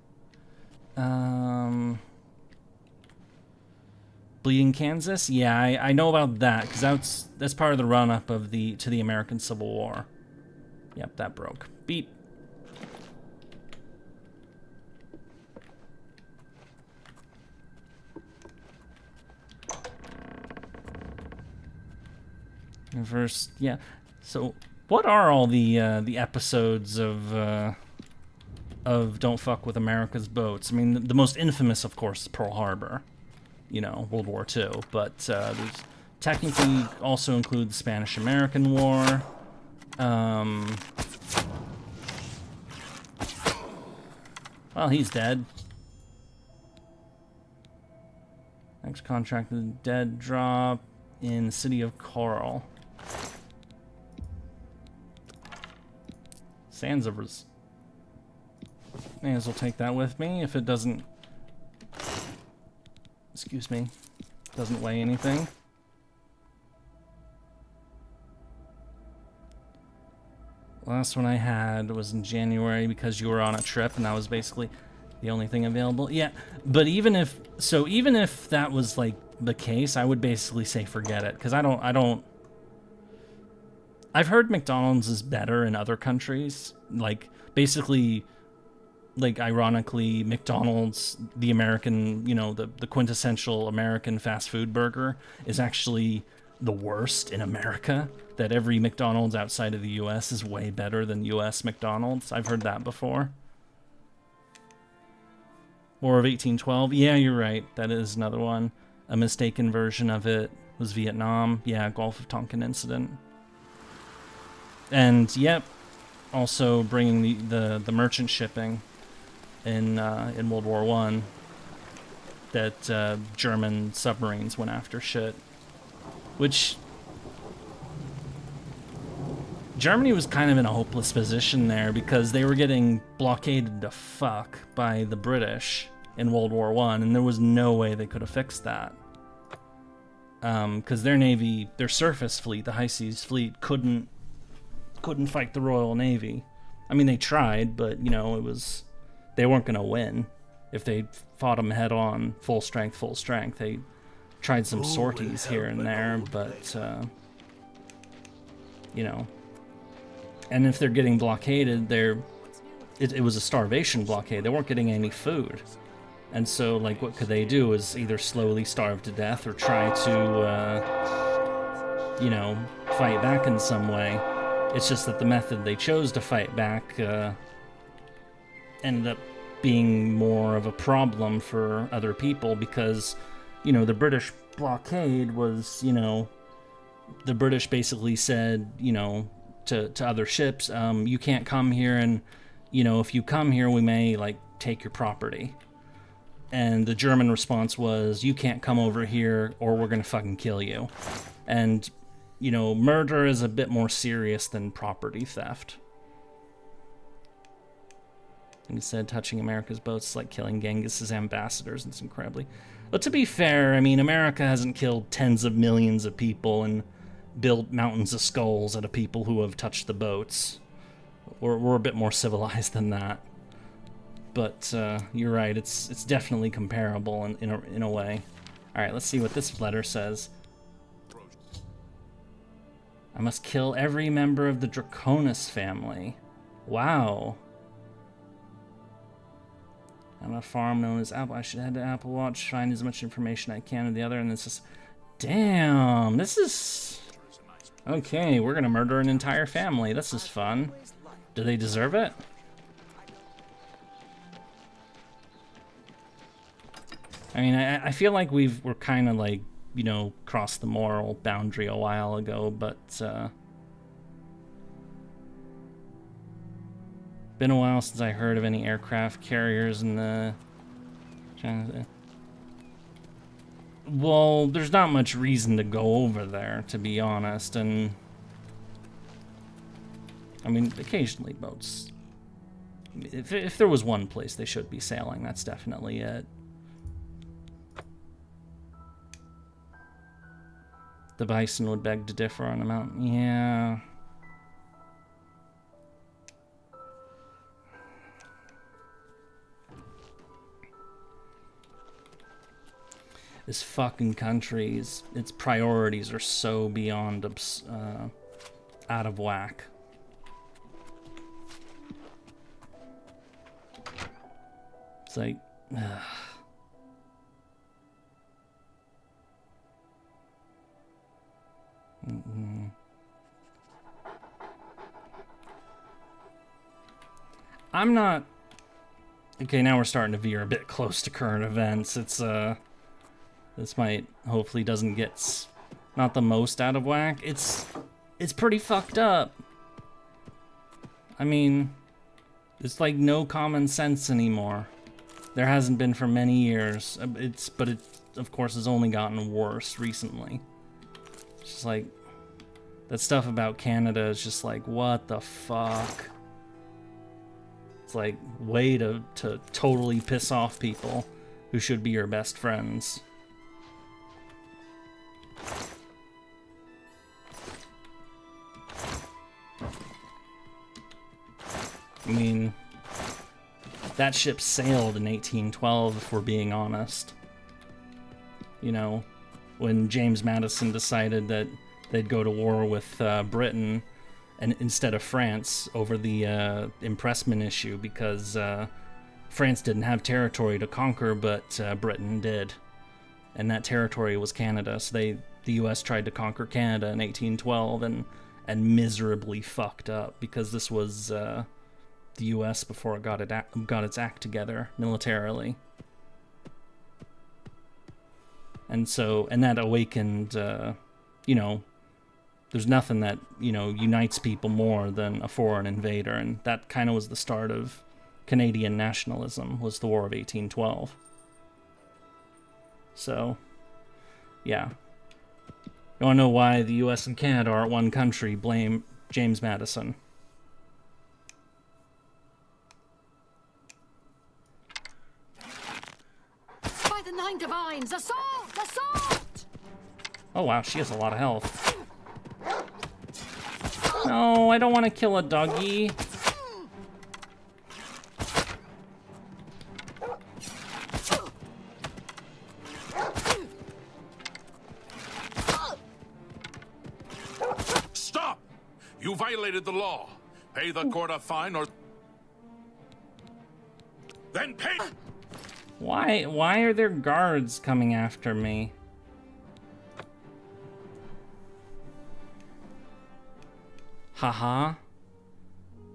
Bleeding Kansas? Yeah, I know about that, because that's part of the run-up of to the American Civil War. Yep, that broke. Beep. And first, yeah. So, what are all the episodes of Don't Fuck with America's Boats? I mean, the most infamous, of course, is Pearl Harbor. You know, World War II, but there's technically also include the Spanish-American War. Well, he's dead. Next contract is dead drop in the city of Coral. Sands of may as well take that with me if it doesn't... Excuse me. Doesn't weigh anything. Last one I had was in January because you were on a trip, and that was basically the only thing available. Yeah, but even if that was like the case, I would basically say forget it, because I don't. I've heard McDonald's is better in other countries. Like, basically, like, ironically, McDonald's, the American, you know, the quintessential American fast food burger, is actually the worst in America. That every McDonald's outside of the US is way better than US McDonald's. I've heard that before. War of 1812. Yeah, you're right. That is another one. A mistaken version of it was Vietnam. Yeah, Gulf of Tonkin incident. And, yep, also bringing the merchant shipping in World War I that German submarines went after shit. Which... Germany was kind of in a hopeless position there because they were getting blockaded to fuck by the British in World War I, and there was no way they could have fixed that. because their navy, their surface fleet, the High Seas fleet, couldn't fight the Royal Navy. I mean, they tried, but you know, they weren't gonna win if they fought them head on, full strength. They tried some sorties here and there, but you know, and if they're getting blockaded, it was a starvation blockade. They weren't getting any food. And so, like, what could they do is either slowly starve to death or try to, you know, fight back in some way. It's just that the method they chose to fight back ended up being more of a problem for other people because, you know, the British blockade was, you know, the British basically said, you know, to other ships, you can't come here, and, you know, if you come here, we may, like, take your property. And the German response was, you can't come over here or we're gonna fucking kill you. And, you know, murder is a bit more serious than property theft. And he said touching America's boats is like killing Genghis's ambassadors, and it's incredibly... But to be fair, I mean, America hasn't killed tens of millions of people and built mountains of skulls out of people who have touched the boats. We're a bit more civilized than that. But you're right, it's definitely comparable in a way. Alright, let's see what this letter says. I must kill every member of the Draconis family. Wow. I'm on a farm known as Apple. I should head to Apple Watch, find as much information I can on the other, and this is... Damn, this is... Okay, we're gonna murder an entire family. This is fun. Do they deserve it? I mean, I feel like we're kind of like, you know, crossed the moral boundary a while ago, but been a while since I heard of any aircraft carriers in the... Well, there's not much reason to go over there, to be honest, and... I mean, occasionally boats... If there was one place they should be sailing, that's definitely it. The bison would beg to differ on amount. Yeah. This fucking country, its priorities are so beyond out of whack. It's like... I'm not... Okay, now we're starting to veer a bit close to current events. It's, this might... Hopefully doesn't get... Not the most out of whack. It's pretty fucked up. I mean... It's like no common sense anymore. There hasn't been for many years. But it, of course, has only gotten worse recently. It's just like... That stuff about Canada is just like, what the fuck? It's like, way to totally piss off people who should be your best friends. I mean, that ship sailed in 1812, if we're being honest. You know, when James Madison decided that they'd go to war with Britain and instead of France over the impressment issue because France didn't have territory to conquer, but Britain did. And that territory was Canada. So the US tried to conquer Canada in 1812 and miserably fucked up because this was the US before it got its act together militarily. And that awakened, you know, there's nothing that, you know, unites people more than a foreign invader, and that kind of was the start of Canadian nationalism, was the War of 1812. So, yeah. You wanna know why the US and Canada aren't one country? Blame James Madison. By the Nine Divines, assault! Assault! Oh wow, she has a lot of health. No, I don't want to kill a doggy. Stop! You violated the law. Pay the court a fine or... Then pay... Why are there guards coming after me? Haha.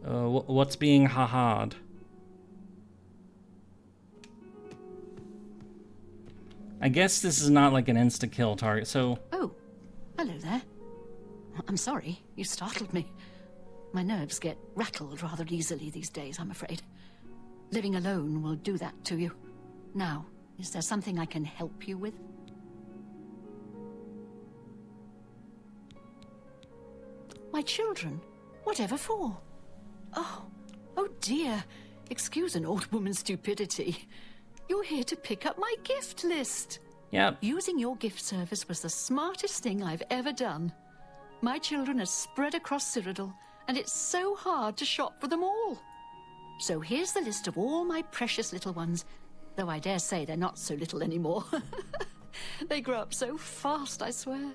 What's being haha'd? I guess this is not like an insta-kill target, so... Oh, hello there. I'm sorry, you startled me. My nerves get rattled rather easily these days, I'm afraid. Living alone will do that to you. Now, is there something I can help you with? My children? Whatever for? Oh dear. Excuse an old woman's stupidity. You're here to pick up my gift list. Yep. Using your gift service was the smartest thing I've ever done. My children are spread across Cyrodiil, and it's so hard to shop for them all. So here's the list of all my precious little ones, though I dare say they're not so little anymore. They grow up so fast, I swear.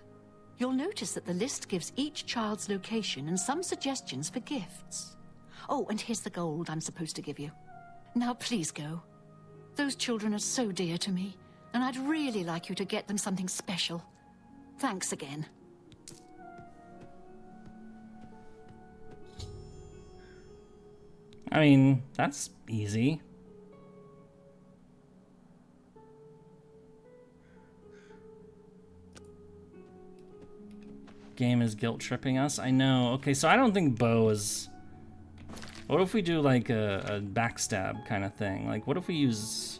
You'll notice that the list gives each child's location and some suggestions for gifts. Oh, and here's the gold I'm supposed to give you. Now please go. Those children are so dear to me, and I'd really like you to get them something special. Thanks again. I mean, that's easy. Game is guilt tripping us. I know. Okay, so I don't think Bo is... What if we do like a backstab kind of thing? Like, what if we use...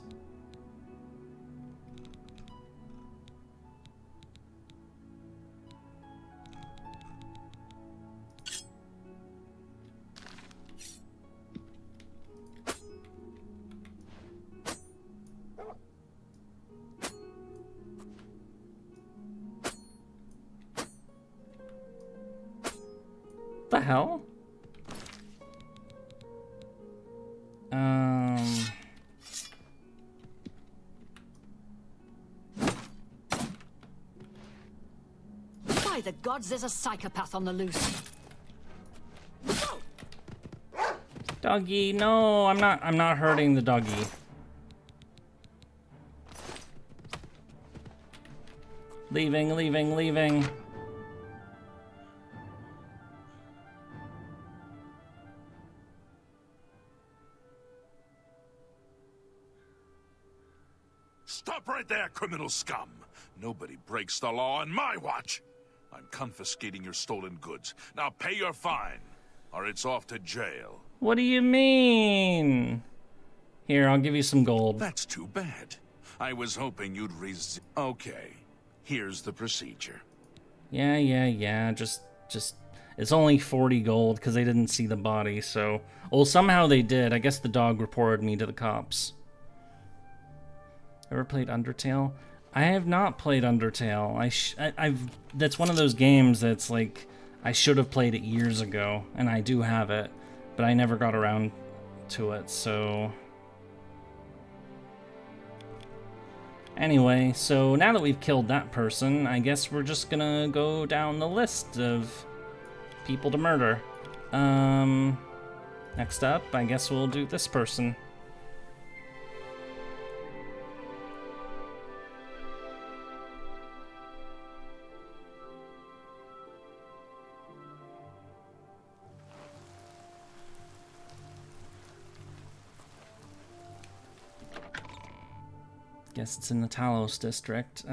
the hell? By the gods, there's a psychopath on the loose. Doggy, no, I'm not hurting the doggy. Leaving, leaving, leaving. Stop right there, criminal scum! Nobody breaks the law on my watch! I'm confiscating your stolen goods. Now pay your fine, or it's off to jail. What do you mean? Here, I'll give you some gold. That's too bad. I was hoping you'd Okay, here's the procedure. Yeah. Just... It's only 40 gold because they didn't see the body, so... Well, somehow they did. I guess the dog reported me to the cops. Ever played Undertale? I have not played Undertale. I've that's one of those games that's like I should have played it years ago, and I do have it, but I never got around to it. So anyway, so now that we've killed that person, I guess we're just gonna go down the list of people to murder. Next up, I guess we'll do this person. Guess it's in the Talos district.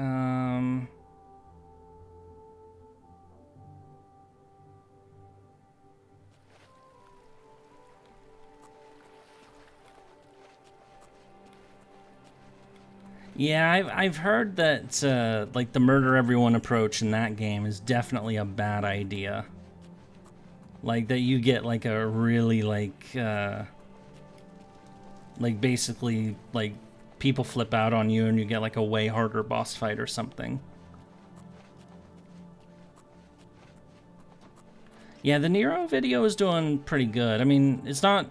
Yeah, I've heard that like the murder everyone approach in that game is definitely a bad idea. Like that you get like a really like basically like people flip out on you and you get like a way harder boss fight or something. Yeah, the Nero video is doing pretty good. I mean, it's not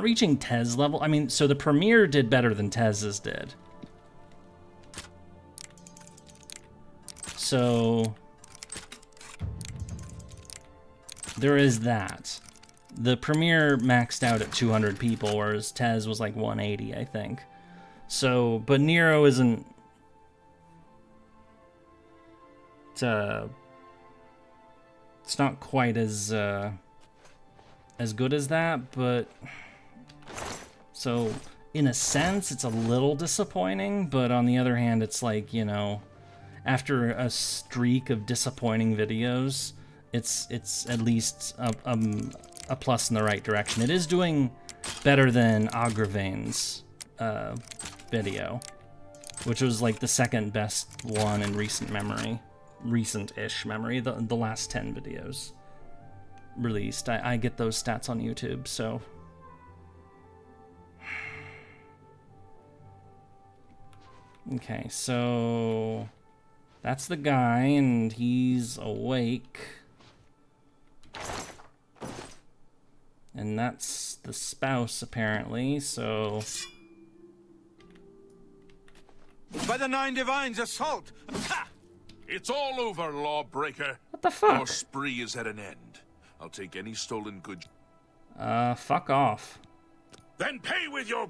reaching TES level. I mean, so the premiere did better than TES's did. So there is that. The premiere maxed out at 200 people, whereas TES was like 180, I think. So, but Nero isn't... It's not quite as good as that, but... So, in a sense, it's a little disappointing, but on the other hand, it's like, you know, after a streak of disappointing videos, it's at least a plus in the right direction. It is doing better than Agravain's video, which was like the second best one in recent-ish memory, the last 10 videos released. I get those stats on YouTube, so... Okay, so... That's the guy, and he's awake. And that's the spouse, apparently, so... By the Nine Divines, assault! Ha! It's all over, lawbreaker. What the fuck? Your spree is at an end. I'll take any stolen goods. Fuck off. Then pay with your...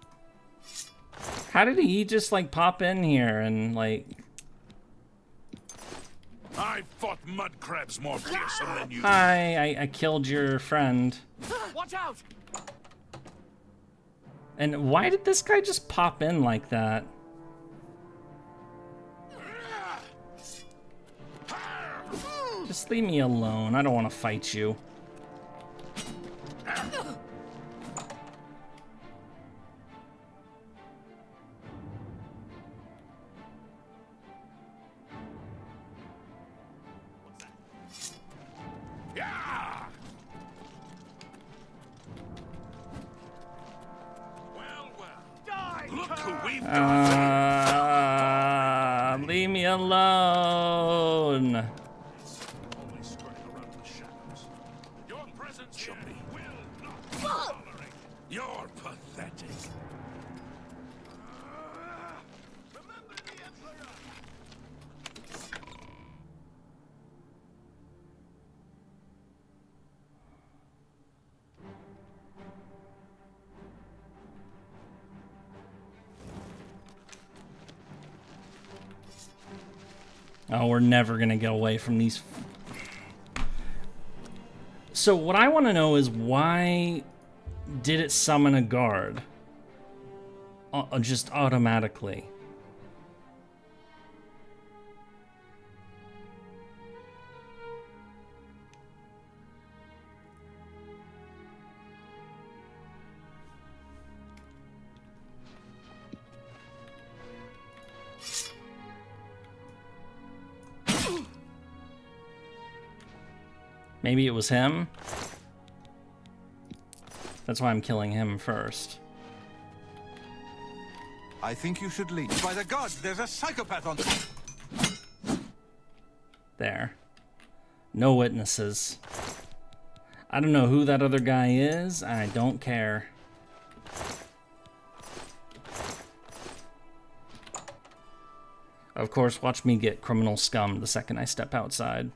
How did he just, like, pop in here and, like... I fought mud crabs more fearsome than you. Hi, I killed your friend. Watch out! And why did this guy just pop in like that? Just leave me alone. I don't want to fight you. Leave me alone. You're pathetic. Oh, we're never gonna get away from these. So what I want to know is why did it summon a guard? Just automatically. Maybe it was him? That's why I'm killing him first. I think you should leave. By the gods, there's a psychopath on... There. No witnesses. I don't know who that other guy is. I don't care. Of course, watch me get criminal scum the second I step outside.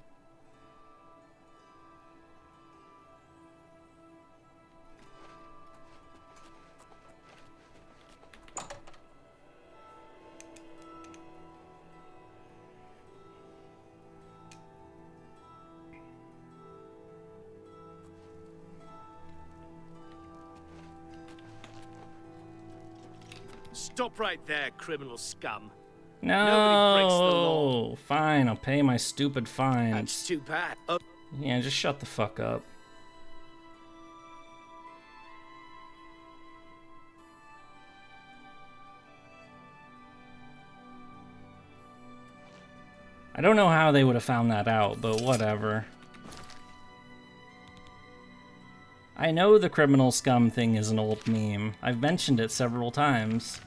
Stop right there, criminal scum. Nobody breaks the law. No! Fine, I'll pay my stupid fines. That's too bad. Yeah, just shut the fuck up. I don't know how they would have found that out, but whatever. I know the criminal scum thing is an old meme. I've mentioned it several times.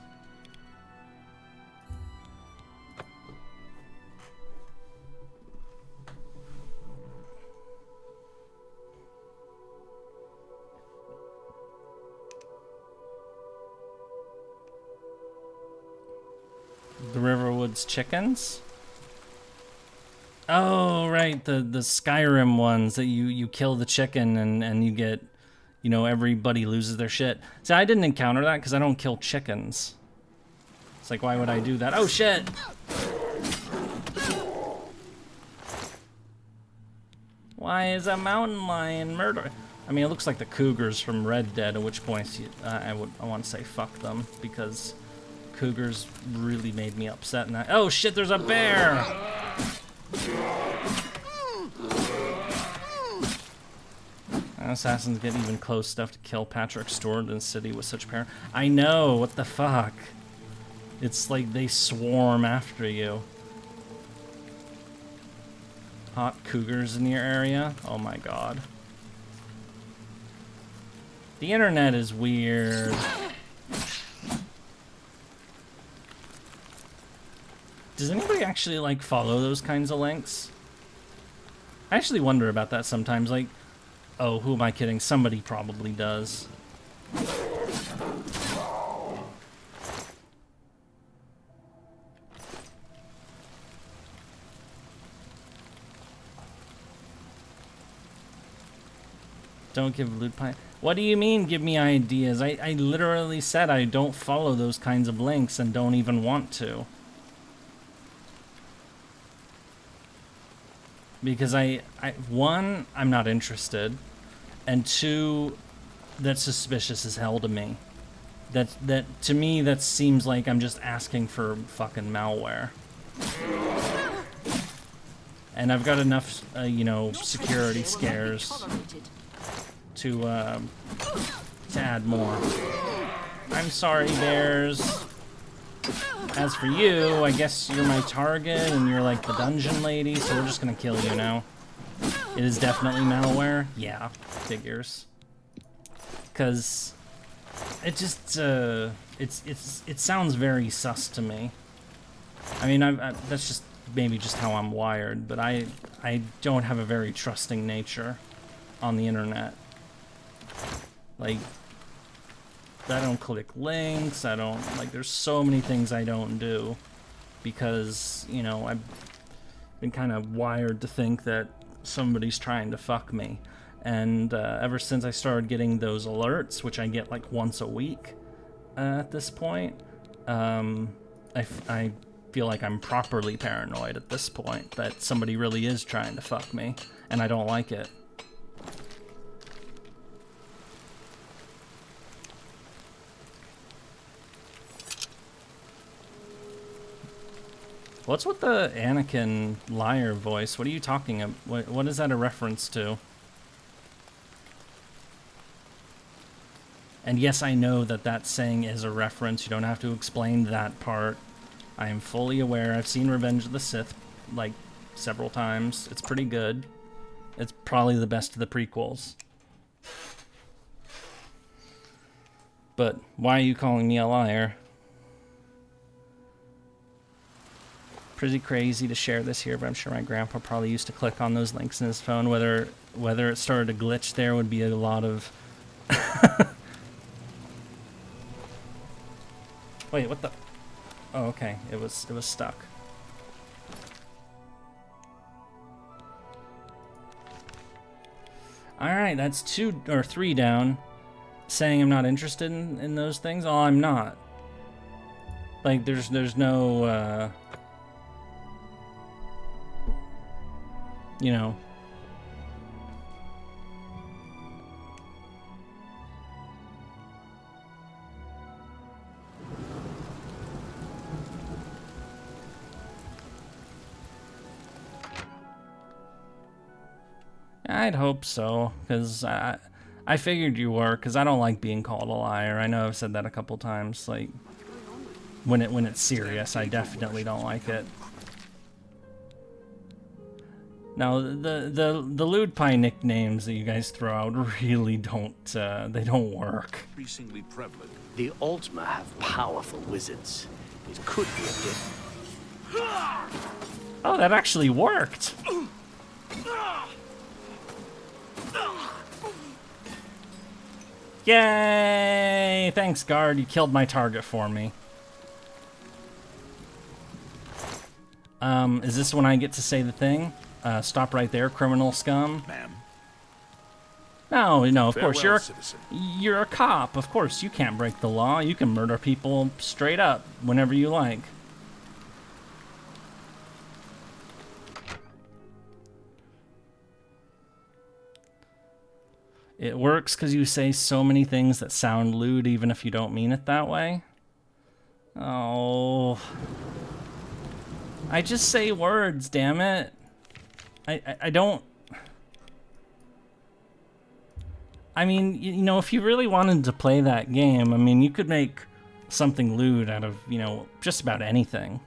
Brotherhood's chickens? Oh, right, the Skyrim ones that you kill the chicken and you get, you know, everybody loses their shit. See, I didn't encounter that because I don't kill chickens. It's like, why would I do that? Oh, shit! Why is a mountain lion murder? I mean, it looks like the cougars from Red Dead, at which point I want to say fuck them, because cougars really made me upset in that. Oh shit, there's a bear! Assassins get even close stuff to kill Patrick stored in the city with such power. I know, what the fuck? It's like they swarm after you. Hot cougars in your area? Oh my god. The internet is weird. Does anybody actually, like, follow those kinds of links? I actually wonder about that sometimes, like, oh, who am I kidding? Somebody probably does. Don't give loot pie. What do you mean, give me ideas? I literally said I don't follow those kinds of links and don't even want to. Because one, I'm not interested, and two, that's suspicious as hell to me. That to me, that seems like I'm just asking for fucking malware. And I've got enough, you know, security scares to add more. I'm sorry, bears. As for you, I guess you're my target and you're like the dungeon lady, so we're just gonna kill you now. It is definitely malware. Yeah, figures. Cause it just it sounds very sus to me. I mean, that's just maybe just how I'm wired, but I don't have a very trusting nature on the internet. Like, I don't click links, I don't, like, there's so many things I don't do because, you know, I've been kind of wired to think that somebody's trying to fuck me. And ever since I started getting those alerts, which I get like once a week at this point, I feel like I'm properly paranoid at this point that somebody really is trying to fuck me, and I don't like it. What's with the Anakin liar voice? What are you talking about? What is that a reference to? And yes, I know that that saying is a reference. You don't have to explain that part. I am fully aware. I've seen Revenge of the Sith, like, several times. It's pretty good. It's probably the best of the prequels. But why are you calling me a liar? Pretty crazy to share this here, but I'm sure my grandpa probably used to click on those links in his phone. Whether it started to glitch there would be a lot of... Wait, what the... Oh, okay. It was stuck. Alright, that's 2 or 3 down. Saying I'm not interested in those things? Oh, I'm not. Like, there's no, you know. I'd hope so, because I figured you were, because I don't like being called a liar. I know I've said that a couple times. Like, when it's serious, I definitely don't like it. Now, the lewd pie nicknames that you guys throw out really don't they don't work. Increasingly prevalent. The Ultima have powerful wizards. It could be a bit. Oh, that actually worked. Yay! Thanks, guard. You killed my target for me. Is this when I get to say the thing? Stop right there, criminal scum. Ma'am. No, of course, Farewell, citizen. you're a cop. Of course, you can't break the law. You can murder people straight up whenever you like. It works because you say so many things that sound lewd even if you don't mean it that way. Oh. I just say words, damn it. I don't... I mean, if you really wanted to play that game, I mean, you could make something lewd out of, just about anything.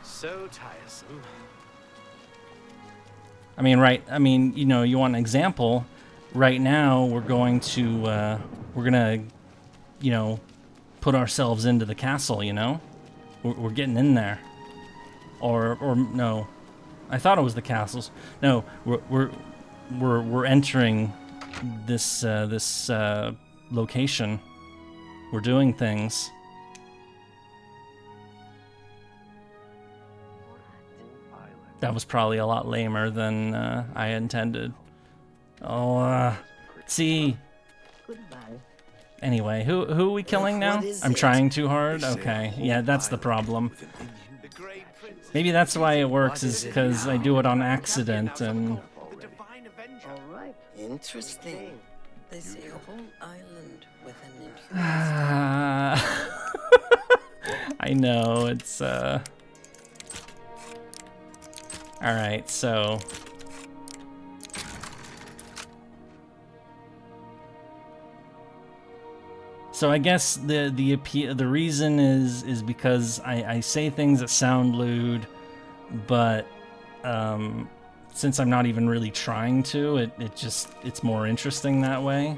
So tiresome. I mean, you want an example? Right now, we're gonna, put ourselves into the castle, We're getting in there. Or no, I thought it was the castles. No, we're entering this location. We're doing things. That was probably a lot lamer than I intended. Oh, see. Anyway, who are we killing now? I'm trying too hard? Okay, yeah, that's the problem. Maybe that's why it works, is because I do it on accident, and... Alright, interesting. They say a whole island with an I know, it's, Alright, so... So I guess the reason is because I say things that sound lewd, but since I'm not even really trying to, it's more interesting that way.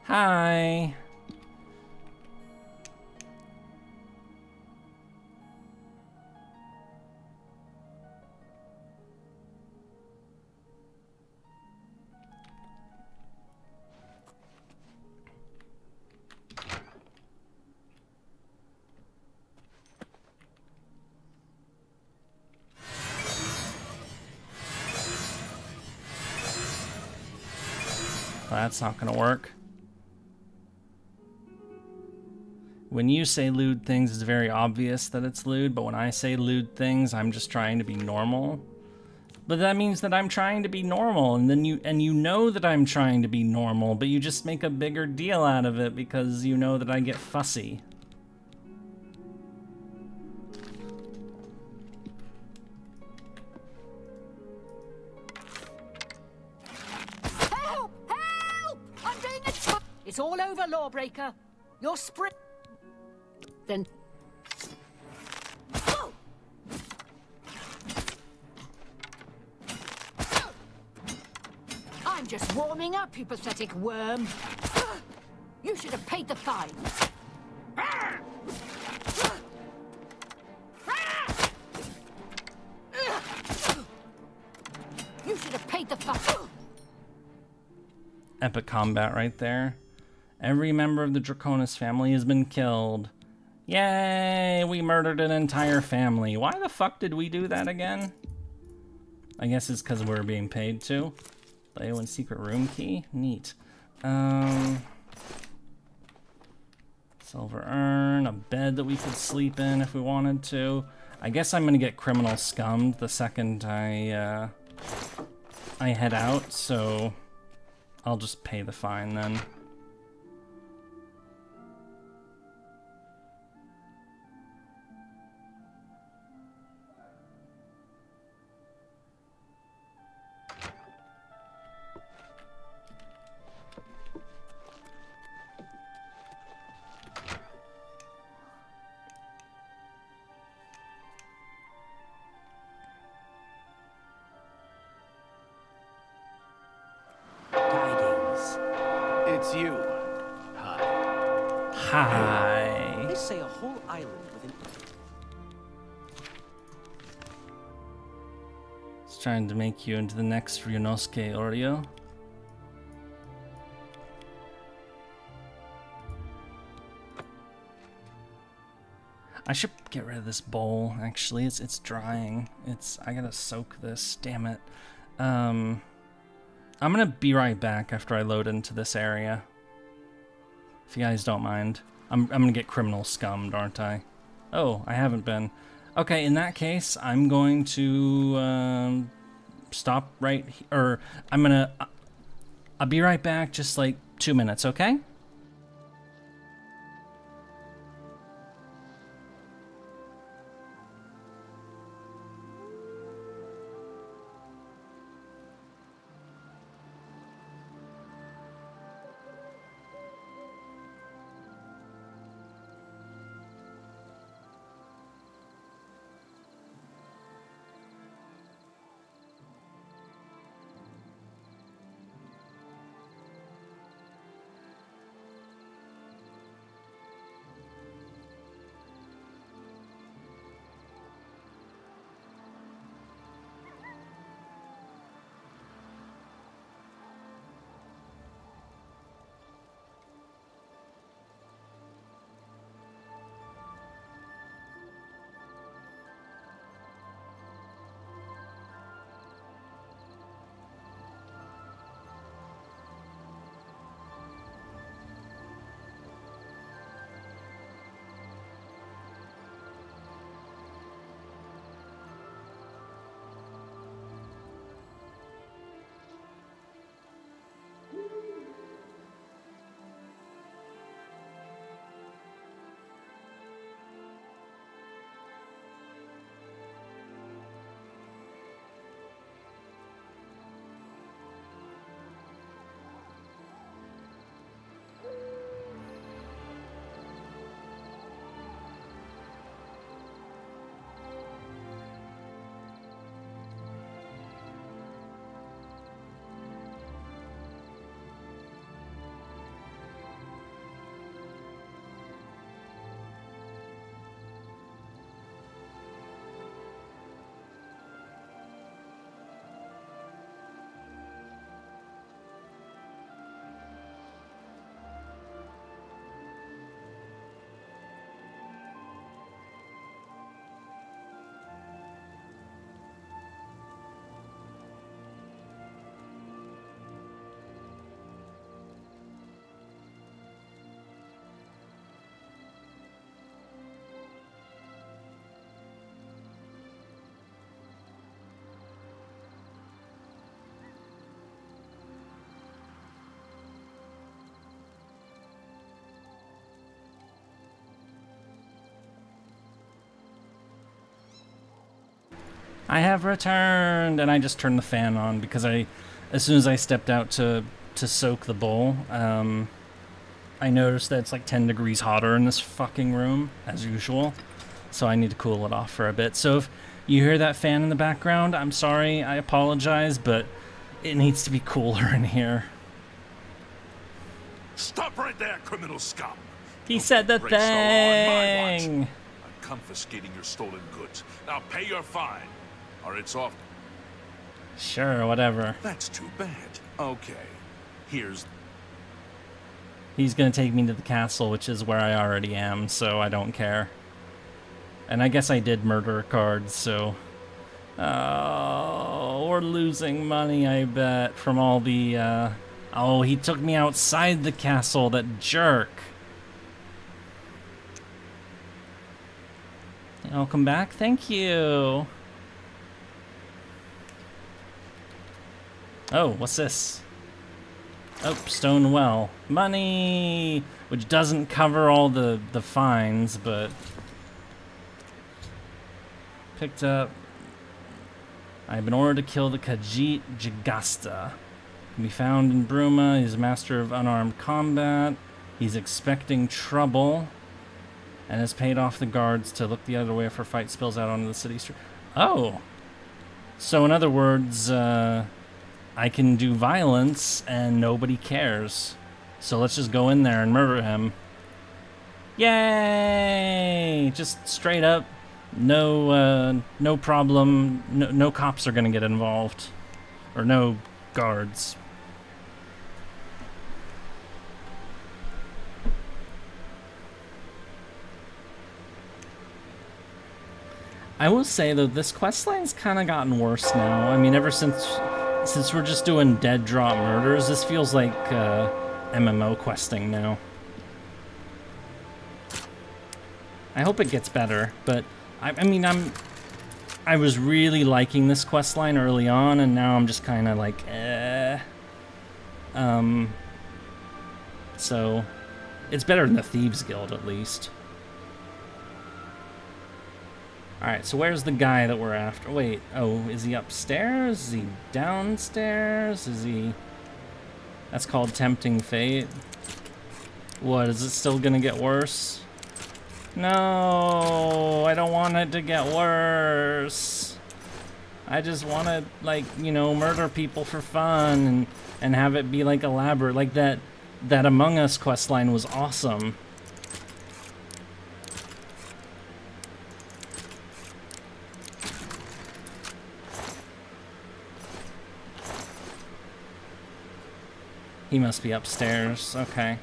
Hi. That's not gonna work. When you say lewd things, it's very obvious that it's lewd, but when I say lewd things, I'm just trying to be normal. But that means that I'm trying to be normal, and then you know that I'm trying to be normal, but you just make a bigger deal out of it because you know that I get fussy. It's all over, lawbreaker. You're Then... I'm just warming up, you pathetic worm. You should have paid the fine. You should have paid the fine. Epic combat right there. Every member of the Draconis family has been killed. Yay! We murdered an entire family. Why the fuck did we do that again? I guess it's because we're being paid to. Play one secret room key? Neat. Silver urn, a bed that we could sleep in if we wanted to. I guess I'm gonna get criminal scummed the second I head out, so I'll just pay the fine then. It's you. Hi. Hi. They say a whole island with an... It's trying to make you into the next Ryunosuke Oreo. I should get rid of this bowl, actually. It's drying. I gotta soak this, damn it. I'm gonna be right back after I load into this area. If you guys don't mind. I'm gonna get criminal scummed, aren't I? Oh, I haven't been. Okay, in that case, I'm going to stop right here. Or I'll be right back, just like 2 minutes, okay? I have returned, and I just turned the fan on because as soon as I stepped out to soak the bowl, I noticed that it's like 10 degrees hotter in this fucking room, as usual, so I need to cool it off for a bit. So if you hear that fan in the background, I'm sorry, I apologize, but it needs to be cooler in here. Stop right there, criminal scum! He said the thing! I'm confiscating your stolen goods. Now pay your fine, or it's off. Sure, whatever. That's too bad. Okay, here's... He's gonna take me to the castle, which is where I already am, so I don't care. And I guess I did murder cards, so... Oh, we're losing money, I bet, from all the, Oh, he took me outside the castle, that jerk. I'll come back, thank you. Oh, what's this? Oh, stone well. Money! Which doesn't cover all the fines, but... Picked up... I've been ordered to kill the Khajiit Jagasta. Can be found in Bruma. He's a master of unarmed combat. He's expecting trouble. And has paid off the guards to look the other way if her fight spills out onto the city street. Oh! So in other words, I can do violence and nobody cares. So let's just go in there and murder him. Yay! Just straight up, no problem. No cops are gonna get involved, or no guards. I will say though, this questline's kind of gotten worse now. I mean, ever since we're just doing dead drop murders, this feels like MMO questing now. I hope it gets better, but I mean, I was really liking this questline early on, and now I'm just kind of like, So, it's better than the Thieves Guild, at least. Alright, so where's the guy that we're after? Wait, oh, is he upstairs? Is he downstairs? Is he... That's called Tempting Fate. What, is it still gonna get worse? No, I don't want it to get worse. I just want to, like, you know, murder people for fun and have it be, like, elaborate. Like that Among Us questline was awesome. He must be upstairs. Okay.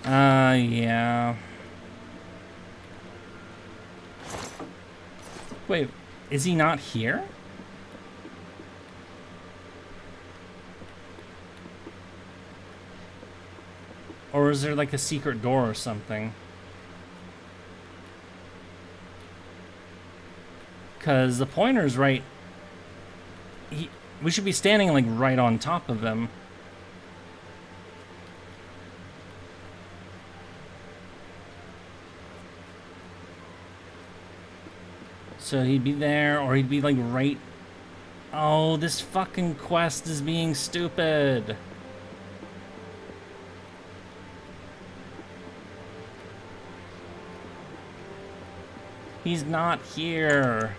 Yeah. Wait, is he not here? Or is there like a secret door or something? Because the pointer's right... We should be standing like right on top of him. So he'd be there, or he'd be like right... Oh, this fucking quest is being stupid. He's not here.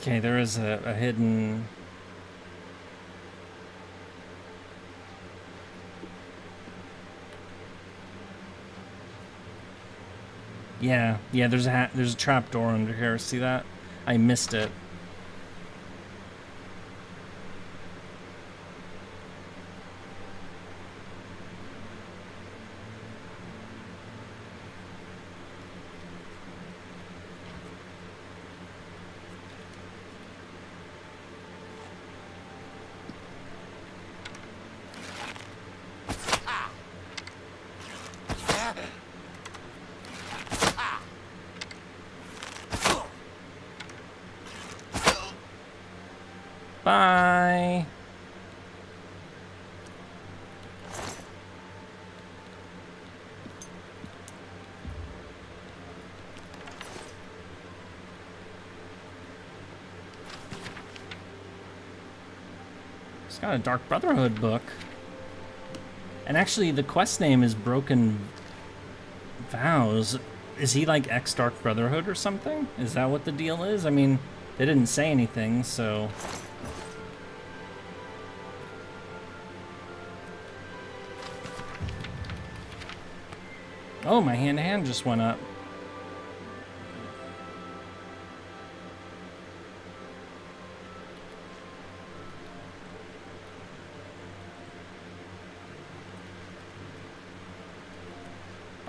Okay, there is a hidden... Yeah, there's a trap door under here. See that? I missed it. Bye. It's got a Dark Brotherhood book. And actually, the quest name is Broken Vows. Is he like ex-Dark Brotherhood or something? Is that what the deal is? I mean, they didn't say anything, so... Oh, my hand just went up.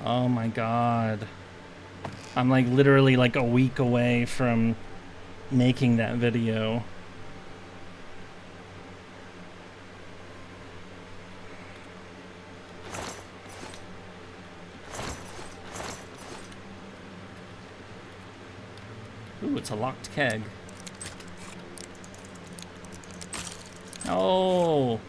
Oh my god. I'm like literally like a week away from making that video. Ooh, it's a locked keg. Oh.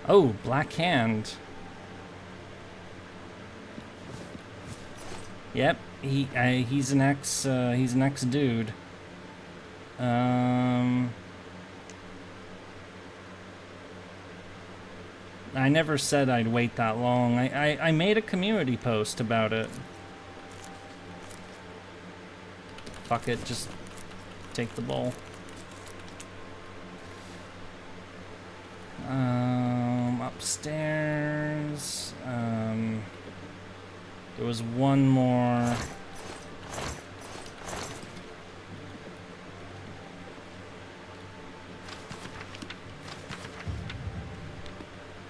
Oh, Black Hand. Yep, he's an ex dude. I never said I'd wait that long. I made a community post about it. Fuck it, just take the bowl. Upstairs. There was one more.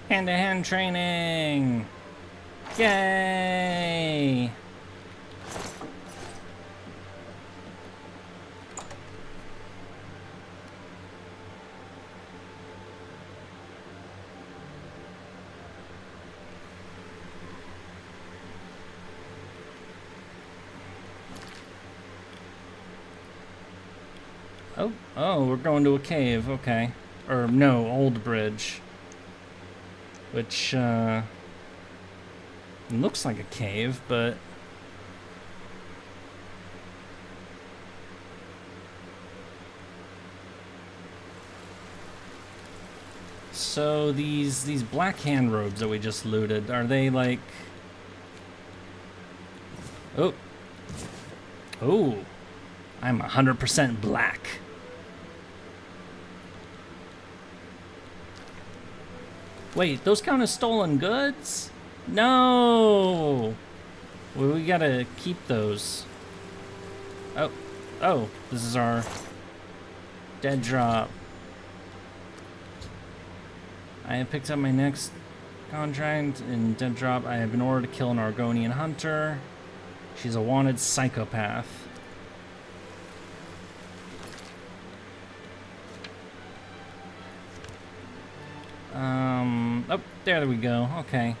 Hand-to-hand training! Yay! Oh, we're going to a cave, okay. Or, no, Old Bridge. Which, looks like a cave, but... So, these black hand robes that we just looted, are they, like... Oh. Oh. I'm 100% black. Wait, those count as stolen goods? No! Well, we gotta keep those. Oh, this is our dead drop. I have picked up my next contract in dead drop. I have been ordered to kill an Argonian hunter. She's a wanted psychopath. Oh, there we go. Okay.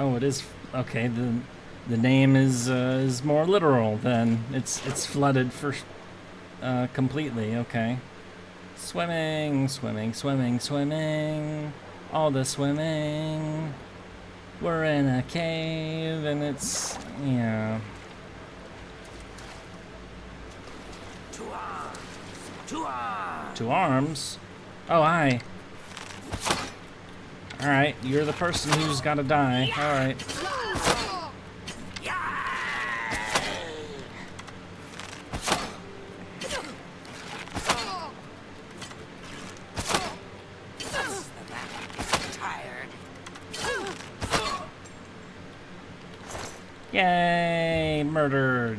Oh, it is okay. The name is more literal then. It's flooded for completely. Okay. Swimming, swimming, swimming, swimming. All the swimming. We're in a cave and it's yeah. To arms! To arms! To arms? Oh, hi. Alright, you're the person who's gotta die. Alright. Yay! Murdered.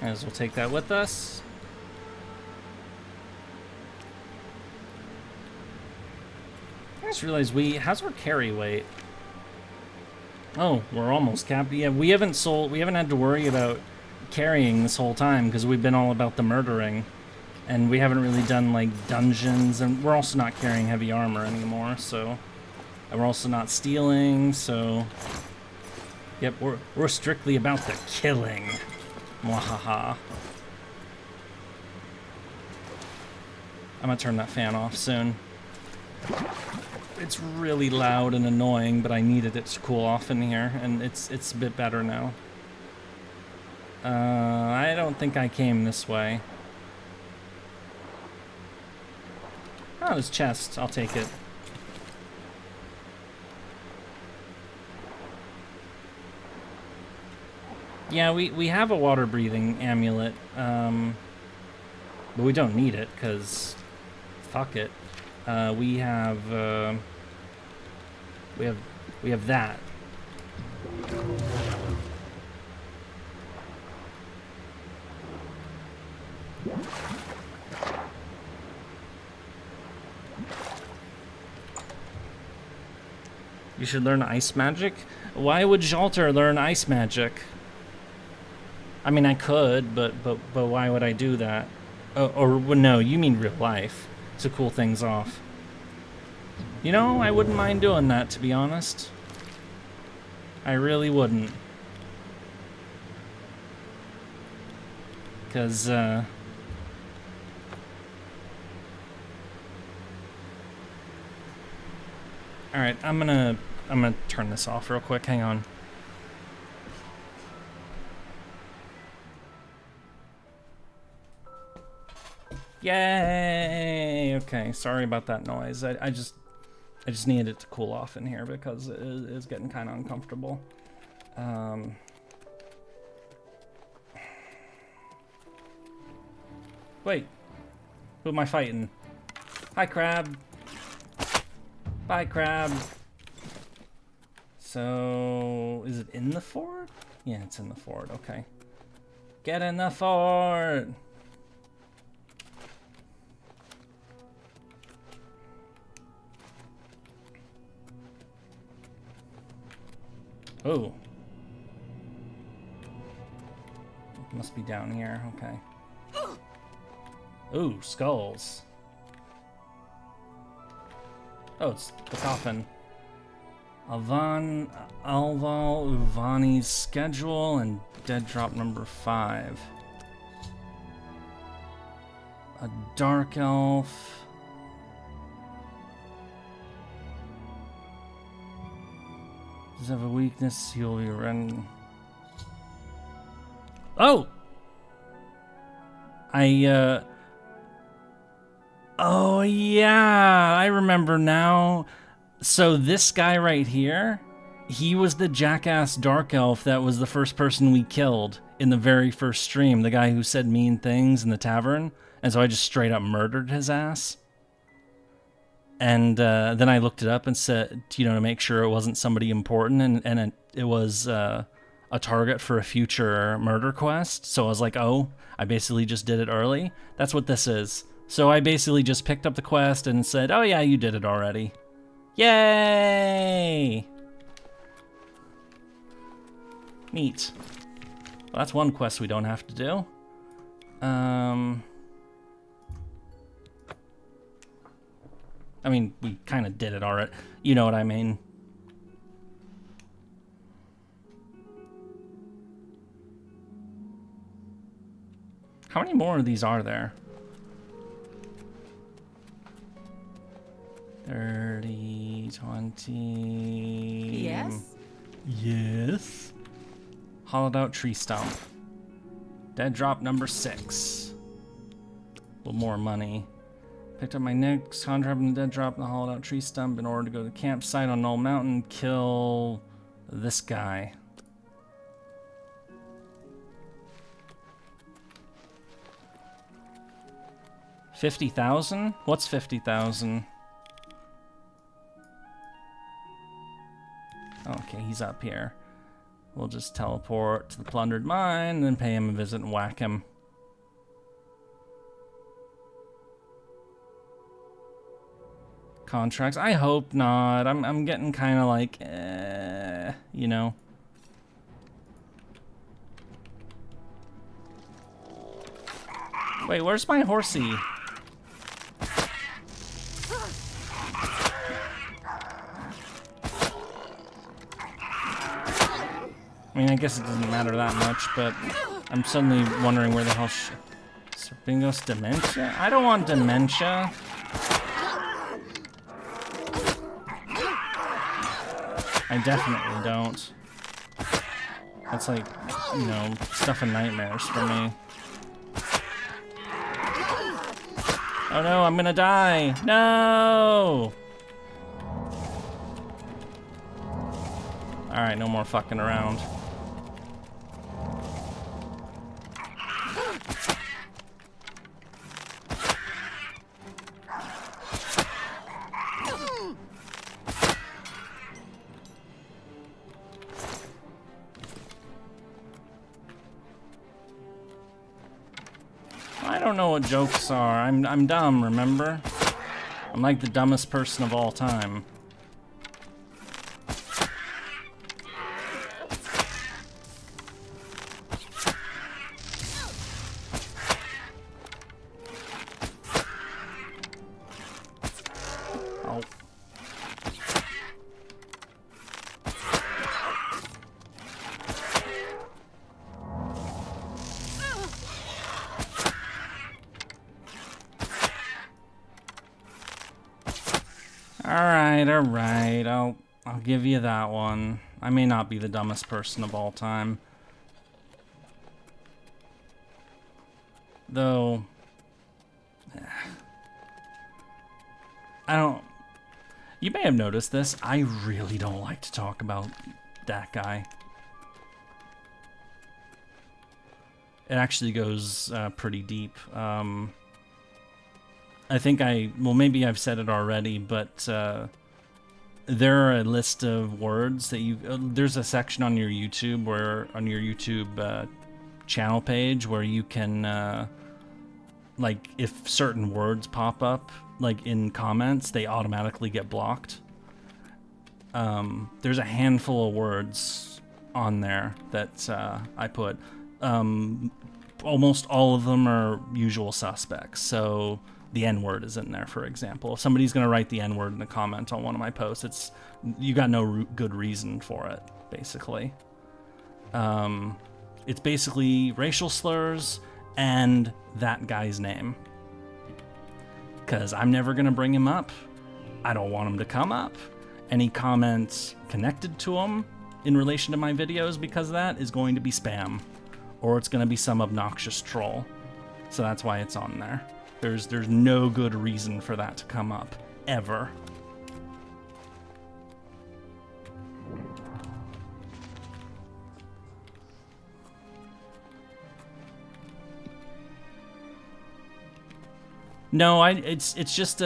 As we'll take that with us. I just realized how's our carry weight? Oh, we're almost capped. Yeah, we haven't had to worry about carrying this whole time because we've been all about the murdering. And we haven't really done like dungeons, and we're also not carrying heavy armor anymore, so. And we're also not stealing, so. Yep, we're strictly about the killing. Mwahaha. I'm gonna turn that fan off soon. It's really loud and annoying, but I needed it to cool off in here, and it's a bit better now. I don't think I came this way. Oh, there's chest. I'll take it. Yeah, we have a water-breathing amulet, but we don't need it, because fuck it. We have that. You should learn ice magic? Why would Jalter learn ice magic? I mean, I could, but why would I do that? Or no, you mean real life, to cool things off. You know, I wouldn't mind doing that, to be honest. I really wouldn't. Because, Alright, I'm gonna turn this off real quick, hang on. Yay! Okay, sorry about that noise. I just needed it to cool off in here because it is getting kind of uncomfortable. Wait, who am I fighting? Hi, Crab. Bye, Crab. So, is it in the fort? Yeah, it's in the fort, okay. Get in the fort! Oh. Must be down here, okay. Ooh, skulls. Oh, it's the coffin. Alval Uvani's schedule and dead drop number 5. A dark elf. Does have a weakness, he'll be running. Oh! Oh yeah, I remember now. So this guy right here, he was the jackass dark elf that was the first person we killed in the very first stream. The guy who said mean things in the tavern. And so I just straight up murdered his ass. And then I looked it up and said, you know, to make sure it wasn't somebody important, and it was a target for a future murder quest. So I was like, oh, I basically just did it early. That's what this is. So I basically just picked up the quest and said, oh yeah, you did it already. Yay! Neat. Well, that's one quest we don't have to do. I mean, we kind of did it already. You know what I mean. How many more of these are there? 30, 20... Yes? Yes? Hollowed out tree stump. Dead drop number 6. A little more money. Picked up my next contract in the dead drop and the hollowed out tree stump in order to go to the campsite on Null Mountain, kill this guy. $50,000? What's 50,000? Okay, he's up here. We'll just teleport to the plundered mine, then pay him a visit and whack him. Contracts? I hope not. I'm getting kind of like, you know. Wait, where's my horsey? I mean, I guess it doesn't matter that much, but I'm suddenly wondering where the hell Serpingos dementia? I don't want dementia. I definitely don't. That's like, you know, stuff and nightmares for me. Oh no, I'm gonna die! No! Alright, no more fucking around. I don't know what jokes are. I'm dumb, remember? I'm like the dumbest person of all time. Alright, alright. I'll give you that one. I may not be the dumbest person of all time. Though... I don't... You may have noticed this. I really don't like to talk about that guy. It actually goes pretty deep. I think well, maybe I've said it already, but there are a list of words that there's a section on your YouTube channel page where you can, like, if certain words pop up, like in comments, they automatically get blocked. There's a handful of words on there that I put. Almost all of them are usual suspects. So the N-word is in there, for example. If somebody's going to write the N-word in a comment on one of my posts, you got no good reason for it, basically. It's basically racial slurs and that guy's name. Because I'm never going to bring him up. I don't want him to come up. Any comments connected to him in relation to my videos because of that is going to be spam. Or it's going to be some obnoxious troll. So that's why it's on there. There's no good reason for that to come up. Ever. No, it's just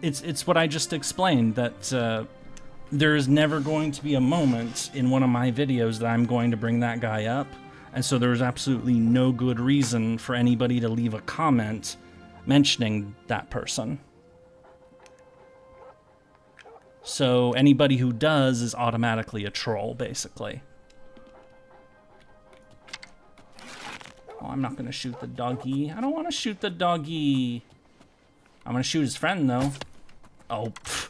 it's what I just explained, that there is never going to be a moment in one of my videos that I'm going to bring that guy up, and so there's absolutely no good reason for anybody to leave a comment mentioning that person. So anybody who does is automatically a troll, basically. Oh, I'm not gonna shoot the doggy. I don't want to shoot the doggy. I'm gonna shoot his friend, though. Oh, pfft.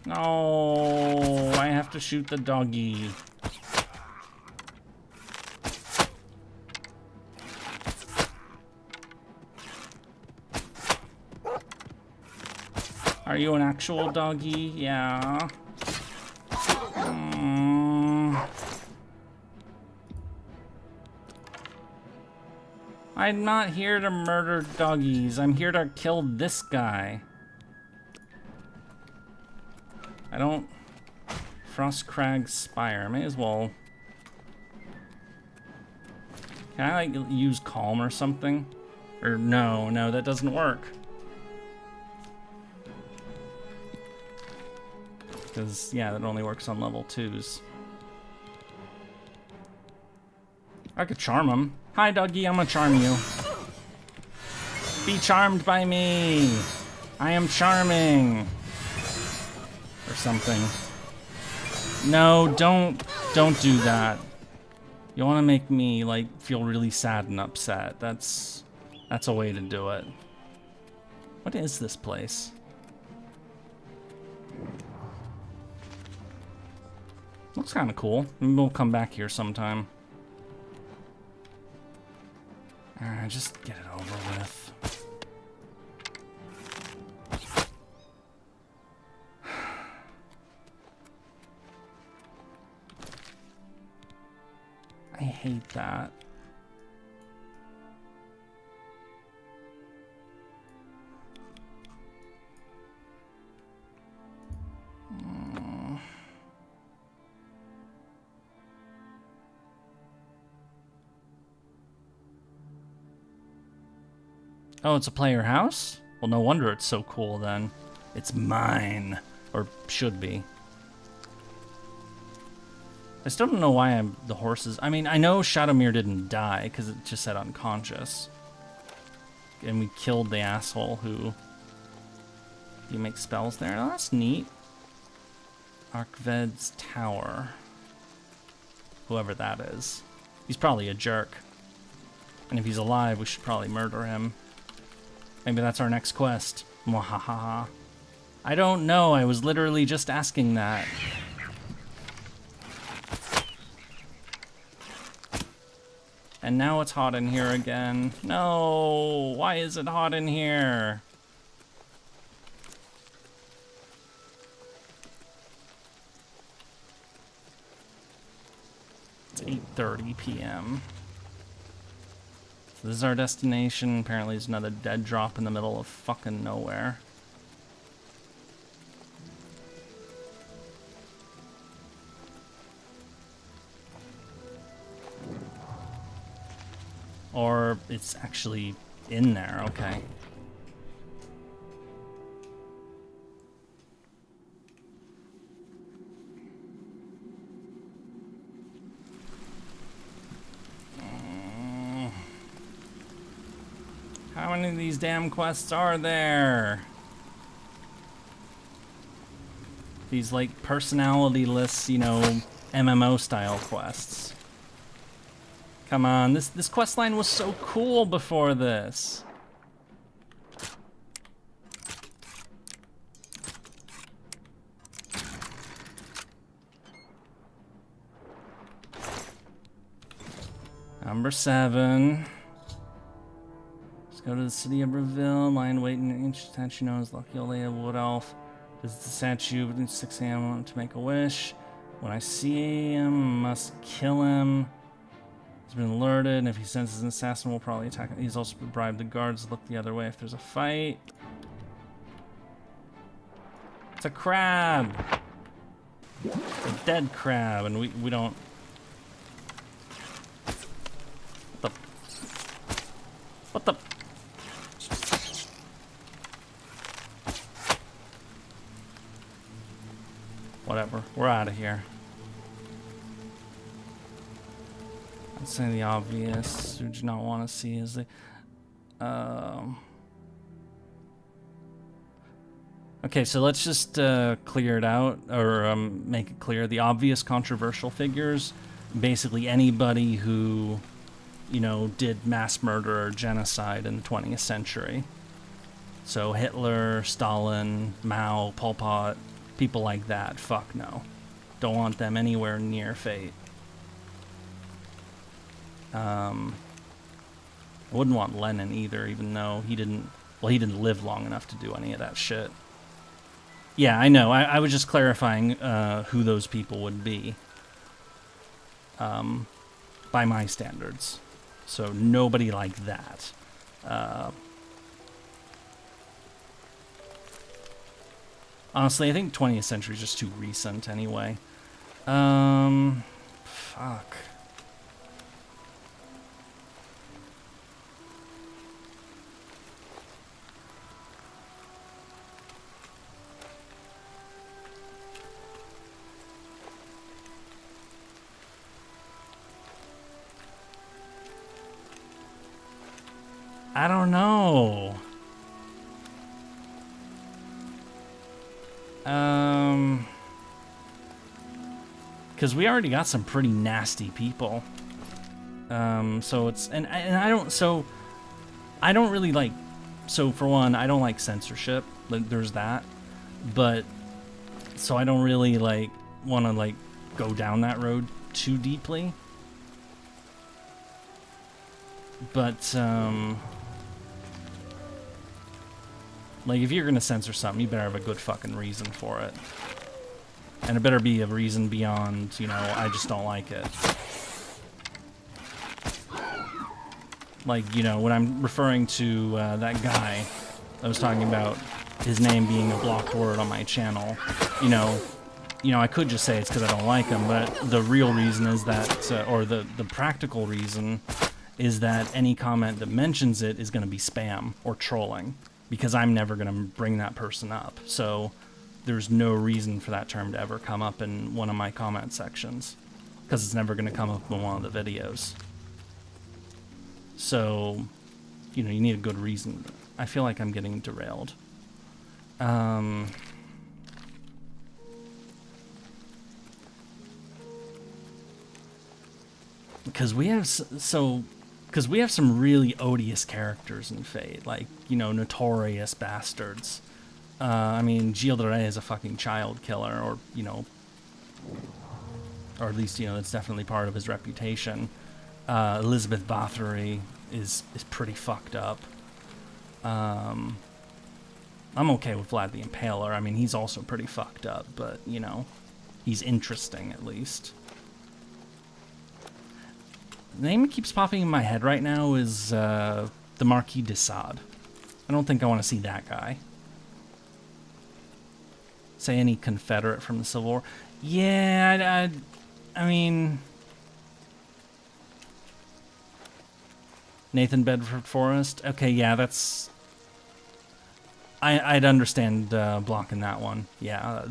No, I have to shoot the doggy. Are you an actual doggy? Yeah. I'm not here to murder doggies. I'm here to kill this guy. I don't... Frostcrag Spire. May as well... Can I, like, use Calm or something? Or no, that doesn't work. Because, yeah, that only works on level 2s. I could charm him. Hi, doggy, I'm gonna charm you. Be charmed by me. I am charming. Or something. No, don't do that. You want to make me, like, feel really sad and upset. That's a way to do it. What is this place? Looks kind of cool. Maybe we'll come back here sometime. Alright, just get it over with. I hate that. Oh, it's a player house? Well, no wonder it's so cool then. It's mine. Or should be. I still don't know why the horses... I mean, I know Shadowmere didn't die, because it just said unconscious. And we killed the asshole who... You make spells there? Oh, that's neat. Arkved's Tower. Whoever that is. He's probably a jerk. And if he's alive, we should probably murder him. Maybe that's our next quest. Mwahaha. I don't know, I was literally just asking that. And now it's hot in here again. No! Why is it hot in here? It's 8:30 p.m. So this is our destination. Apparently there's another dead drop in the middle of fucking nowhere. Or it's actually in there, okay. How many of these damn quests are there? These like personality-less, you know, MMO style quests. Come on, this questline was so cool before this. Number 7. Let's go to the city of Breville. Lion waiting in ancient statue known as Lucky Olea Wood Elf. Visit the statue between 6 a.m. to make a wish. When I see him, must kill him. He's been alerted, and if he senses an assassin, will probably attack him. He's also bribed the guards to look the other way if there's a fight. It's a crab! It's a dead crab, and we don't... What the... Whatever, we're out of here. I'd say the obvious, who do not want to see is the... Okay, so let's just clear it out, or make it clear. The obvious controversial figures, basically anybody who, you know, did mass murder or genocide in the 20th century. So Hitler, Stalin, Mao, Pol Pot, people like that, fuck no. Don't want them anywhere near Fate. I wouldn't want Lenin either, even though he didn't live long enough to do any of that shit. Yeah, I know. I was just clarifying who those people would be. By my standards. So nobody like that. Honestly, I think 20th century is just too recent anyway. Fuck. I don't know. Because we already got some pretty nasty people. So it's and I don't really like. So for one, I don't like censorship. Like there's that, but so I don't really like want to like go down that road too deeply. But like, if you're gonna censor something, you better have a good fucking reason for it. And it better be a reason beyond, you know, I just don't like it. Like, you know, when I'm referring to that guy, I was talking about his name being a blocked word on my channel. You know, I could just say it's because I don't like him, but the real reason is that, or the practical reason is that any comment that mentions it is gonna be spam or trolling. Because I'm never going to bring that person up. So there's no reason for that term to ever come up in one of my comment sections. Because it's never going to come up in one of the videos. So, you know, you need a good reason. I feel like I'm getting derailed. Because we have... Because we have some really odious characters in Fate, like, you know, notorious bastards. I mean, Gilles de Rais is a fucking child killer, or, you know, or at least, you know, that's definitely part of his reputation. Elizabeth Bathory is pretty fucked up. I'm okay with Vlad the Impaler. I mean, he's also pretty fucked up, but, you know, he's interesting, at least. The name that keeps popping in my head right now is the Marquis de Sade. I don't think I want to see that guy. Say any Confederate from the Civil War. Yeah, I mean... Nathan Bedford Forrest. Okay, yeah, that's... I'd understand blocking that one. Yeah.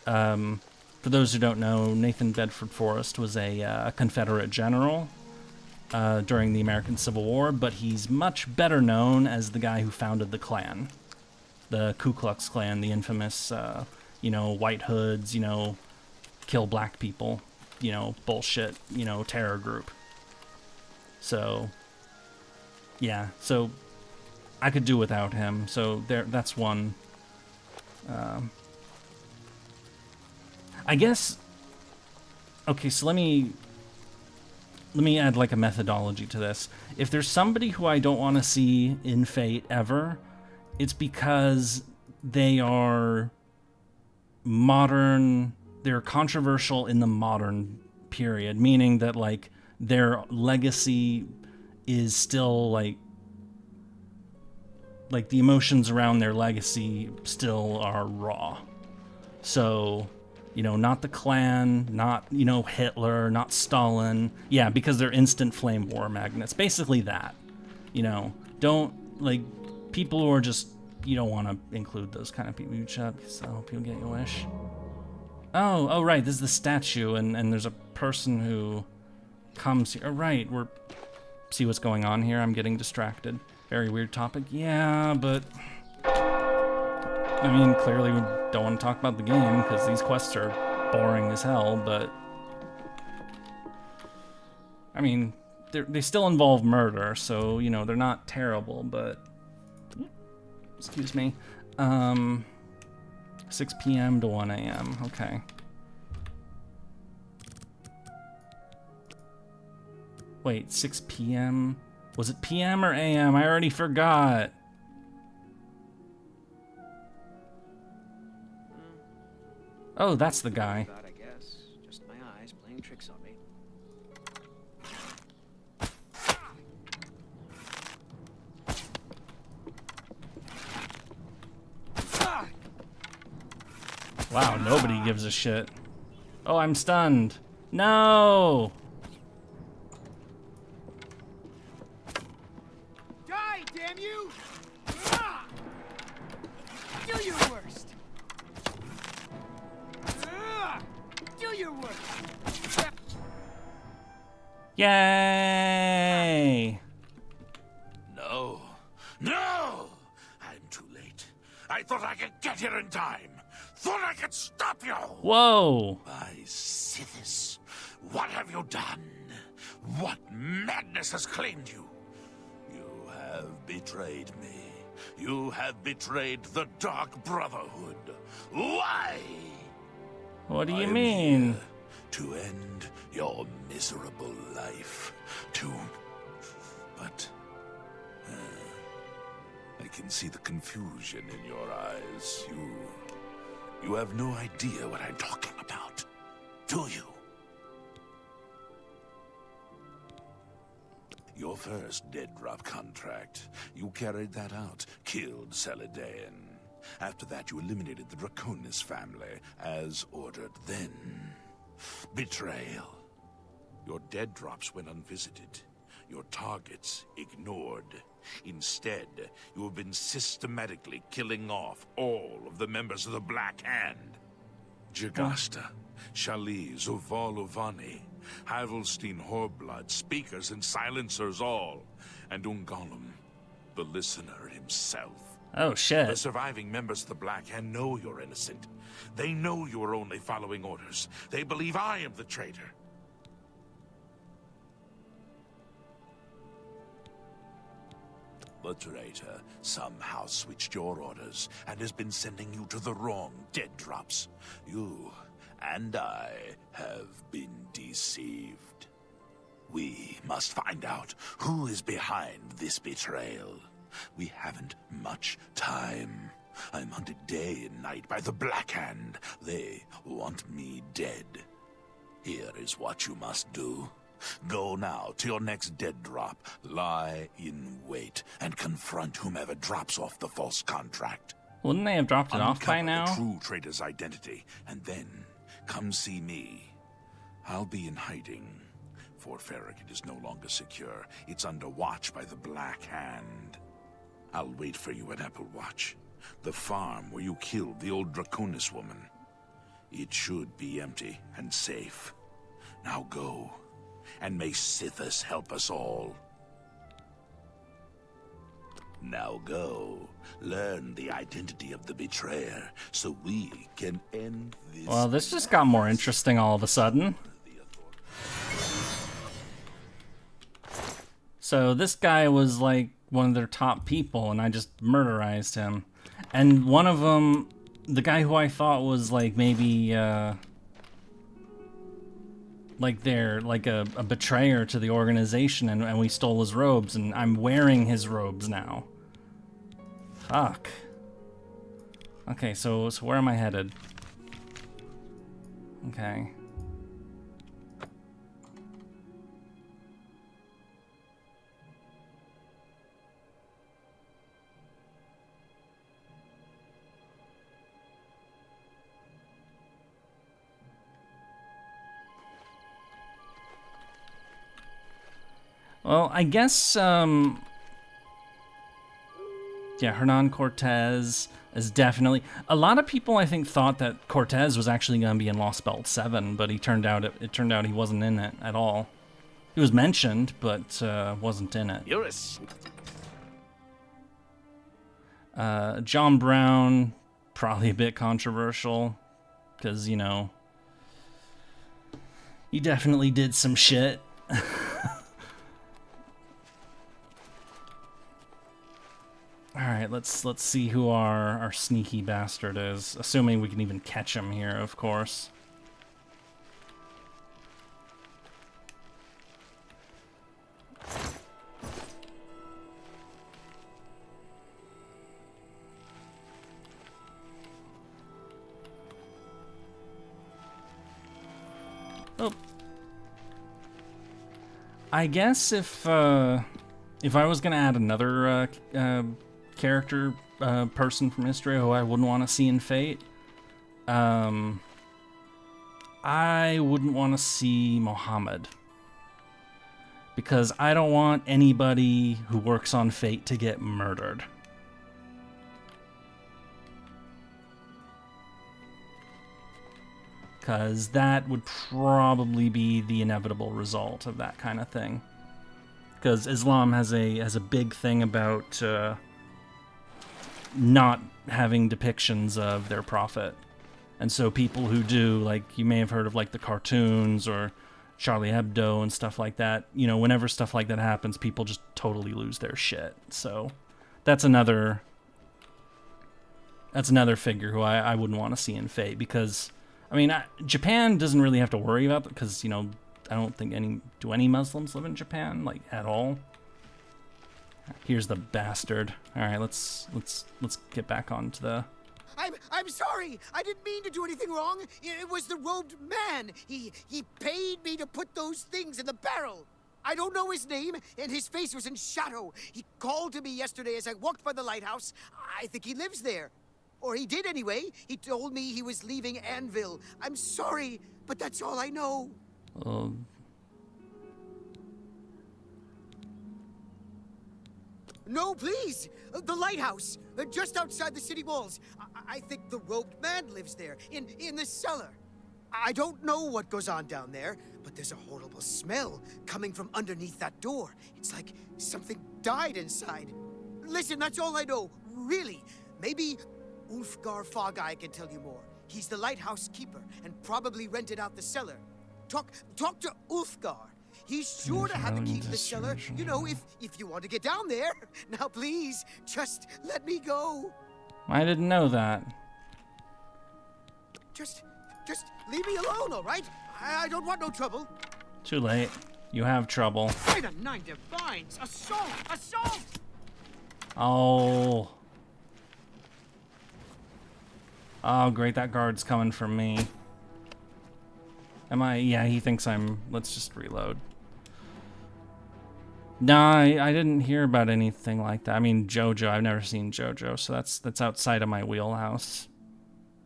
For those who don't know, Nathan Bedford Forrest was a Confederate general during the American Civil War, but he's much better known as the guy who founded the Klan. The Ku Klux Klan, the infamous, you know, white hoods, you know, kill black people, you know, bullshit, you know, terror group. So, yeah, so I could do without him. So that's one. I guess. Okay, so let me add like a methodology to this. If there's somebody who I don't want to see in Fate ever, it's because they are modern. They're controversial in the modern period, meaning that like their legacy is still like the emotions around their legacy still are raw. So, you know, not the Klan, not, you know, Hitler, not Stalin. Yeah, because they're instant flame war magnets. Basically that. You know, don't, like, people who are just, you don't want to include those kind of people. You shut up, so I hope you'll get your wish. Oh, right, this is the statue, and there's a person who comes here. Oh, right, see what's going on here? I'm getting distracted. Very weird topic. Yeah, but... I mean, clearly we don't want to talk about the game, because these quests are boring as hell, but... I mean, they still involve murder, so, you know, they're not terrible, but... Excuse me. 6 p.m. to 1 a.m. Okay. Wait, 6 p.m.? Was it p.m. or a.m.? I already forgot. Oh, that's the guy. I guess. Just my eyes playing tricks on me. Wow, nobody gives a shit. Oh, I'm stunned. No! Die, damn you! Do your worst! Do your worst! Yay! No. No! I'm too late. I thought I could get here in time. Thought I could stop you! Whoa! My Sithis, what have you done? What madness has claimed you? You have betrayed me. You have betrayed the Dark Brotherhood. Why? What do you mean? To end your miserable life. But... I can see the confusion in your eyes. You have no idea what I'm talking about, do you? Your first dead drop contract, you carried that out, killed Celidaean. After that, you eliminated the Draconis family, as ordered. Then, betrayal. Your dead drops went unvisited. Your targets ignored. Instead, you have been systematically killing off all of the members of the Black Hand. Jagasta, Shali, Zoval Ovani, Havelstein Horblood, speakers and silencers all, and Ungolum, the listener himself. Oh, shit. The surviving members of the Black Hand know you're innocent. They know you are only following orders. They believe I am the traitor. The traitor somehow switched your orders and has been sending you to the wrong dead drops. You and I have been deceived. We must find out who is behind this betrayal. We haven't much time. I'm hunted day and night by the Black Hand. They want me dead. Here is what you must do. Go now to your next dead drop, lie in wait, and confront whomever drops off the false contract. Wouldn't they have dropped it off by Uncover now? the true traitor's identity, and then come see me. I'll be in hiding. Fort Farragut is no longer secure. It's under watch by the Black Hand. I'll wait for you at Apple Watch, the farm where you killed the old Draconis woman. It should be empty and safe. Now go, and may Sithis help us all. Now go, learn the identity of the betrayer, so we can end this. Well, this just got more interesting all of a sudden. So this guy was like one of their top people, and I just murderized him. And one of them, the guy who I thought was like maybe like they're like a betrayer to the organization, and we stole his robes, and I'm wearing his robes now. Fuck. Okay, so where am I headed? Okay. Well, I guess, yeah, Hernan Cortez is definitely... A lot of people, I think, thought that Cortez was actually going to be in Lost Belt 7, but it turned out he wasn't in it at all. He was mentioned, but wasn't in it. John Brown, probably a bit controversial, because, you know, he definitely did some shit. Alright, let's see who our sneaky bastard is. Assuming we can even catch him here, of course. Oh. I guess if I was gonna add another character person from history who I wouldn't want to see in Fate, I wouldn't want to see Mohammed, because I don't want anybody who works on Fate to get murdered. Because that would probably be the inevitable result of that kind of thing. Because Islam has a big thing about not having depictions of their prophet. And so people who do, like, you may have heard of like the cartoons or Charlie Hebdo and stuff like that, you know, whenever stuff like that happens, people just totally lose their shit. So that's another figure who I wouldn't want to see in Fate, because, I mean, Japan doesn't really have to worry about it, because, you know, I don't think any Muslims live in Japan, like, at all. Here's the bastard. All right, let's get back onto the... I'm sorry. I didn't mean to do anything wrong. It was the robed man. He paid me to put those things in the barrel. I don't know his name, and his face was in shadow. He called to me yesterday as I walked by the lighthouse. I think he lives there. Or he did anyway. He told me he was leaving Anvil. I'm sorry, but that's all I know. No, please! The lighthouse! Just outside the city walls. I think the robed man lives there, in the cellar. I don't know what goes on down there, but there's a horrible smell coming from underneath that door. It's like something died inside. Listen, that's all I know, really. Maybe Ulfgar Fogeye can tell you more. He's the lighthouse keeper and probably rented out the cellar. Talk to Ulfgar. He's sure to have a key to the cellar, you know, if you want to get down there. Now, please, just let me go. I didn't know that. Just leave me alone, all right? I don't want no trouble. Too late. You have trouble. By the nine divines! Assault! Assault! Oh. Oh, great. That guard's coming for me. Am I? Yeah, he thinks I'm... Let's just reload. Nah, I didn't hear about anything like that. I mean, JoJo. I've never seen JoJo, so that's outside of my wheelhouse.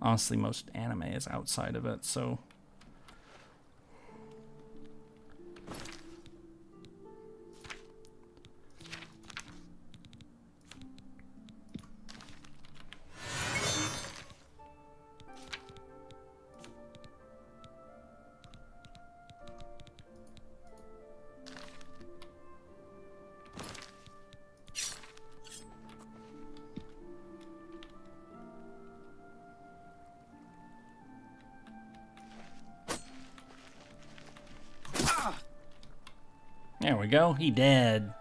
Honestly, most anime is outside of it, so... There we go. He dead.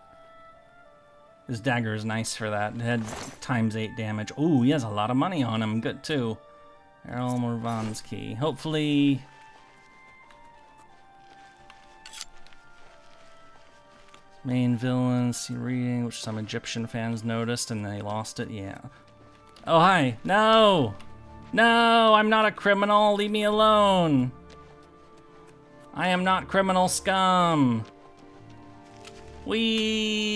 His dagger is nice for that. It had ×8 damage. Ooh, he has a lot of money on him. Good, too. Errol Morvan's key. Hopefully... Main villain, see reading, which some Egyptian fans noticed, and they lost it. Yeah. Oh, hi. No! No! I'm not a criminal. Leave me alone. I am not criminal scum. Wee!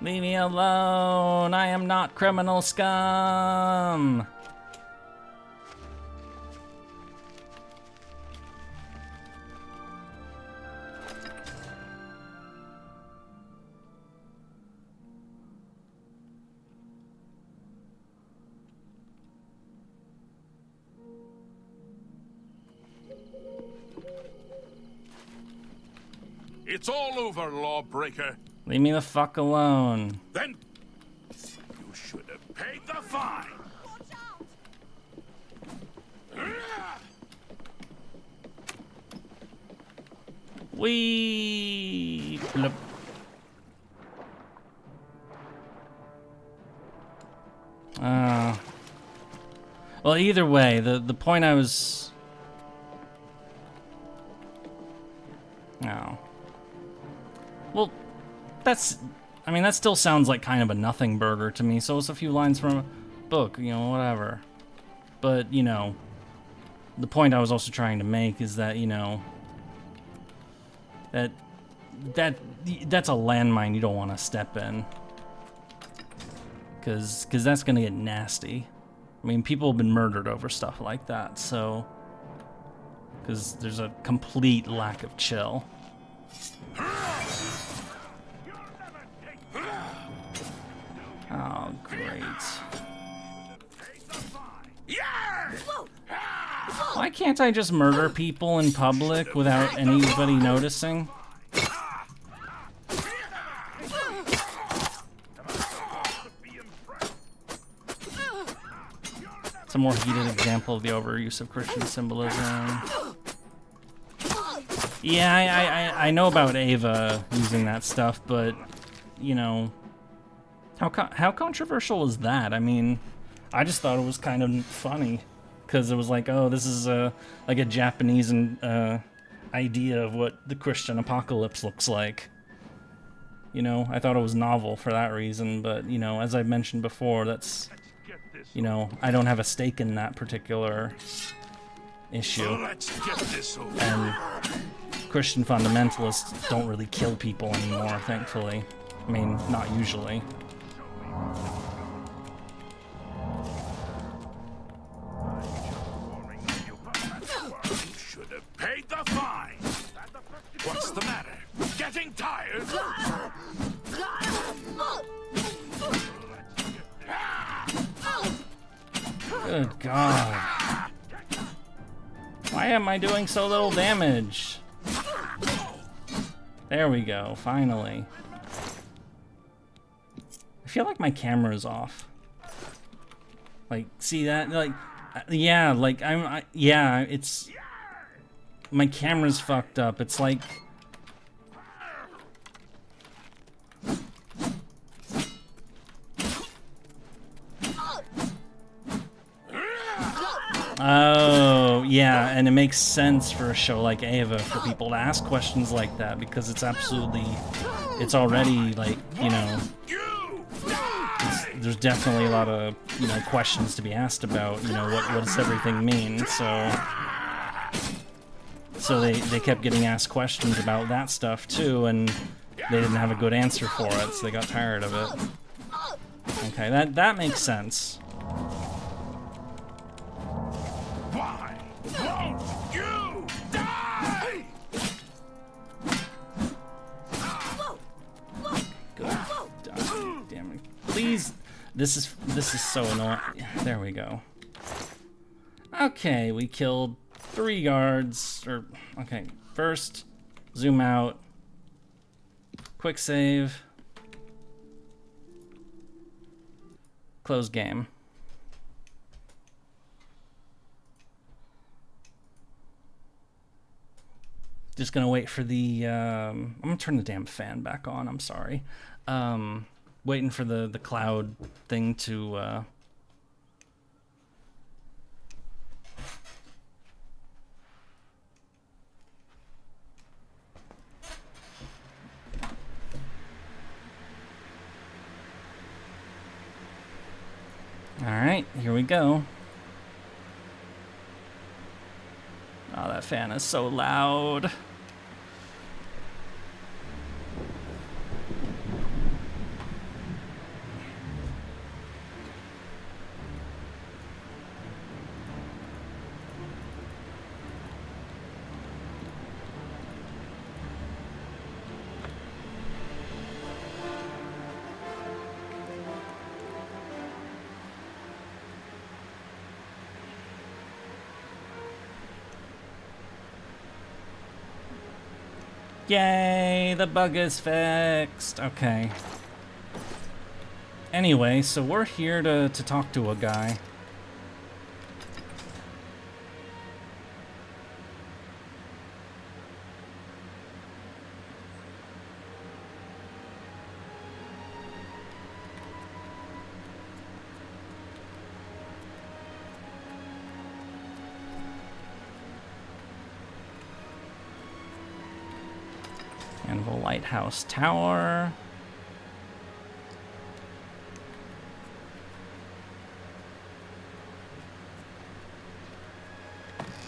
Leave me alone! I am not criminal scum! It's all over, lawbreaker. Leave me the fuck alone. Then you should have paid the fine. Wee! Blip. Well, either way, the point I was... No. Well, that's... I mean, that still sounds like kind of a nothing burger to me, so it's a few lines from a book, you know, whatever. But, you know, the point I was also trying to make is that, you know, that's a landmine you don't want to step in. Because that's going to get nasty. I mean, people have been murdered over stuff like that, so... Because there's a complete lack of chill. Oh, great. Why can't I just murder people in public without anybody noticing? It's a more heated example of the overuse of Christian symbolism. Yeah, I know about Ava using that stuff, but, you know, how controversial is that? I mean, I just thought it was kind of funny, because it was like, oh, this is like a Japanese idea of what the Christian apocalypse looks like. You know, I thought it was novel for that reason, but, you know, as I mentioned before, that's, you know, I don't have a stake in that particular issue. And Christian fundamentalists don't really kill people anymore, thankfully. I mean, not usually. You should have paid the fine. What's the matter? Getting tired? Good God. Why am I doing so little damage? There we go, finally. I feel like my camera's off. Like, see that? Like, yeah, like, yeah, it's... My camera's fucked up. It's like... Oh, Yeah, and it makes sense for a show like Ava for people to ask questions like that because it's absolutely, it's already like, you know, there's definitely a lot of, you know, questions to be asked about, you know, what does everything mean, so they kept getting asked questions about that stuff too, and they didn't have a good answer for it, so they got tired of it. Okay, that makes sense. Why won't you die? God damn it. Please, this is so annoying. There we go. Okay, we killed 3 guards, okay, first, zoom out, quick save, close game. Just gonna wait for the, I'm gonna turn the damn fan back on, I'm sorry. Waiting for the cloud thing to, Alright, here we go. Oh, that fan is so loud. Yay, the bug is fixed. Okay. Anyway, so we're here to talk to a guy. Anvil Lighthouse Tower.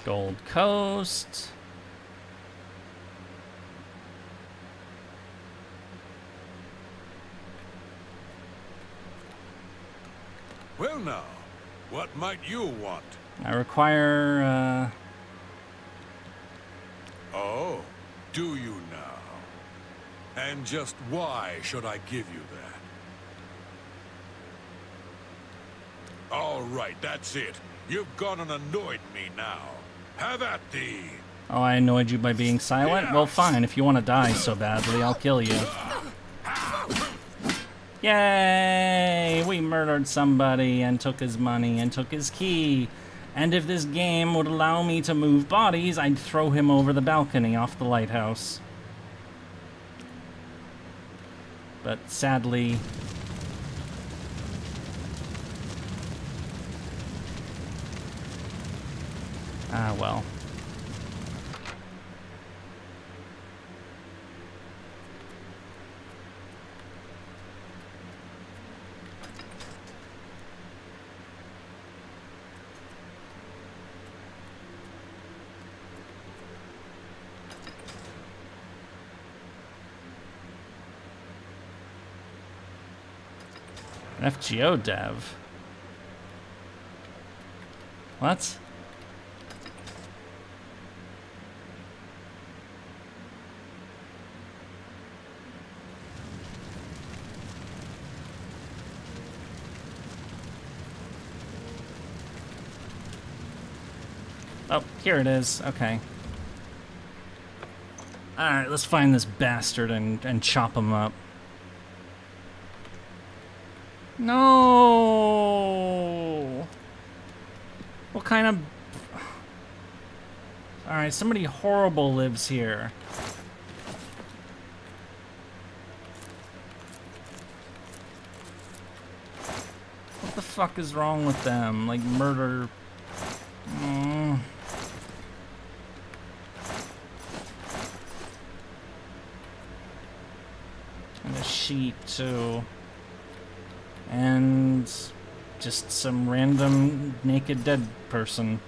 Gold Coast. Well now, what might you want? I require, Oh, do you now? And just why should I give you that? All right, that's it. You've gone and annoyed me now. Have at thee. Oh, I annoyed you by being silent? Well, fine. If you want to die so badly, I'll kill you. Yay! We murdered somebody and took his money and took his key. And if this game would allow me to move bodies, I'd throw him over the balcony off the lighthouse. But sadly... ah, well. FGO dev. What? Oh, here it is. Okay. Alright, let's find this bastard and chop him up. No! What kind of... Alright, somebody horrible lives here. What the fuck is wrong with them? Like, murder... cheap too. And just some random naked dead person.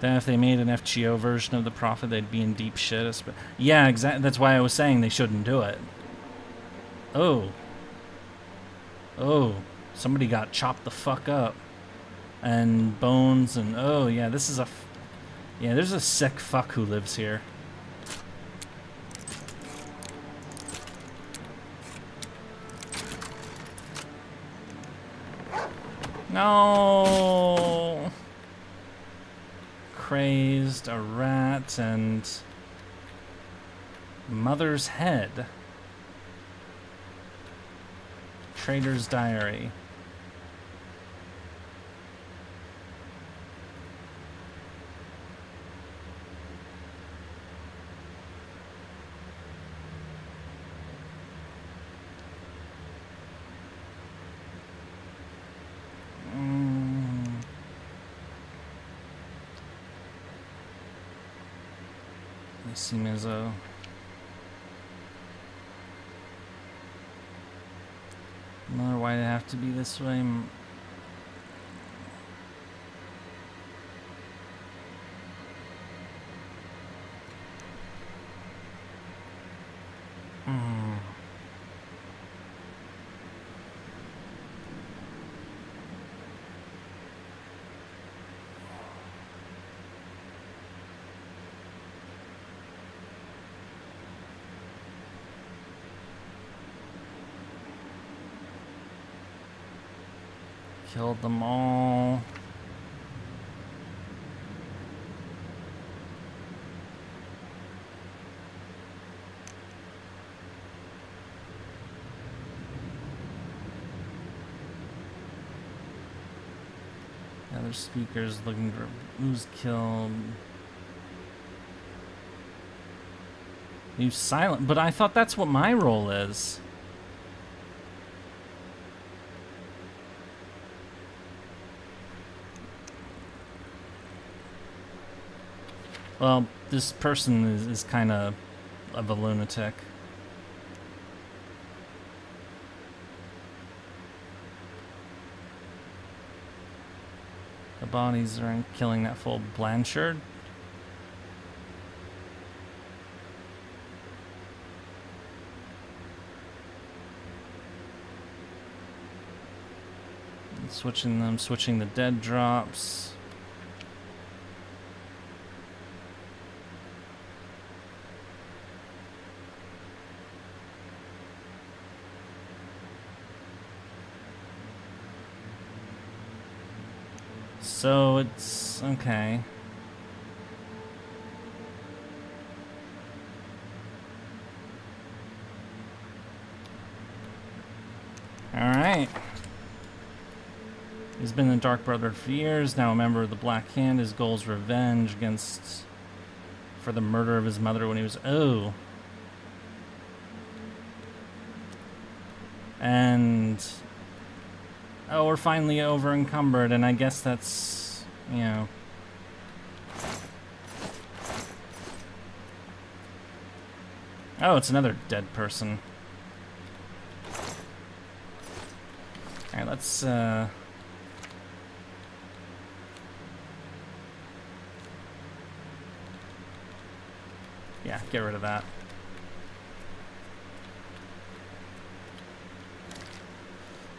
Then if they made an FGO version of the Prophet, they'd be in deep shit. Yeah, exactly. That's why I was saying they shouldn't do it. Oh. Oh. Somebody got chopped the fuck up. And bones and... Oh, yeah, this is a... Yeah, there's a sick fuck who lives here. No! Crazed, a rat, and... Mother's head. Trader's diary. See Mizzo. Mother, why did it have to be this way? Killed them all. Other speakers looking for who's killed. You silent, but I thought that's what my role is. Well, this person is kind of a lunatic. The bodies are killing that full Blanchard. Switching the dead drops. So it's okay. Alright. He's been in the Dark Brotherhood for years, now a member of the Black Hand. His goal is revenge for the murder of his mother when he was... Oh. And... Oh, we're finally over encumbered, and I guess that's, you know... Oh, it's another dead person. Alright, let's, Yeah, get rid of that.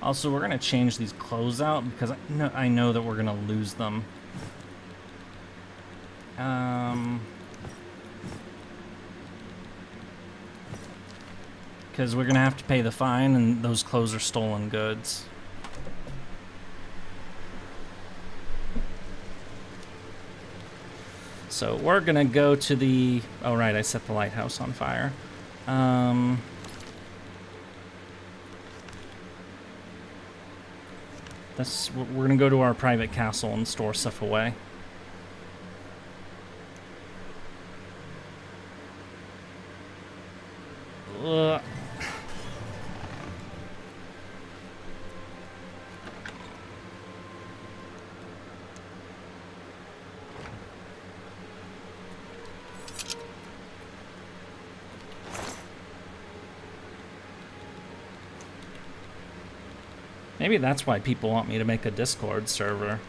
Also, we're gonna change these clothes out because I know that we're gonna lose them. Because we're gonna have to pay the fine, and those clothes are stolen goods. So we're gonna go to the... Oh right, I set the lighthouse on fire. We're gonna go to our private castle and store stuff away. Ugh. Maybe that's why people want me to make a Discord server.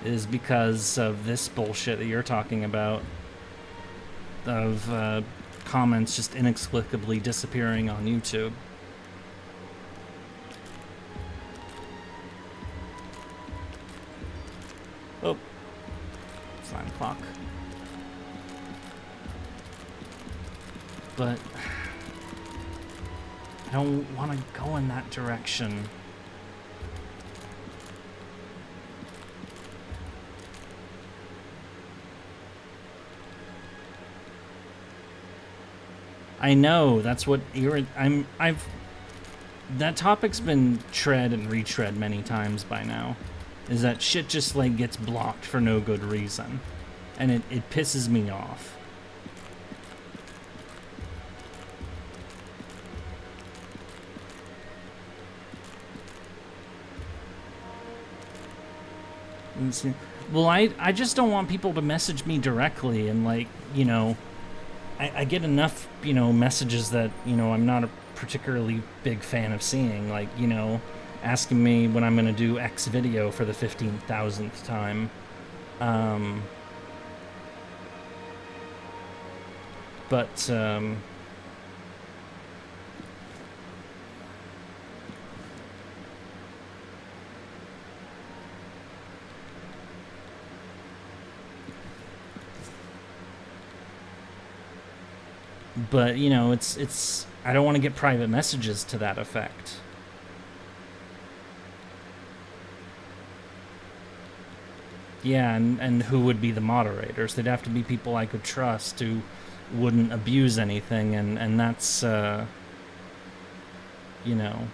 Is because of this bullshit that you're talking about. Of comments just inexplicably disappearing on YouTube. Oh. It's 9 o'clock. But I don't want to go in that direction. I know, that's what that topic's been tread and retread many times by now. Is that shit just like gets blocked for no good reason. And it pisses me off. Well, I just don't want people to message me directly and, like, you know, I get enough, you know, messages that, you know, I'm not a particularly big fan of seeing, like, you know, asking me when I'm going to do X video for the 15,000th time. But, you know, it's I don't want to get private messages to that effect. Yeah, and who would be the moderators? They'd have to be people I could trust who wouldn't abuse anything, and that's, you know,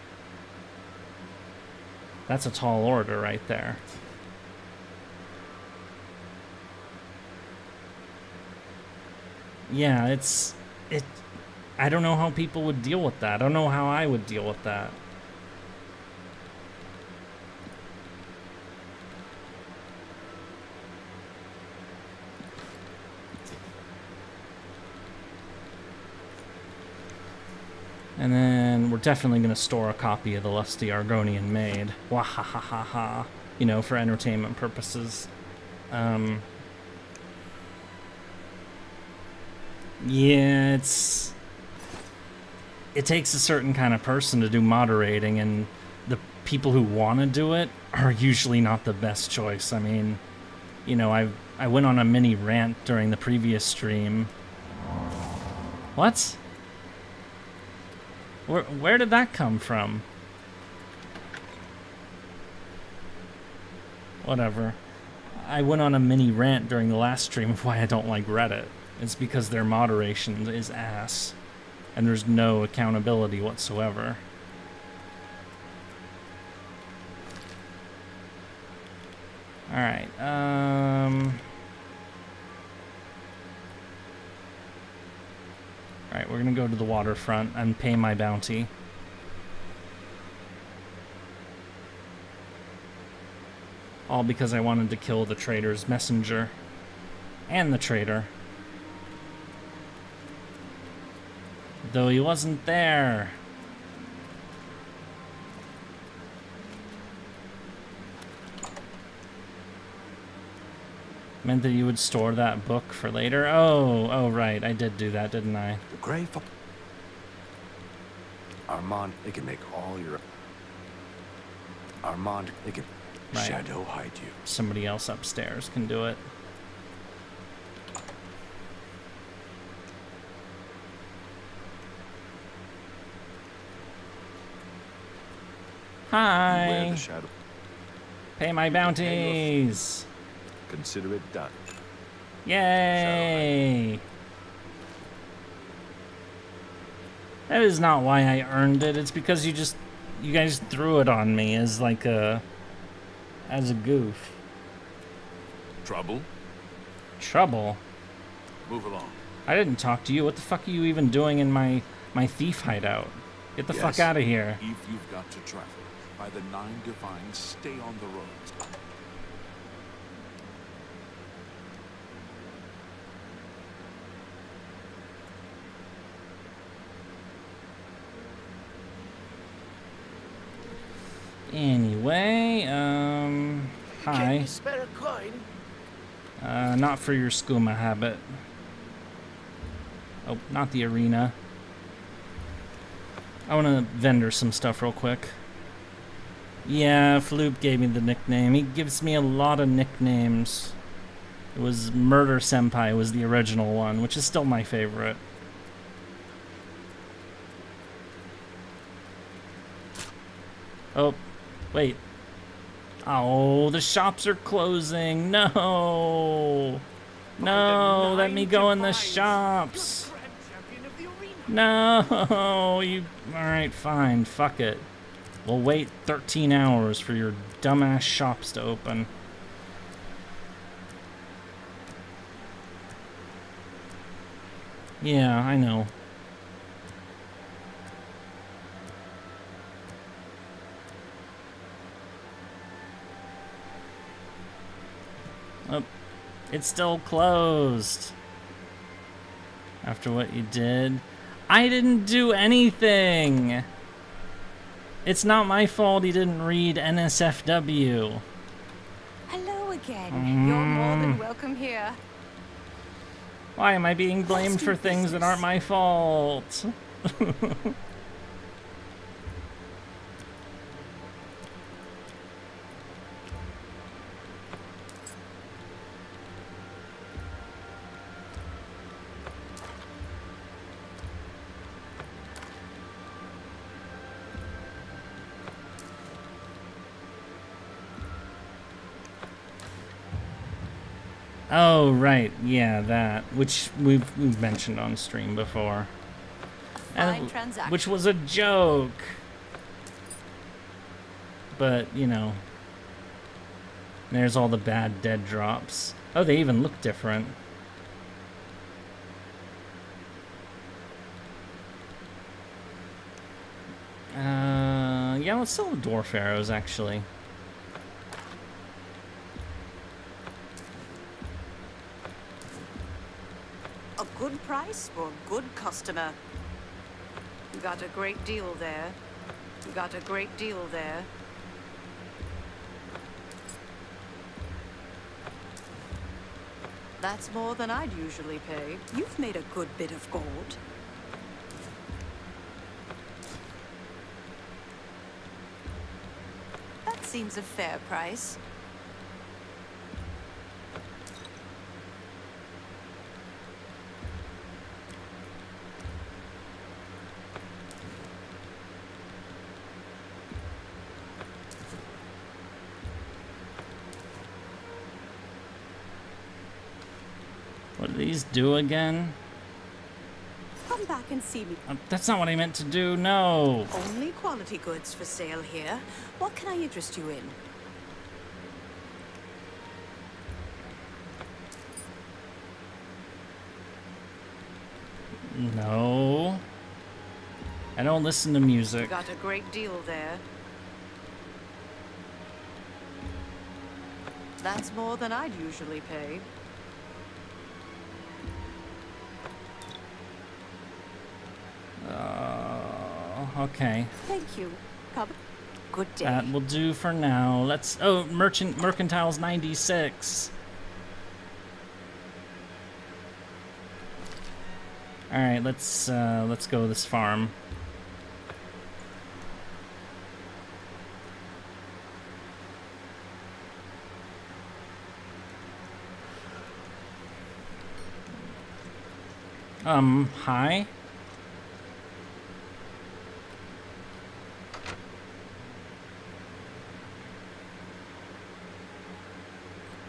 that's a tall order right there. Yeah, I don't know how people would deal with that. I don't know how I would deal with that. And then we're definitely going to store a copy of the Lusty Argonian Maid. Wahahaha. You know, for entertainment purposes. Yeah, it takes a certain kind of person to do moderating, and the people who want to do it are usually not the best choice. I mean, you know, I went on a mini rant during the previous stream. What? Where did that come from? Whatever. I went on a mini rant during the last stream of why I don't like Reddit. It's because their moderation is ass. And there's no accountability whatsoever. Alright, Alright, we're gonna go to the waterfront and pay my bounty. All because I wanted to kill the traitor's messenger. And the traitor. Though he wasn't there. Meant that you would store that book for later? Oh, right. I did do that, didn't I? The grave. Armand, they can make all your... Armand, they can shadow hide you. Somebody else upstairs can do it. Hi. Pay my bounties. Consider it done. Yay. That is not why I earned it. It's because you guys threw it on me as like as a goof. Trouble? Trouble? Move along. I didn't talk to you. What the fuck are you even doing in my thief hideout? Get the fuck out of here. If you've got to travel, by the 9 divines, stay on the roads. Anyway, Can hi. you spare a coin? Not for your skooma habit. Oh, not the arena. I want to vendor some stuff real quick. Yeah, Floop gave me the nickname. He gives me a lot of nicknames. It was Murder Senpai was the original one, which is still my favorite. Oh, wait. Oh, the shops are closing. No. No, let me go in the shops. No, you... Alright, fine. Fuck it. We'll wait 13 hours for your dumbass shops to open. Yeah, I know. Oh, it's still closed. After what you did. I didn't do anything! It's not my fault he didn't read NSFW. Hello again. You're more than welcome here. Why am I being blamed for things that aren't my fault? Oh, right. Yeah, that. Which we've mentioned on stream before. Fine transaction. Which was a joke. But, you know. There's all the bad dead drops. Oh, they even look different. Yeah, let's sell the dwarf arrows, actually. A good price for a good customer. You got a great deal there. You got a great deal there. That's more than I'd usually pay. You've made a good bit of gold. That seems a fair price. What do these do again? Come back and see me. That's not what I meant to do, no. Only quality goods for sale here. What can I interest you in? No. I don't listen to You music. got a great deal there. That's more than I'd usually pay. Okay. Thank you. Come. Good day. That will do for now. Let's... Oh, Mercantile's 96. Alright, let's go this farm. Hi?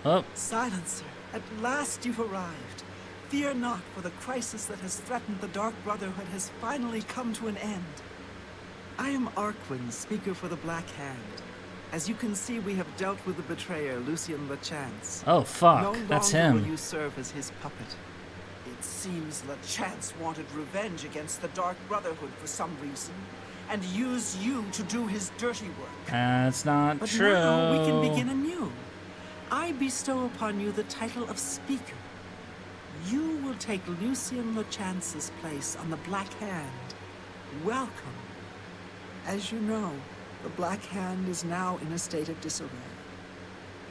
Oh. Silencer, at last you've arrived. Fear not, for the crisis that has threatened the Dark Brotherhood has finally come to an end. I am Arquin, speaker for the Black Hand. As you can see, we have dealt with the betrayer, Lucien Lachance. Oh, fuck. No That's longer him. will you serve as his puppet. It seems Lachance wanted revenge against the Dark Brotherhood for some reason, and used you to do his dirty work. That's not But true. now we can begin anew. I bestow upon you the title of Speaker. You will take Lucien Lachance's place on the Black Hand. Welcome. As you know, The Black Hand is now in a state of disarray.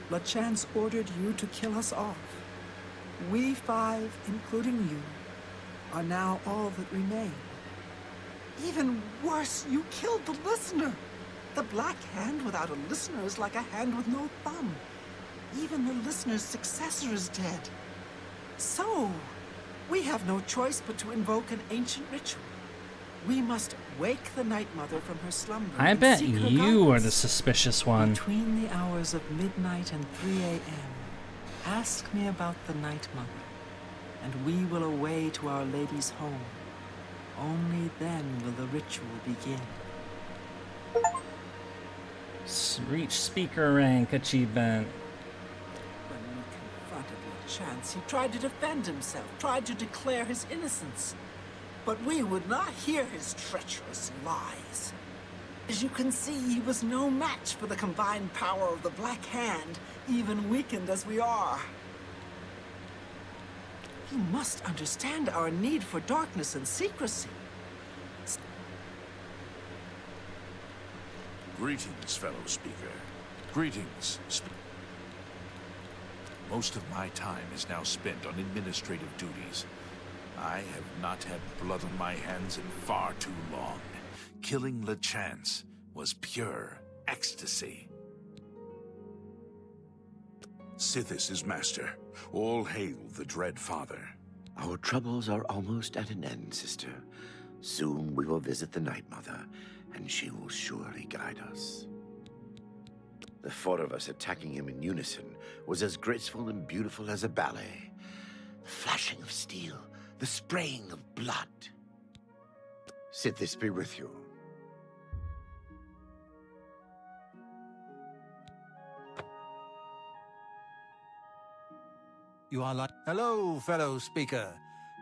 LeChance ordered you to kill us off. We 5, including you, are now all that remain. Even worse, you killed the listener. The Black Hand without a listener is like a hand with no thumb. Even the listener's successor is dead. So, we have no choice but to invoke an ancient ritual. We must wake the Night Mother from her slumber. I and bet seek her you are guidance. the suspicious one. Between the hours of midnight and 3 a.m., ask me about the Night Mother, and we will away to Our Lady's home. Only then will the ritual begin. Reach speaker rank achievement. When we confronted LeChance, he tried to defend himself, tried to declare his innocence. But we would not hear his treacherous lies. As you can see, he was no match for the combined power of the Black Hand, even weakened as we are. You must understand our need for darkness and secrecy. Greetings, fellow speaker. Greetings, Most of my time is now spent on administrative duties. I have not had blood on my hands in far too long. Killing LeChance was pure ecstasy. Sithis is master. All hail the Dread Father. Our troubles are almost at an end, sister. Soon we will visit the Night Mother, and she will surely guide us. The 4 of us attacking him in unison was as graceful and beautiful as a ballet. The flashing of steel, the spraying of blood. Sithis be with you. You are like... Hello, fellow speaker.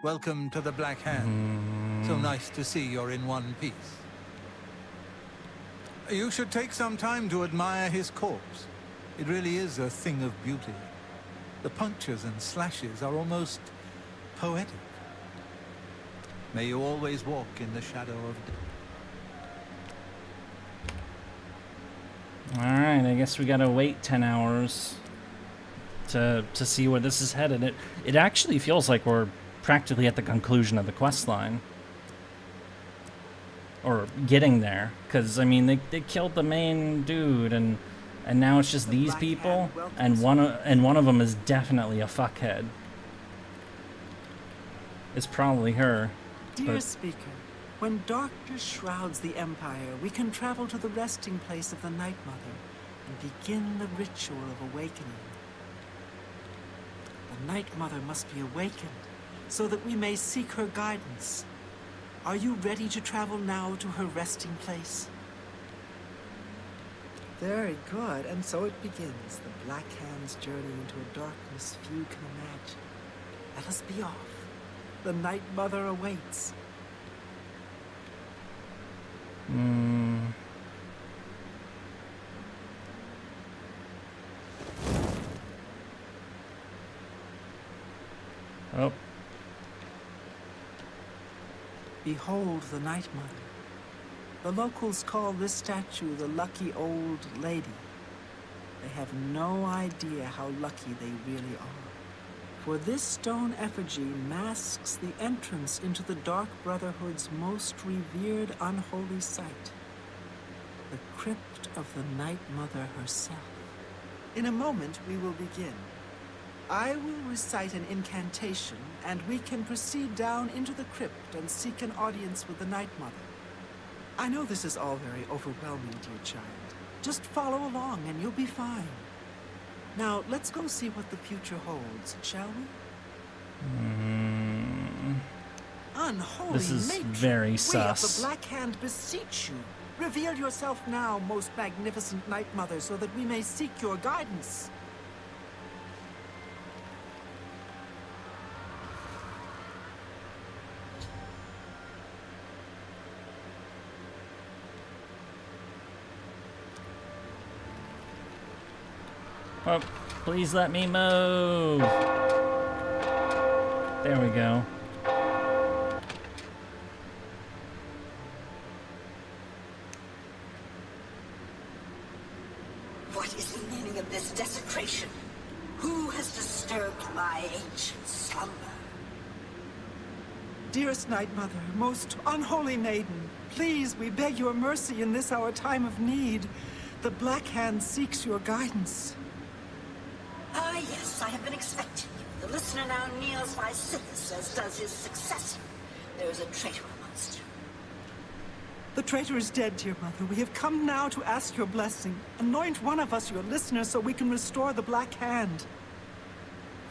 Welcome to the Black Hand. So nice to see you're in one piece. You should take some time to admire his corpse. It really is a thing of beauty. The punctures and slashes are almost poetic. May you always walk in the shadow of death. Alright, I guess we gotta wait 10 hours to see where this is headed. It actually feels like we're practically at the conclusion of the quest line. Or getting there. Because, I mean, they killed the main dude, and now it's just these people, and one of them is definitely a fuckhead. It's probably her. Dear Speaker, when darkness shrouds the Empire, we can travel to the resting place of the Night Mother and begin the ritual of awakening. The Night Mother must be awakened so that we may seek her guidance. Are you ready to travel now to her resting place? Very good, and so it begins, the Black Hand's journey into a darkness few can imagine. Let us be off. The Night Mother awaits. Oh. Behold the Night Mother. The locals call this statue the Lucky Old Lady. They have no idea how lucky they really are. For this stone effigy masks the entrance into the Dark Brotherhood's most revered unholy site, the crypt of the Night Mother herself. In a moment, we will begin. I will recite an incantation, and we can proceed down into the crypt and seek an audience with the Night Mother. I know this is all very overwhelming, dear child. Just follow along, and you'll be fine. Now, let's go see what the future holds, shall we? Unholy This is matron, very we sus. of the Black Hand beseech you. Reveal yourself now, most magnificent Night Mother, so that we may seek your guidance. Oh, please let me move. There we go. What is the meaning of this desecration? Who has disturbed my ancient slumber? Dearest Night Mother, most unholy maiden, please, we beg your mercy in this our time of need. The Black Hand seeks your guidance. Ah, yes, I have been expecting you. The listener now kneels by Sithis, as does his successor. There is a traitor amongst you. The traitor is dead, dear mother. We have come now to ask your blessing. Anoint one of us your listener so we can restore the Black Hand.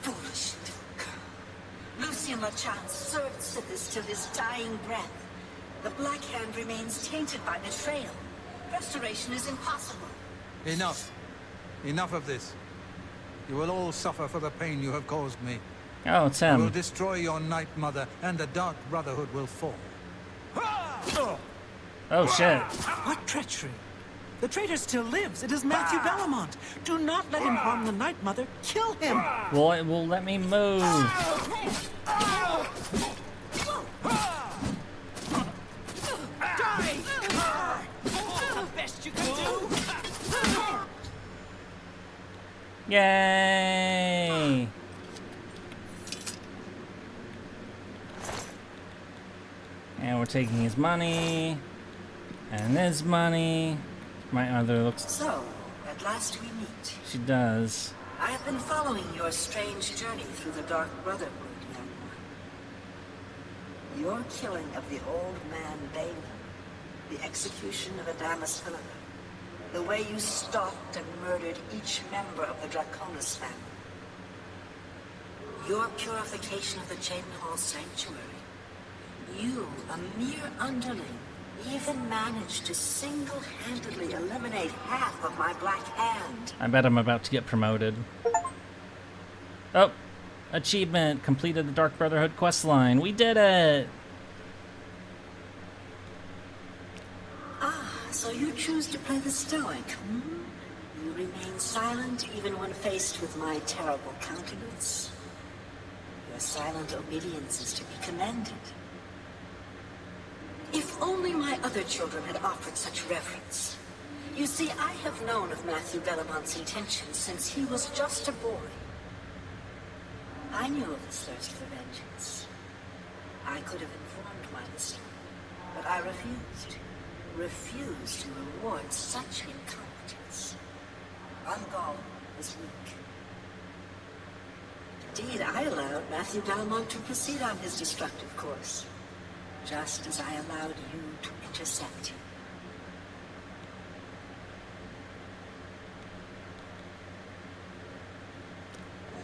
Foolish little girl. Lucien Lachance served Sithis till his dying breath. The Black Hand remains tainted by betrayal. Restoration is impossible. Enough. Enough of this. You will all suffer for the pain you have caused me. Oh, it's I him. will destroy your Night Mother, and the Dark Brotherhood will fall. Oh, shit. What treachery? The traitor still lives. It is Matthew Bellamont. Do not let him harm the Night Mother. Kill him. Well, it will let me move. Die! The best you can do! Yay! And we're taking his money. And his money. My other looks... So, at last we meet. She does. I have been following your strange journey through the Dark Brotherhood, young one. Your killing of the old man Balin, the execution of Adamus Philippa, the way you stalked and murdered each member of the Draconis family. Your purification of the Cheydinhal Sanctuary. You, a mere underling, even managed to single-handedly eliminate half of my Black Hand. I bet I'm about to get promoted. Oh, achievement. Completed the Dark Brotherhood questline. We did it! Ah, so you choose to play the stoic, hmm? You remain silent even when faced with my terrible countenance. Your silent obedience is to be commended. If only my other children had offered such reverence. You see, I have known of Matthew Bellamont's intentions since he was just a boy. I knew of his thirst for vengeance. I could have informed my listener, but I refused. Refused to reward such incompetence. Ungol was weak. Indeed, I allowed Matthew Bellamont to proceed on his destructive course, just as I allowed you to intercept him.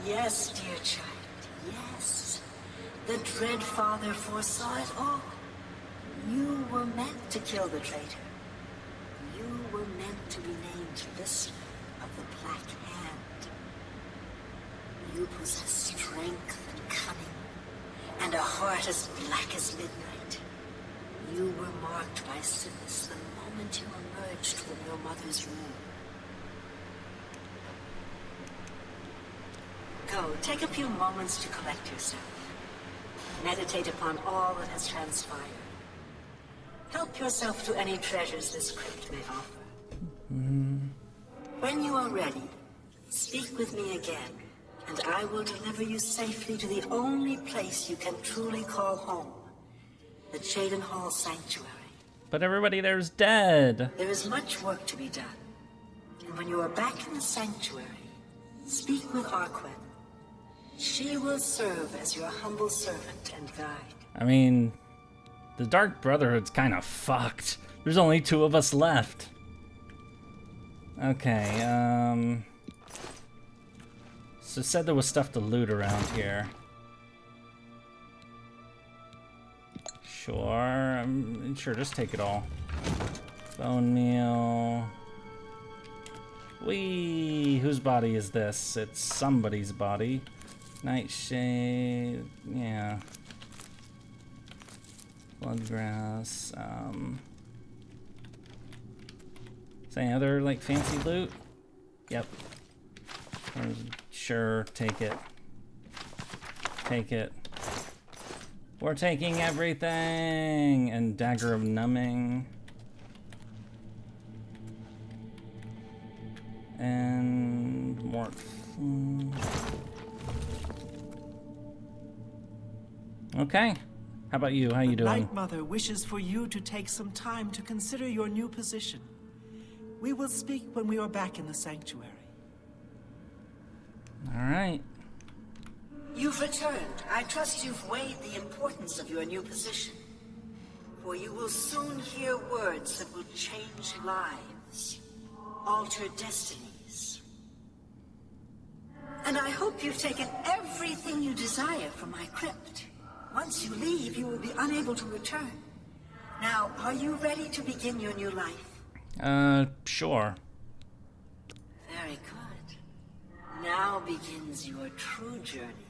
Yes, dear child, yes. The Dread Father foresaw it all. You were meant to kill the traitor. You were meant to be named listener of the Black Hand. You possess strength and cunning, and a heart as black as midnight. You were marked by Sithis the moment you emerged from your mother's womb. Go, take a few moments to collect yourself. Meditate upon all that has transpired. Help yourself to any treasures this crypt may offer. When you are ready, speak with me again, and I will deliver you safely to the only place you can truly call home, the Cheydinhal Sanctuary. But everybody there's dead. There is much work to be done, and when you are back in the Sanctuary, speak with Arquen. She will serve as your humble servant and guide. I mean, the Dark Brotherhood's kind of fucked. There's only 2 of us left. Okay, so it said there was stuff to loot around here. Sure, sure, just take it all. Bone meal. Whee! Whose body is this? It's somebody's body. Nightshade, yeah. Bloodgrass, is there any other, like, fancy loot? Yep. Sure, take it. Take it. We're taking everything! And Dagger of Numbing. And more. Okay. How about you? How you doing? Night Mother wishes for you to take some time to consider your new position. We will speak when we are back in the sanctuary. All right. You've returned. I trust you've weighed the importance of your new position. For you will soon hear words that will change lives, alter destinies. And I hope you've taken everything you desire from my crypt. Once you leave, you will be unable to return. Now, are you ready to begin your new life? Sure. Very good. Now begins your true journey.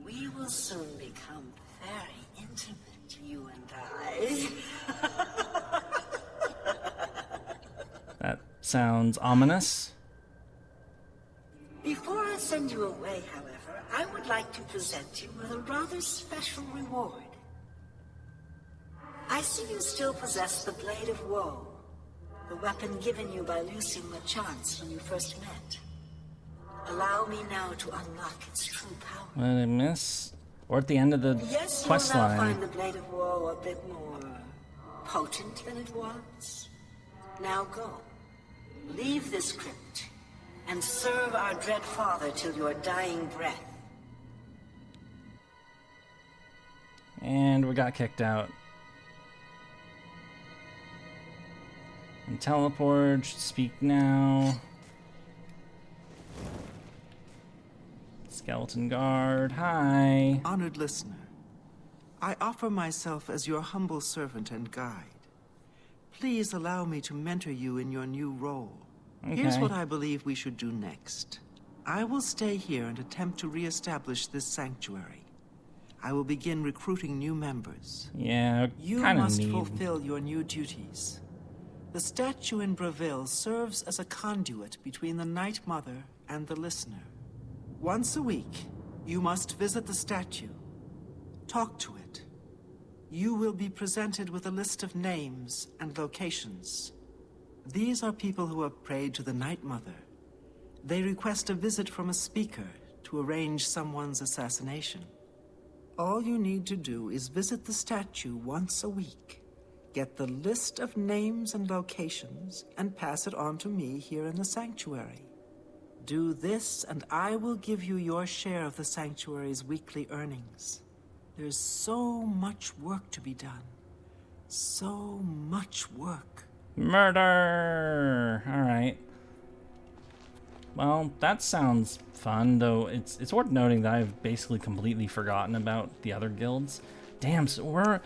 We will soon become very intimate, you and I. That sounds ominous. Before I send you away, however, I would like to present you with a rather special reward. I see you still possess the Blade of Woe, the weapon given you by Lucien LeChance when you first met. Allow me now to unlock its true power. What did I miss? Or at the end of the Yes, you quest will now line. find the Blade of Woe a bit more potent than it was. Now go. Leave this crypt and serve our dread father till your dying breath. And we got kicked out. And teleport, speak now. Skeleton guard, hi. Honored listener, I offer myself as your humble servant and guide. Please allow me to mentor you in your new role. Here's Okay. what I believe we should do next. I will stay here and attempt to reestablish this sanctuary. I will begin recruiting new members. Yeah, You kind of must need. fulfill your new duties. The statue in Breville serves as a conduit between the Night Mother and the listener. Once a week, you must visit the statue. Talk to it. You will be presented with a list of names and locations. These are people who have prayed to the Night Mother. They request a visit from a speaker to arrange someone's assassination. All you need to do is visit the statue once a week, get the list of names and locations, and pass it on to me here in the sanctuary. Do this, and I will give you your share of the sanctuary's weekly earnings. There's so much work to be done. So much work. Murder! Alright. Well, that sounds fun, though it's worth noting that I've basically completely forgotten about the other guilds. Damn, so we're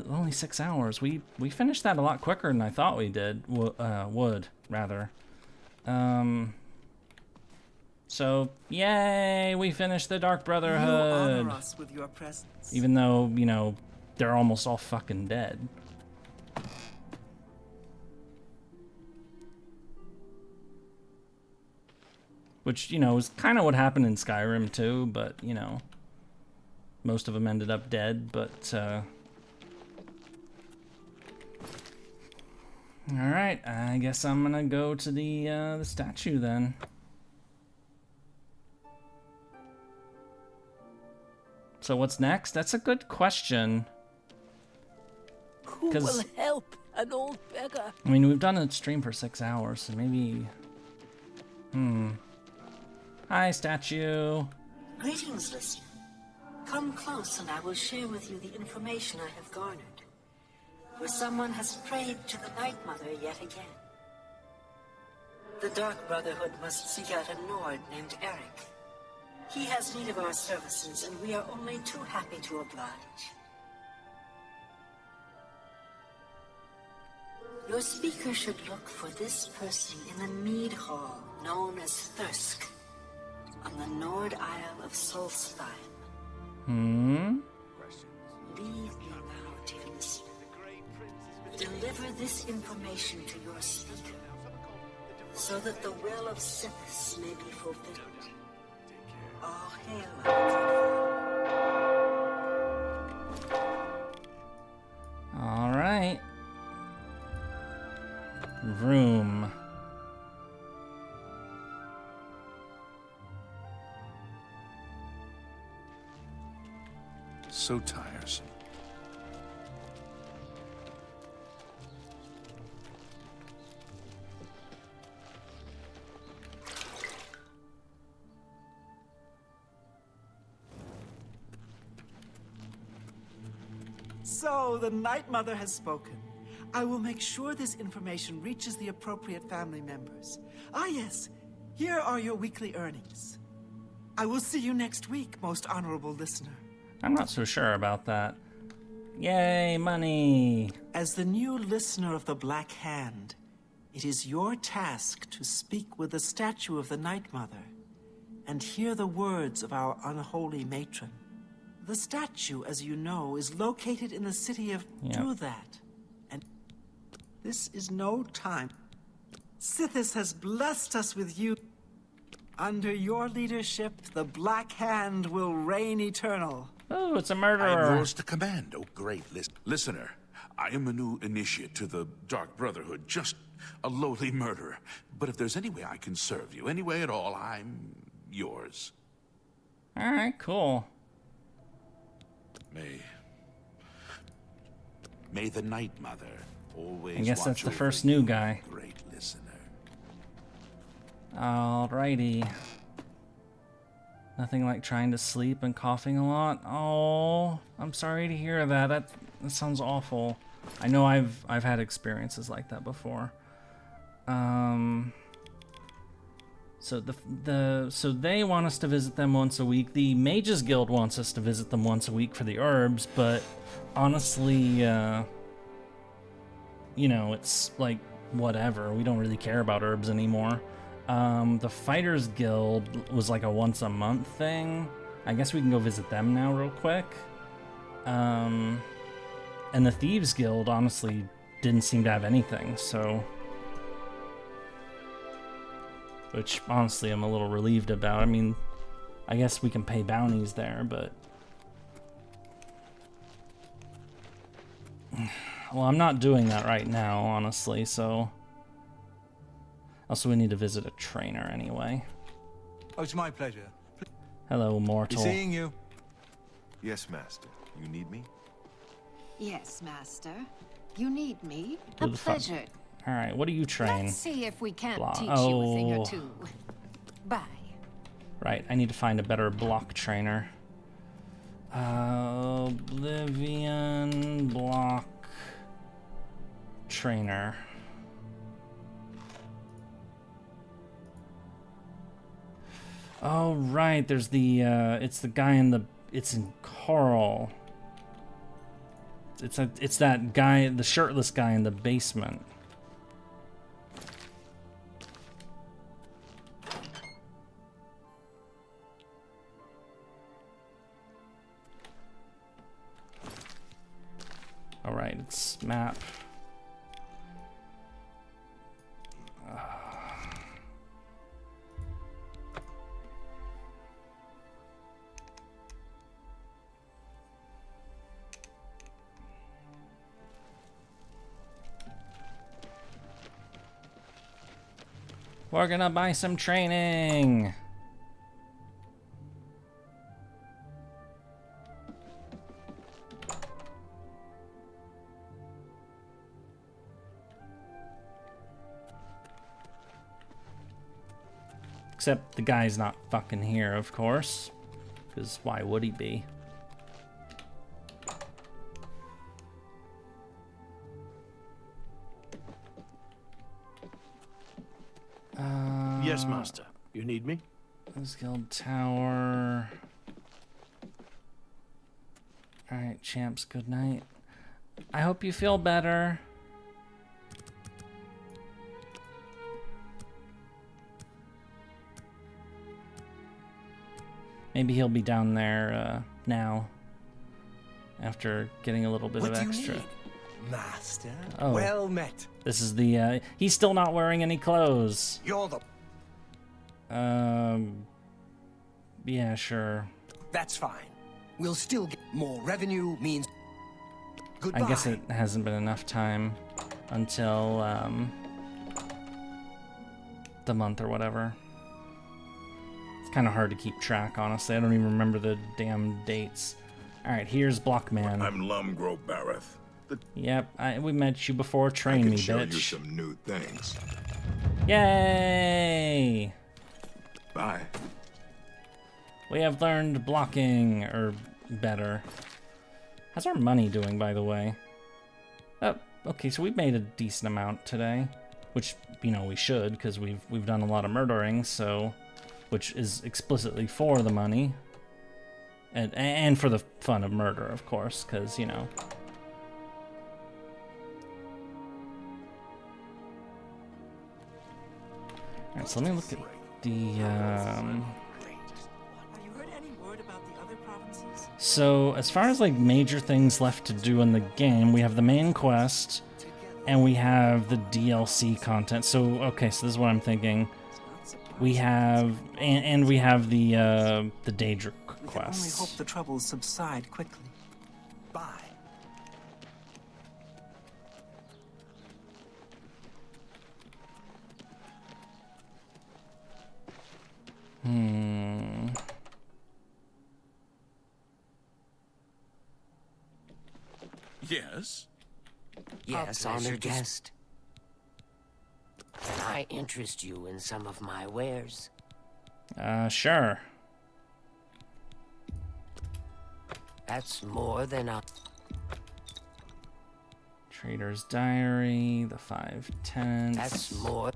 only 6 hours. We finished that a lot quicker than I thought we did. Would, rather. So, yay! We finished the Dark Brotherhood! You honor us with your presence. Even though, you know, they're almost all fucking dead. Which, you know, is kind of what happened in Skyrim too, but, you know, most of them ended up dead, but, alright, I guess I'm gonna go to the statue then. So what's next? That's a good question. Who will help an old beggar? I mean, we've done a stream for 6 hours, so maybe... Hi, statue. Greetings, listener. Come close and I will share with you the information I have garnered. For someone has prayed to the Night Mother yet again. The Dark Brotherhood must seek out a Nord named Eric. He has need of our services, and we are only too happy to oblige. Your speaker should look for this person in the Mead Hall, known as Thirsk, on the Nord Isle of Solstheim. Leave me now, dear listener. Deliver this information to your speaker, so that the will of Sithis may be fulfilled. All hail Alright. Room. so tiresome. So, the Night Mother has spoken. I will make sure this information reaches the appropriate family members. Ah, yes. Here are your weekly earnings. I will see you next week, most honorable listener. I'm not so sure about that. Yay, money! As the new listener of the Black Hand, it is your task to speak with the statue of the Night Mother and hear the words of our unholy matron. The statue, as you know, is located in the city of Do That. And this is no time. Sithis has blessed us with you. Under your leadership, the Black Hand will reign eternal. Oh, it's a I murderer. am yours to command, oh great listener. I am a new initiate to the Dark Brotherhood, just a lowly murderer. But if there's any way I can serve you, any way at all, I'm yours. All right, cool. May the Night Mother always I guess that's watch the over first you, new guy. Great listener. Alrighty. Nothing like trying to sleep and coughing a lot. Oh, I'm sorry to hear that. That sounds awful. I know I've had experiences like that before. So so they want us to visit them once a week. The Mages Guild wants us to visit them once a week for the herbs, but honestly, you know, it's like whatever. We don't really care about herbs anymore. The Fighters Guild was like a once a month thing. I guess we can go visit them now real quick. And the Thieves Guild honestly didn't seem to have anything, so... Which, honestly, I'm a little relieved about. I mean, I guess we can pay bounties there, but... Well, I'm not doing that right now, honestly, so... Also, we need to visit a trainer anyway. Oh, it's my pleasure. Hello, mortal. Seeing you. Yes, Master. You need me? Yes, Master. You need me? Who A the fuck- pleasure. Alright, what do you train? Let's see if we can't Blah. teach you a thing Oh. or two. Bye. Right, I need to find a better block trainer. Oblivion block trainer. Oh right, there's the it's the guy in the it's in Carl. It's that guy, the shirtless guy in the basement. All right, it's map. We're gonna buy some training. Except the guy's not fucking here, of course. Because why would he be? Yes, Master. You need me? Thieves Guild Tower. Alright, champs, good night. I hope you feel better. Maybe he'll be down there now. After getting a little bit What of do you extra. need? Master, Oh. well met. This is the, he's still not wearing any clothes. You're the... Yeah, sure. That's fine. We'll still get more revenue means... Goodbye. I guess it hasn't been enough time until, the month or whatever. It's kind of hard to keep track, honestly. I don't even remember the damn dates. Alright, here's Blockman. I'm Lumgrove Bareth. Yep, we met you before. I Train can me, show bitch. you some new things. Yay! Bye. We have learned blocking, or better. How's our money doing, by the way? Oh, okay, so we've made a decent amount today, which, you know, we should, because we've done a lot of murdering, so, which is explicitly for the money, and for the fun of murder, of course, because, you know. Alright, so let me look at the, So, as far as, like, major things left to do in the game, we have the main quest, and we have the DLC content. So, okay, so this is what I'm thinking. We have, and we have the Daedric We can only quest. hope the troubles subside quickly. Bye. Yes? Yes, Our pleasure honored to- guest. Can I interest you in some of my wares? Sure. That's more than a... Trader's Diary, the 5 tents. That's more...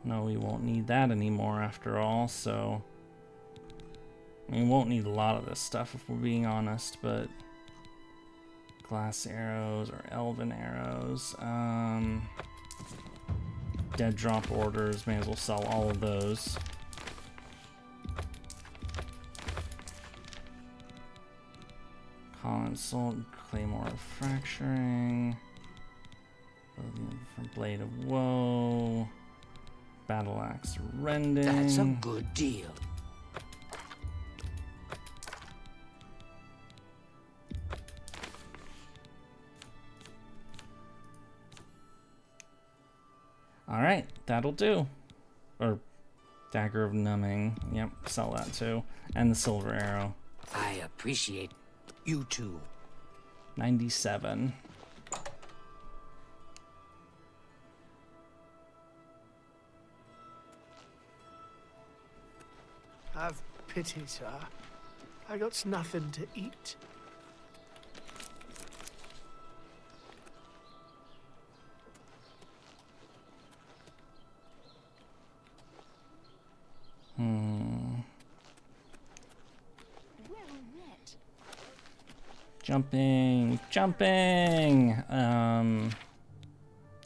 No, we won't need that anymore after all, so... I mean, we won't need a lot of this stuff if we're being honest, but... Glass arrows or elven arrows. Dead drop orders, may as well sell all of those. Consult, Claymore of Fracturing. From Blade of Woe. Battle Axe Rending. That's a good deal. Alright, that'll do. Or Dagger of Numbing. Yep, sell that too. And the Silver Arrow. I appreciate you too. 97. Have pity, sir. I got nothing to eat. Jumping.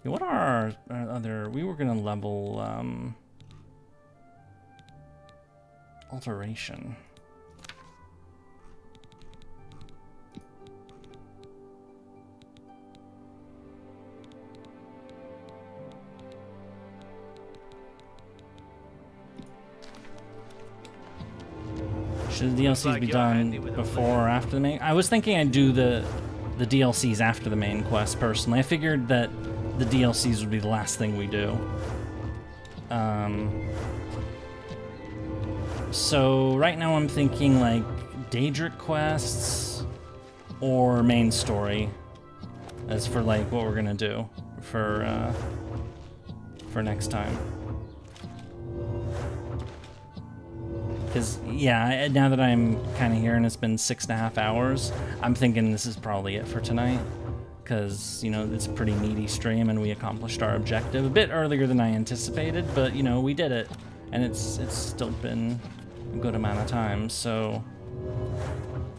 What are our other? We were gonna level alteration. Should the DLCs be done before or after the main? I was thinking I'd do the DLCs after the main quest, personally. I figured that the DLCs would be the last thing we do. So right now I'm thinking like Daedric quests or main story as for like what we're gonna do for next time. Because, yeah, now that I'm kind of here and it's been 6.5 hours, I'm thinking this is probably it for tonight. Because, you know, it's a pretty meaty stream and we accomplished our objective a bit earlier than I anticipated, but, you know, we did it. And it's still been a good amount of time, so...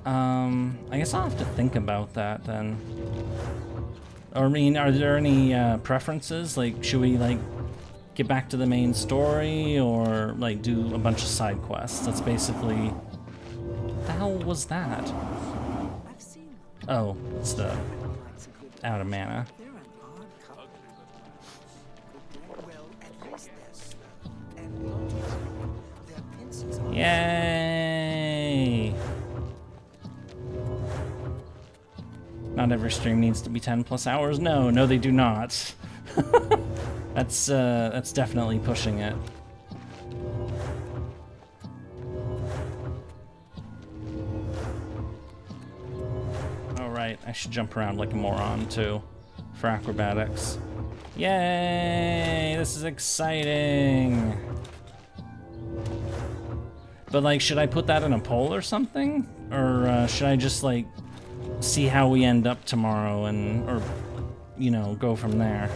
I guess I'll have to think about that then. Or, I mean, are there any preferences? Like, should we, like, get back to the main story or like do a bunch of side quests? That's basically... What the hell was that? Oh, it's the out of mana. Yay! Not every stream needs to be 10 plus hours. No, they do not. That's definitely pushing it. All right, I should jump around like a moron too, for acrobatics. Yay! This is exciting. But like, should I put that in a poll or something, or should I just like see how we end up tomorrow and, or, you know, go from there?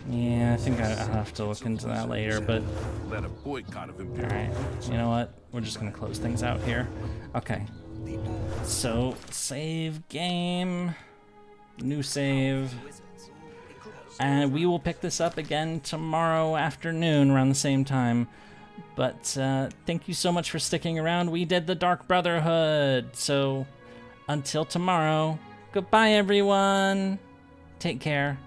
Yeah, I think I'll have to look into that later, but... Let a boy kind of Alright, you know what? We're just gonna close things out here. Okay. So, save game. New save. And we will pick this up again tomorrow afternoon around the same time. But thank you so much for sticking around. We did the Dark Brotherhood. So, until tomorrow, goodbye everyone. Take care.